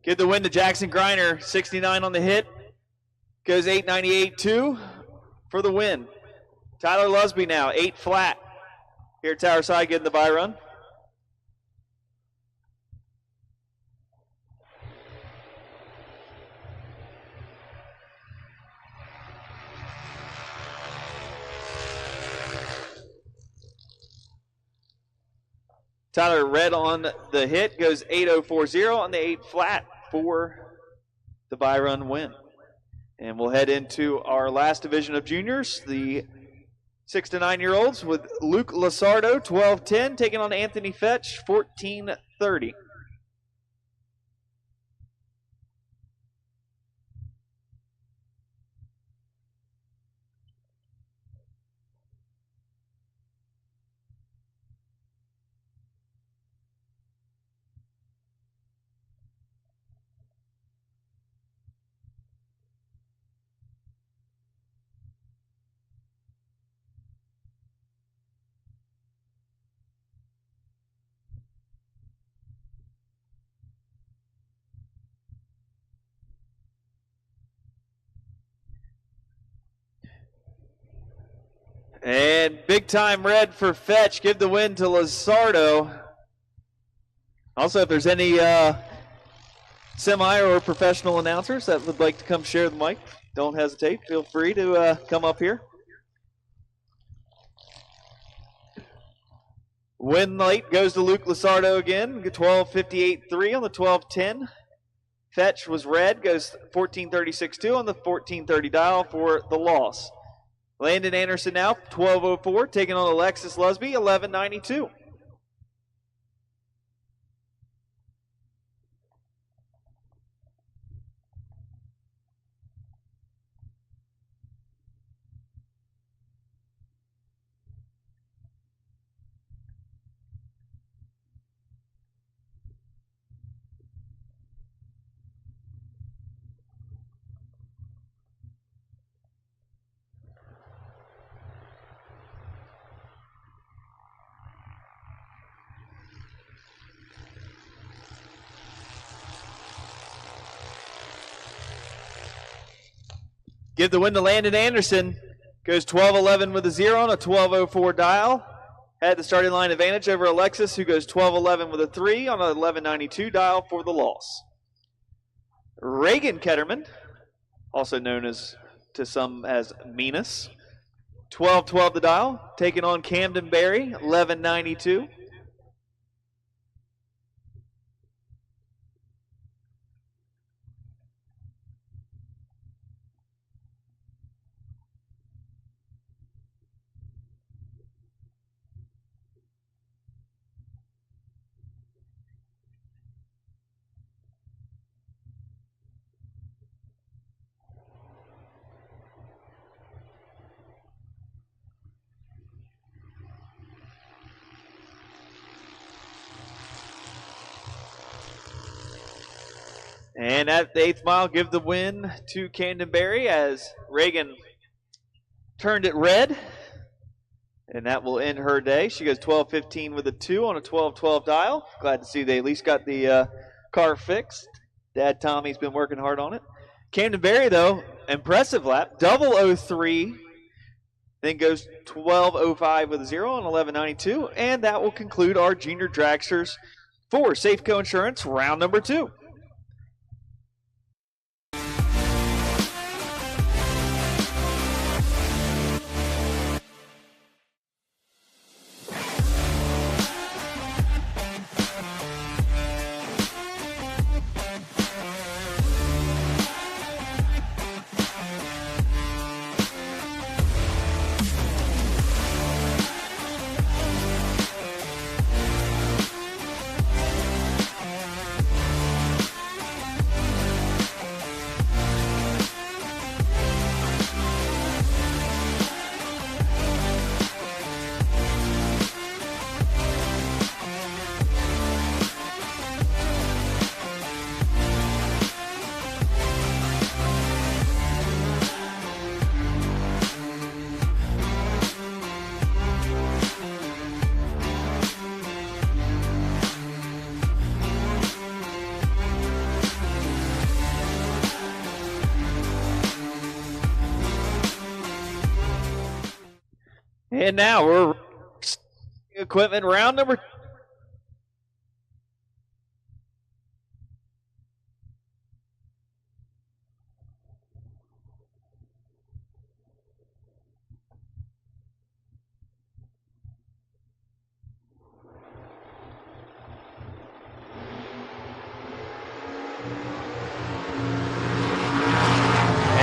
Give the win to Jackson Griner, 69 on the hit. Goes 898.2 for the win. Tyler Lusby now, 8 flat. Here tower side getting the bye run. Tyler red on the hit, goes 8.040 on the 8 flat for the bye run win. And we'll head into our last division of juniors, the 6 to 9 year olds, with Luke Lasardo, 12-10, taking on Anthony Fetch, 14-30. And big time red for Fetch. Give the win to Lazardo. Also, if there's any semi or professional announcers that would like to come share the mic, don't hesitate. Feel free to come up here. Win light goes to Luke Lazardo again. 12.58.3 on the 12.10. Fetch was red, goes 14.36.2 on the 14.30 dial for the loss. Landon Anderson now, 12:04, taking on Alexis Lusby, 11:92. Give the win to Landon Anderson. Goes 12:11 with a 0 on a 12:04 dial. Had the starting line advantage over Alexis, who goes 12:11 with a 3 on a 11:92 dial for the loss. Reagan Ketterman, also known as to some as Minas, 12:12 the dial, taking on Camden Berry, 11:92. And at the 8th mile, give the win to Camden Berry as Reagan turned it red. And that will end her day. She goes 12:15 with a 2 on a 12:12 dial. Glad to see they at least got the car fixed. Dad Tommy's been working hard on it. Camden Berry, though, impressive lap. 003. Then goes 12:05 with a 0 on 11:92. And that will conclude our junior dragsters for Safeco Insurance round number 2. And now we're equipment round number 2.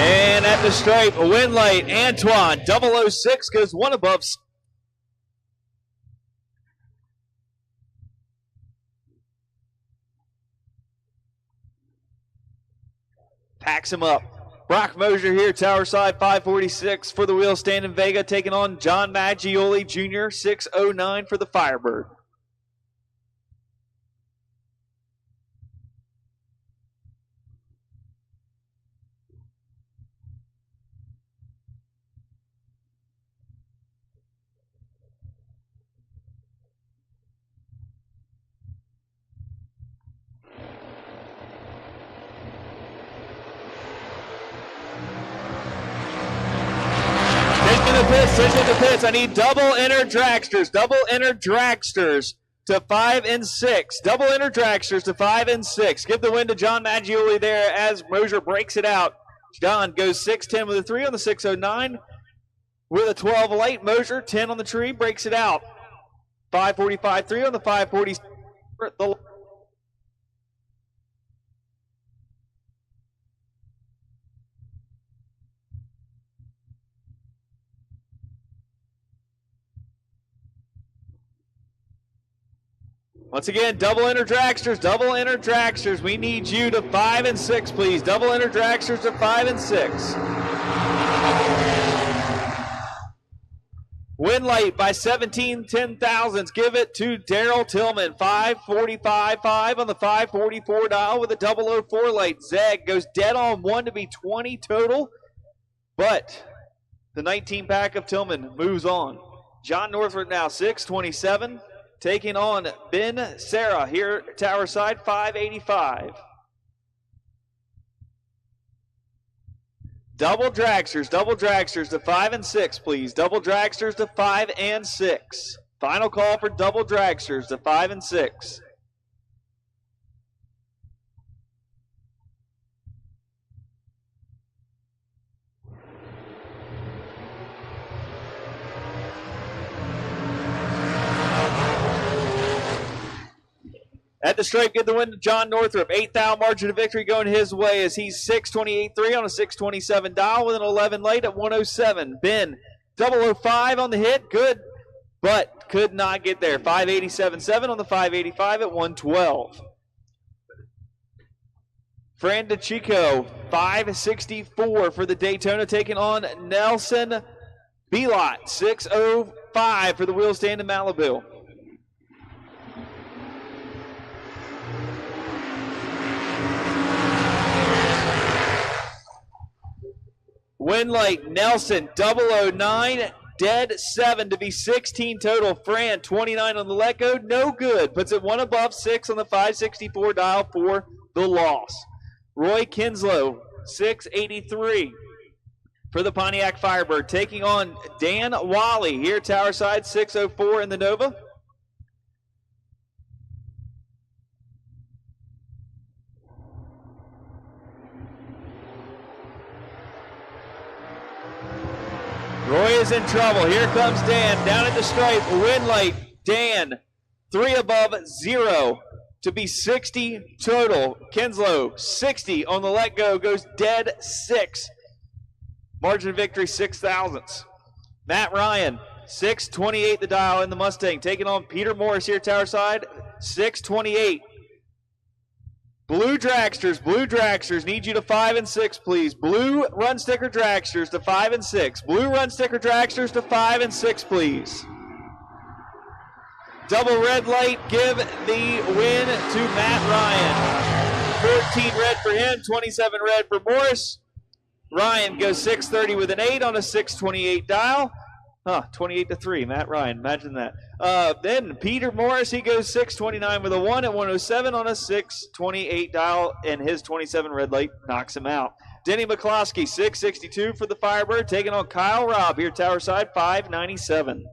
And at the stripe, a win light, Antoine, 006 goes one above. Packs him up. Brock Mosier here, tower side, 546 for the wheel, standing Vega, taking on John Maggioli Jr., 609 for the Firebird. Switching the pits. I need double enter dragsters. Double enter dragsters to 5 and 6. Double enter dragsters to 5 and 6. Give the win to John Maggioli there as Mosier breaks it out. John goes 6-10 with a 3 on the 609. With a 12 light, Mosier 10 on the tree, breaks it out. 545 3 on the 540. Once again, double enter dragsters, double enter dragsters. We need you to 5 and 6, please. Double enter dragsters to 5 and 6. Win late by 17 10,000s. Give it to Daryl Tillman. 545.5 on the 544 dial with a 004 late. Zeg goes dead on 1 to be 20 total, but the 19 pack of Tillman moves on. John Northrup now 627, taking on Ben Sarah here at Tower Side, 585. Double dragsters to 5 and 6, please. Double dragsters to 5 and 6. Final call for double dragsters to 5 and 6. At the stripe, get the win to John Northrup. 8,000 margin of victory going his way as he's 628.3 on a 627 dial with an 11 late at 107. Ben, 005 on the hit. Good, but could not get there. 587.7 on the 585 at 112. Fran DeChico, 564 for the Daytona, taking on Nelson Belot, 605 for the wheel stand in Malibu. Win late, Nelson, 009, dead 7 to be 16 total. Fran, 29 on the let go, no good. Puts it 1 above 6 on the 564 dial for the loss. Roy Kinslow, 683 for the Pontiac Firebird, taking on Dan Wally here, Tower Side, 604 in the Nova. Roy is in trouble. Here comes Dan down at the stripe. Win late. Dan, 3 above 0 to be 60 total. Kinslow, 60 on the let go, goes dead 6. Margin of victory, 6 thousandths. Matt Ryan, 628 the dial in the Mustang, taking on Peter Morris here, Tower Side, 628. Blue dragsters, need you to 5 and 6, please. Blue run sticker dragsters to 5 and 6. Blue run sticker dragsters to 5 and 6, please. Double red light, give the win to Matt Ryan. 14 red for him, 27 red for Morris. Ryan goes 630 with an 8 on a 628 dial. 28-3, Matt Ryan, imagine that. Then Peter Morris, he goes 629 with a 1 at 107 on a 628 dial, and his 27 red light knocks him out. Denny McCloskey, 662 for the Firebird, taking on Kyle Robb here, Tower Side, 597.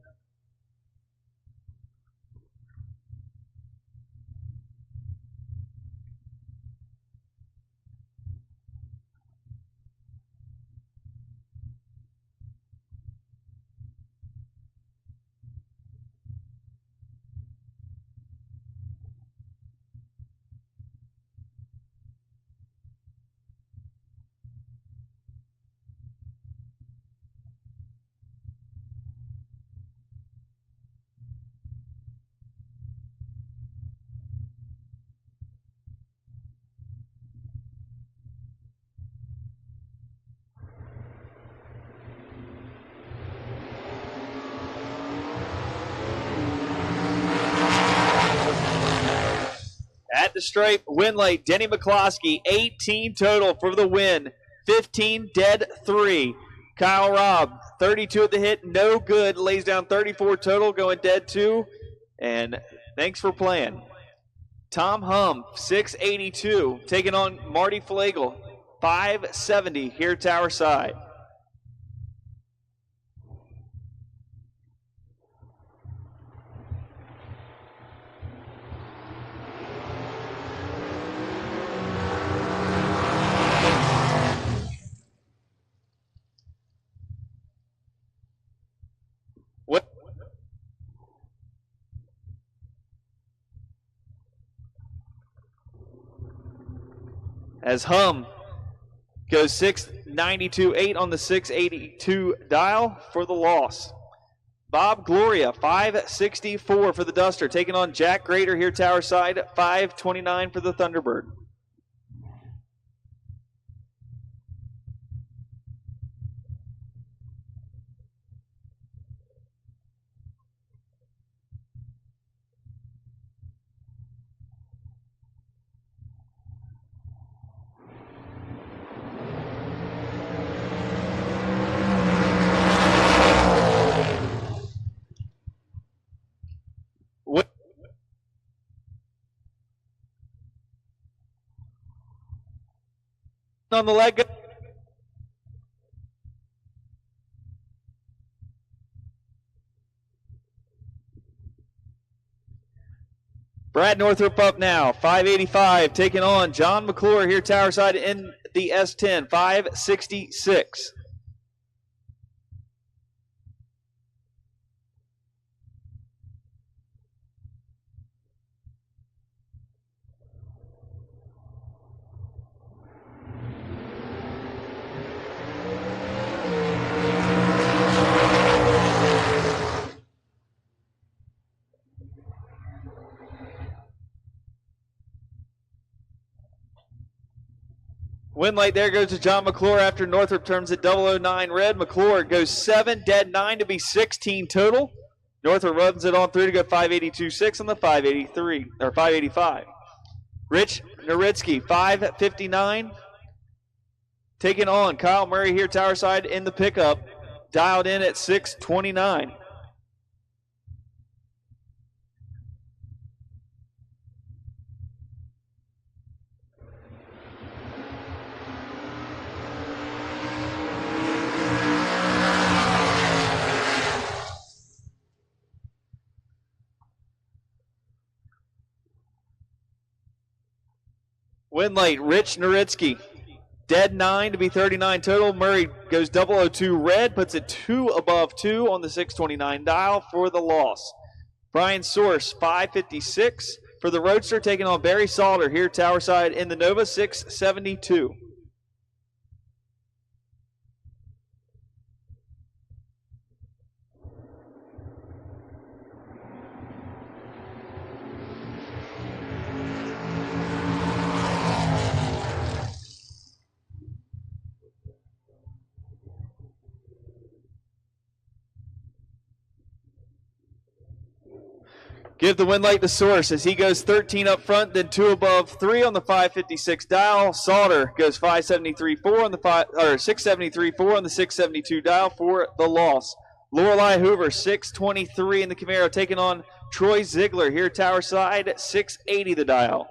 At the stripe, win late, Denny McCloskey, 18 total for the win, 15 dead 3. Kyle Robb, 32 at the hit, no good, lays down 34 total, going dead 2, and thanks for playing. Tom Hum, 682, taking on Marty Flagel, 570 here, Tower Side. As Hum goes 692.8 on the 682 dial for the loss. Bob Gloria, 564 for the Duster. Taking on Jack Grader here, tower side, 529 for the Thunderbird. On the leg. Brad Northrup up now, 585, taking on John McClure here, tower side in the S10, 566. Win light there goes to John McClure after Northrup turns it 009 red. McClure goes 7, dead 9 to be 16 total. Northrup runs it on through to go 582.6 on the 583 or 585. Rich Noritsky 559. Taking on Kyle Murray here, tower side in the pickup. Dialed in at 629. Win late, Rich Noritsky. Dead 9 to be 39 total. Murray goes 002 red, puts it 2 above 2 on the 629 dial for the loss. Brian Source, 556 for the Roadster, taking on Barry Salter here, tower side in the Nova, 672. Give the win light to Source as he goes 13 up front, then 2 above 3 on the 556 dial. Salter goes 573.4 on the 673.4 on the 672 dial for the loss. Lorelei Hoover 623 in the Camaro, taking on Troy Ziegler here, tower side, 680 the dial.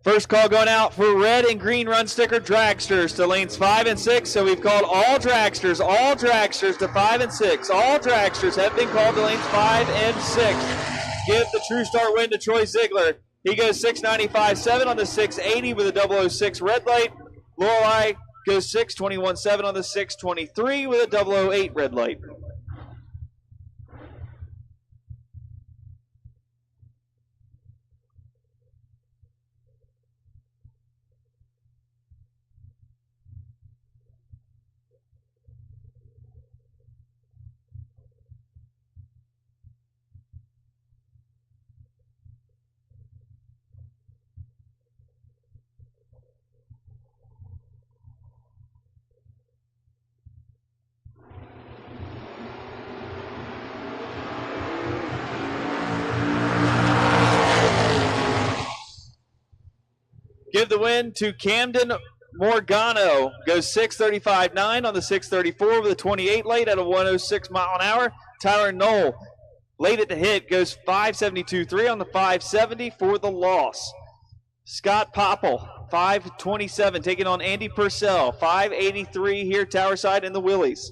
First call going out for red and green run sticker dragsters to lanes 5 and 6. So we've called all dragsters to 5 and 6. All dragsters have been called to lanes 5 and 6. Give the true start win to Troy Ziegler. He goes 695.7 on the 680 with a 006 red light. Lorelei goes 621.7 on the 623 with a 008 red light. Give the win to Camden Morgano. Goes 635.9 on the 634 with a 28 late at a 106 mile an hour. Tyler Knoll, late at the hit, goes 572.3 on the 570 for the loss. Scott Popple, 527, taking on Andy Purcell, 583 here, tower side in the Willies.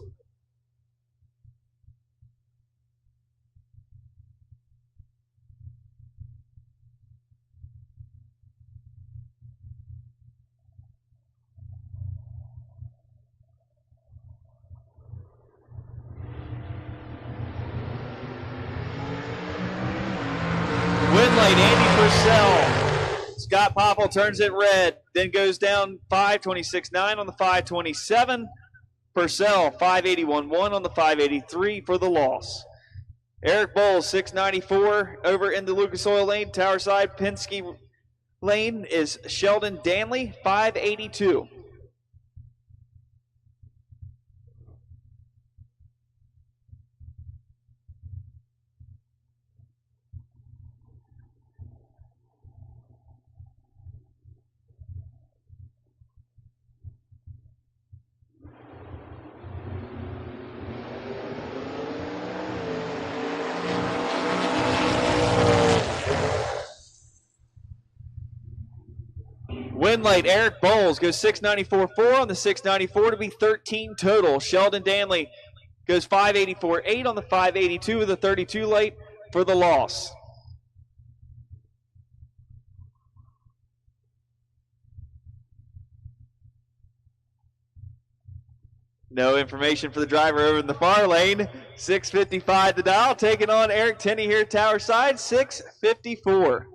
Win late, Andy Purcell Scott Popple turns it red, then goes down 526.9 on the 527. Purcell 581.1 on the 583 for the loss. Eric Bowles 694 over in the Lucas Oil Lane. Tower side Penske Lane is Sheldon Danley 582. Win light, Eric Bowles goes 694.4 on the 694 to be 13 total. Sheldon Danley goes 584.8 on the 582 with a 32 light for the loss. No information for the driver over in the far lane. 6:55 the dial, taking on Eric Tenney here, tower side, 6:54.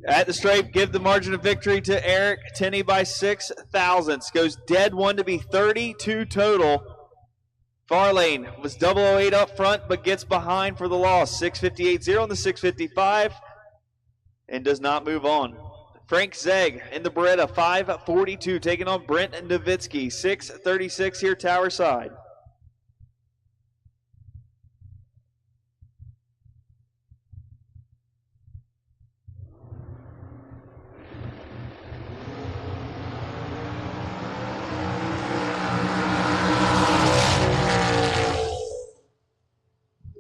At the stripe, give the margin of victory to Eric Tenney by 6 thousandths. Goes dead one to be 32 total. Far lane was 008 up front, but gets behind for the loss. 6:58.0 on the 6:55 and does not move on. Frank Zegg in the Beretta, 5:42, taking on Brent Nowitzki, 6:36 here, tower side.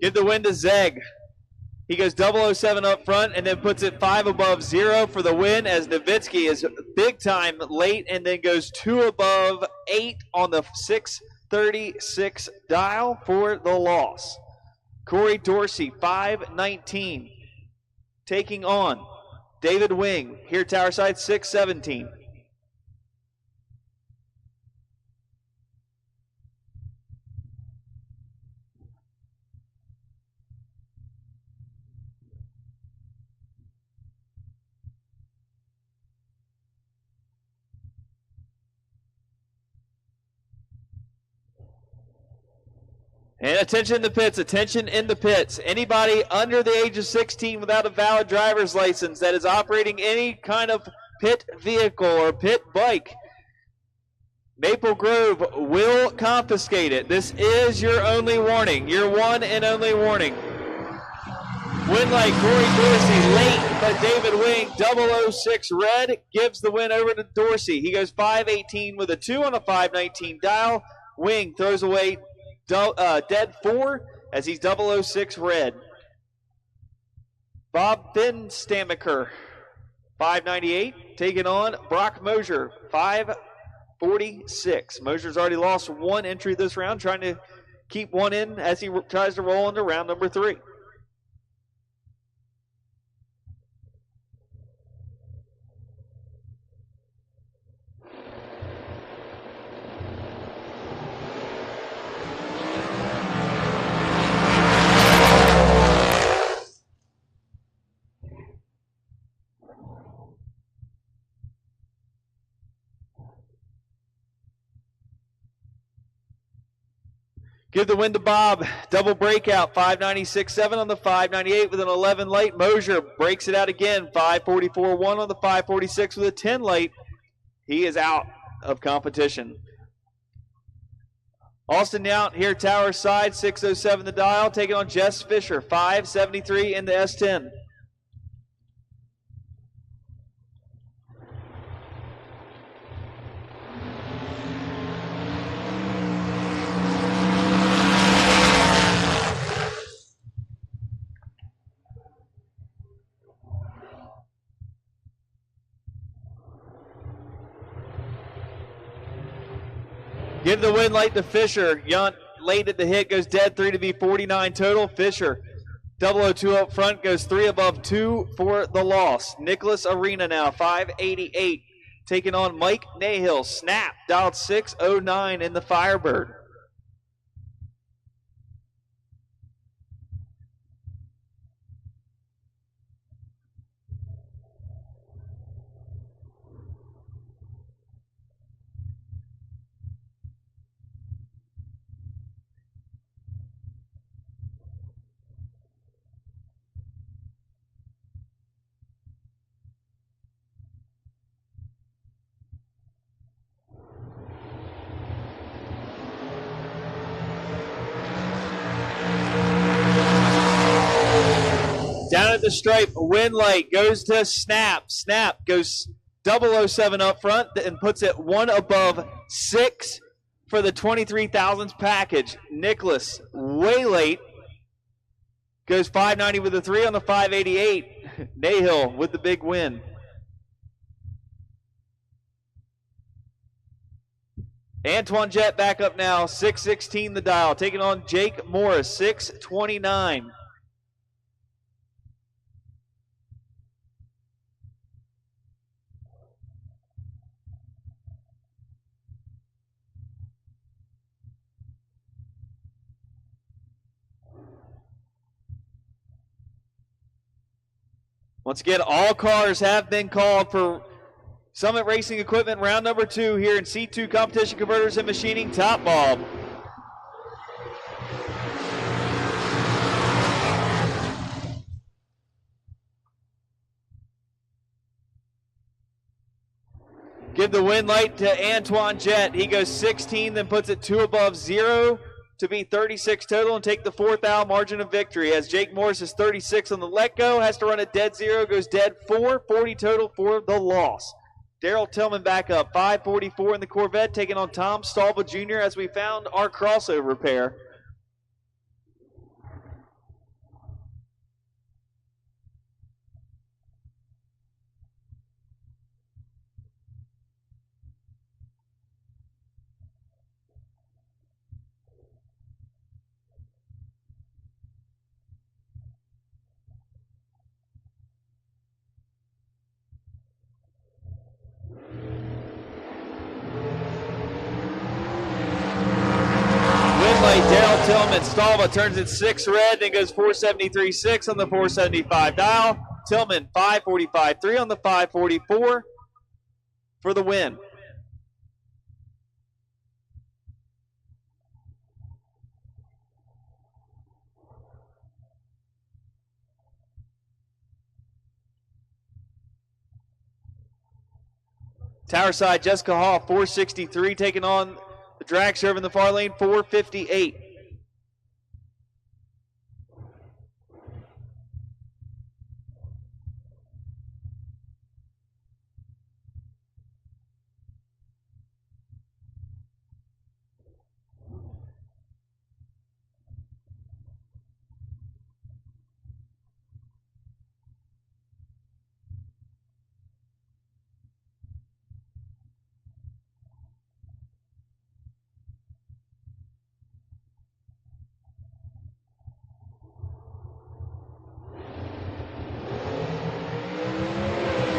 Give the win to Zegg. He goes 007 up front and then puts it 5 above 0 for the win, as Nowitzki is big time late and then goes 2 above 8 on the 6:36 dial for the loss. Corey Dorsey, 5:19, taking on David Wing here, tower side, 6:17. And attention in the pits, attention in the pits. Anybody under the age of 16 without a valid driver's license that is operating any kind of pit vehicle or pit bike, Maple Grove will confiscate it. This is your only warning, your one and only warning. Win light, Corey Dorsey late, but David Wing, 006 red, gives the win over to Dorsey. He goes 5:18 with a 2 on a 5:19 dial. Wing throws away dead 4 as he's 006 red. Bob Finstamaker, 5:98, taking on Brock Mosier, 5:46. Mosier's already lost one entry this round, trying to keep one in as he tries to roll into round number 3. Give the win to Bob. Double breakout, 5:96.7 on the 5:98 with an 11 light. Mosier breaks it out again, 5:44.1 on the 5:46 with a 10 light. He is out of competition. Austin Yount here, tower side, 6:07 the dial, taking on Jess Fisher, 5:73 in the S10. Give the win light to Fisher. Yount late at the hit, goes dead 3 to be 49 total. Fisher 002 up front goes 3 above 2 for the loss. Nicholas Arena now, 588. Taking on Mike Nahill. Snap, dialed 609 in the Firebird. Down at the stripe, win light goes to Snap. Snap goes 007 up front and puts it 1 above 6 for the 23,000s package. Nicholas, way late, goes 590 with the 3 on the 588. Nahill with the big win. Antoine Jett back up now, 616 the dial, taking on Jake Morris, 629. Once again, all cars have been called for Summit Racing Equipment round number 2 here in C2 Competition Converters and Machining Top Bulb. Give the win light to Antoine Jett. He goes 16, then puts it 2 above 0 to be 36 total and take the 4th out margin of victory. As Jake Morris is 36 on the let go, has to run a dead 0, goes dead 4, 40 total for the loss. Daryl Tillman back up, 544 in the Corvette, taking on Tom Stalba Jr. as we found our crossover pair. Daryl Tillman, Stalba turns it 6 red, then goes 473.6 on the 475 dial. Tillman 545.3 on the 544 for the win. Tower side, Jessica Hall 463 taking on the drag serve in the far lane, 458.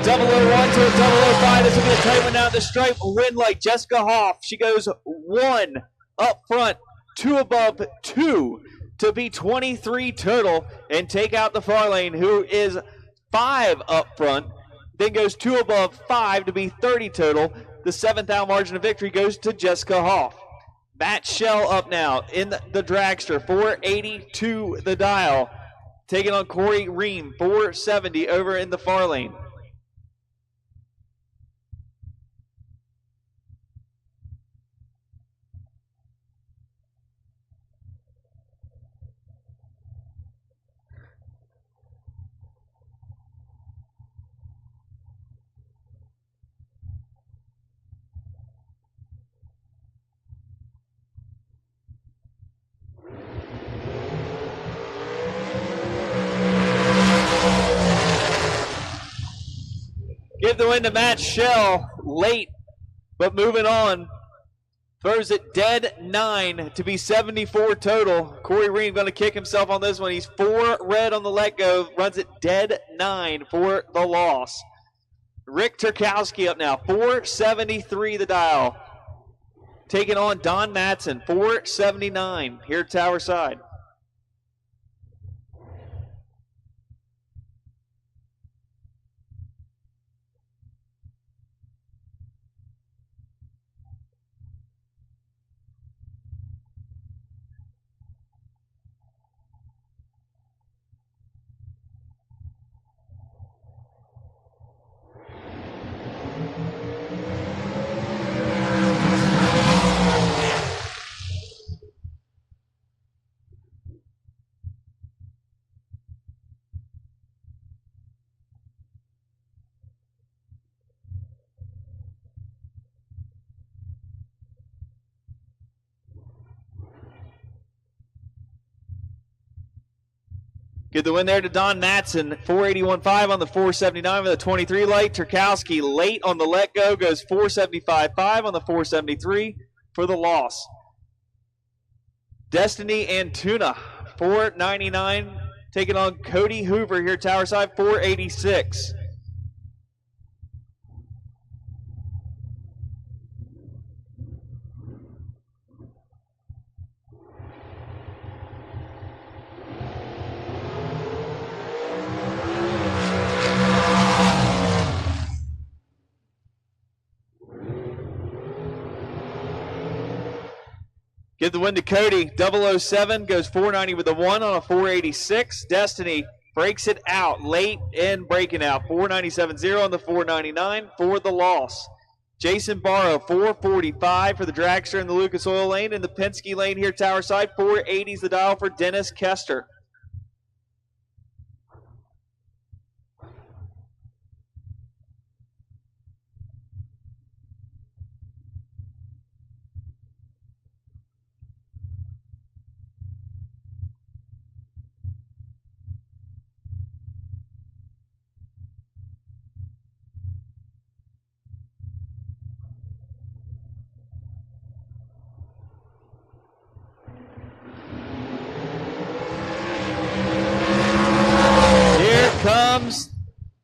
Double 0-1 to a 0-5. This will be a tight one down the stripe. Win like Jessica Hoff. She goes 1 up front, 2 above 2 to be 23 total and take out the far lane, who is 5 up front, then goes 2 above 5 to be 30 total. The 7th out margin of victory goes to Jessica Hoff. Matt Shell up now in the dragster, 482 the dial, taking on Corey Ream, 470 over in the far lane. Give the win to Matt Shell late, but moving on. Throws it dead 9 to be 74 total. Corey Ream going to kick himself on this one. He's 4 red on the let go. Runs it dead 9 for the loss. Rick Turkowski up now. 473 the dial. Taking on Don Matson. 479 here at Tower Side. Get the win there to Don Matson, 481.5 on the 479 with a 23 light. Turkowski late on the let go, goes 475.5 on the 473 for the loss. Destiny Antuna, 499, taking on Cody Hoover here, Tower Side, 486. Give the win to Cody. 007 goes 490 with a 1 on a 486. Destiny breaks it out late and breaking out. 497.0 on the 499 for the loss. Jason Barrow, 445 for the dragster in the Lucas Oil lane. In the Penske lane here, Tower Side, 480 is the dial for Dennis Kester. Comes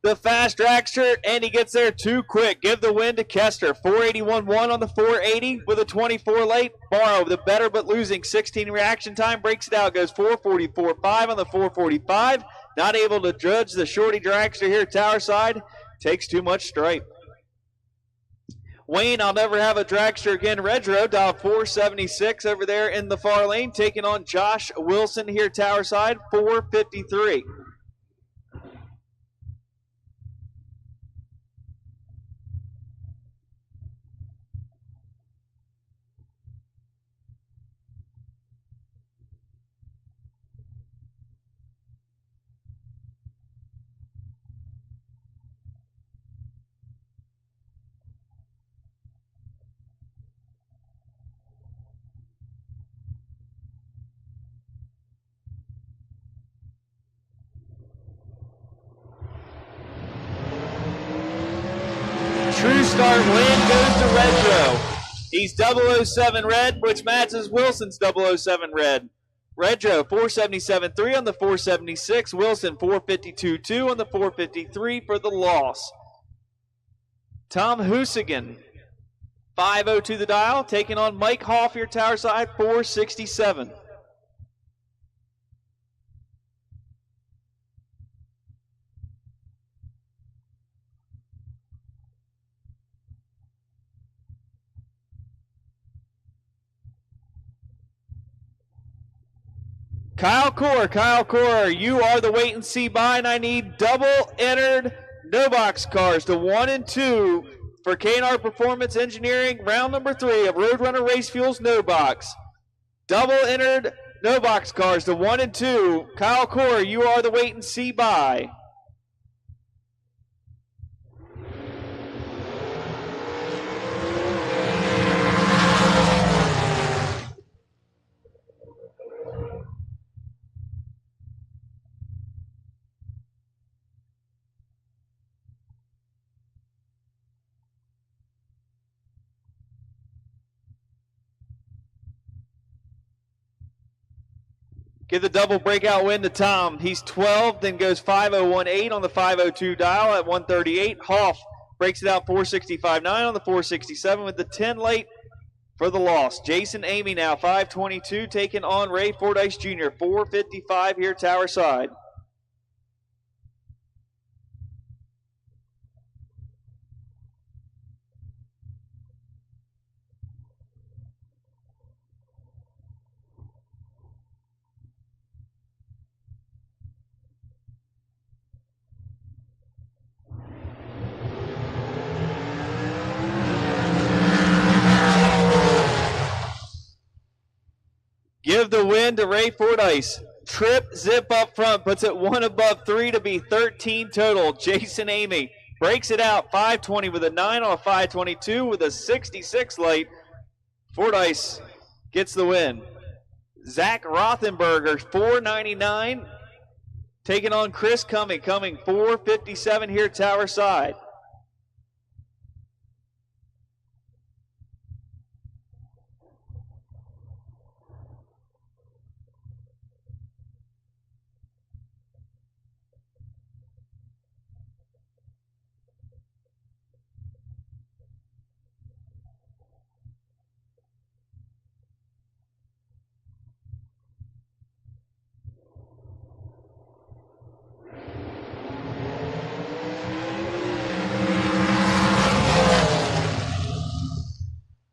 the fast dragster, and he gets there too quick. Give the win to Kester. 481.1 on the 480 with a 24 late. Barrow, the better but losing 16 reaction time, breaks it out. Goes 444.5 on the 445. Not able to judge the shorty dragster here, Tower Side. Takes too much stripe. Wayne, I'll never have a dragster again. Redro, dial 476 over there in the far lane, taking on Josh Wilson here, Tower Side, 453. True Start win goes to Redro. He's 007 red, which matches Wilson's 007 red. Redro 477.3 on the 476. Wilson 452.2 on the 453 for the loss. Tom Husigan 502 the dial, taking on Mike Hoff here, Tower Side, 467. Kyle Core, you are the wait and see buy, and I need double entered no box cars to 1 and 2 for K&R Performance Engineering, round number 3 of Roadrunner Race Fuels no box. Double entered no box cars to 1 and 2. Kyle Core, you are the wait and see buy. Give the double breakout win to Tom. He's 12, then goes 5018 on the 502 dial at 138. Hoff breaks it out 465.9 on the 467 with the 10 late for the loss. Jason Amy now 522 taking on Ray Fordyce Jr. 455 here tower side. Give the win to Ray Fordyce. Trip, zip up front, puts it one above 3 to be 13 total. Jason Amy breaks it out 520 with a 9 on a 522 with a 66 late. Fordyce gets the win. Zach Rothenberger 499 taking on Chris Cumming. 457 here tower side.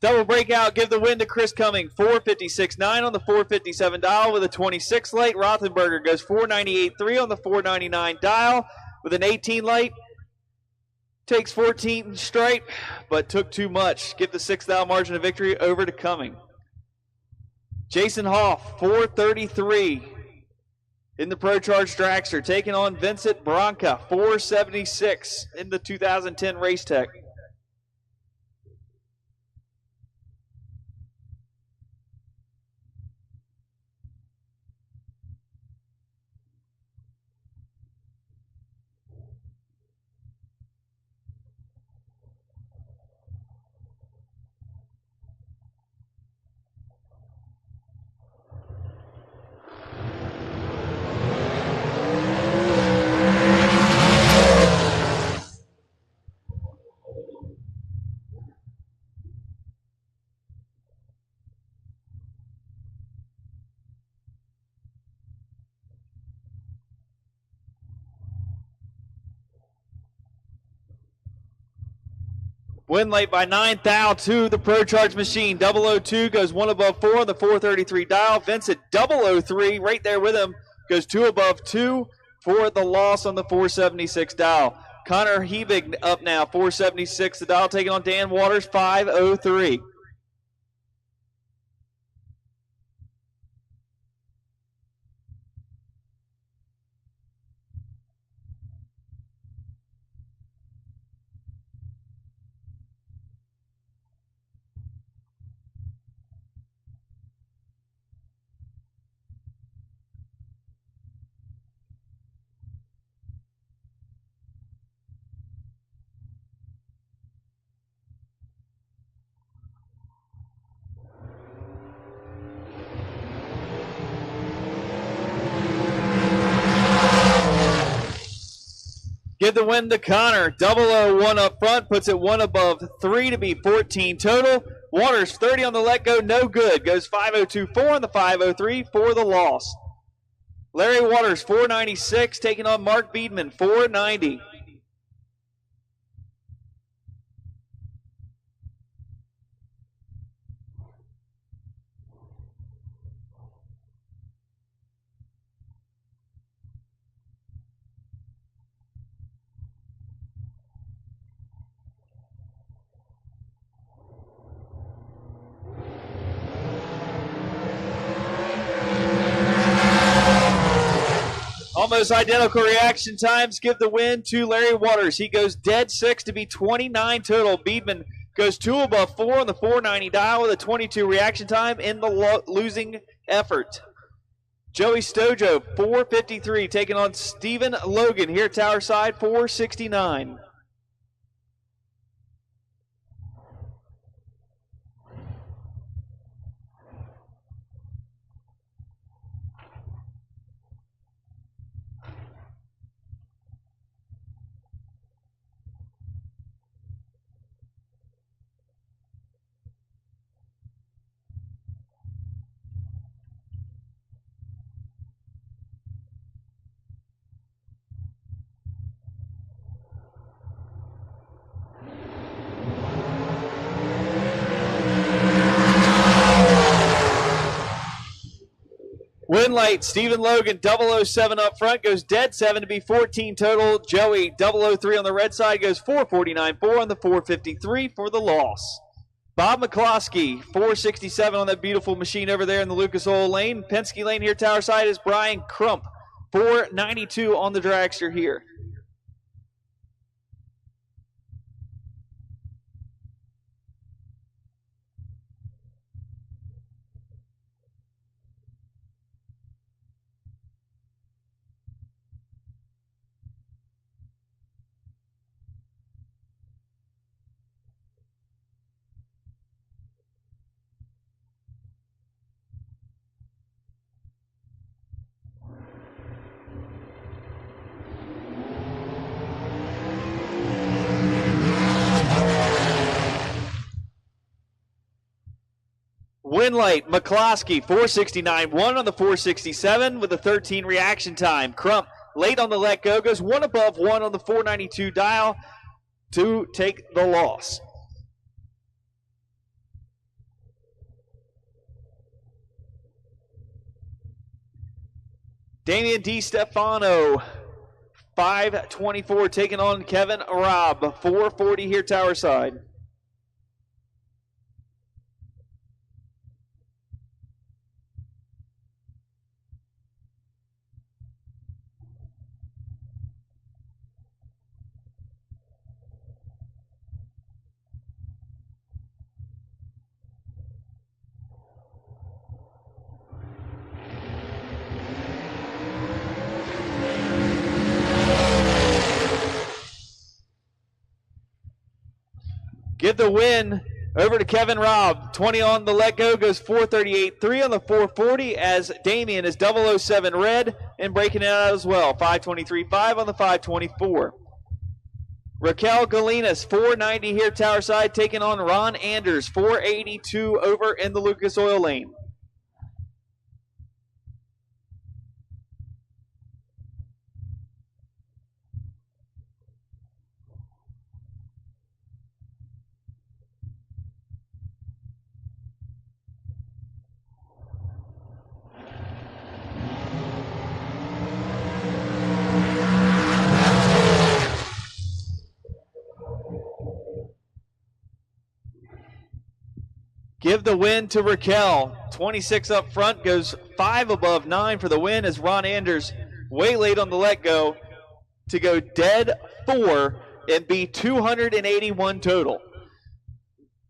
Double breakout, give the win to Chris Cumming. 456.9 on the 457 dial with a 26 late. Rothenberger goes 498.3 on the 499 dial with an 18 late. Takes 14 straight, but took too much. Give the 6th margin of victory over to Cumming. Jason Hoff, 433 in the Pro Charge Dragster, taking on Vincent Bronca, 476 in the 2010 Race Tech. Win late by 9 thou to the Pro Charge machine. 002 goes 1 above 4 on the 433 dial. Vincent 003 right there with him goes 2 above 2 for the loss on the 476 dial. Connor Hebig up now, 476 the dial, taking on Dan Waters, 503. Give the win to Connor. 001 up front, puts it 1 above 3 to be 14 total. Waters 30 on the let go, no good. Goes 502.4 on the 503 for the loss. Larry Waters 496 taking on Mark Beedman 490. Almost identical reaction times. Give the win to Larry Waters. He goes dead 6 to be 29 total. Beedman goes 2 above 4 on the 490 dial with a 22 reaction time in the losing effort. Joey Stojo, 453, taking on Stephen Logan here tower side, 469. Win light, Stephen Logan, 007 up front, goes dead 7 to be 14 total. Joey, 003 on the red side, goes 449.4 on the 453 for the loss. Bob McCloskey, 467 on that beautiful machine over there in the Lucas Oil lane. Penske lane here, tower side, is Brian Crump, 492 on the dragster here. Win light, McCloskey, 469.1 on the 467 with a 13 reaction time. Crump, late on the let go, goes 1 above 1 on the 492 dial to take the loss. Damian DiStefano, 524, taking on Kevin Robb, 440 here, tower side. Give the win over to Kevin Robb. 20 on the let go, goes 438.3 on the 440 as Damian is 007 red and breaking it out as well. 523.5 on the 524. Raquel Galinas, 490 here, tower side, taking on Ron Anders, 482 over in the Lucas Oil lane. Give the win to Raquel. 26 up front, goes 5 above 9 for the win as Ron Anders way late on the let go to go dead 4 and be 281 total.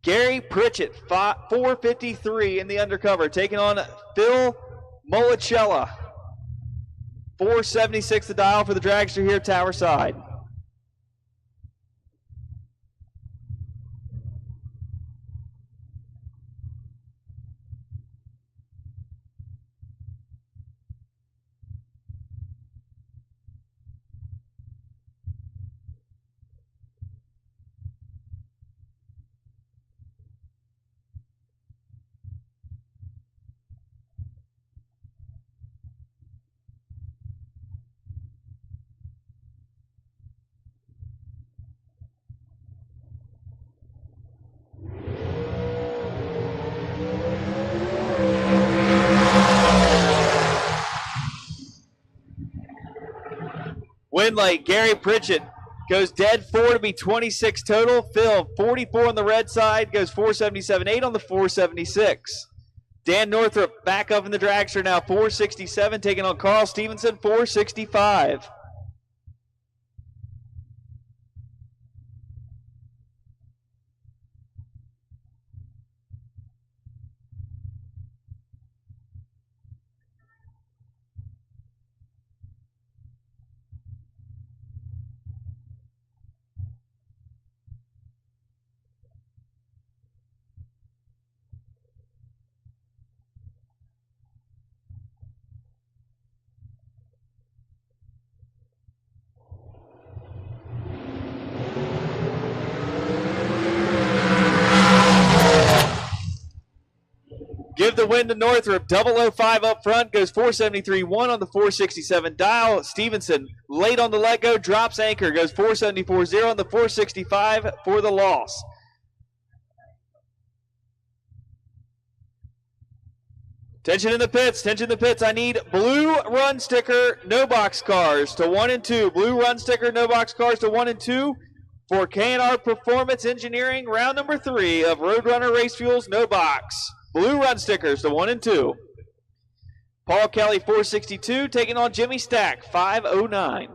Gary Pritchett, 453 in the undercover, taking on Phil Molicella. 476 the dial for the dragster here, tower side. Win light, Gary Pritchett goes dead 4 to be 26 total. Phil, 44 on the red side, goes 477.8 on the 476. Dan Northrup back up in the dragster now, 467, taking on Carl Stevenson, 465. Give the win to Northrup. 005 up front, goes 473.1 on the 467 dial. Stevenson, late on the let go, drops anchor, goes 474.0 on the 465 for the loss. Tension in the pits. Tension in the pits. I need blue run sticker, no box cars to 1 and 2. Blue run sticker, no box cars to 1 and 2 for K&R Performance Engineering, round number 3 of Roadrunner Race Fuels, no box. Blue run stickers to 1 and 2. Paul Kelly, 462, taking on Jimmy Stack, 509.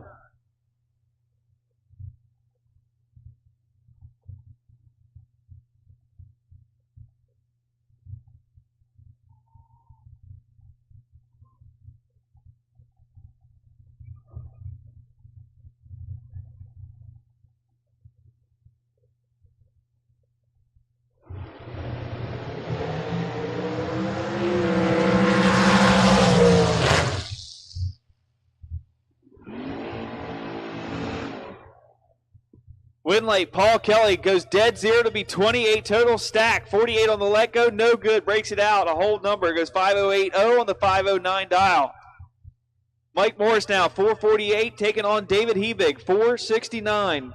Win late, Paul Kelly goes dead zero to be 28 total. Stack, 48 on the let go, no good, breaks it out. A whole number, goes 5080 on the 509 dial. Mike Morris now, 448, taking on David Hebig, 469.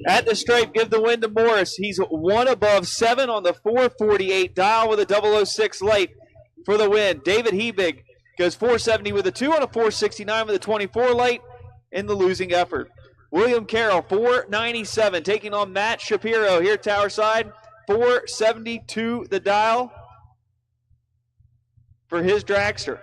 At the stripe, give the win to Morris. He's 1 above 7 on the 448 dial with a 006 light for the win. David Hebig goes 470 with a 2 on a 469 with a 24 light in the losing effort. William Carroll, 497, taking on Matt Shapiro here tower side. 472 the dial for his dragster.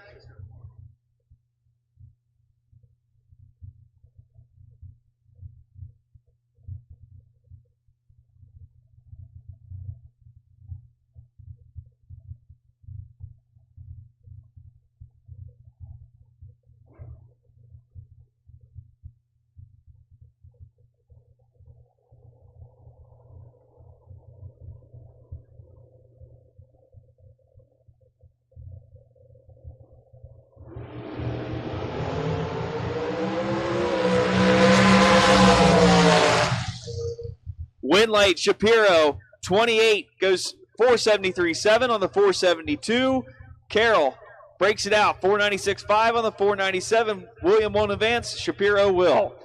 Win late, Shapiro, 28, goes 473.7 on the 472. Carroll breaks it out, 496.5 on the 497. William won't advance, Shapiro will.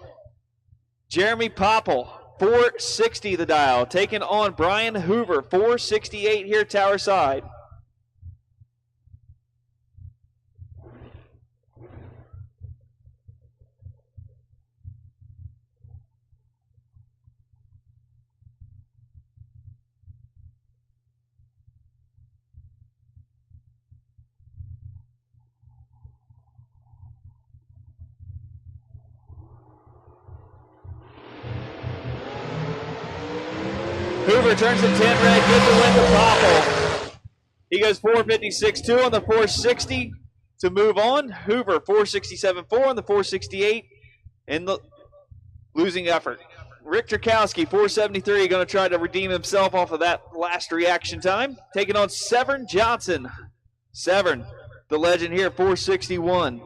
Jeremy Popple, 460 the dial, taking on Brian Hoover, 468 here tower side. Hoover turns to 10 red, gives the win to Popple. He goes 456.2 on the 460 to move on. Hoover 467.4 on the 468 in the losing effort. Rick Turkowski 473, going to try to redeem himself off of that last reaction time. Taking on Severn Johnson. Severn, the legend here, 461.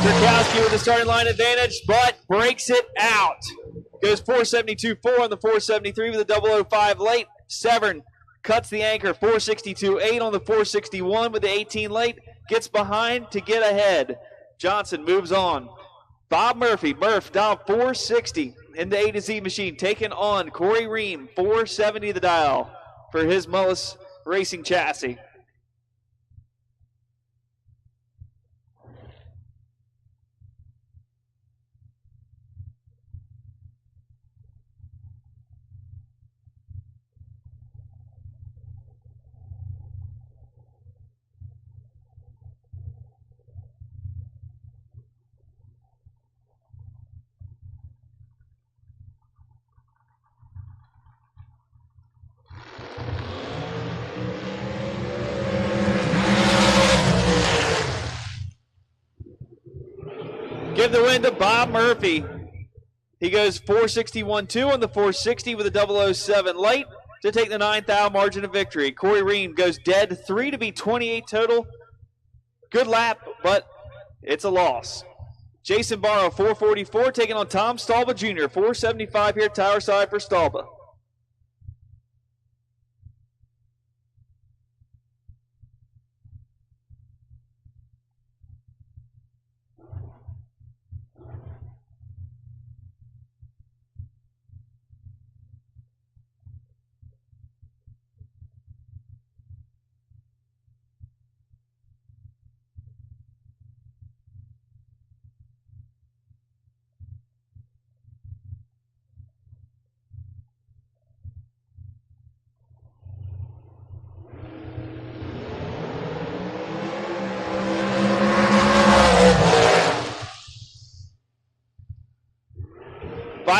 Turkowski with the starting line advantage, but breaks it out. Goes 472.4 on the 473 with a 005 late. Severn cuts the anchor, 462.8 on the 461 with the 18 late. Gets behind to get ahead. Johnson moves on. Bob Murphy, dial 460 in the A to Z machine, taking on Corey Ream, 470 the dial. for his Mullis Racing chassis. Give the win to Bob Murphy. He goes 461.2 on the 460 with a 007 light to take the 9th out margin of victory. Corey Ream goes dead 3 to be 28 total. Good lap, but it's a loss. Jason Barrow, 444, taking on Tom Stalba Jr., 475 here at Tower Side for Stalba.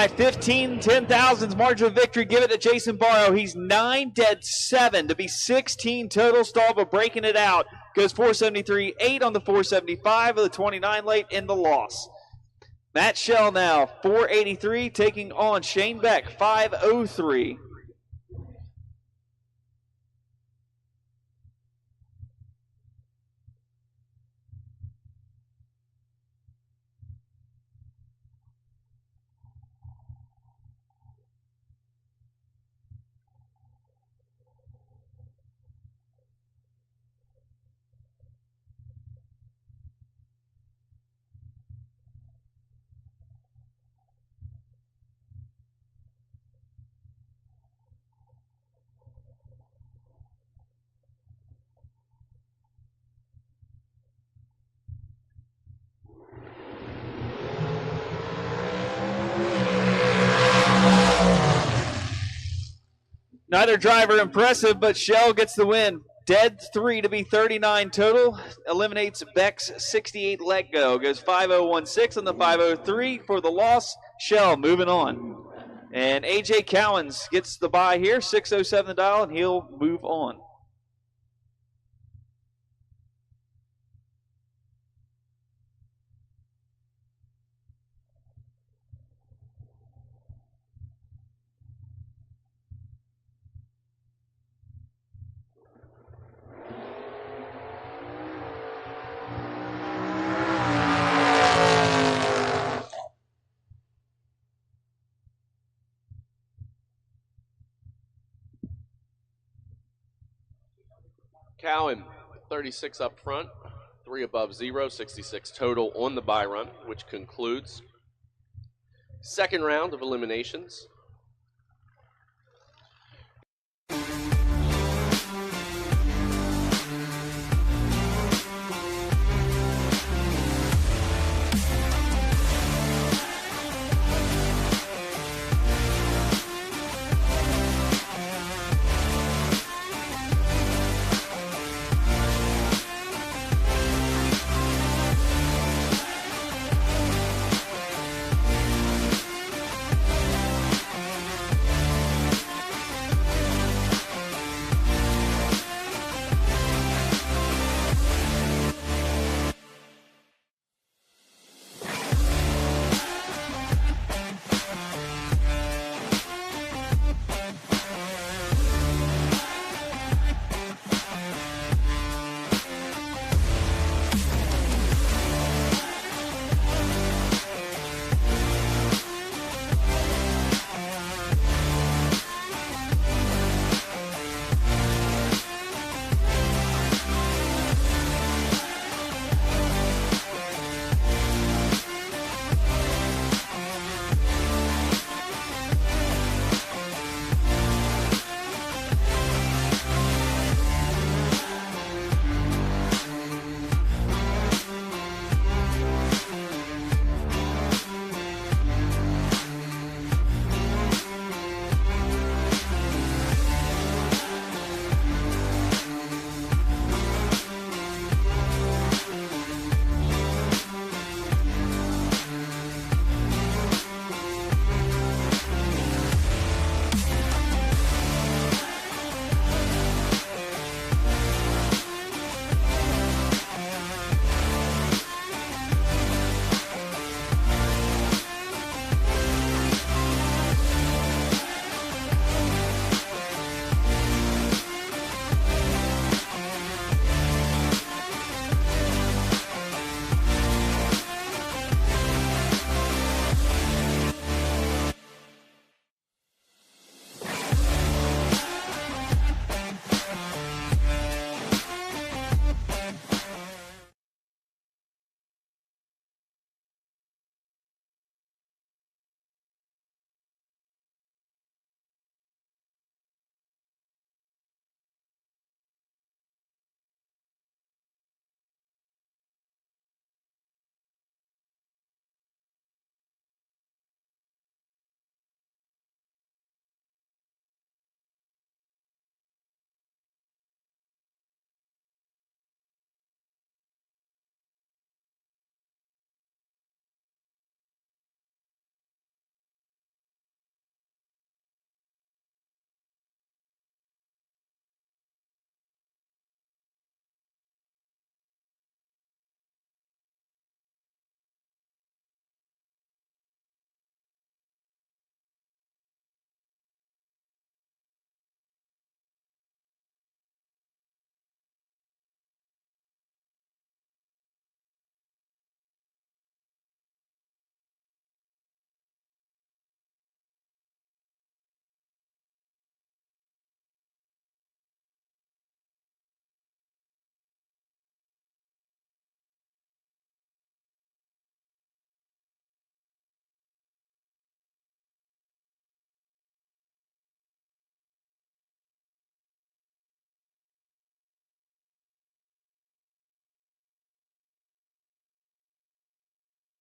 By 15 10,000s margin of victory, give it to Jason Barrow. He's 9 dead 7 to be 16 total. Stalba breaking it out. Goes 473.8 on the 475 with a 29 late in the loss. Matt Shell now 483 taking on Shane Beck 503. Neither driver impressive, but Shell gets the win. Dead 3 to be 39 total. Eliminates Beck's 68 let go. Goes 5.016 on the 5.03 for the loss. Shell moving on. And A.J. Cowens gets the bye here, 6.07 the dial, and he'll move on. Cowan, 36 up front, 3 above 0, 66 total on the bye run, which concludes second round of eliminations.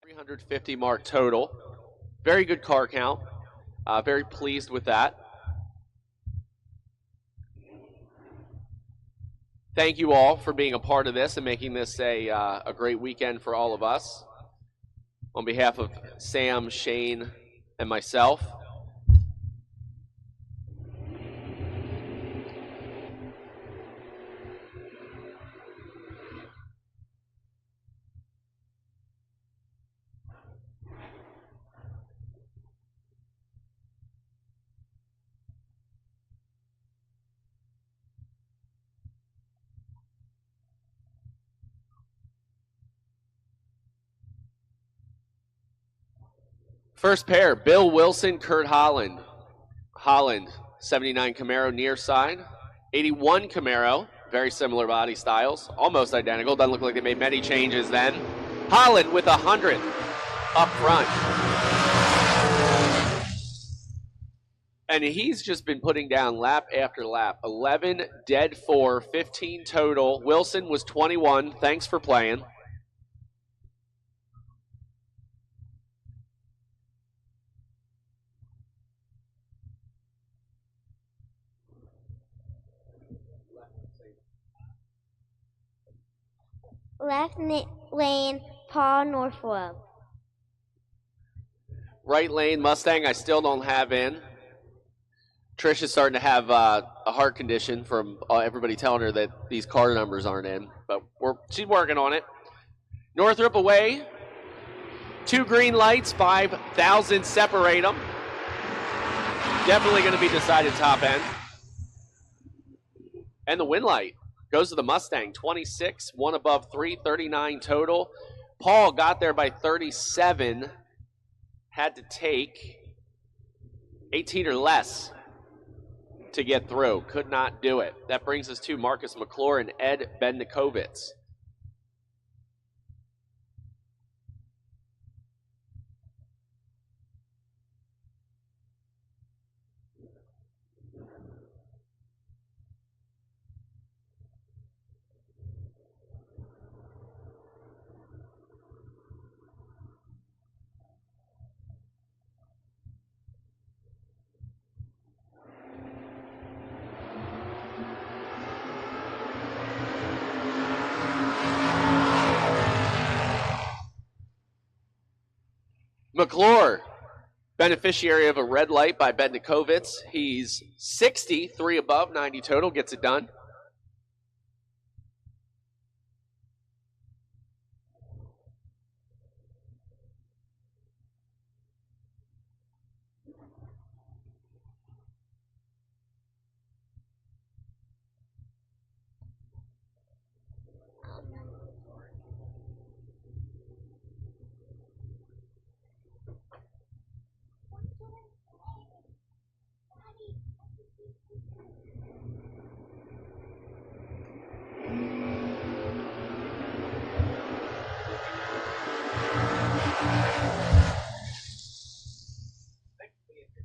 350 mark total. Very good car count. Very pleased with that. Thank you all for being a part of this and making this a great weekend for all of us. On behalf of Sam, Shane, and myself. First pair, Bill Wilson, Kurt Holland. Holland, 79 Camaro near side. 81 Camaro, very similar body styles, almost identical. Doesn't look like they made many changes then. Holland with 100 up front. And he's just been putting down lap after lap. 11 dead 4, 15 total. Wilson was 21. Thanks for playing. Left lane, Paul Norfolk. Right lane, Mustang, I still don't have in. Trish is starting to have a heart condition from everybody telling her that these car numbers aren't in, but she's working on it. Northrop away. 2 green lights, 5,000 separate them. Definitely going to be decided top end. And the win light goes to the Mustang, 26, one above 3, 39 total. Paul got there by 37, had to take 18 or less to get through. Could not do it. That brings us to Marcus McClure and Ed Bendikovitz. McClure, beneficiary of a red light by Bendikovitz. He's 60, 3 above, 90 total, gets it done.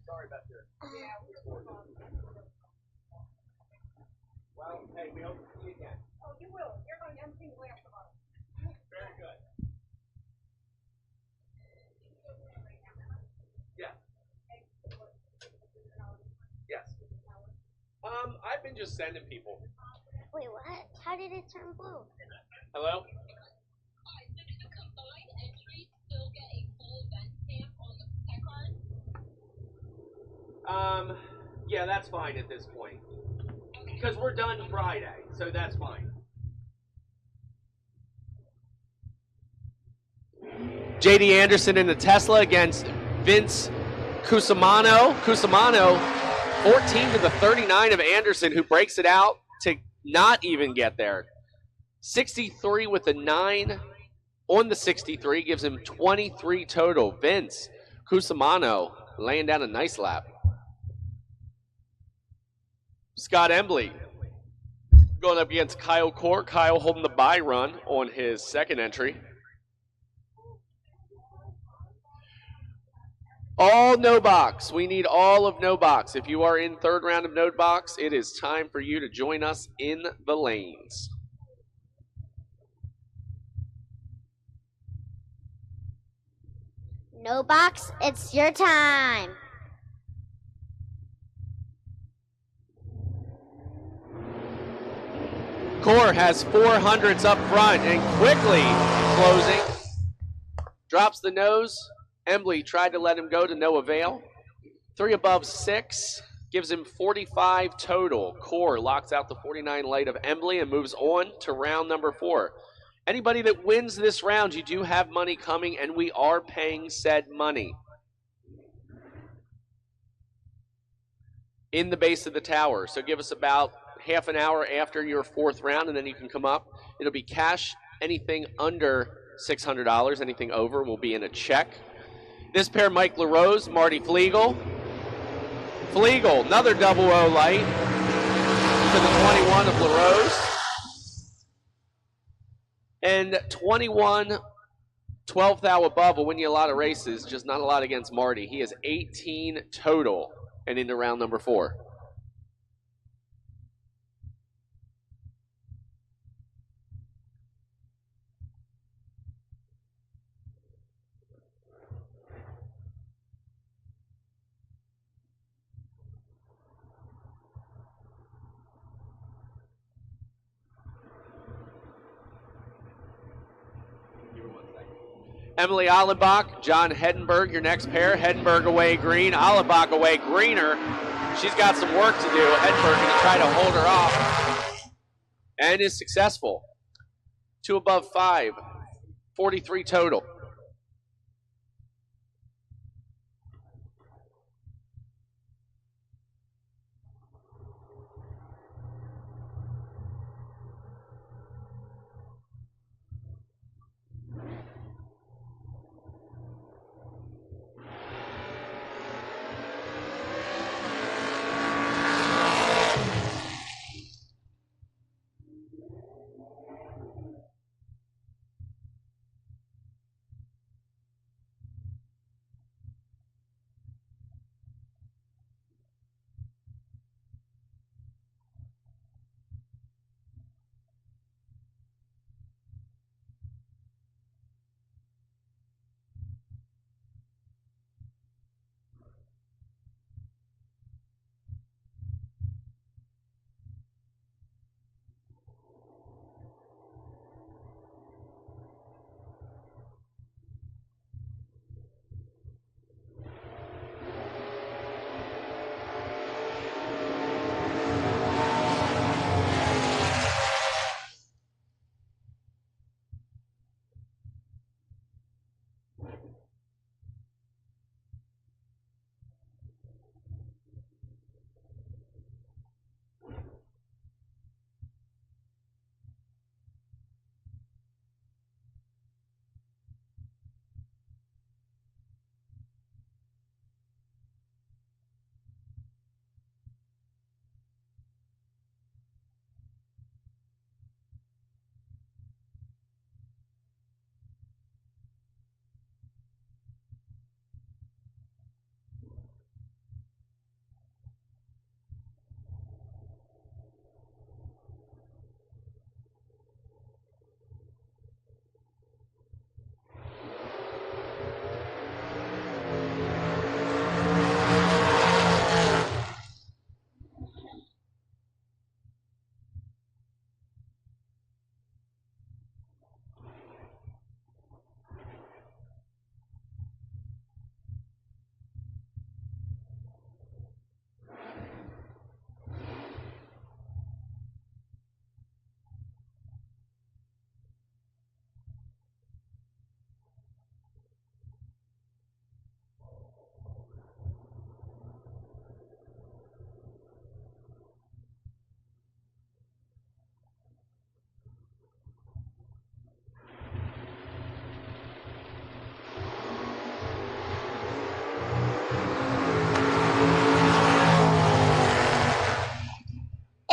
Sorry about your. Well, hey, we hope to see you again. Oh, you will. You're going everything way up the bottom. Very good. Yeah. Yes. I've been just sending people. Wait, what? How did it turn blue? Hello? So did the combined entries still get a full event stamp on the tech card? Yeah, that's fine at this point. Because we're done Friday, so that's fine. JD Anderson in the Tesla against Vince Cusimano. Cusimano, 14 to the 39 of Anderson, who breaks it out to not even get there. 63 with the 9 on the 63, gives him 23 total. Vince Cusimano laying down a nice lap. Scott Embley going up against Kyle Court. Kyle holding the bye run on his second entry. All no box. We need all of no box. If you are in third round of no box, it is time for you to join us in the lanes. No box, it's your time. Core has 400s up front and quickly closing. Drops the nose. Embley tried to let him go to no avail. 3 above 6 gives him 45 total. Core locks out the 49 light of Embley and moves on to round number 4. Anybody that wins this round, you do have money coming, and we are paying said money. In the base of the tower. So give us about half an hour after your 4th round, and then you can come up. It'll be cash. Anything under $600, anything over will be in a check. This pair, Mike LaRose, Marty Flegel. Flegel, another 00 light to the 21 of LaRose. And 21, 12th thou above will win you a lot of races, just not a lot against Marty. He has 18 total and into round number 4. Emily Allenbach, John Hedenberg, your next pair. Hedenberg away green, Allenbach away greener. She's got some work to do. Hedenberg going to try to hold her off and is successful. 2 above 5, 43 total.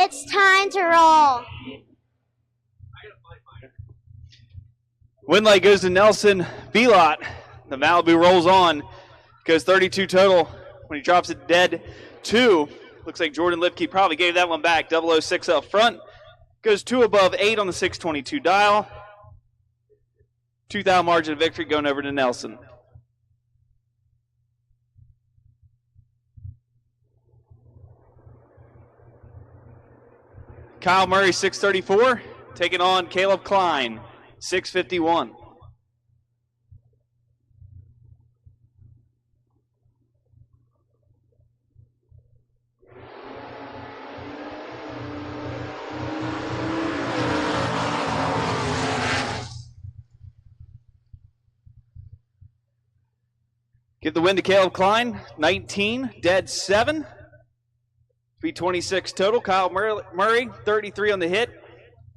It's time to roll. Win light goes to Nelson Belot. The Malibu rolls on. Goes 32 total when he drops it dead 2. Looks like Jordan Lipke probably gave that one back. 006 up front. Goes 2 above 8 on the 622 dial. 2,000 margin of victory going over to Nelson. Kyle Murray, 634, taking on Caleb Klein, 651. Give the win to Caleb Klein, 19, dead 7. 326 total. Kyle Murray, 33 on the hit.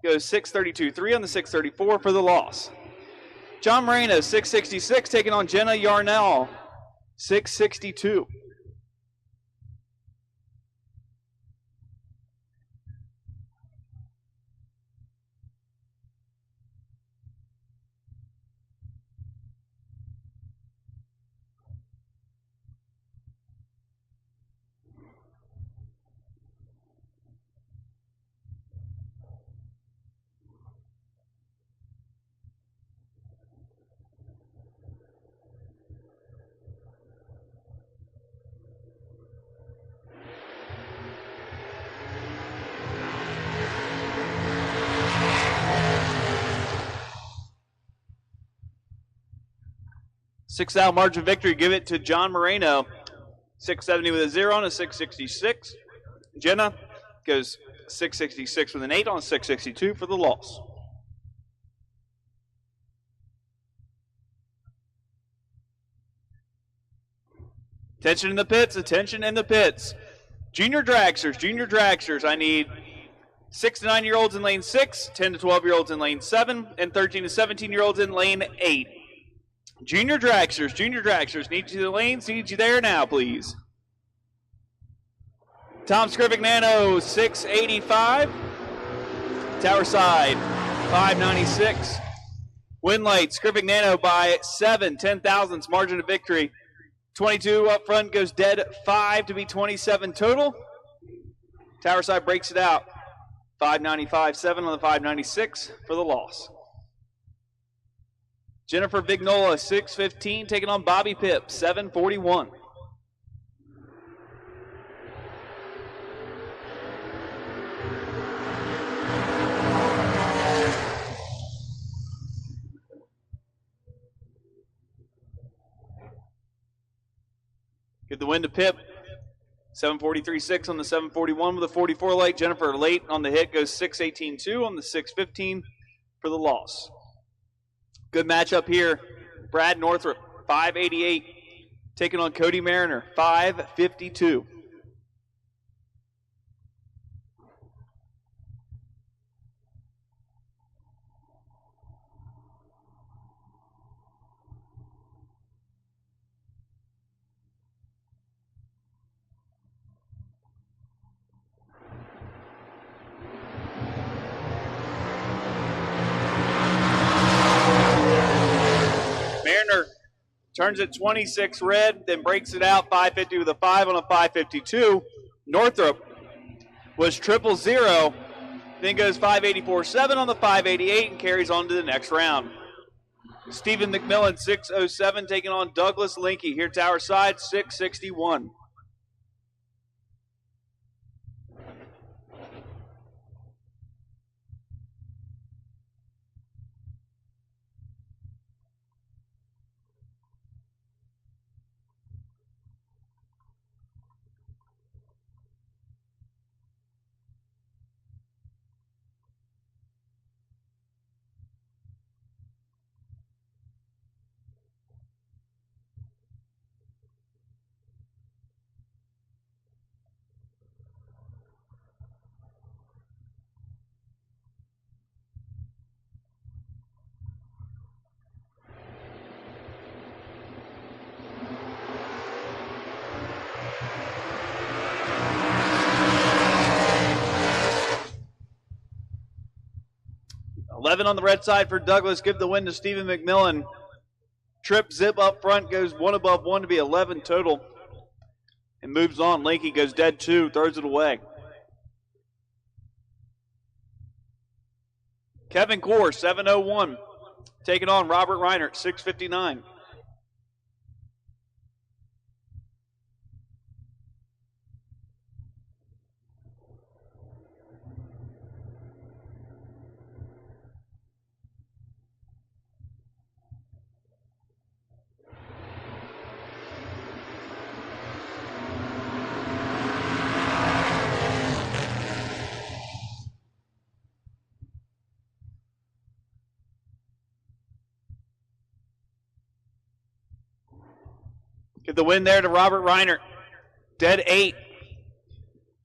Goes 632, 3 on the 634 for the loss. John Moreno, 666, taking on Jenna Yarnell, 662. Six-out margin of victory. Give it to John Moreno. 670 with a 0 on a 666. Jenna goes 666 with an 8 on a 662 for the loss. Attention in the pits, attention in the pits. Junior dragsters, I need 6 to 9-year-olds in lane 6, 10 to 12-year-olds in lane 7, and 13 to 17-year-olds in lane 8. Junior dragsters, need you to the lanes, need you there now, please. Tom Scrivignano, 685. Tower side, 596. Win light, Scrivignano by 7, 10,000ths, margin of victory. 22 up front goes dead 5 to be 27 total. Tower side breaks it out. 595, 7 on the 596 for the loss. Jennifer Vignola, 615, taking on Bobby Pipp, 741. Get the win to Pipp. 743.6 on the 741 with a 44 light. Jennifer late on the hit goes 618.2 on the 615 for the loss. Good matchup here. Brad Northrup, 588, taking on Cody Mariner, 552. Mariner turns it 26 red, then breaks it out 550 with a 5 on a 552. Northrup was 000, then goes 584.7 on the 588 and carries on to the next round. Stephen McMillan, 607, taking on Douglas Linky. Here, tower side, 661. On the red side for Douglas. Give the win to Stephen McMillan. Trip zip up front goes 1 above 1 to be 11 total. And moves on. Linky goes dead 2, throws it away. Kevin Core, 701. Taking on Robert Reinert, 659. Give the win there to Robert Reiner. Dead 8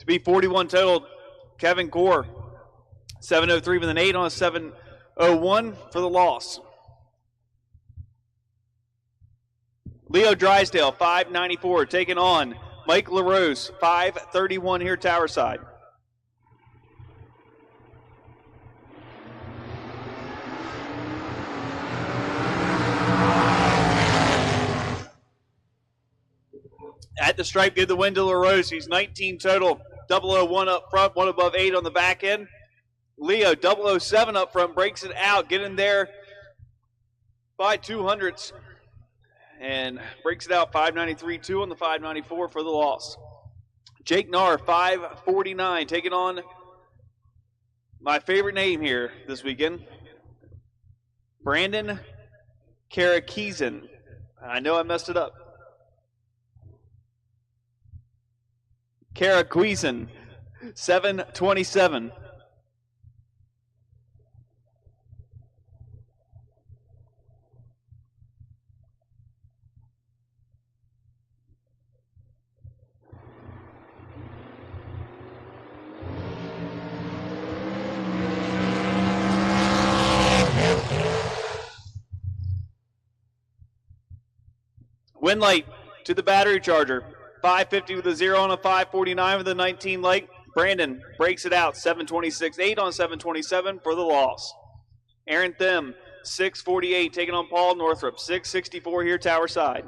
to be 41 total. Kevin Gore, 703 with an 8 on a 701 for the loss. Leo Drysdale, 594, taking on Mike LaRose, 531 here tower side. At the stripe, give the win to LaRose. He's 19 total. 001 up front, 1 above 8 on the back end. Leo, 007 up front, breaks it out, getting there by 200s. And breaks it out 593, 2 on the 594 for the loss. Jake Narr, 549, taking on my favorite name here this weekend, Brandon Karakeezen. I know I messed it up. Karakeezen, 727. Win light to the battery charger. 550 with a 0 on a 549 with a 19 light. Brandon breaks it out. 726, 8 on 727 for the loss. Aaron Thiem, 648, taking on Paul Northrup. 664 here tower side.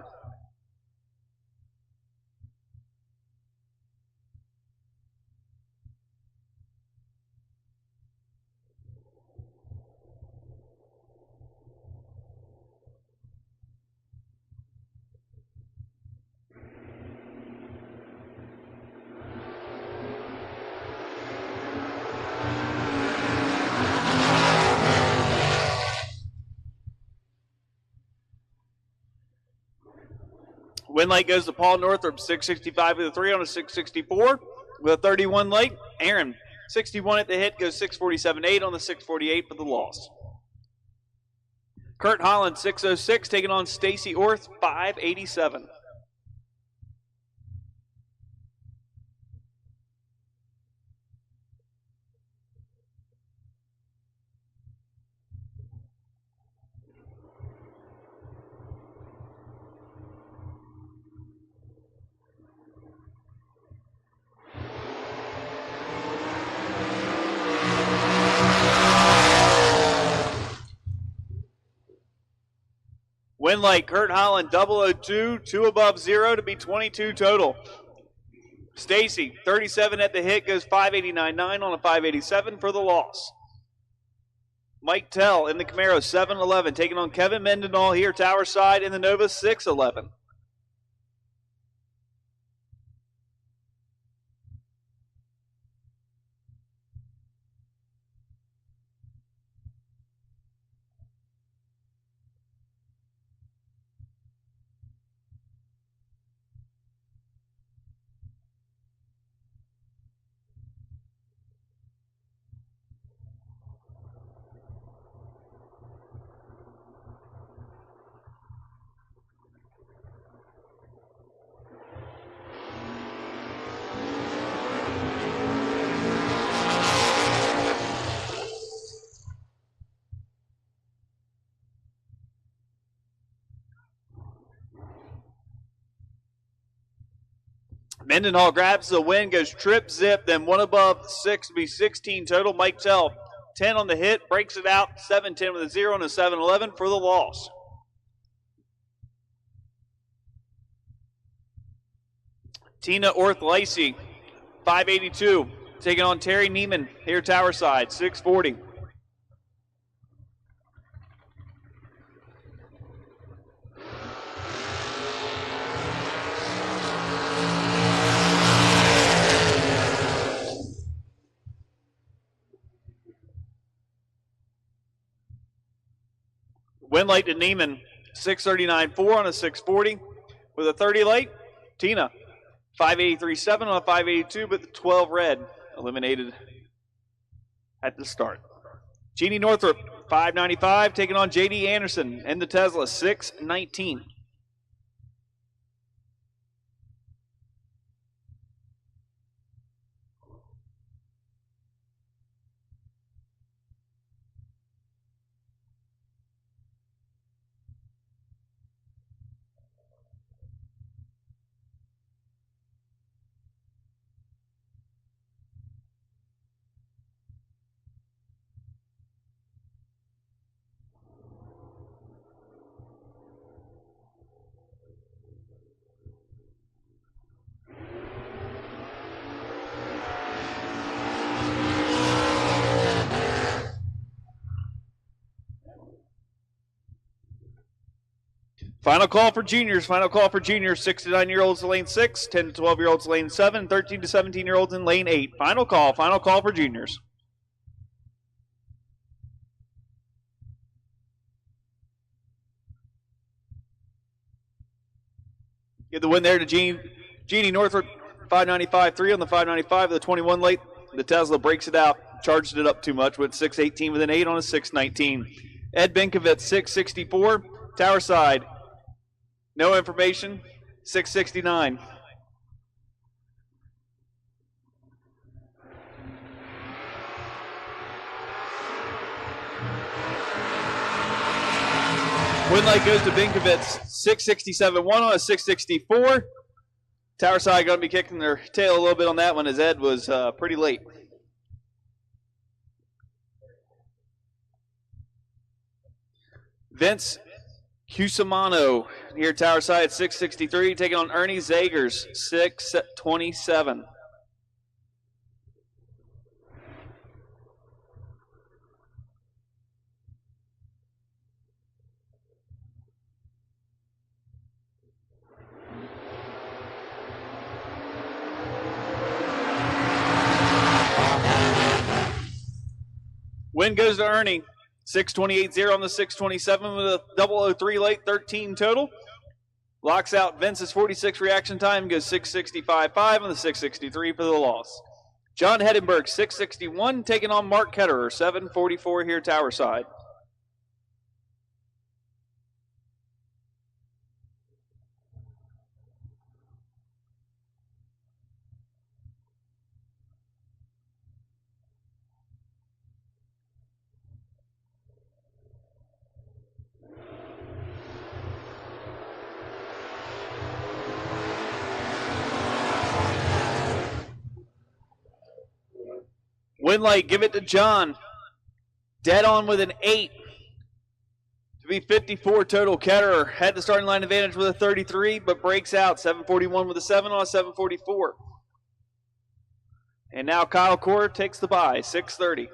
Win light goes to Paul Northrup, 665 with a 3 on a 664 with a 31 light. Aaron, 61 at the hit, goes 647, 8 on the 648 for the loss. Kurt Holland, 606, taking on Stacy Orth, 587. Win light, Kurt Holland, 002, 2 above 0 to be 22 total. Stacy, 37 at the hit, goes 589, 9 on a 587 for the loss. Mike Tell in the Camaro, 711, taking on Kevin Mendenhall here, tower side in the Nova, 611. Mendenhall grabs the win, goes trip, zip, then 1 above 6 to be 16 total. Mike Tell, 10 on the hit, breaks it out, 710 with a 0 and a 711 for the loss. Tina Orth Lacey, 582, taking on Terry Neiman here tower side, 640. Win light to Neiman, 639, 4 on a 640 with a 30 light. Tina, 583, 7 on a 582, but the 12 red eliminated at the start. Jeannie Northrup, 595, taking on J.D. Anderson and the Tesla, 619. Final call for juniors. Final call for juniors. 6 to 9-year-olds in lane 6, 10 to 12-year-olds in lane 7, 13 to 17-year-olds in lane 8. Final call for juniors. Get the win there to Jeannie Northrup, 595.3 on the 595 of the 21 late. The Tesla breaks it out, charged it up too much, went 618 with an 8 on a 619. Ed Binkovitz, 664. Tower side, no information, 669. Win light goes to Binkovitz, 667-1 on a 664. Tower side going to be kicking their tail a little bit on that one as Ed was pretty late. Vince Cusimano here tower side, 663, taking on Ernie Zagers, 627. Win goes to Ernie, 628-0 on the 627 with a 003 late, 13 total. Locks out Vince's 46 reaction time, goes 665.5 on the 663 for the loss. John Hedenberg, 661, taking on Mark Ketterer, 744 here tower side. Win light, give it to John. Dead on with an 8. To be 54 total. Ketterer had the starting line advantage with a 33, but breaks out. 741 with a 7 on a 744. And now Kyle Core takes the bye, 630.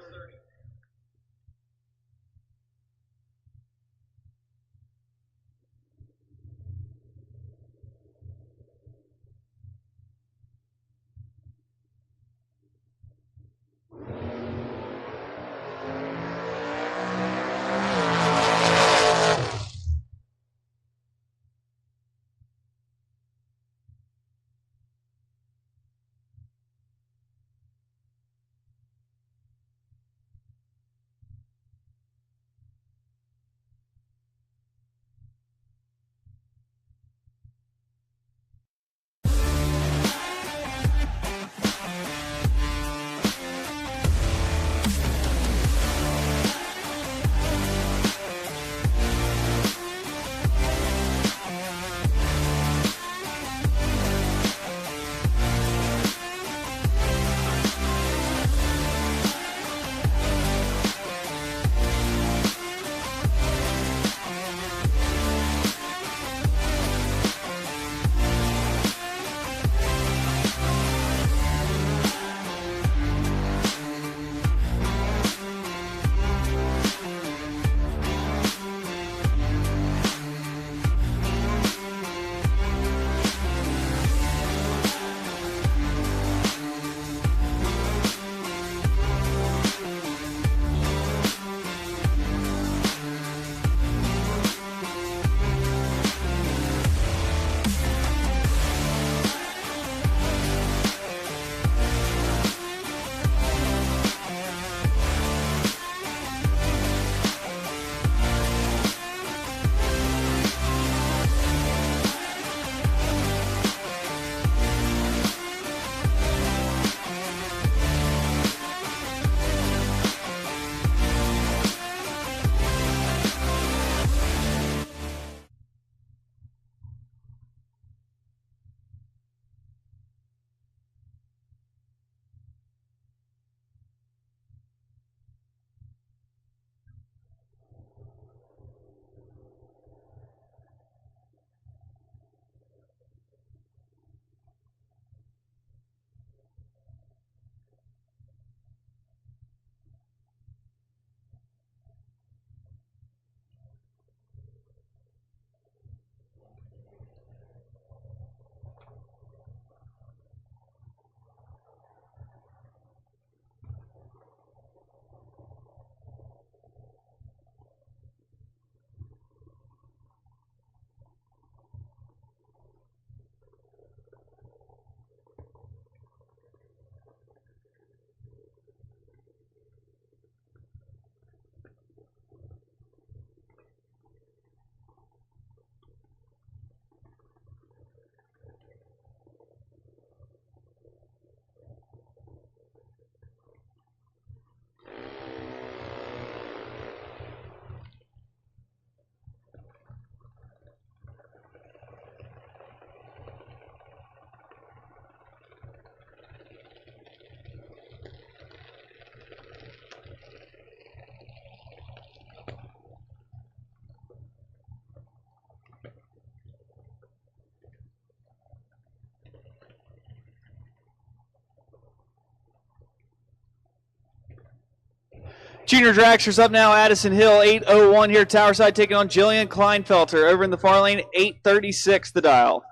Junior Dragsters up now. Addison Hill, 8:01 here. Towerside taking on Jillian Kleinfelter. Over in the far lane, 8:36 the dial.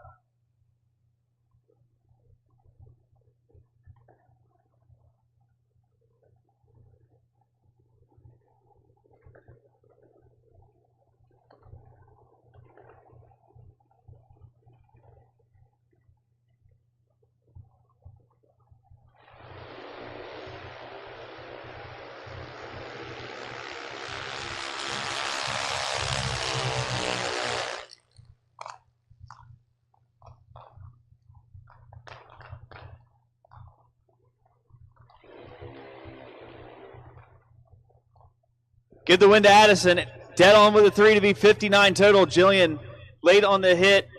Give the win to Addison. Dead on with a 3 to be 59 total. Jillian late on the hit.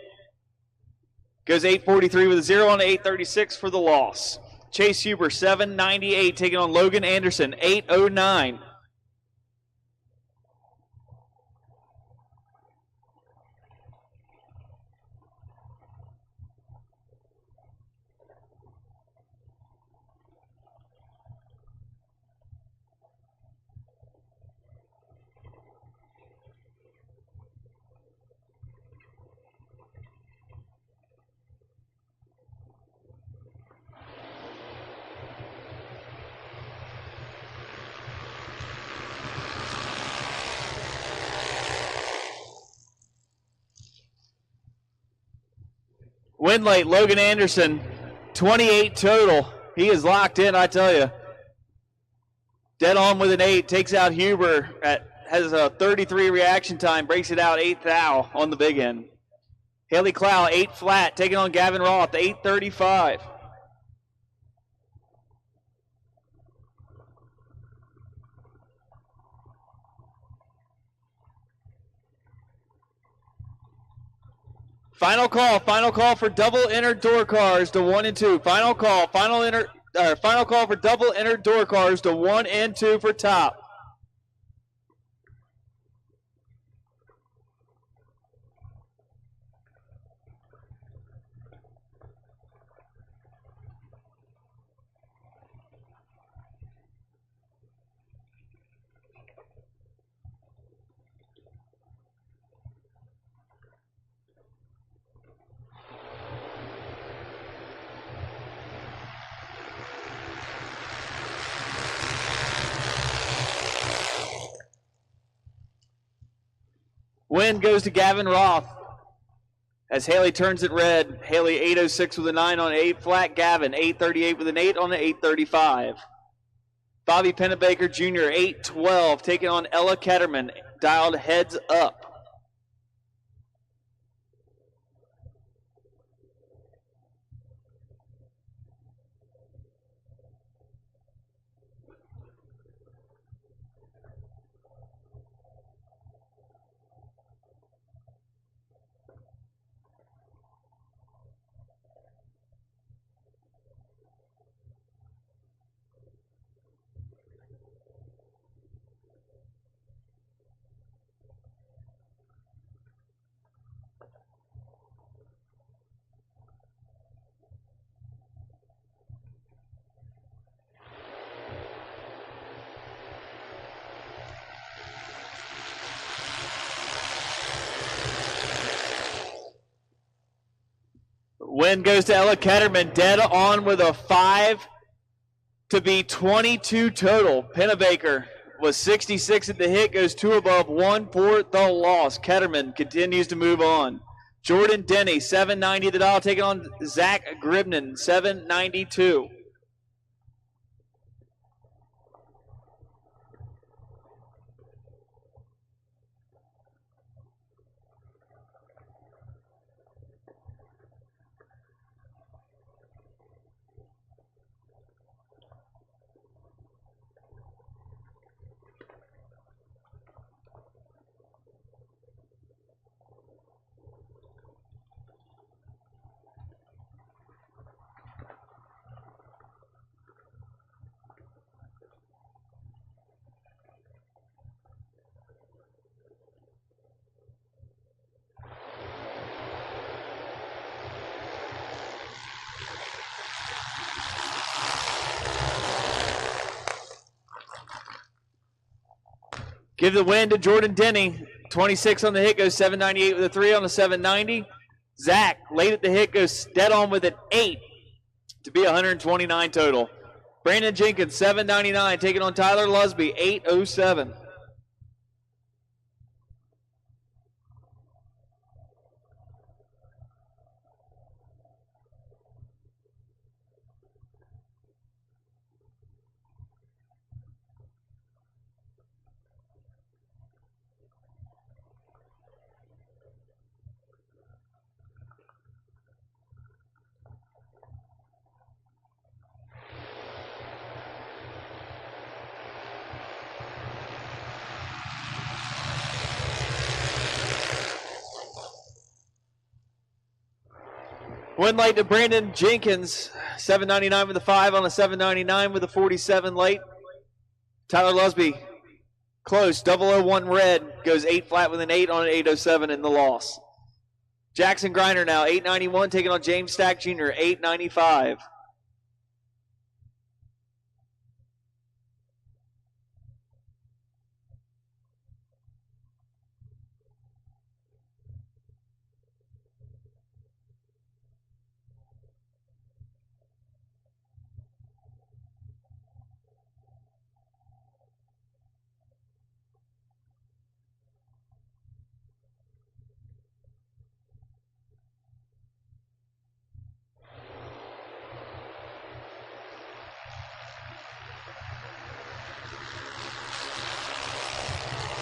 Goes 8:43 with a 0 on 8:36 for the loss. Chase Huber, 7:98, taking on Logan Anderson, 8:09. Win late, Logan Anderson, 28 total. He is locked in, I tell you. Dead on with an 8, takes out Huber, has a 33 reaction time, breaks it out 8th thou on the big end. Haley Clow, 8 flat, taking on Gavin Roth, 8:35. Final call for double entered door cars to 1 and 2. Final call for double entered door cars to 1 and 2 for top. Win goes to Gavin Roth as Haley turns it red. Haley 8:06 with a 9 on 8 flat. Gavin 8:38 with an 8 on the 8:35. Bobby Pennebaker Jr. 8:12 taking on Ella Ketterman, dialed heads up. Win goes to Ella Ketterman, dead on with a 5 to be 22 total. Pennebaker was 66 at the hit, goes 2 above 1 for the loss. Ketterman continues to move on. Jordan Denny, 790 at the dial, taking on Zach Gribnan, 792. Give the win to Jordan Denny. 26 on the hit, goes 798 with a 3 on the 790. Zach, late at the hit, goes dead on with an 8 to be 129 total. Brandon Jenkins, 799, taking on Tyler Lusby, 807. One light to Brandon Jenkins, 799 with a 5 on a 799 with a 47 light. Tyler Lusby, close, 001 red, goes 8 flat with an 8 on an 807 in the loss. Jackson Griner now, 891, taking on James Stack Jr., 895.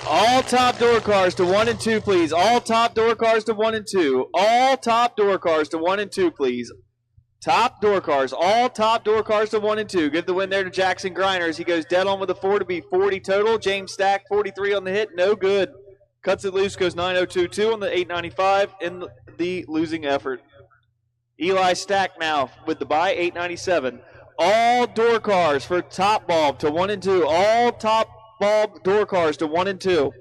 All top door cars to 1 and 2, please. All top door cars to 1 and 2. All top door cars to 1 and 2, please. Top door cars. All top door cars to 1 and 2. Give the win there to Jackson Griner as he goes dead on with a 4 to be 40 total. James Stack, 43 on the hit. No good. Cuts it loose, goes 902.2 on the 895 in the losing effort. Eli Stack now with the bye, 897. All door cars for top bulb to 1 and 2. All top bulb door cars to 1 and 2.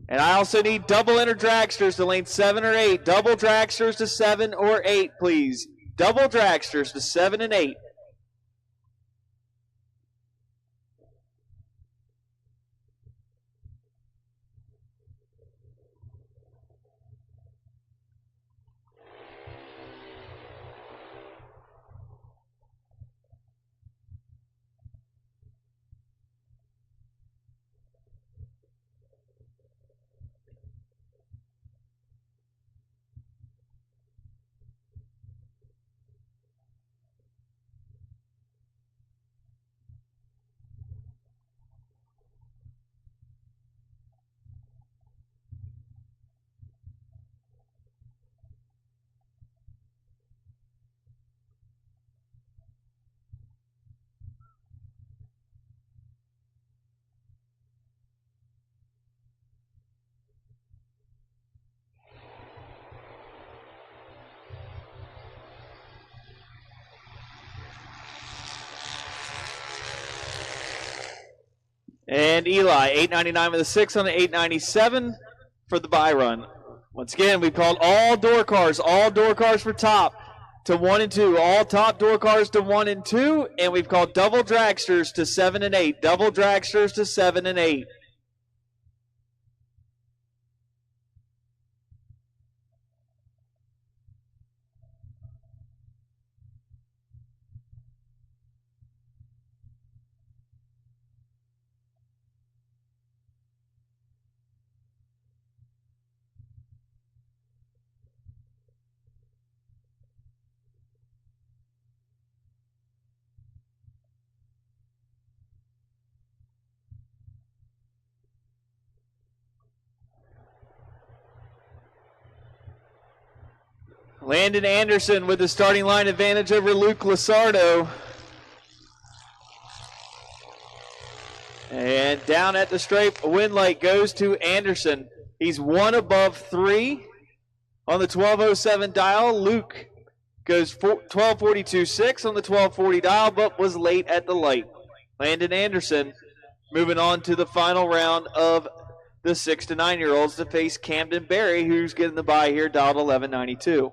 And I also need double enter dragsters to lane 7 or 8. Double dragsters to 7 or 8, please. Double dragsters to 7 and 8. And Eli, 899 with a 6 on the 897 for the bye run. Once again, we've called all door cars for top to 1 and 2. All top door cars to 1 and 2. And we've called double dragsters to 7 and 8. Double dragsters to 7 and 8. Landon Anderson with the starting line advantage over Luke Lasardo. And down at the stripe, a win light goes to Anderson. He's 1 above 3 on the 1207 dial. Luke goes 1242.6 on the 1240 dial, but was late at the light. Landon Anderson moving on to the final round of the 6 to 9-year-olds to face Camden Berry, who's getting the bye here, dialed 1192.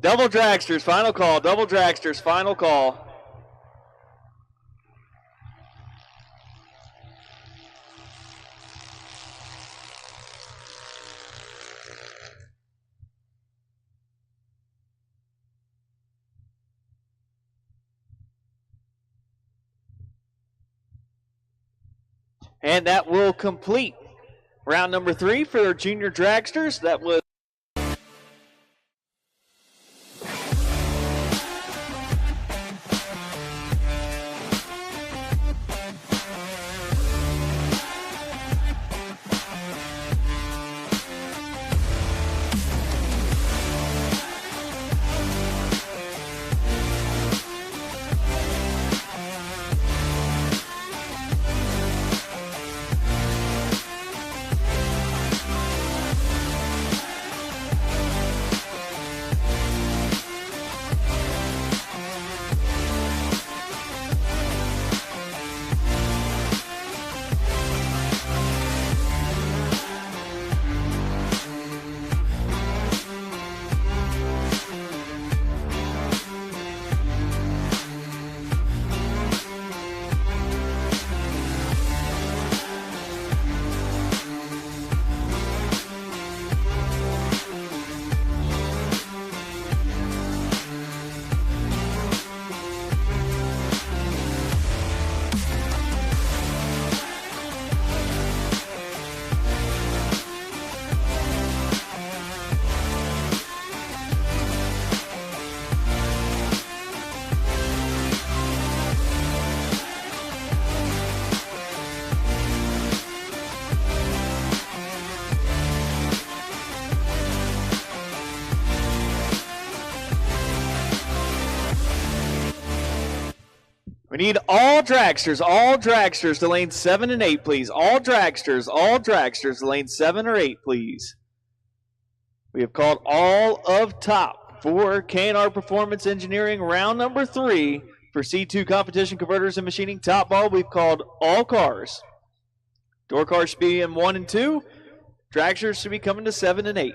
Double dragsters, final call. Double dragsters, final call. And that will complete round number 3 for our junior dragsters. That was we need all dragsters to lane 7 and 8, please. All dragsters to lane 7 or 8, please. We have called all of top for K&R Performance Engineering round number 3 for C2 competition converters and machining top ball. We've called all cars. Door cars should be in 1 and 2. Dragsters should be coming to 7 and 8.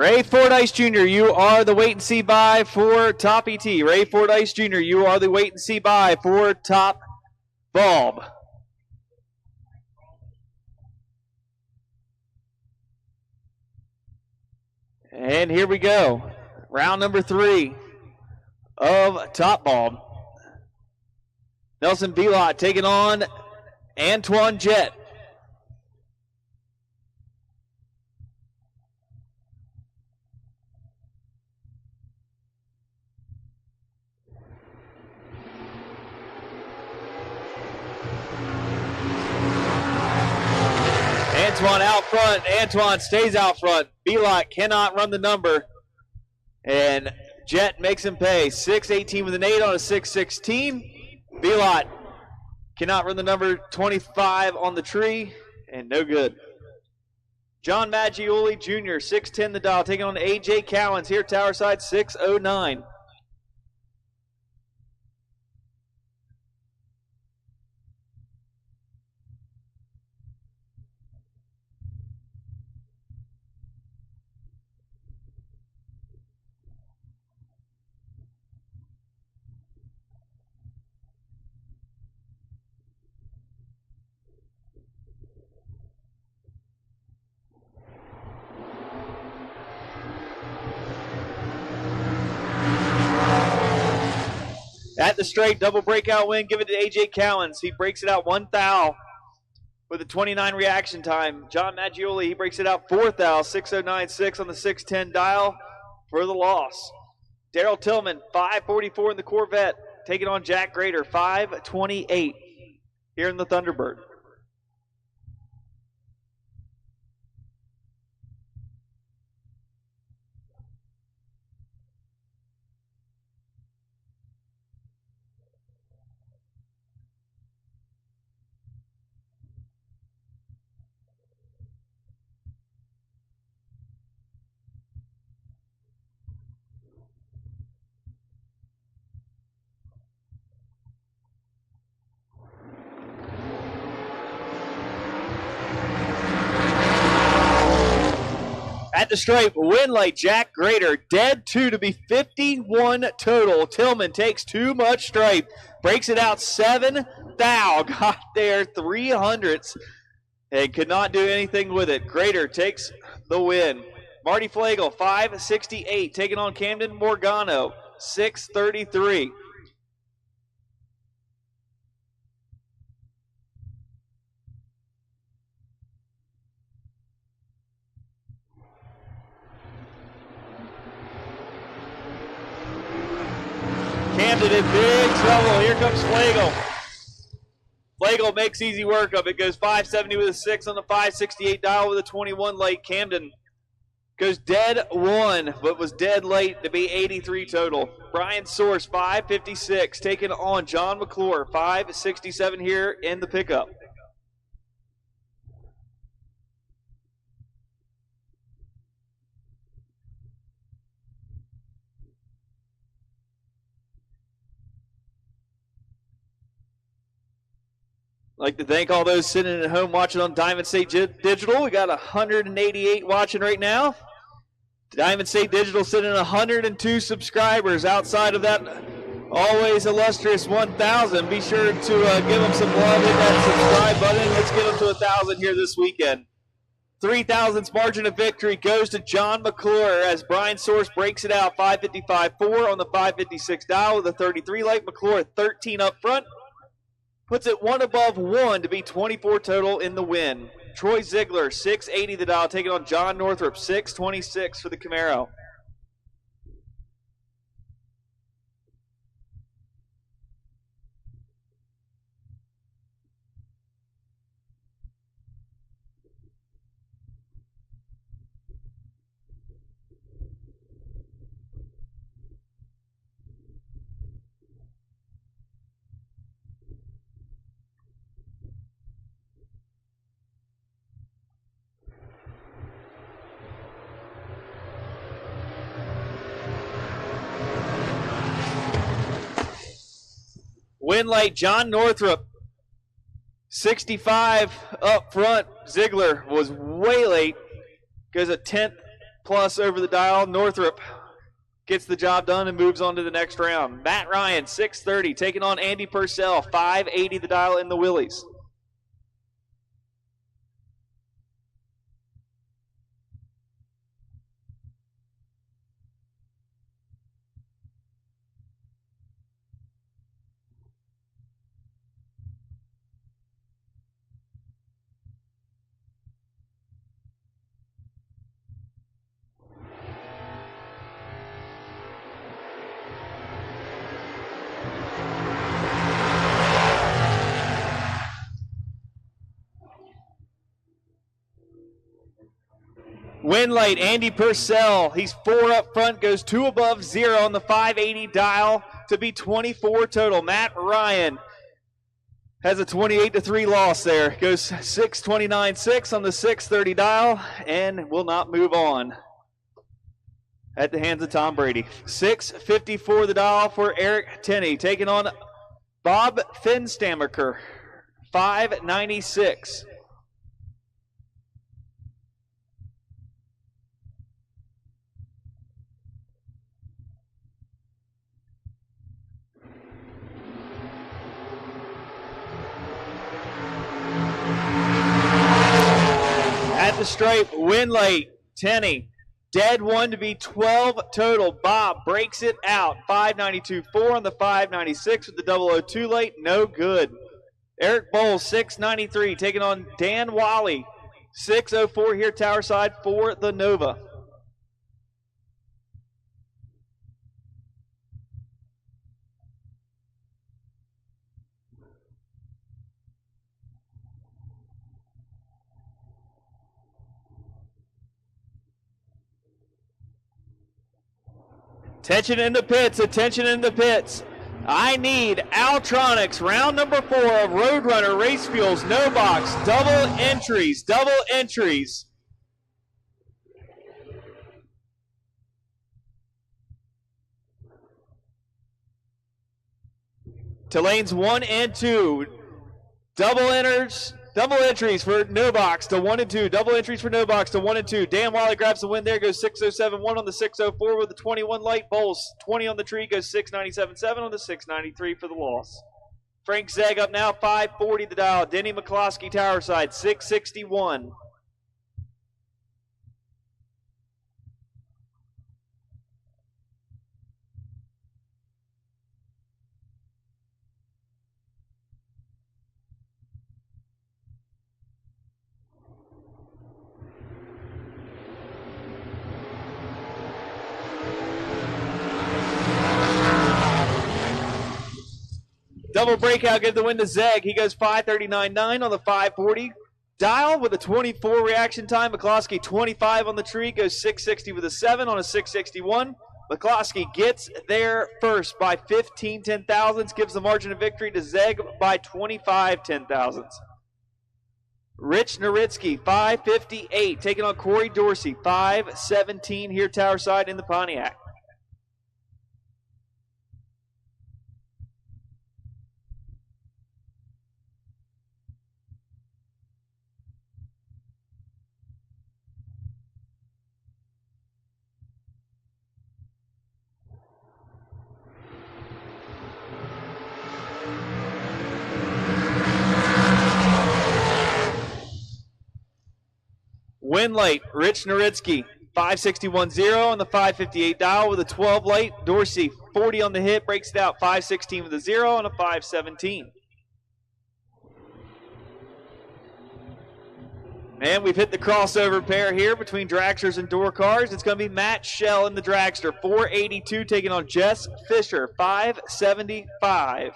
Ray Fordyce Jr., you are the wait and see buy for top ET. Ray Fordyce Jr., you are the wait and see buy for top bulb. And here we go. Round number 3 of top bulb. Nelson Belot taking on Antoine Jett. Antoine out front. Antoine stays out front. Belot cannot run the number. And Jet makes him pay. 6-18 with an 8 on a 6-16. Belot cannot run the number 25 on the tree, and no good. John Maggioli Jr., 6'10 the dial, taking on A.J. Cowens here, tower side, 609. At the straight, double breakout win, give it to A.J. Cowens. He breaks it out 1 thou with a 29 reaction time. John Maggioli, he breaks it out 4 thou, 609.6 on the 610 dial for the loss. Daryl Tillman, 544 in the Corvette, taking on Jack Grader, 528 here in the Thunderbird. At the stripe, win late, Jack Grader, dead 2 to be 51 total. Tillman takes too much stripe, breaks it out 7 thou, got there 300s, and could not do anything with it. Grader takes the win. Marty Flagel, 568, taking on Camden Morgano, 633. Camden in big trouble. Here comes Flagel. Flagel makes easy work of it. Goes 570 with a 6 on the 568 dial with a 21 late. Camden goes dead 1, but was dead late to be 83 total. Brian Source, 556, taking on John McClure, 567 here in the pickup. I'd like to thank all those sitting at home watching on Diamond State Digital. We got 188 watching right now. Diamond State Digital sitting at 102 subscribers. Outside of that, always illustrious 1,000. Be sure to give them some love. Hit that subscribe button. Let's get them to 1,000 here this weekend. 3,000's margin of victory goes to John McClure as Brian Source breaks it out. 555.4 on the 556 dial with a 33 late. McClure 13 up front. Puts it 1 above 1 to be 24 total in the win. Troy Ziegler, 680 the dial, taking on John Northrup, 626 for the Camaro. Win late, John Northrup, 65 up front. Ziegler was way late, goes a 10th plus over the dial. Northrup gets the job done and moves on to the next round. Matt Ryan, 630, taking on Andy Purcell, 580 the dial in the Willies. Win late, Andy Purcell. He's 4 up front, goes 2 above 0 on the 580 dial to be 24 total. Matt Ryan has a 28-3 loss there. Goes 629.6 on the 630 dial and will not move on at the hands of Tom Brady. 654 the dial for Eric Tenney, taking on Bob Finstamaker, 596. At the stripe, win late, Tenney. Dead one to be 12 total. Bob breaks it out. 592.4 on the 596 with the 002 late. No good. Eric Bowles, 693, taking on Dan Wally. 604 here, tower side for the Nova. Attention in the pits, attention in the pits. I need Altronics, round number 4 of Roadrunner Race Fuels, no box, double entries, double entries. To lanes 1 and 2, double entries for no box to 1 and 2. Double entries for no box to 1 and 2. Dan Wally grabs the win there, goes 607.1 on the 604 with the 21 light. Bowles 20 on the tree, goes 697.7 on the 693 for the loss. Frank Zegg up now, 540 the dial. Denny McCloskey tower side, 661. Double breakout, give the win to Zegg. He goes 539.9 on the 540 dial with a 24 reaction time. McCloskey 25 on the tree, goes 660 with a 7 on a 661. McCloskey gets there first by 15 10,000ths, gives the margin of victory to Zegg by 25 10,000ths. Rich Nowitzki, 558, taking on Corey Dorsey, 517 here tower side in the Pontiac. Win late, Rich Nowitzki, 561.0 on the 558 dial with a 12 late. Dorsey, 40 on the hit, breaks it out, 516 with a 0 on a 517. And we've hit the crossover pair here between dragsters and door cars. It's going to be Matt Shell in the dragster, 482, taking on Jess Fisher, 575.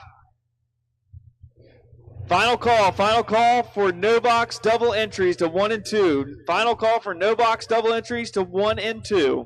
Final call for no box double entries to 1 and 2. Final call for no box double entries to 1 and 2.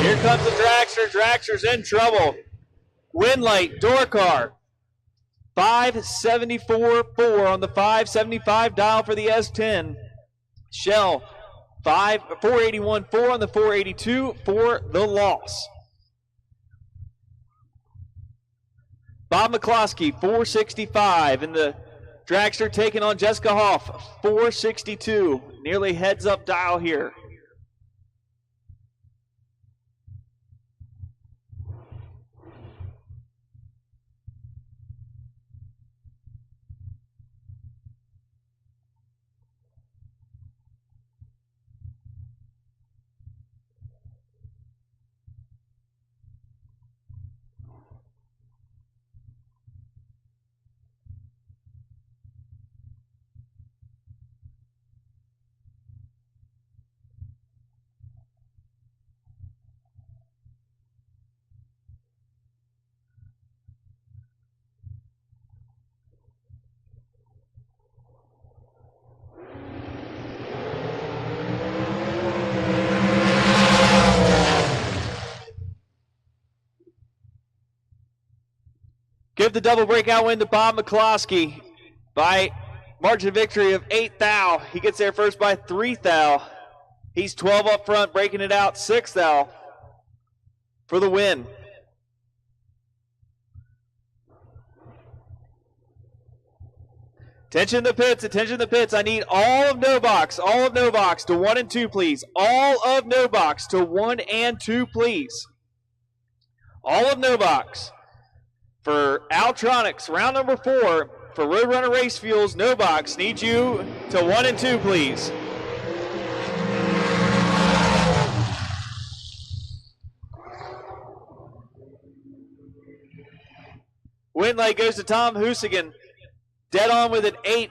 Here comes the dragster. Dragster's in trouble. Win light, door car. 574.4 on the 575 dial for the S10. Shell, 481.4 on the 482 for the loss. Bob McCloskey, 465 in the dragster, taking on Jessica Hoff, 462. Nearly heads up dial here. give the double breakout win to Bob McCloskey by margin of victory of 8 thou. He gets there first by 3 thou. He's 12 up front, breaking it out 6 thou for the win. Attention the pits, attention the pits. I need all of no box to 1 and 2, please. All of no box to 1 and 2, please. All of no box. For Altronics, round number 4, for Roadrunner Race Fuels, no box. Need you to 1 and 2, please. Win light goes to Tom Husigan. Dead on with an 8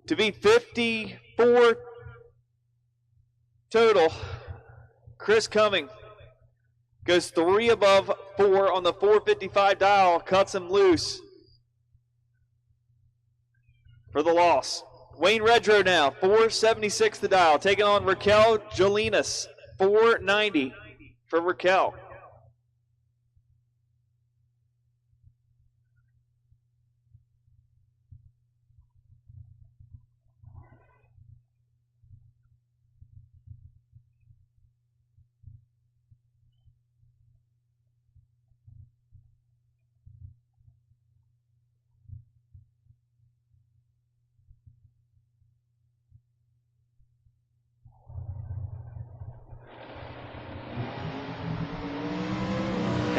to be 54 total. Chris Cumming goes 3 above 4 on the 455 dial. Cuts him loose for the loss. Wayne Redrow now, 476 the dial. Taking on Raquel Jolinas, 490 for Raquel.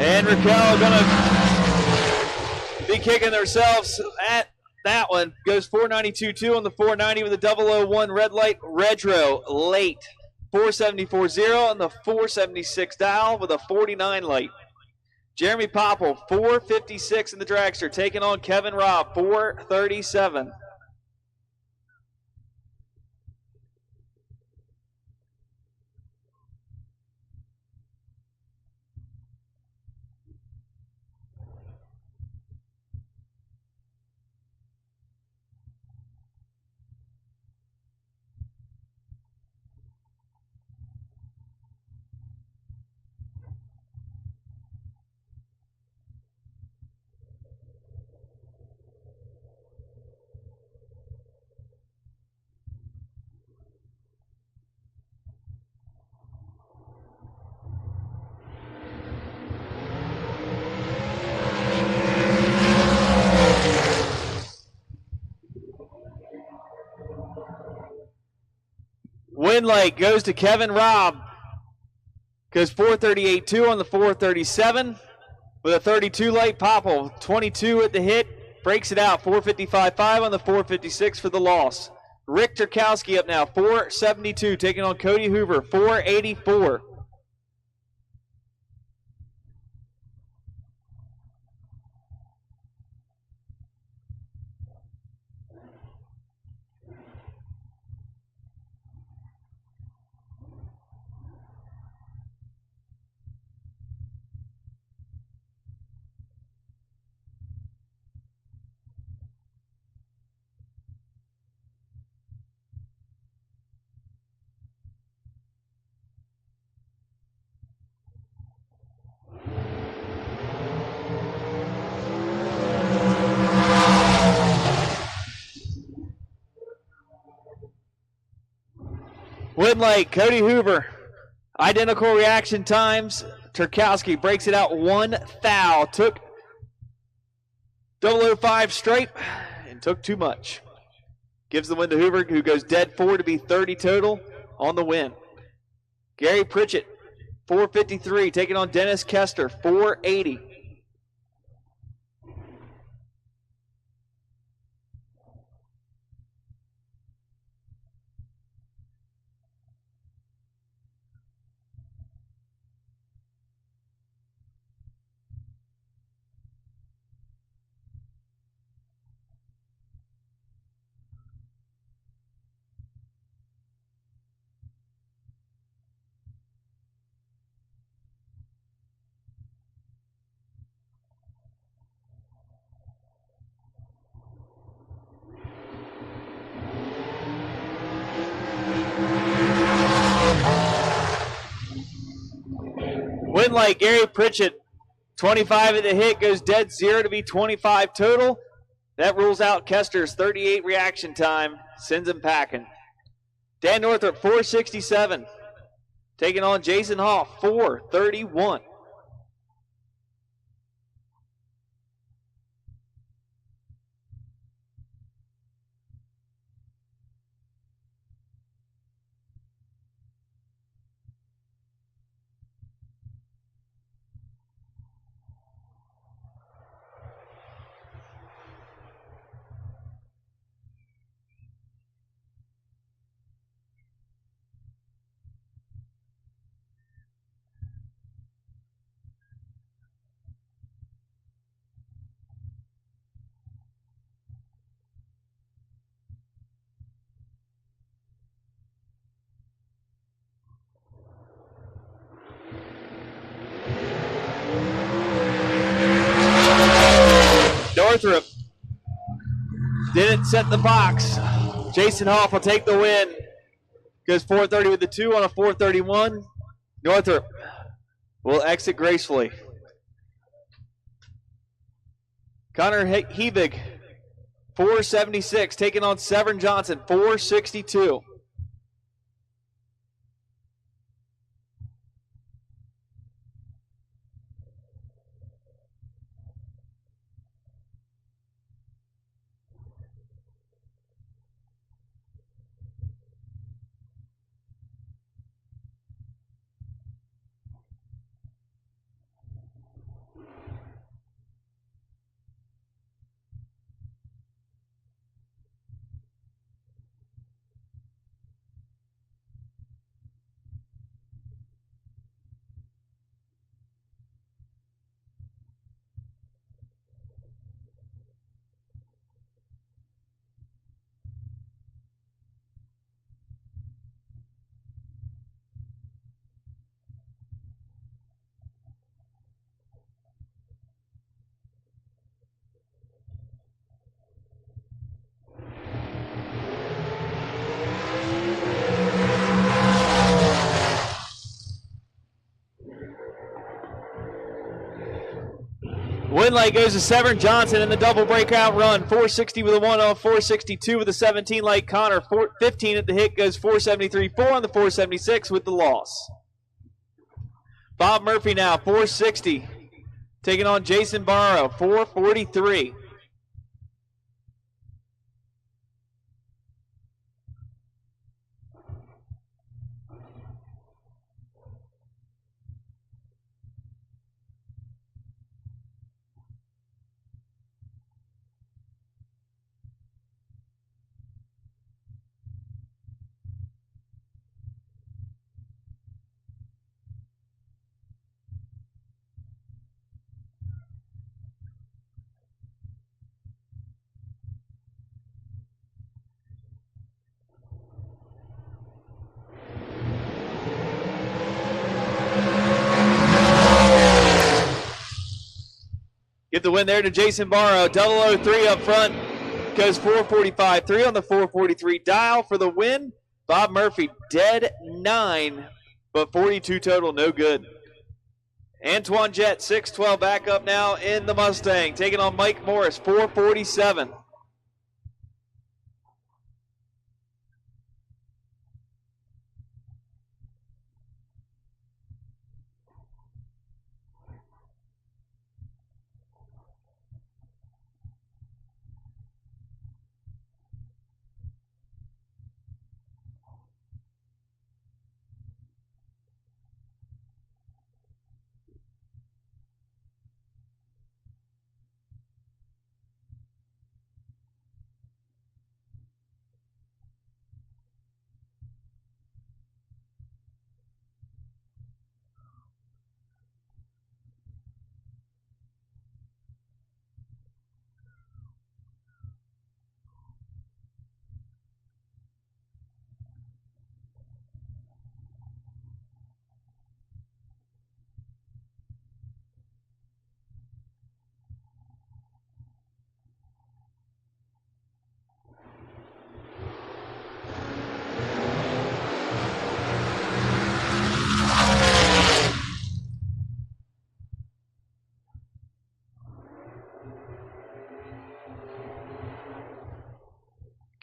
And Raquel going to be kicking themselves at that one. Goes 492.2 on the 490 with a 001 red light. Redrow late. 474.0 on the 476 dial with a 49 light. Jeremy Popple, 456 in the dragster, taking on Kevin Robb, 437. Win light goes to Kevin Robb. Goes 438.2 on the 437 with a 32 light. Popple, 22 at the hit. Breaks it out, 455.5 on the 456 for the loss. Rick Turkowski up now, 472, taking on Cody Hoover, 484. Win light, Cody Hoover. Identical reaction times. Turkowski breaks it out 1 thou. Took 005 straight and took too much. Gives the win to Hoover, who goes dead 4 to be 30 total on the win. Gary Pritchett, 453, taking on Dennis Kester, 480. Win light, Gary Pritchett, 25 at the hit, goes dead 0 to be 25 total. That rules out Kester's 38 reaction time, sends him packing. Dan Northrup, 467. Taking on Jason Hoff, 431. Northrup didn't set the box. Jason Hoff will take the win. Goes 430 with the 2 on a 431. Northrup will exit gracefully. Connor Hebig, 476, taking on Severn Johnson, 462. Winlight goes to Severn Johnson in the double breakout run. 460 with a 1 on 462 with a 17 light. Connor 15 at the hit, goes 473 4 on the 476 with the loss. Bob Murphy now 460, taking on Jason Barrow 443. Get the win there to Jason Barrow. 003 up front. Goes 445. 3 on the 443 dial for the win. Bob Murphy dead 9, but 42 total, no good. Antoine Jett, 612 back up now in the Mustang. Taking on Mike Morris, 447.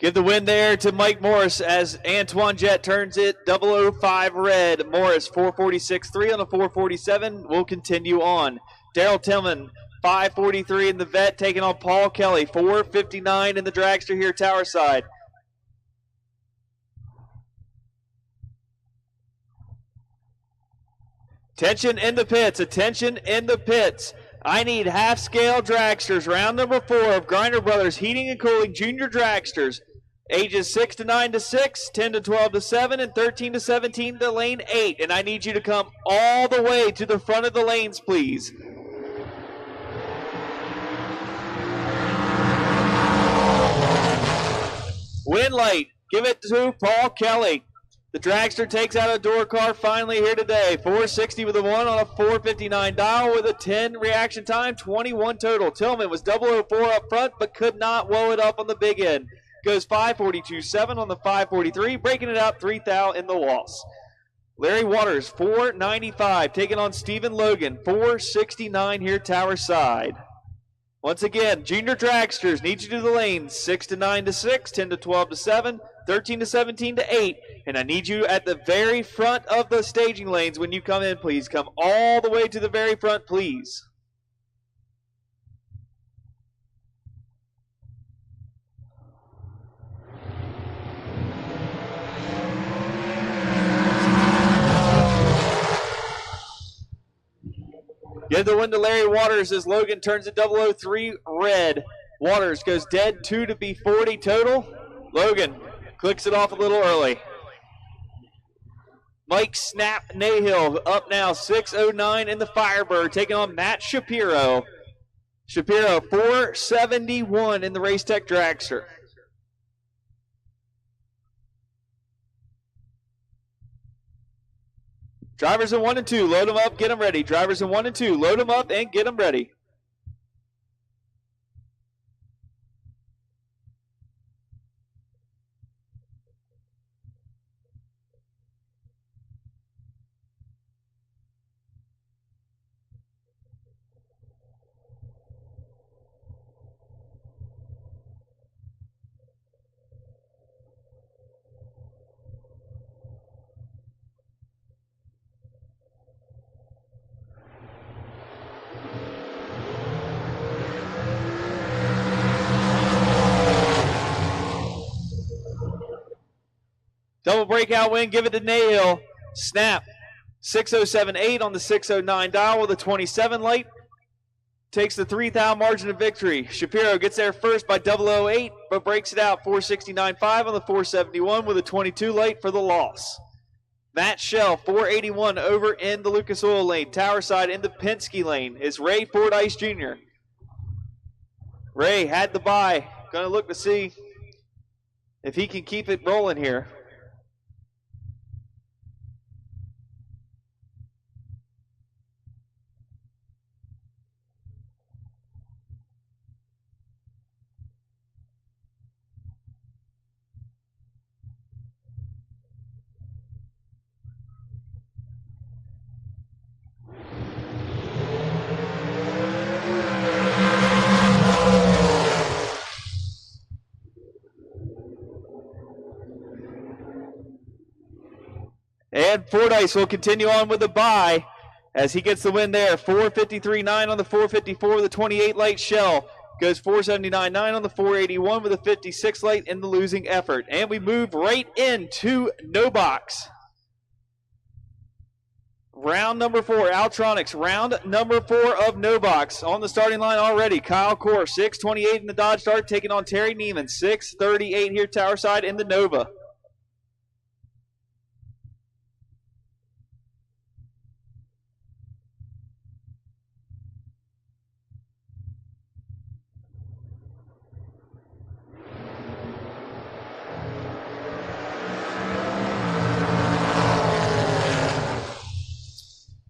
Give the win there to Mike Morris as Antoine Jett turns it 005 red. Morris 446.3 on the 447 will continue on. Daryl Tillman 543 in the vet taking on Paul Kelly 459 in the dragster here tower side. Attention in the pits, attention in the pits. I need half-scale dragsters, round number 4 of Grinder Brothers Heating and Cooling Junior Dragsters. Ages 6 to 9 to 6, 10 to 12 to 7, and 13 to 17 to lane 8. And I need you to come all the way to the front of the lanes, please. Win light, give it to Paul Kelly. The dragster takes out a door car finally here today. 460 with a 1 on a 459 dial with a 10 reaction time, 21 total. Tillman was 004 up front but could not woe it up on the big end. Goes 542.7 on the 543, breaking it out 3 thou in the waltz. Larry Waters, 495, taking on Stephen Logan, 469 here tower side. Once again, junior dragsters need you to the lanes, 6 to 9 to 6, 10 to 12 to 7, 13 to 17 to 8, and I need you at the very front of the staging lanes when you come in, please. Come all the way to the very front, please. Give the win to Larry Waters as Logan turns it 003 red. Waters goes dead 2 to be 40 total. Logan clicks it off a little early. Mike Snap Nahill up now 609 in the Firebird taking on Matt Shapiro. Shapiro 471 in the Race Tech Dragster. Drivers in 1 and 2, load them up, get them ready. Drivers in 1 and 2, load them up and get them ready. Double breakout win, give it to Nahill. Snap, 607.8 on the 609 dial with a 27 light. Takes the 3 thou margin of victory. Shapiro gets there first by 008, but breaks it out 469.5 on the 471 with a 22 light for the loss. Matt Shell, 481 over in the Lucas Oil lane. Tower side in the Penske lane is Ray Fordyce Jr. Ray had the bye. Going to look to see if he can keep it rolling here. And Fordyce will continue on with the bye as he gets the win there. 453.9 on the 454 with a 28 light. Shell goes 479.9 on the 481 with a 56 light in the losing effort. And we move right into no box. Round number 4, Altronics. Round number 4 of no box. On the starting line already, Kyle Core, 628 in the Dodge Dart, taking on Terry Neiman, 638 here tower side in the Nova.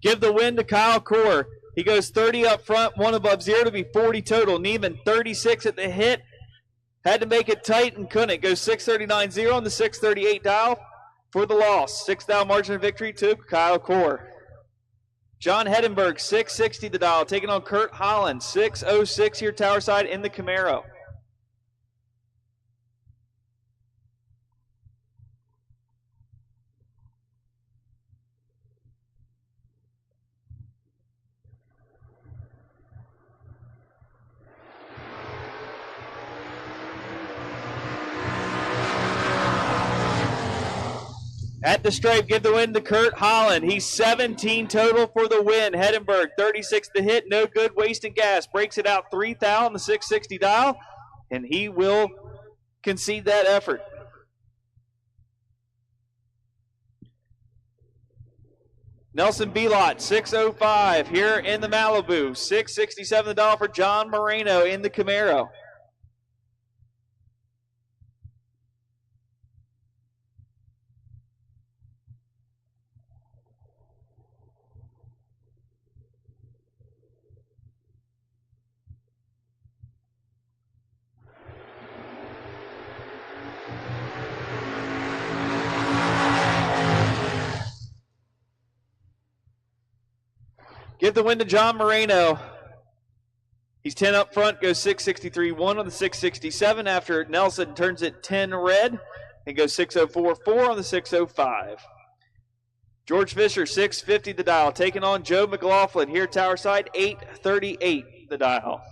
Give the win to Kyle Core. He goes 30 up front, 1 above 0 to be 40 total. Neiman 36 at the hit. Had to make it tight and couldn't. Goes 639.0 on the 638 dial for the loss. 6 thou margin of victory to Kyle Core. John Hedenberg, 660 the dial, taking on Kurt Holland, 606 here tower side in the Camaro. At the stripe, give the win to Kurt Holland. He's 17 total for the win. Heddenberg, 36 to hit, no good, wasting gas. Breaks it out 3 thou on the 660 dial, and he will concede that effort. Nelson Belot, 605 here in the Malibu. 667 the dial for John Moreno in the Camaro. Give the win to John Moreno. He's 10 up front, goes 663.1 on the 667 after Nelson turns it 10 red and goes 604.4 on the 605. George Fisher, 650 the dial, taking on Joe McLaughlin here tower side, 838 the dial.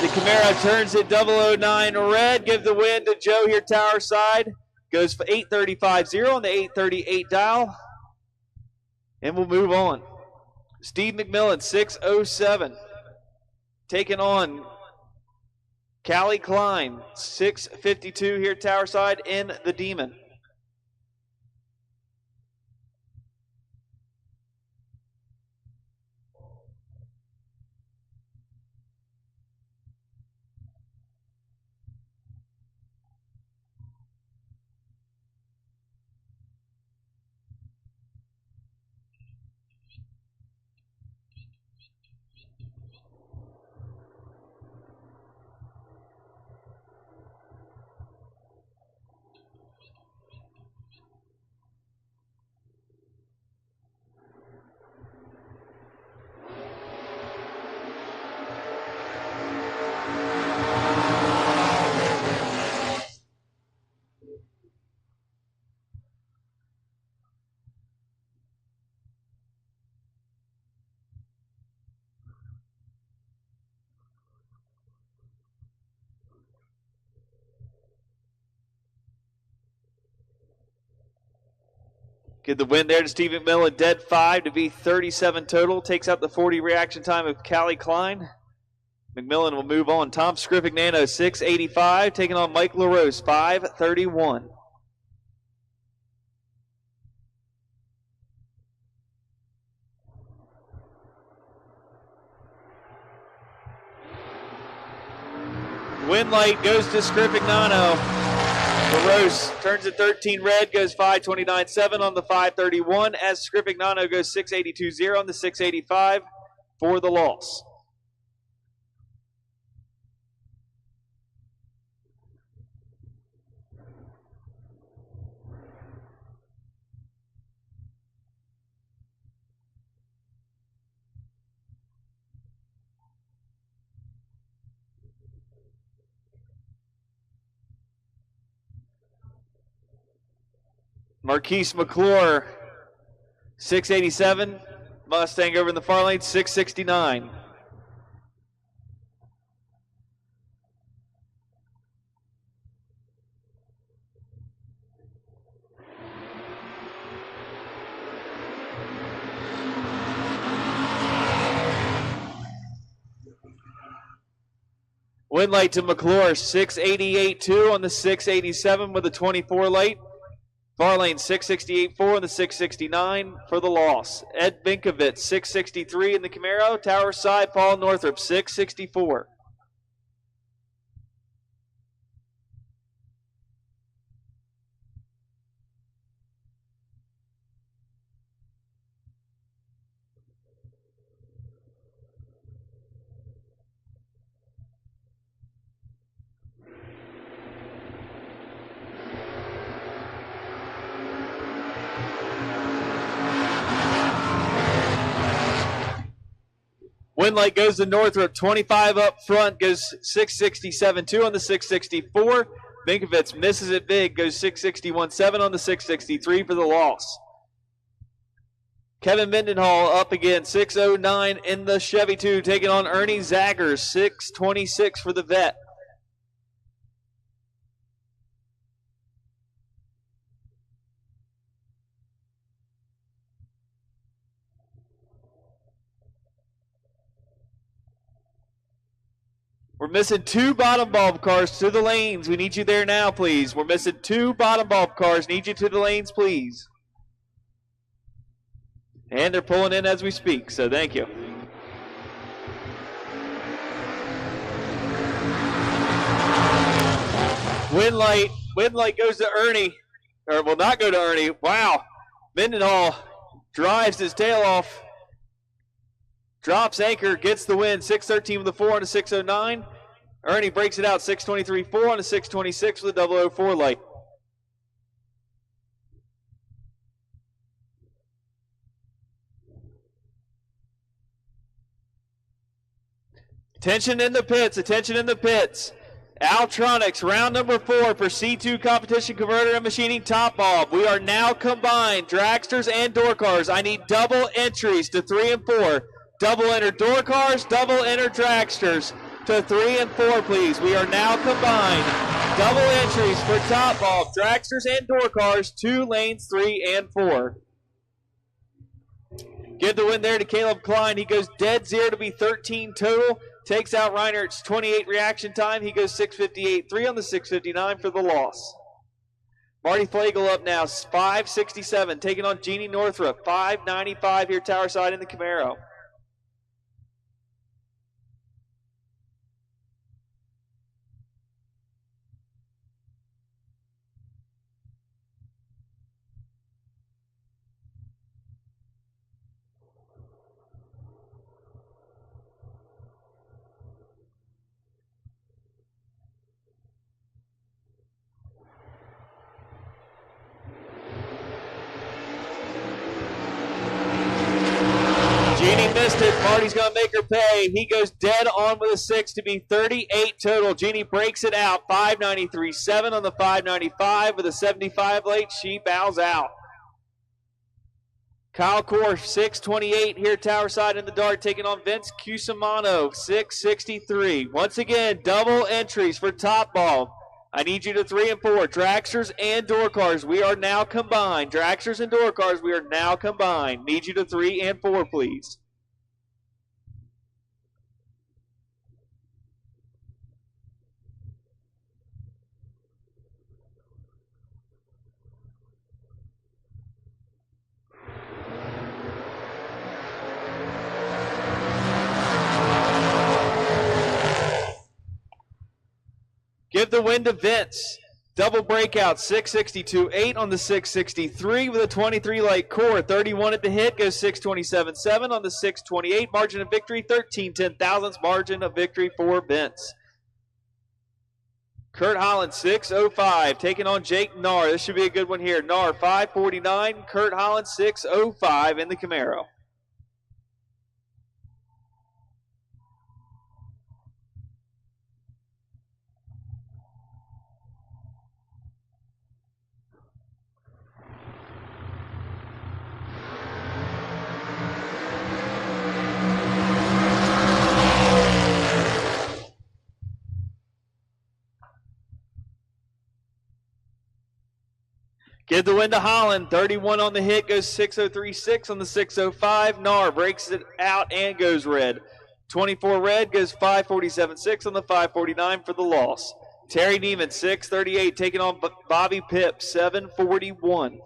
The Camaro turns it 009 red. Give the win to Joe here tower side. Goes for 835.0 on the 838 dial. And we'll move on. Steve McMillan, 607. Taking on Callie Klein, 652 here tower side in the Demon. Get the win there to Steve McMillan, dead 5 to be 37 total. Takes out the 40 reaction time of Callie Klein. McMillan will move on. Tom Scrivignano, 685, taking on Mike LaRose, 531. Win light goes to Scrivignano. LaRose turns it 13 red, goes 529.7 on the 531 as Scrivignano goes 682.0 on the 685 for the loss. Marquise McClure, 687. Mustang over in the far lane, 669. Win light to McClure, 688.2 on the 687 with a 24 light. Far lane 668.4 on the 669 for the loss. Ed Binkovitz 663 in the Camaro. Tower side Paul Northrup 664. Win light goes to Northrop, 25 up front, goes 667.2 on the 664. Binkovitz misses it big, goes 661.7 on the 663 for the loss. Kevin Mendenhall up again, 609 in the Chevy 2, taking on Ernie Zaggers, 626 for the vet. We're missing 2 bottom bulb cars to the lanes. We need you there now, please. We're missing 2 bottom bulb cars. Need you to the lanes, please. And they're pulling in as we speak, so thank you. Win light goes to Ernie, or will not go to Ernie. Wow. Mendenhall drives his tail off. Drops anchor, gets the win. 613 with the 4 on a 609. Ernie breaks it out. 623-4 on a 626 with a 004 light. Attention in the pits. Attention in the pits. Altronics, round number 4 for C2 competition converter and machining top bulb. We are now combined, dragsters and door cars. I need double entries to 3 and 4. Double enter door cars, double enter dragsters to 3 and 4, please. We are now combined. Double entries for top bulb, dragsters and door cars, 2 lanes, 3 and 4. Give the win there to Caleb Klein. He goes dead 0 to be 13 total. Takes out Reinert's 28 reaction time. He goes 658-3 on the 659 for the loss. Marty Flagel up now, 567, taking on Jeannie Northrup, 595 here tower side in the Camaro. Jeannie missed it. Marty's going to make her pay. He goes dead on with a 6 to be 38 total. Jeannie breaks it out. 593.7 on the 595 with a 75 late. She bows out. Kyle Core, 628 here tower side in the dark, taking on Vince Cusimano, 663. Once again, double entries for top ball. I need you to 3 and 4. Dragsters and door cars, we are now combined. Dragsters and door cars, we are now combined. Need you to 3 and 4, please. Give the win to Vince. Double breakout, 662.8 on the 663 with a 23 light core. 31 at the hit, goes 627.7 on the 628. Margin of victory, 13/10,000ths margin of victory for Vince. Kurt Holland, 605, taking on Jake Narr. This should be a good one here. Narr, 549. Kurt Holland, 605 in the Camaro. Give the win to Holland. 31 on the hit, goes 603.6 on the 605. Narr breaks it out and goes red. 24 red, goes 547.6 on the 549 for the loss. Terry Neiman, 638, taking on Bobby Pipp, 741.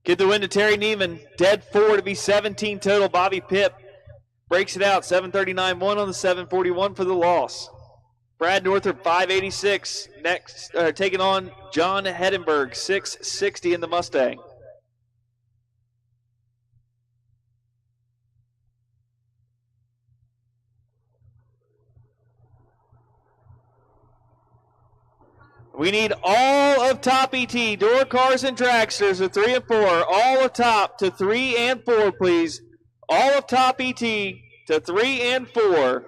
Get the win to Terry Neiman. Dead 4 to be 17 total. Bobby Pipp breaks it out. 739.1 on the 741 for the loss. Brad Northrup, 586. Next, taking on John Hedenberg, 660 in the Mustang. We need all of top ET, door cars and dragsters of 3 and 4. All of top to 3 and 4, please. All of top ET to 3 and 4.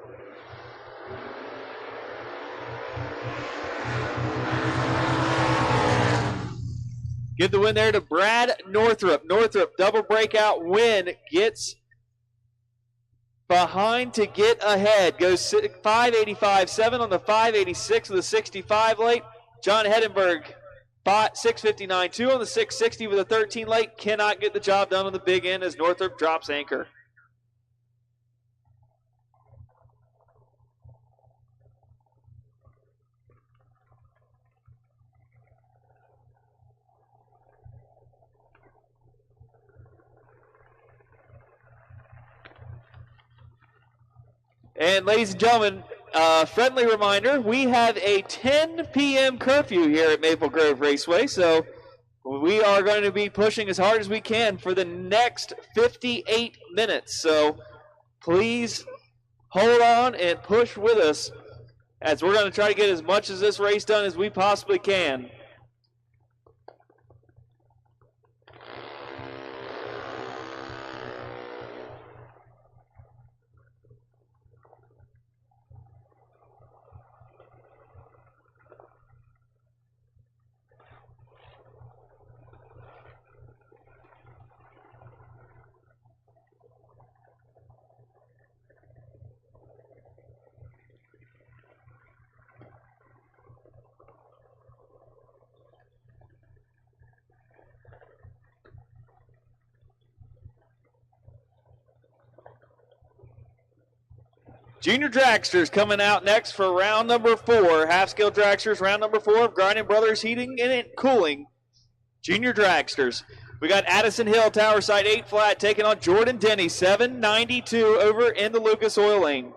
Give the win there to Brad Northrup. Northrup, double breakout win, gets behind to get ahead. Goes 585.7 on the 586 with a 65 late. John Hedenberg, 659.2 on the 660 with a 13 late. Cannot get the job done on the big end as Northrup drops anchor. And ladies and gentlemen, friendly reminder, we have a 10 p.m. curfew here at Maple Grove Raceway, so we are going to be pushing as hard as we can for the next 58 minutes. So please hold on and push with us as we're going to try to get as much of this race done as we possibly can. Junior dragsters coming out next for round number 4. Half-scale dragsters, round number 4 of Grinding Brothers Heating and Cooling. Junior dragsters. We got Addison Hill, tower side 8 flat, taking on Jordan Denny, 792 over in the Lucas Oil Lane.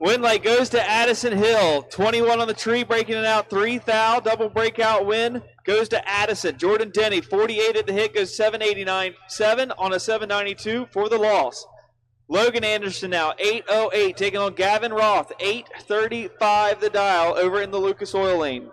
Win light goes to Addison Hill. 21 on the tree, breaking it out. 3 thou. Double breakout win goes to Addison. Jordan Denny, 48 at the hit, goes 789.7 on a 792 for the loss. Logan Anderson now, 808, taking on Gavin Roth. 835 the dial over in the Lucas Oil Lane.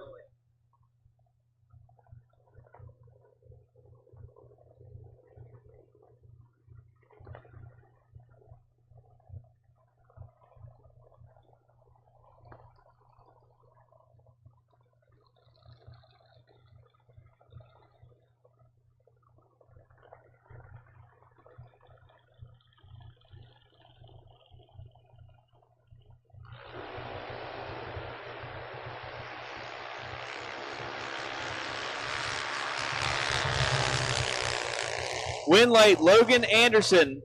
Win late, Logan Anderson,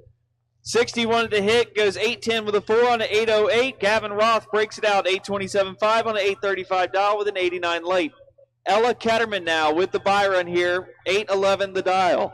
61 at the hit, goes 810 with a 4 on an 808. Gavin Roth breaks it out, 827.5 on an 835 dial with an 89 late. Ella Ketterman now with the buy run here, 811 the dial.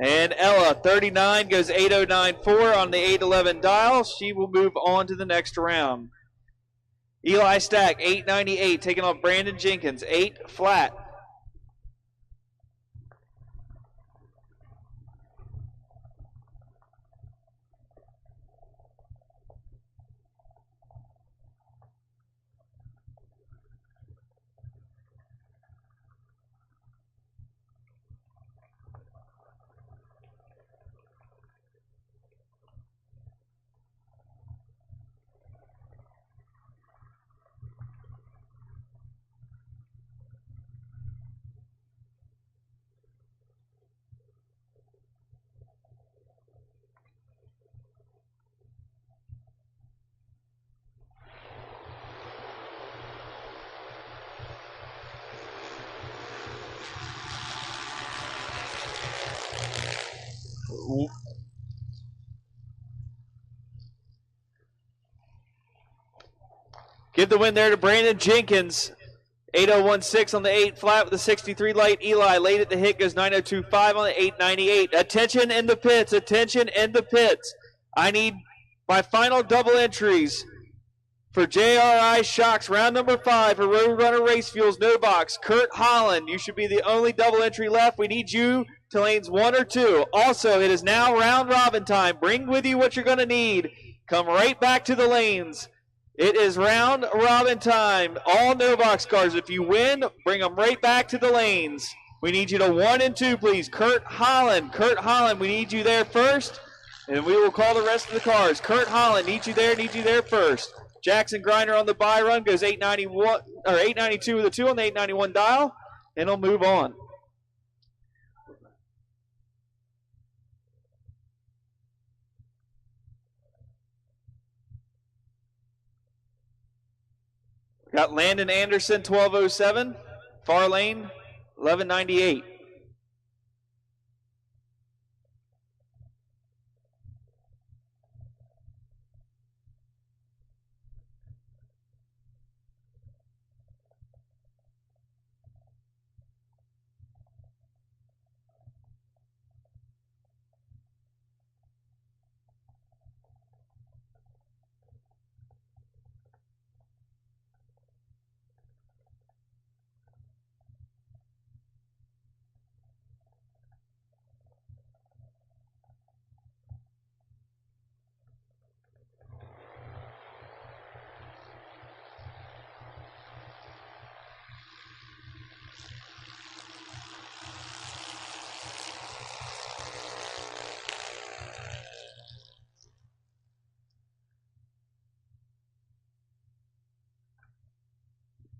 And Ella, 39, goes 809.4 on the 811 dial. She will move on to the next round. Eli Stack, 898, taking on Brandon Jenkins, 8 flat. Give the win there to Brandon Jenkins. 8016 on the 8 flat with a 63 light. Eli late at the hit goes 9025 on the 898. Attention in the pits. Attention in the pits. I need my final double entries for JRI Shocks round number 5 for Roadrunner Race Fuels no box. Kurt Holland, you should be the only double entry left. We need you to lanes 1 or 2. Also, it is now round robin time. Bring with you what you're going to need. Come right back to the lanes. It is round robin time. All no box cars. If you win, bring them right back to the lanes. We need you to 1 and 2, please. Kurt Holland. Kurt Holland, we need you there first, and we will call the rest of the cars. Kurt Holland, need you there first. Jackson Griner on the buy run goes 891 or 892 with a 2 on the 891 dial, and he'll move on. Got Landon Anderson, 1207. Far lane, 1198.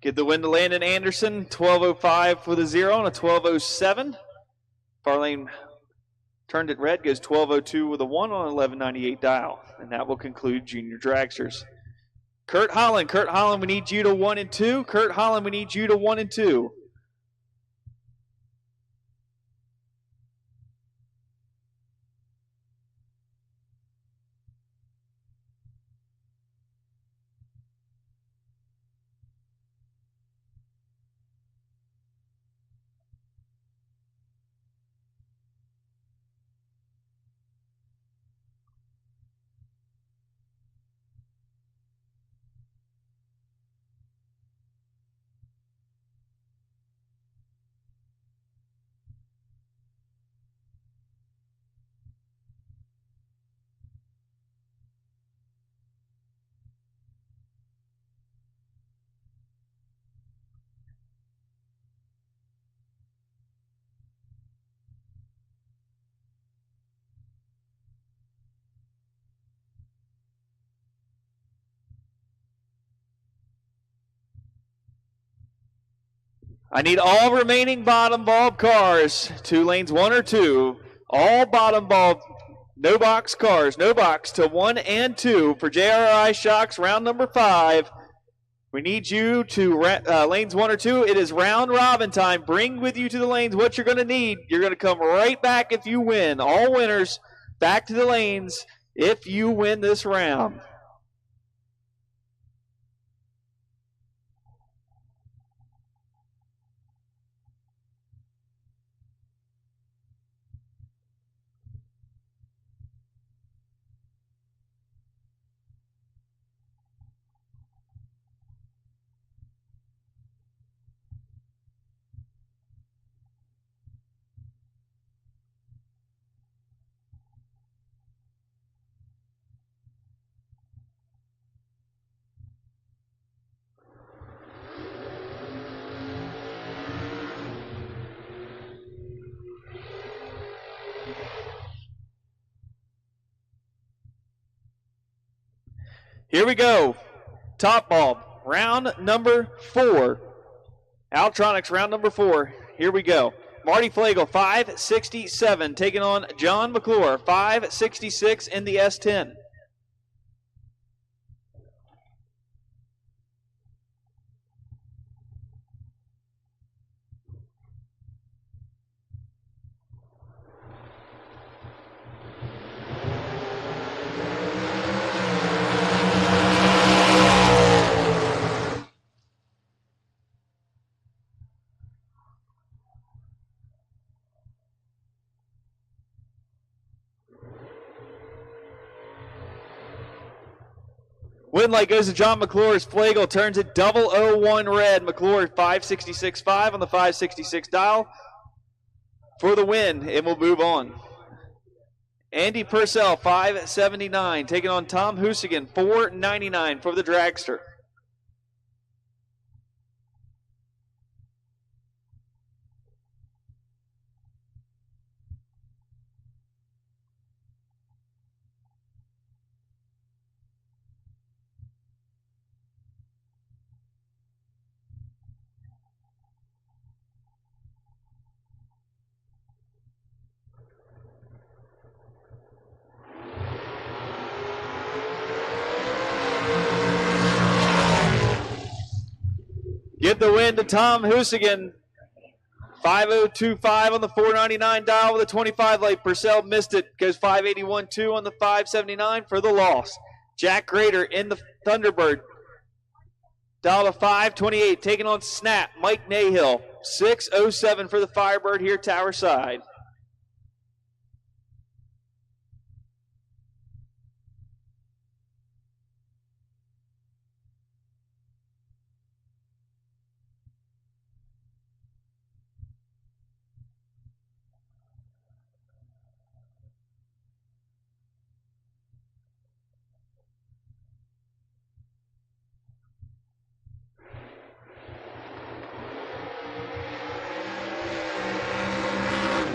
Give the win to Landon Anderson, 1205 for the 0 and a 1207. Far lane turned it red, goes 1202 with a 1 on 1198 dial. And that will conclude junior dragsters. Kurt Holland, we need you to 1 and 2. Kurt Holland, we need you to 1 and 2. I need all remaining bottom bulb cars, 2 lanes 1 or 2. All bottom bulb, no box cars, no box to 1 and 2 for JRI Shocks round number 5. We need you to lanes 1 or 2. It is round robin time. Bring with you to the lanes what you're going to need. You're going to come right back if you win. All winners back to the lanes if you win this round. Here we go. Top bulb, round number 4. Altronics, round number 4. Here we go. Marty Flagel, 567, taking on John McClure, 566 in the S10. Win light goes to John McClure's Flagel, turns it 001 red. McClure 566.5 on the 566 dial for the win, and we'll move on. Andy Purcell 579 taking on Tom Husigan 499 for the dragster. Give the win to Tom Husigan. 5025 on the 499 dial with a 25 light. Purcell missed it. Goes 581.2 on the 579 for the loss. Jack Grader in the Thunderbird. Dial to 528. Taking on Snap. Mike Nahill. 607 for the Firebird here tower side.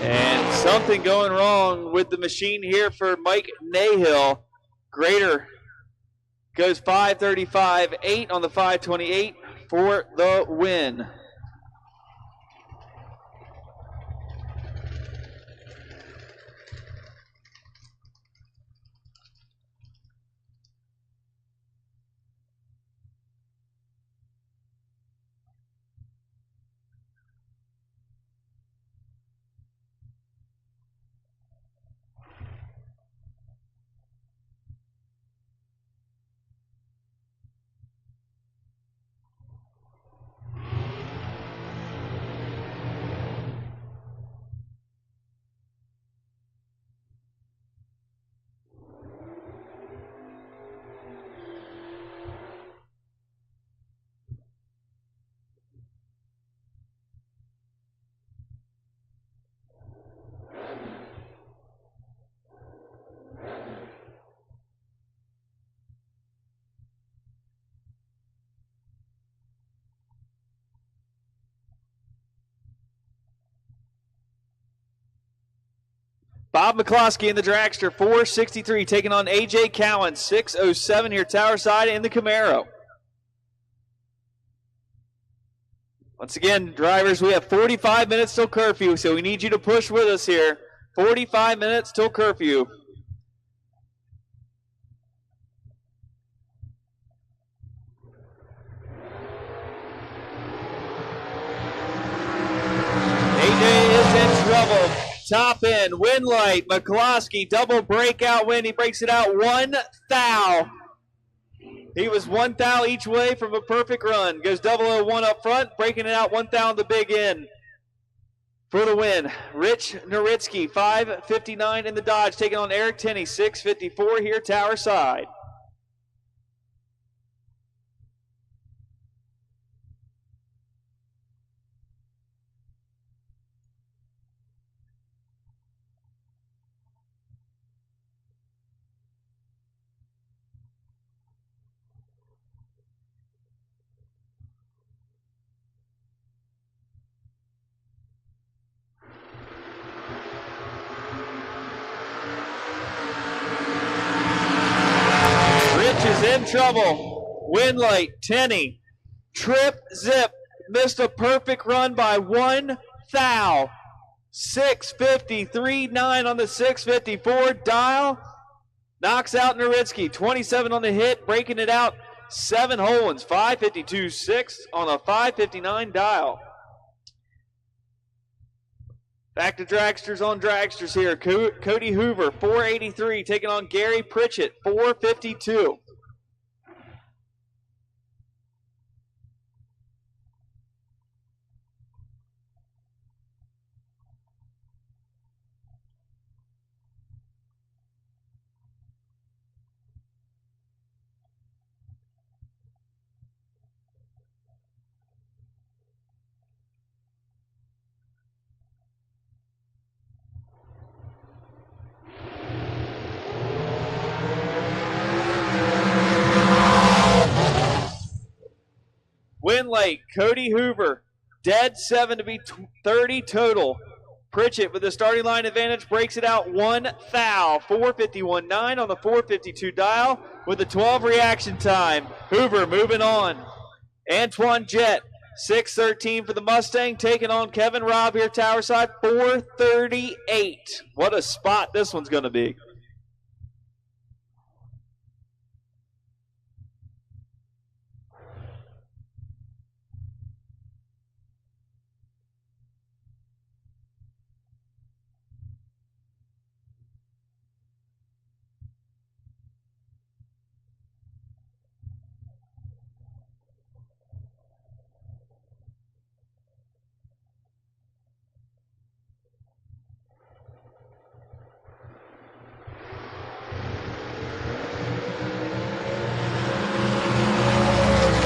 And something going wrong with the machine here for Mike Nahill. Grader goes 535.8 on the 528 for the win. Bob McCloskey in the dragster, 463, taking on A.J. Cowan, 607 here tower side in the Camaro. Once again, drivers, we have 45 minutes till curfew, so we need you to push with us here. 45 minutes till curfew. A.J. is in trouble. Top end, win light, McCloskey, double breakout win. He breaks it out 1 thou. He was 1 thou each way from a perfect run. Goes 001 up front, breaking it out 1 thou on the big end for the win. Rich Noritsky, 559 in the Dodge, taking on Eric Tenney, 654 here tower side. Is in trouble. Win light, Tenney. Trip, zip. Missed a perfect run by 1 thou. 653.9 on the 654 dial. Knocks out Noritsky. 27 on the hit, breaking it out. 7 whole ones. 552.6 on a 559 dial. Back to dragsters on dragsters here. Cody Hoover, 483, taking on Gary Pritchett, 452. light. Cody Hoover, dead 7 to be 30 total. Pritchett with the starting line advantage breaks it out 1 foul. 4:51.9 on the 4:52 dial with a 12 reaction time. Hoover moving on. Antoine Jett, 6:13 for the Mustang, taking on Kevin Robb here, tower side, 4:38. What a spot this one's going to be.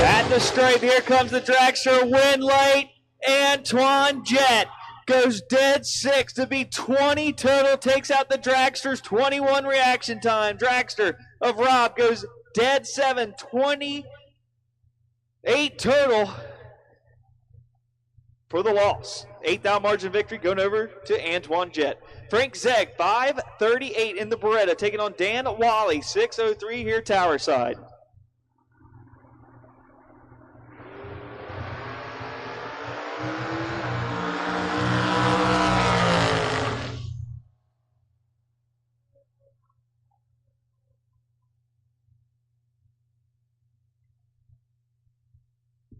At the stripe, here comes the dragster, win late. Antoine Jett goes dead 6 to be 20 total, takes out the dragster's 21 reaction time. Dragster of Robb goes dead 7, 28 total for the loss. 8th margin victory going over to Antoine Jett. Frank Zegg, 5:38 in the Beretta, taking on Dan Wally, 6:03 here tower side.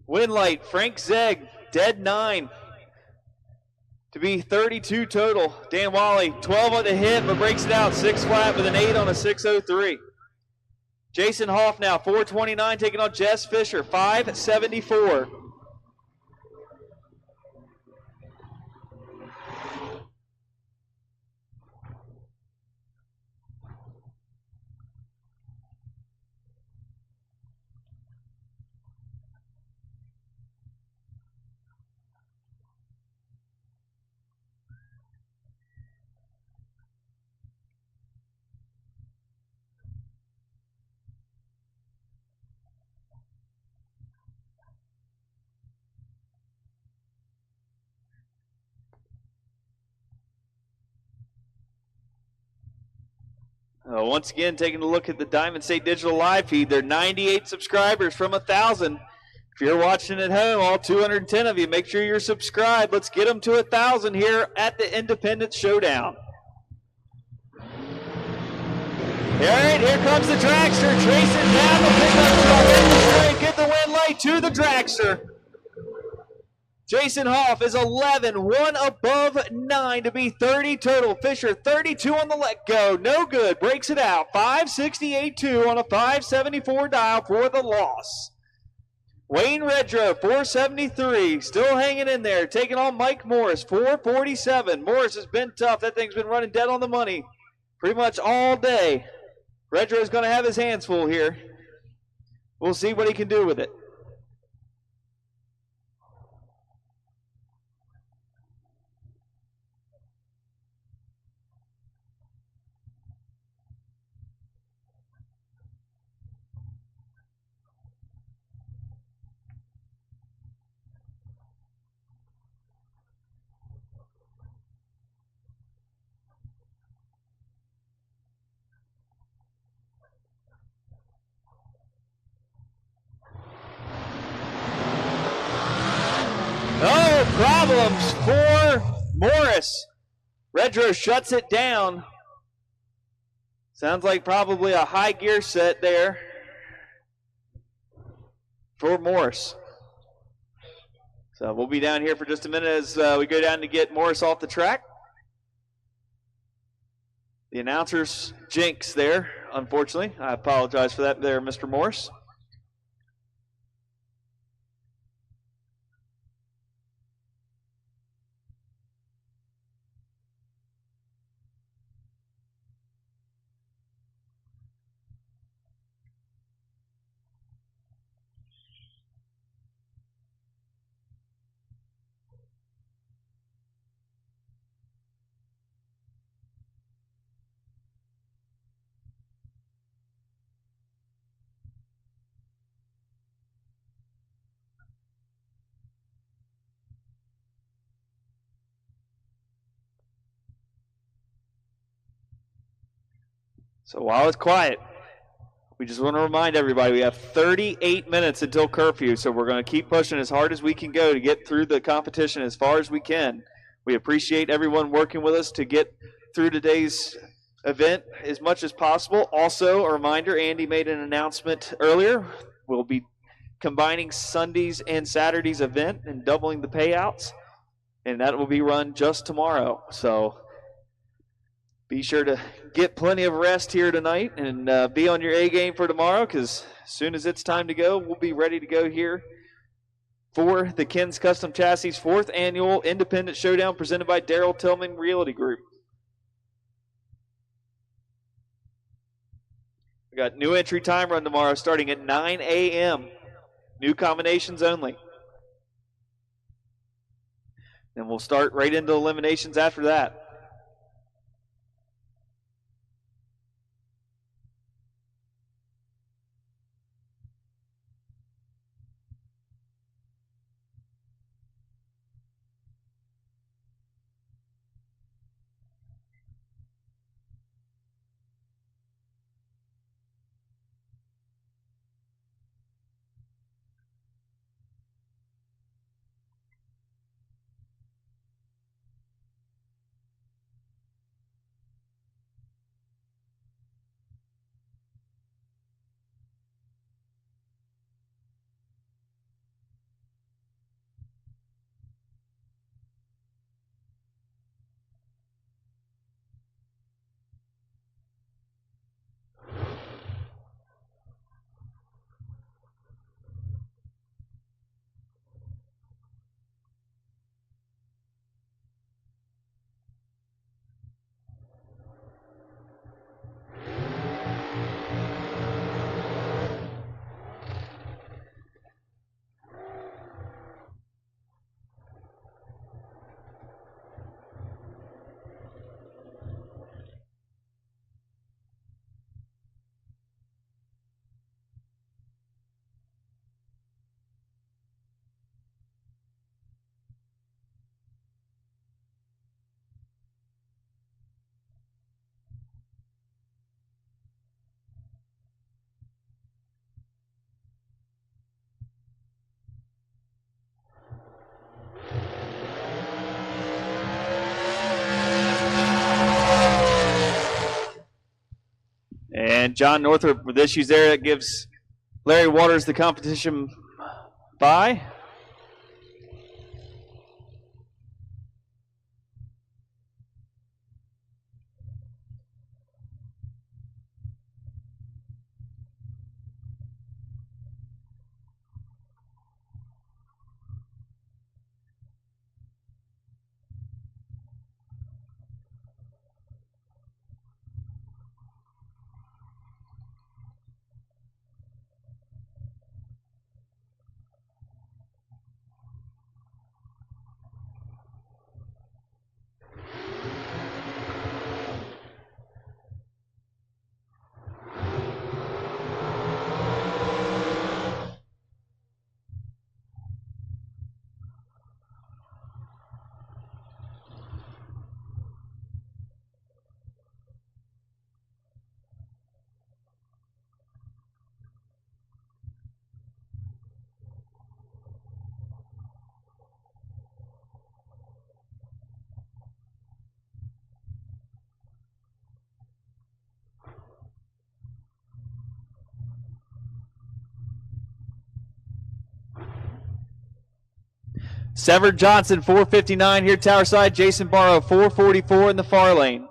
Win light, Frank Zegg, dead 9 to be 32 total. Dan Wally, 12 on the hit, but breaks it out 6 flat with an 8 on a 6:03. Jason Hoff now, 4:29, taking on Jess Fisher, 5:74. Once again, taking a look at the Diamond State Digital Live feed, they're 98 subscribers from 1,000. If you're watching at home, all 210 of you, make sure you're subscribed. Let's get them to 1,000 here at the Independence Showdown. All right, here comes the dragster, chasing down the pickup truck in the straight, get the win late to the dragster. Jason Hoff is 11, 1 above 9 to be 30 total. Fisher, 32 on the let go. No good. Breaks it out. 568.2 on a 574 dial for the loss. Wayne Redrow, 473. Still hanging in there. Taking on Mike Morris, 447. Morris has been tough. That thing's been running dead on the money pretty much all day. Redrow's going to have his hands full here. We'll see what he can do with it. No problems for Morris. Redrow shuts it down. Sounds like probably a high gear set there for Morris. So we'll be down here for just a minute as we go down to get Morris off the track. The announcer's jinx there, unfortunately. I apologize for that there, Mr. Morris. So while it's quiet, we just want to remind everybody we have 38 minutes until curfew, so we're going to keep pushing as hard as we can go to get through the competition as far as we can. We appreciate everyone working with us to get through today's event as much as possible. Also, a reminder, Andy made an announcement earlier. We'll be combining Sundays and Saturdays event and doubling the payouts, and that will be run just tomorrow. So be sure to get plenty of rest here tonight and be on your A game for tomorrow, because as soon as it's time to go, we'll be ready to go here for the Ken's Kustom Chassis 4th Annual Independent Showdown presented by Daryl Tillman Realty Group. We got new entry time run tomorrow starting at 9 a.m. New combinations only. And we'll start right into eliminations after that. And John Northrop with issues there. That gives Larry Waters the competition bye. Severed Johnson, 459 here, tower side. Jason Barrow, 444 in the far lane.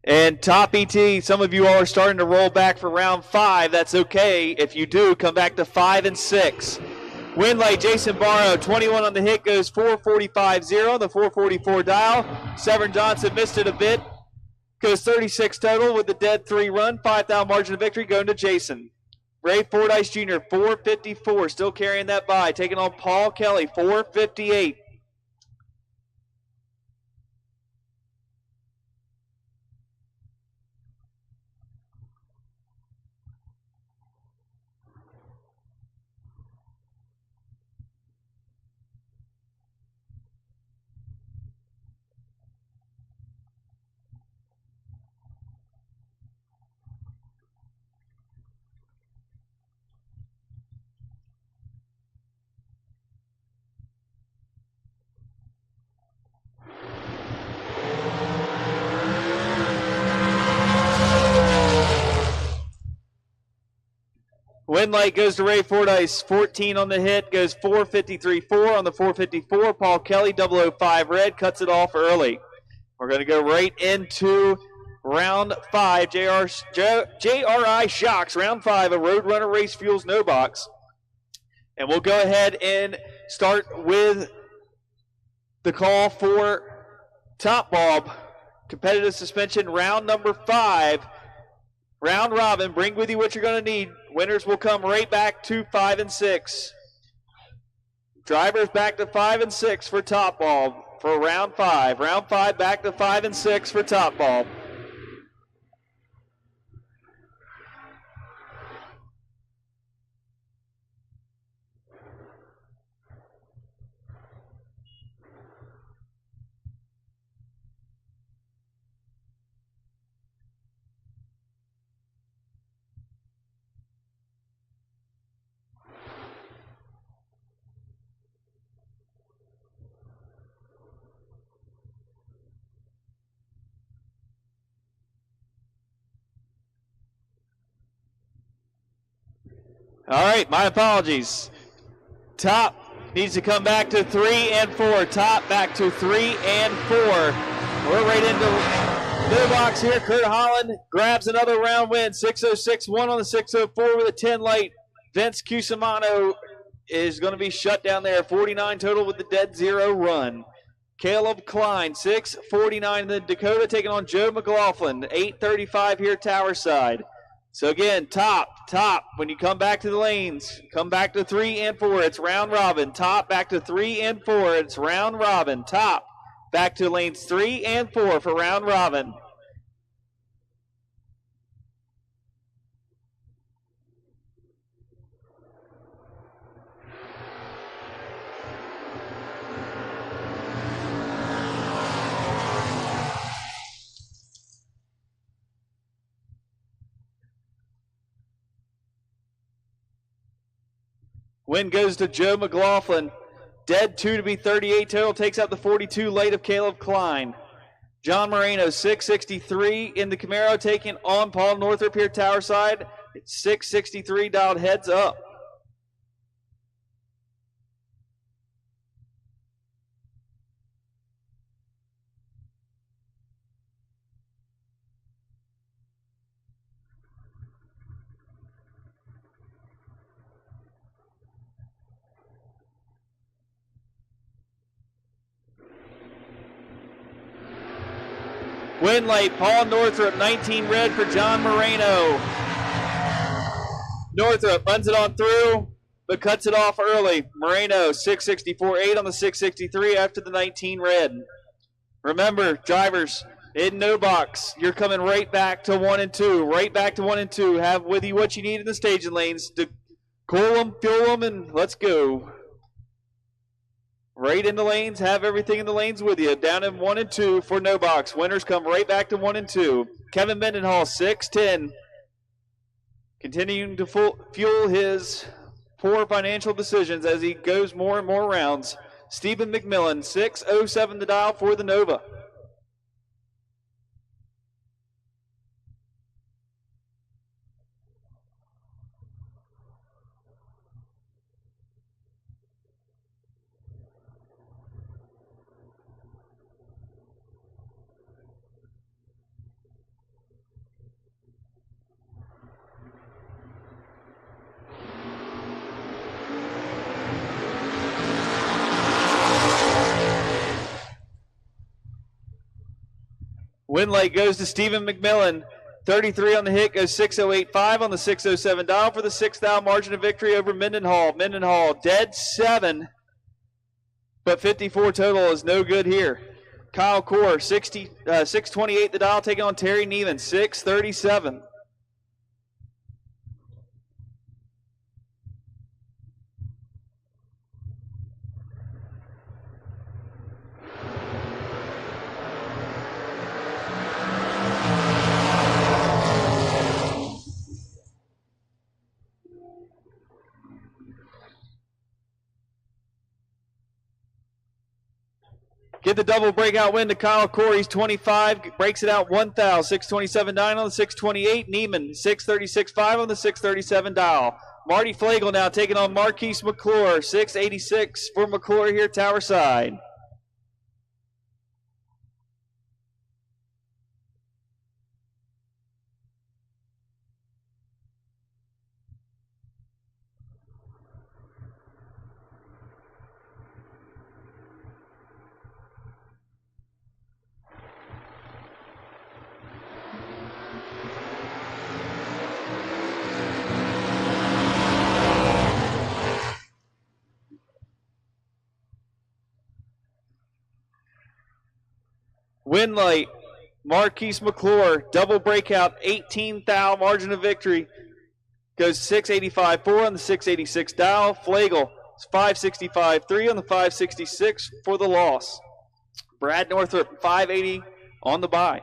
And top ET, some of you all are starting to roll back for round 5. That's okay. If you do, come back to 5 and 6. Win light, Jason Barrow, 21 on the hit, goes 445.0 on the 444 dial. Severn Johnson missed it a bit, goes 36 total with the dead 3 run. 5,000 margin of victory going to Jason. Ray Fordyce Jr., 454, still carrying that by, taking on Paul Kelly, 458. Win light goes to Ray Fordyce, 14 on the hit, goes 453.4 on the 454. Paul Kelly, 005 red, cuts it off early. We're going to go right into round 5, JRI Shocks, round 5, a Roadrunner Race Fuels no box. And we'll go ahead and start with the call for Top Bob, competitive suspension, round number 5. Round robin, bring with you what you're going to need. Winners will come right back to 5 and 6. Drivers back to 5 and 6 for Top Bulb for round 5. Round 5 back to 5 and 6 for Top Bulb. All right, my apologies. Top needs to come back to 3 and 4. Top back to 3 and 4. We're right into the box here. Kurt Holland grabs another round win. 606-1 on the 604 with a 10 light. Vince Cusimano is going to be shut down there. 49 total with the dead 0 run. Caleb Klein, 649 in the Dakota, taking on Joe McLaughlin. 835 here, Tower Side. So again, top, when you come back to the lanes, come back to 3 and 4, it's round robin. Top, back to 3 and 4, it's round robin. Top, back to lanes 3 and 4 for round robin. Win goes to Joe McLaughlin. Dead 2 to be 38 total. Takes out the 42 late of Caleb Klein. John Moreno, 663 in the Camaro, taking on Paul Northrup here, Tower Side. It's 663 dialed heads up. Win late, Paul Northrup, 19 red for John Moreno. Northrup runs it on through, but cuts it off early. Moreno, 664.8 on the 663 after the 19 red. Remember, drivers, in no box, you're coming right back to 1 and 2. Right back to 1 and 2. Have with you what you need in the staging lanes to cool them, fuel them, and let's go. Right in the lanes, have everything in the lanes with you. Down in 1 and 2 for no box. Winners come right back to 1 and 2. Kevin Mendenhall, 610. Continuing to fuel his poor financial decisions as he goes more and more rounds. Stephen McMillan, 607 to dial for the Nova. Win light goes to Stephen McMillan. 33 on the hit, goes 6.085 on the 6.07 dial for the 6th out margin of victory over Mendenhall. Mendenhall dead 7, but 54 total is no good here. Kyle Core, 6.28 the dial, taking on Terry Neelan, 6.37. Get the double breakout win to Kyle Corey's 25, breaks it out 1,000, 627.9 on the 628. Neiman, 636.5 on the 637 dial. Marty Flagel now taking on Marquise McClure, 686 for McClure here, tower side. Win light, Marquise McClure, double breakout, 18 thou margin of victory. Goes 685.4 on the 686 dial. Flagel, 565.3 on the 566 for the loss. Brad Northrup, 580 on the bye.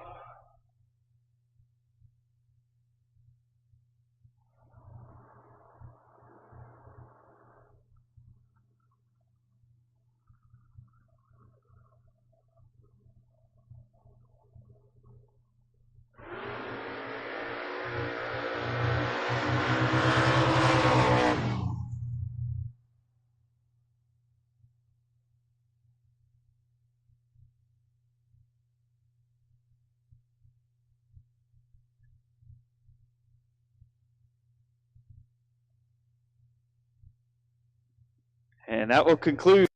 And that will conclude.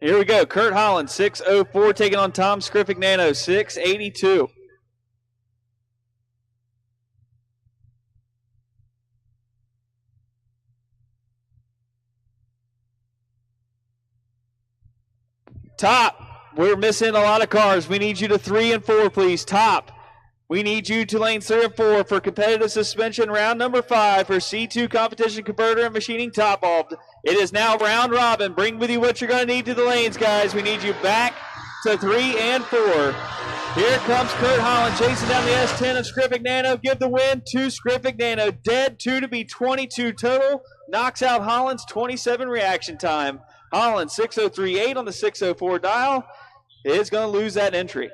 Here we go. Kurt Holland, 604, taking on Tom Scriffignano, 682. Top, we're missing a lot of cars. We need you to 3 and 4, please. Top, we need you to lanes 3 and 4 for competitive suspension. Round number 5 for C2 competition converter and machining top off. It is now round robin. Bring with you what you're going to need to the lanes, guys. We need you back to 3 and 4. Here comes Kurt Holland chasing down the S10 of Scriffignano. Give the win to Scriffignano. Dead 2 to be 22 total. Knocks out Holland's 27 reaction time. Holland 603.8 on the 604 dial is going to lose that entry.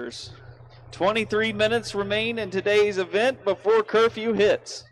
juniors. 23 minutes remain in today's event before curfew hits.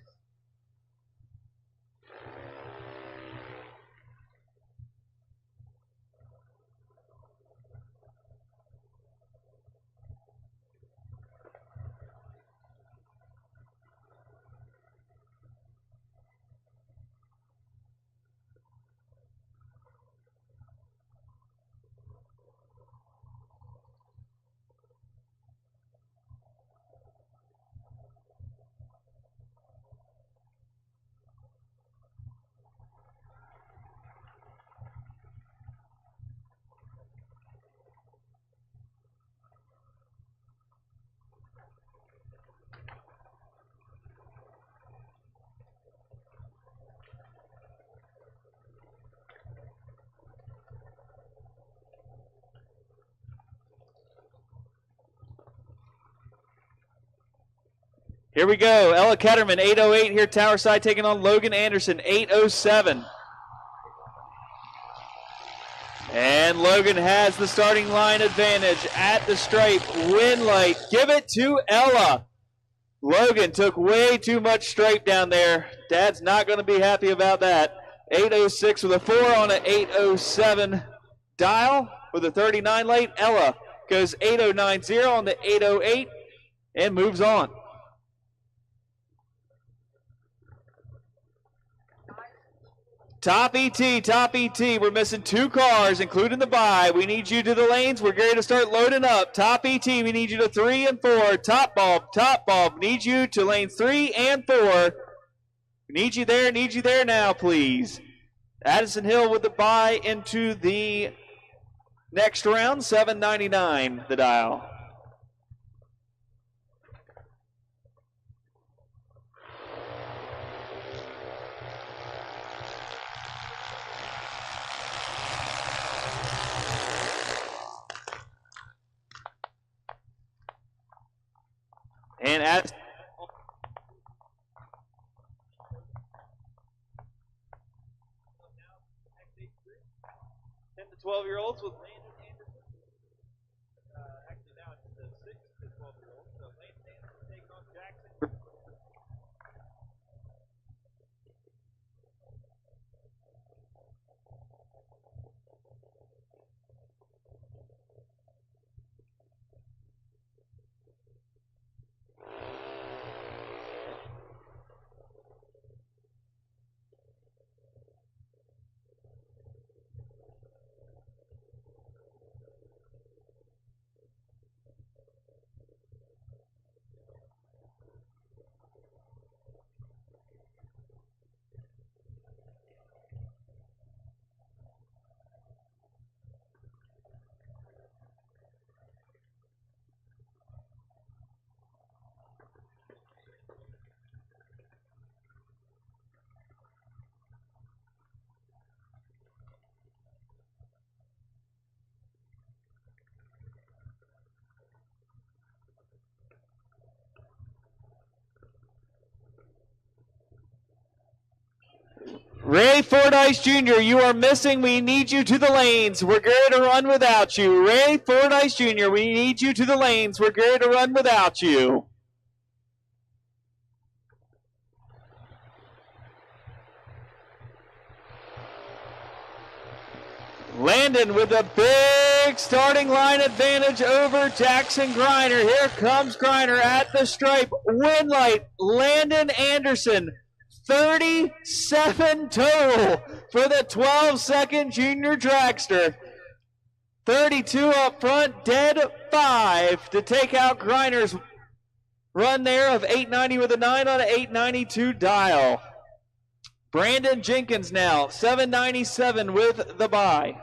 Here we go. Ella Ketterman, 8:08 here, Tower Side, taking on Logan Anderson, 8:07. And Logan has the starting line advantage at the stripe. Win light. Give it to Ella. Logan took way too much stripe down there. Dad's not going to be happy about that. 8:06 with a 4 on an 8:07 dial with a 39 late. Ella goes 8:090 on the 8:08 and moves on. Top ET. We're missing 2 cars, including the bye. We need you to the lanes. We're going to start loading up. Top ET, we need you to 3 and 4. Top bulb. Need you to lanes 3 and 4. Need you there now, please. Addison Hill with the bye into the next round, 799 the dial. And at 10 to 12-year-olds with Landon Anderson. Actually, now it's the 6 to 12-year-olds. So Landon Anderson taking on Jackson. Ray Fordyce Jr., you are missing. We need you to the lanes. We're going to run without you. Ray Fordyce Jr., we need you to the lanes. We're going to run without you. Landon with a big starting line advantage over Jackson Griner. Here comes Griner at the stripe. Win light, Landon Anderson. 37 total for the 12-second junior dragster. 32 up front, dead 5 to take out Griner's run there of 890 with a 9 on an 892 dial. Brandon Jenkins now, 797 with the bye.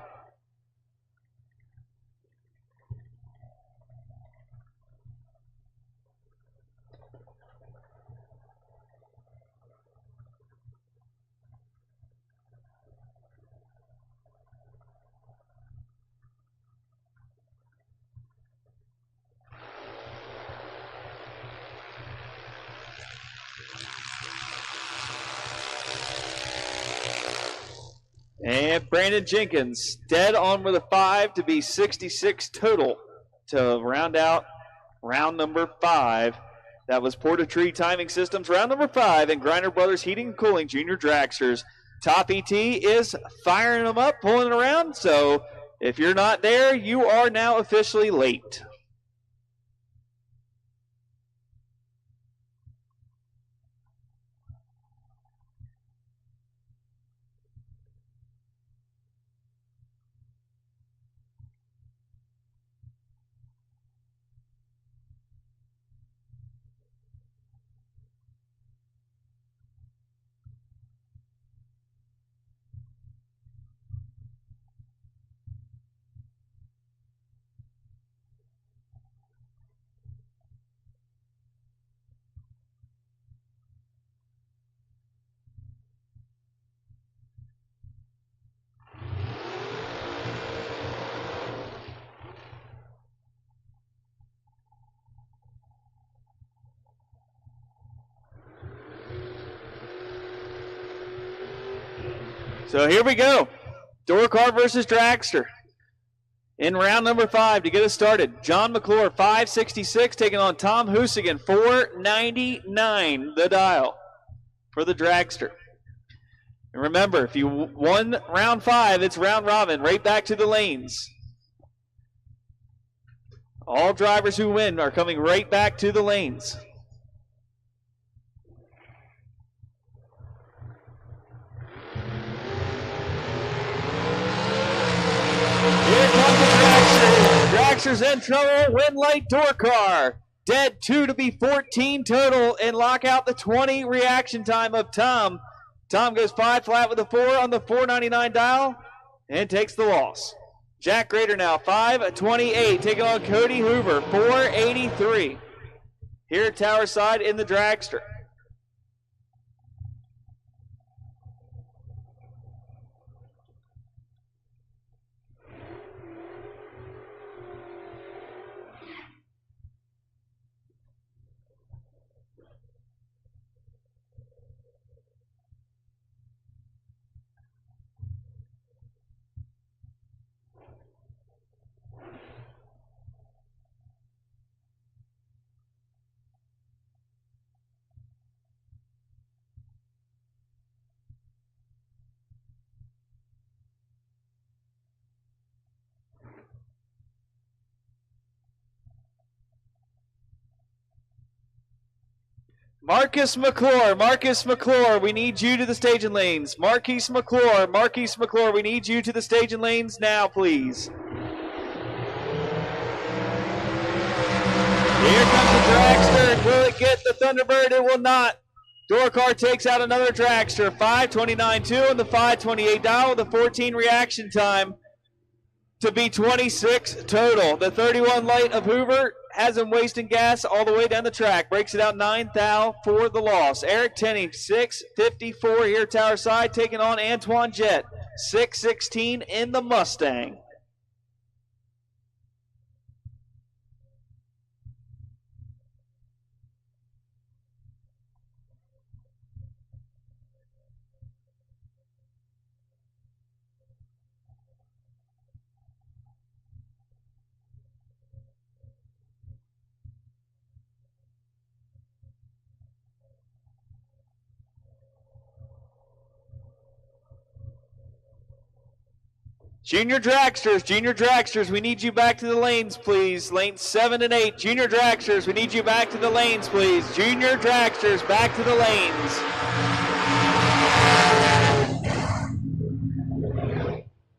And Brandon Jenkins dead on with a 5 to be 66 total to round out round number 5. That was Porta Tree Timing Systems, round number 5, and Griner Brothers Heating and Cooling Junior Dragsters. Top ET is firing them up, pulling it around, so if you're not there, you are now officially late. So here we go. Door car versus dragster. In round number 5 to get us started, John McClure, 566, taking on Tom Husigan, 499, the dial for the dragster. And remember, if you won round 5, it's round robin, right back to the lanes. All drivers who win are coming right back to the lanes. Here comes the dragster. Dragster's in trouble. Win light door car. Dead 2 to be 14 total, and lock out the 20 reaction time of Tom. Tom goes 5 flat with a 4 on the 499 dial and takes the loss. Jack Grader now 528, taking on Cody Hoover, 483. Here at Tower Side in the dragster. Marcus McClure, we need you to the staging lanes. Marquise McClure, we need you to the staging lanes now, please. Here comes the dragster. Will it get the Thunderbird? It will not. Door car takes out another dragster. 529.2 on the 528 dial with a 14 reaction time to be 26 total. The 31 light of Hoover has him wasting gas all the way down the track. Breaks it out 9 thou for the loss. Eric Tenney, 654 here Tower Side, taking on Antoine Jett, 616 in the Mustang. Junior dragsters, we need you back to the lanes, please. Lanes 7 and 8. Junior dragsters, we need you back to the lanes, please. Junior dragsters, back to the lanes.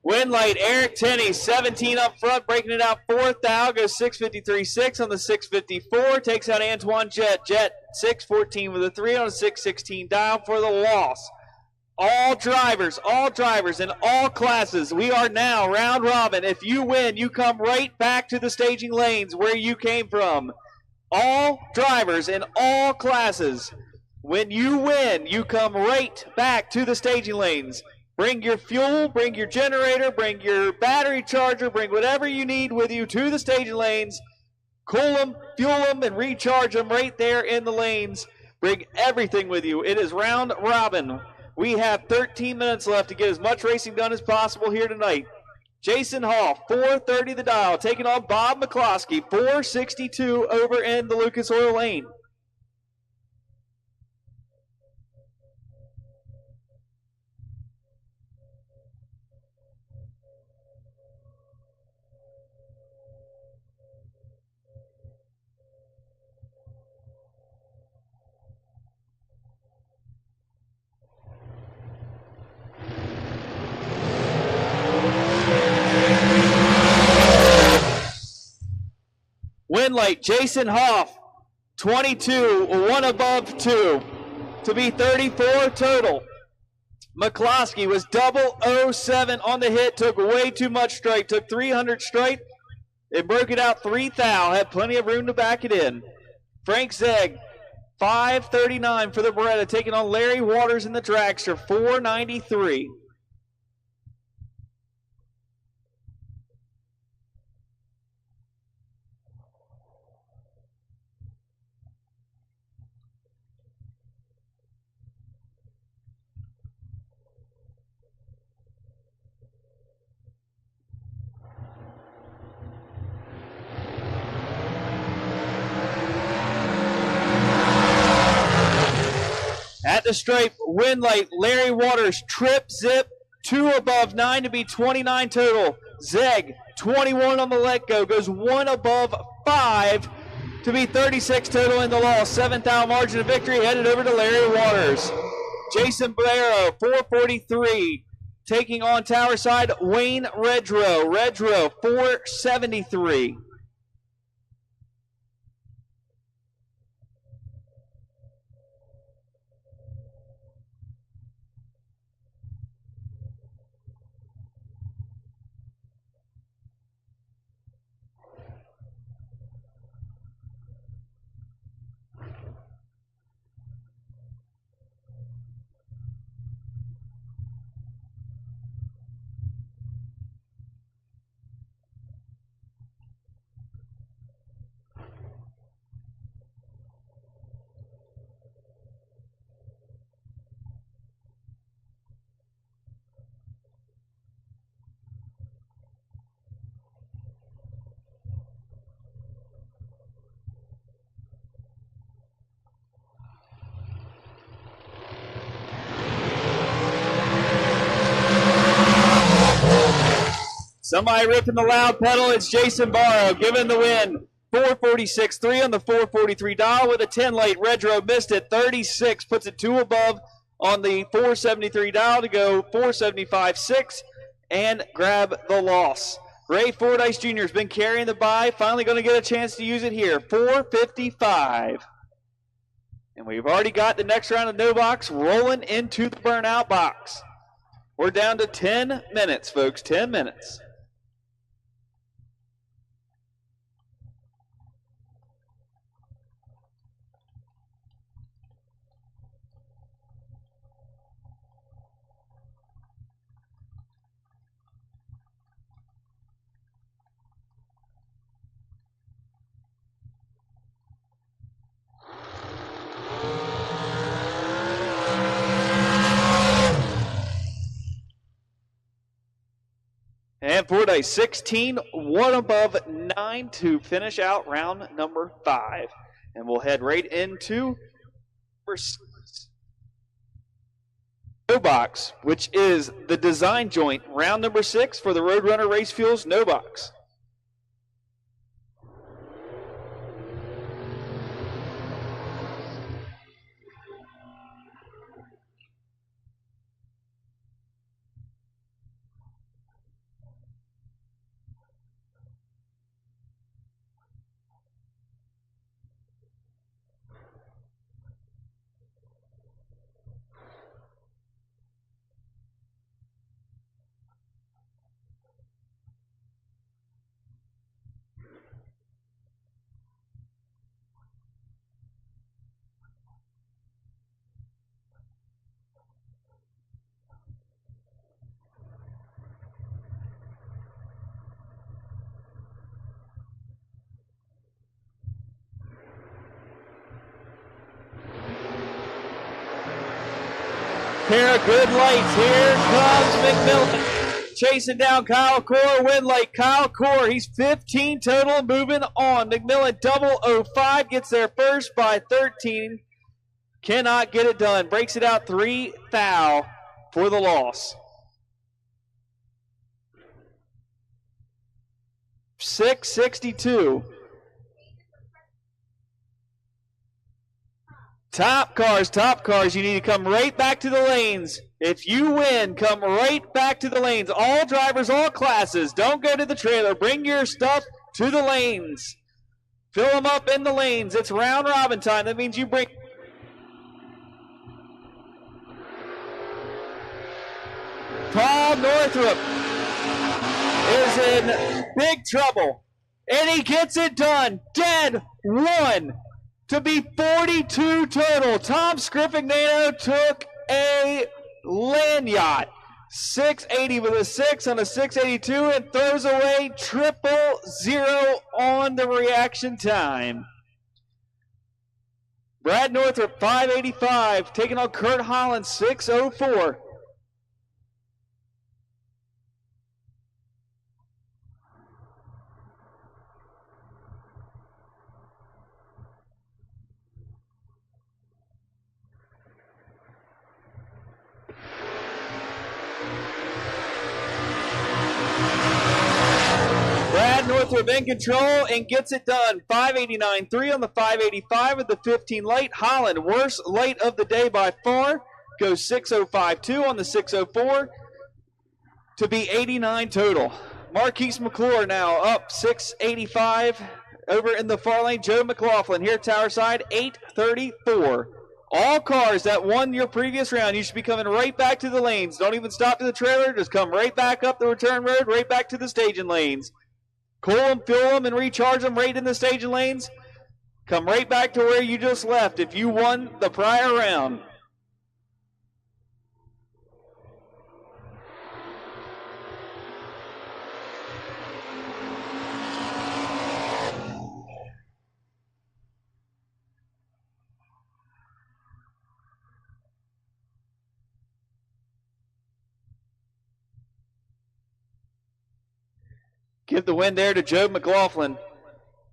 Win light, Eric Tenney, 17 up front, breaking it out 4th thou, goes 653.6 on the 654, takes out Antoine Jett. Jett, 614 with a 3 on a 616 dial for the loss. All drivers in all classes. We are now round robin. If you win, you come right back to the staging lanes where you came from. All drivers in all classes. When you win, you come right back to the staging lanes. Bring your fuel, bring your generator, bring your battery charger, bring whatever you need with you to the staging lanes. Cool them, fuel them, and recharge them right there in the lanes. Bring everything with you. It is round robin. We have 13 minutes left to get as much racing done as possible here tonight. Jason Hall, 430 the dial, taking on Bob McCloskey, 462 over in the Lucas Oil Lane. Win late, Jason Hoff, 22, one above 2, to be 34 total. McCloskey was 007 on the hit, took way too much straight, took 300 straight. It broke it out 3 thou, had plenty of room to back it in. Frank Zegg, 539 for the Beretta, taking on Larry Waters in the dragster, 493. At the stripe, win late, Larry Waters, trip, zip, 2 above 9 to be 29 total. Zeg, 21 on the let go, goes 1 above 5 to be 36 total in the loss. 7th out margin of victory headed over to Larry Waters. Jason Barrow, 443, taking on tower side, Wayne Redrow. Redrow, 473. Somebody ripping the loud pedal. It's Jason Barrow giving the win. 446, 3 on the 443 dial with a 10 late. Redrow missed it. 36 puts it 2 above on the 473 dial to go 475, 6 and grab the loss. Ray Fordyce Jr. has been carrying the bye. Finally going to get a chance to use it here. 455. And we've already got the next round of no box rolling into the burnout box. We're down to 10 minutes, folks. 10 minutes. And Fordyce 16, 1 above 9 to finish out round number 5. And we'll head right into number 6. No box, which is the design joint, round number 6 for the Roadrunner Race Fuels no box. Pair of good lights. Here comes McMillan. chasing down Kyle Core. Win late. Kyle Core, he's 15 total. Moving on. McMillan 005 gets there first by 13. Cannot get it done. Breaks it out 3 thou for the loss. 662. Top cars, you need to come right back to the lanes. If you win, come right back to the lanes. All drivers, all classes, don't go to the trailer. Bring your stuff to the lanes. Fill them up in the lanes. It's round robin time. That means you bring... Paul Northrup is in big trouble, and he gets it done. Dead one to be 42 total. Tom Scriffignano took a land yacht. 680 with a 6 on a 682 and throws away 000 on the reaction time. Brad Northrup 585 taking on Kurt Holland 604. Northrup in control and gets it done. 589.3 on the 585 with the 15 late. Holland, worst late of the day by far, goes 605.2 on the 604 to be 89 total. Marquise McClure now up 685 over in the far lane. Joe McLaughlin here tower side 834. All cars that won your previous round, you should be coming right back to the lanes. Don't even stop to the trailer. Just come right back up the return road, right back to the staging lanes. Cool them, fill them, and recharge them right in the staging lanes. Come right back to where you just left if you won the prior round. Give the win there to Joe McLaughlin.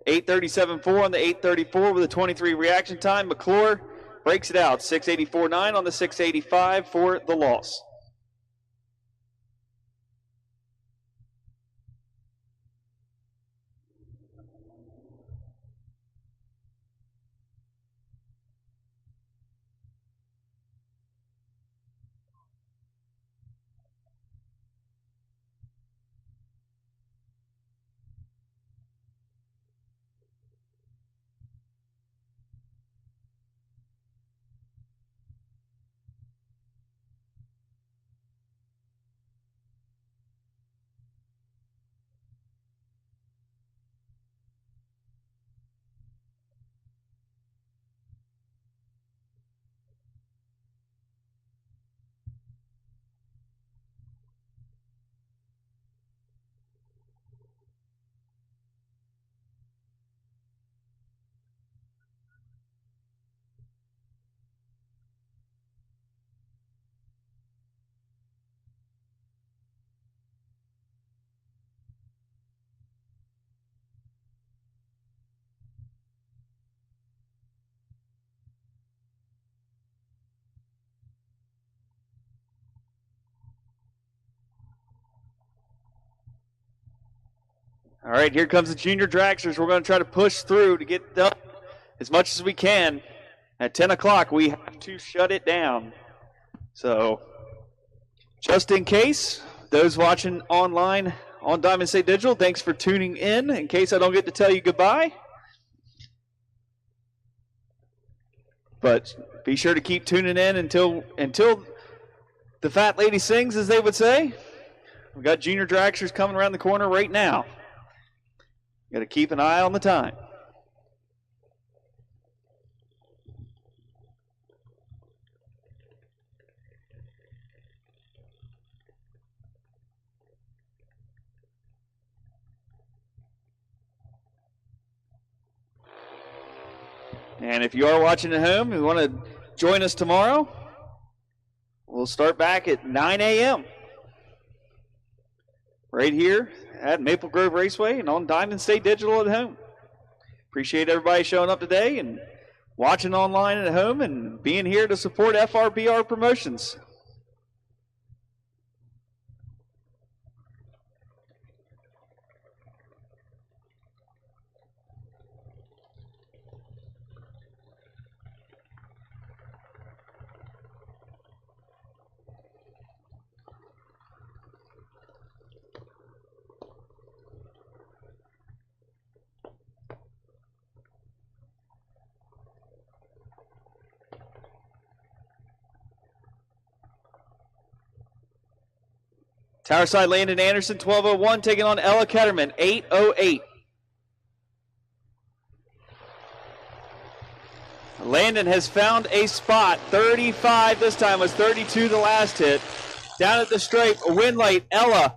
837.4 on the 834 with a 23 reaction time. McClure breaks it out. 684.9 on the 685 for the loss. All right, here comes the junior dragsters. We're going to try to push through to get done as much as we can. At 10 o'clock, we have to shut it down. So, just in case, those watching online on Diamond State Digital, thanks for tuning in case I don't get to tell you goodbye. But be sure to keep tuning in until the fat lady sings, as they would say. We've got junior dragsters coming around the corner right now. Got to keep an eye on the time. And if you are watching at home and want to join us tomorrow, we'll start back at 9 a.m. right here at Maple Grove Raceway and on Diamond State Digital at home. Appreciate everybody showing up today and watching online at home and being here to support FRBR Promotions. Towerside Landon Anderson, 12:01, taking on Ella Ketterman, 8:08. Landon has found a spot, 35 this time, was 32 the last hit. Down at the stripe, a win late, Ella,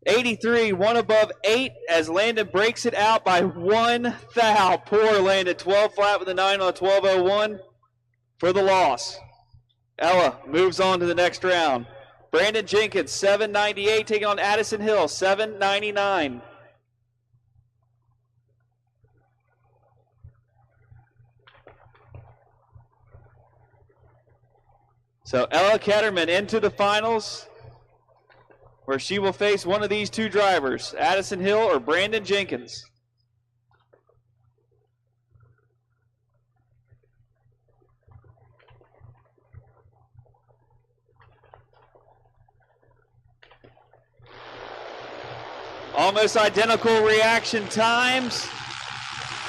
83, one above 8 as Landon breaks it out by 1 thou. Poor Landon, 12 flat with a 9 on a 12:01 for the loss. Ella moves on to the next round. Brandon Jenkins, 798, taking on Addison Hill, 799. So Ella Ketterman into the finals, where she will face one of these two drivers, Addison Hill or Brandon Jenkins. Almost identical reaction times.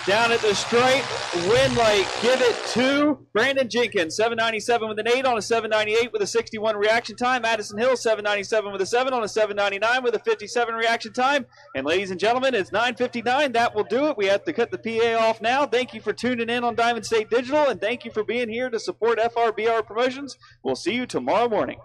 Down at the stripe, win late, give it to Brandon Jenkins, 797 with an 8 on a 798 with a 61 reaction time. Addison Hill, 797 with a 7 on a 799 with a 57 reaction time. And ladies and gentlemen, it's 9:59. That will do it. We have to cut the PA off now. Thank you for tuning in on Diamond State Digital, and thank you for being here to support FRBR Promotions. We'll see you tomorrow morning.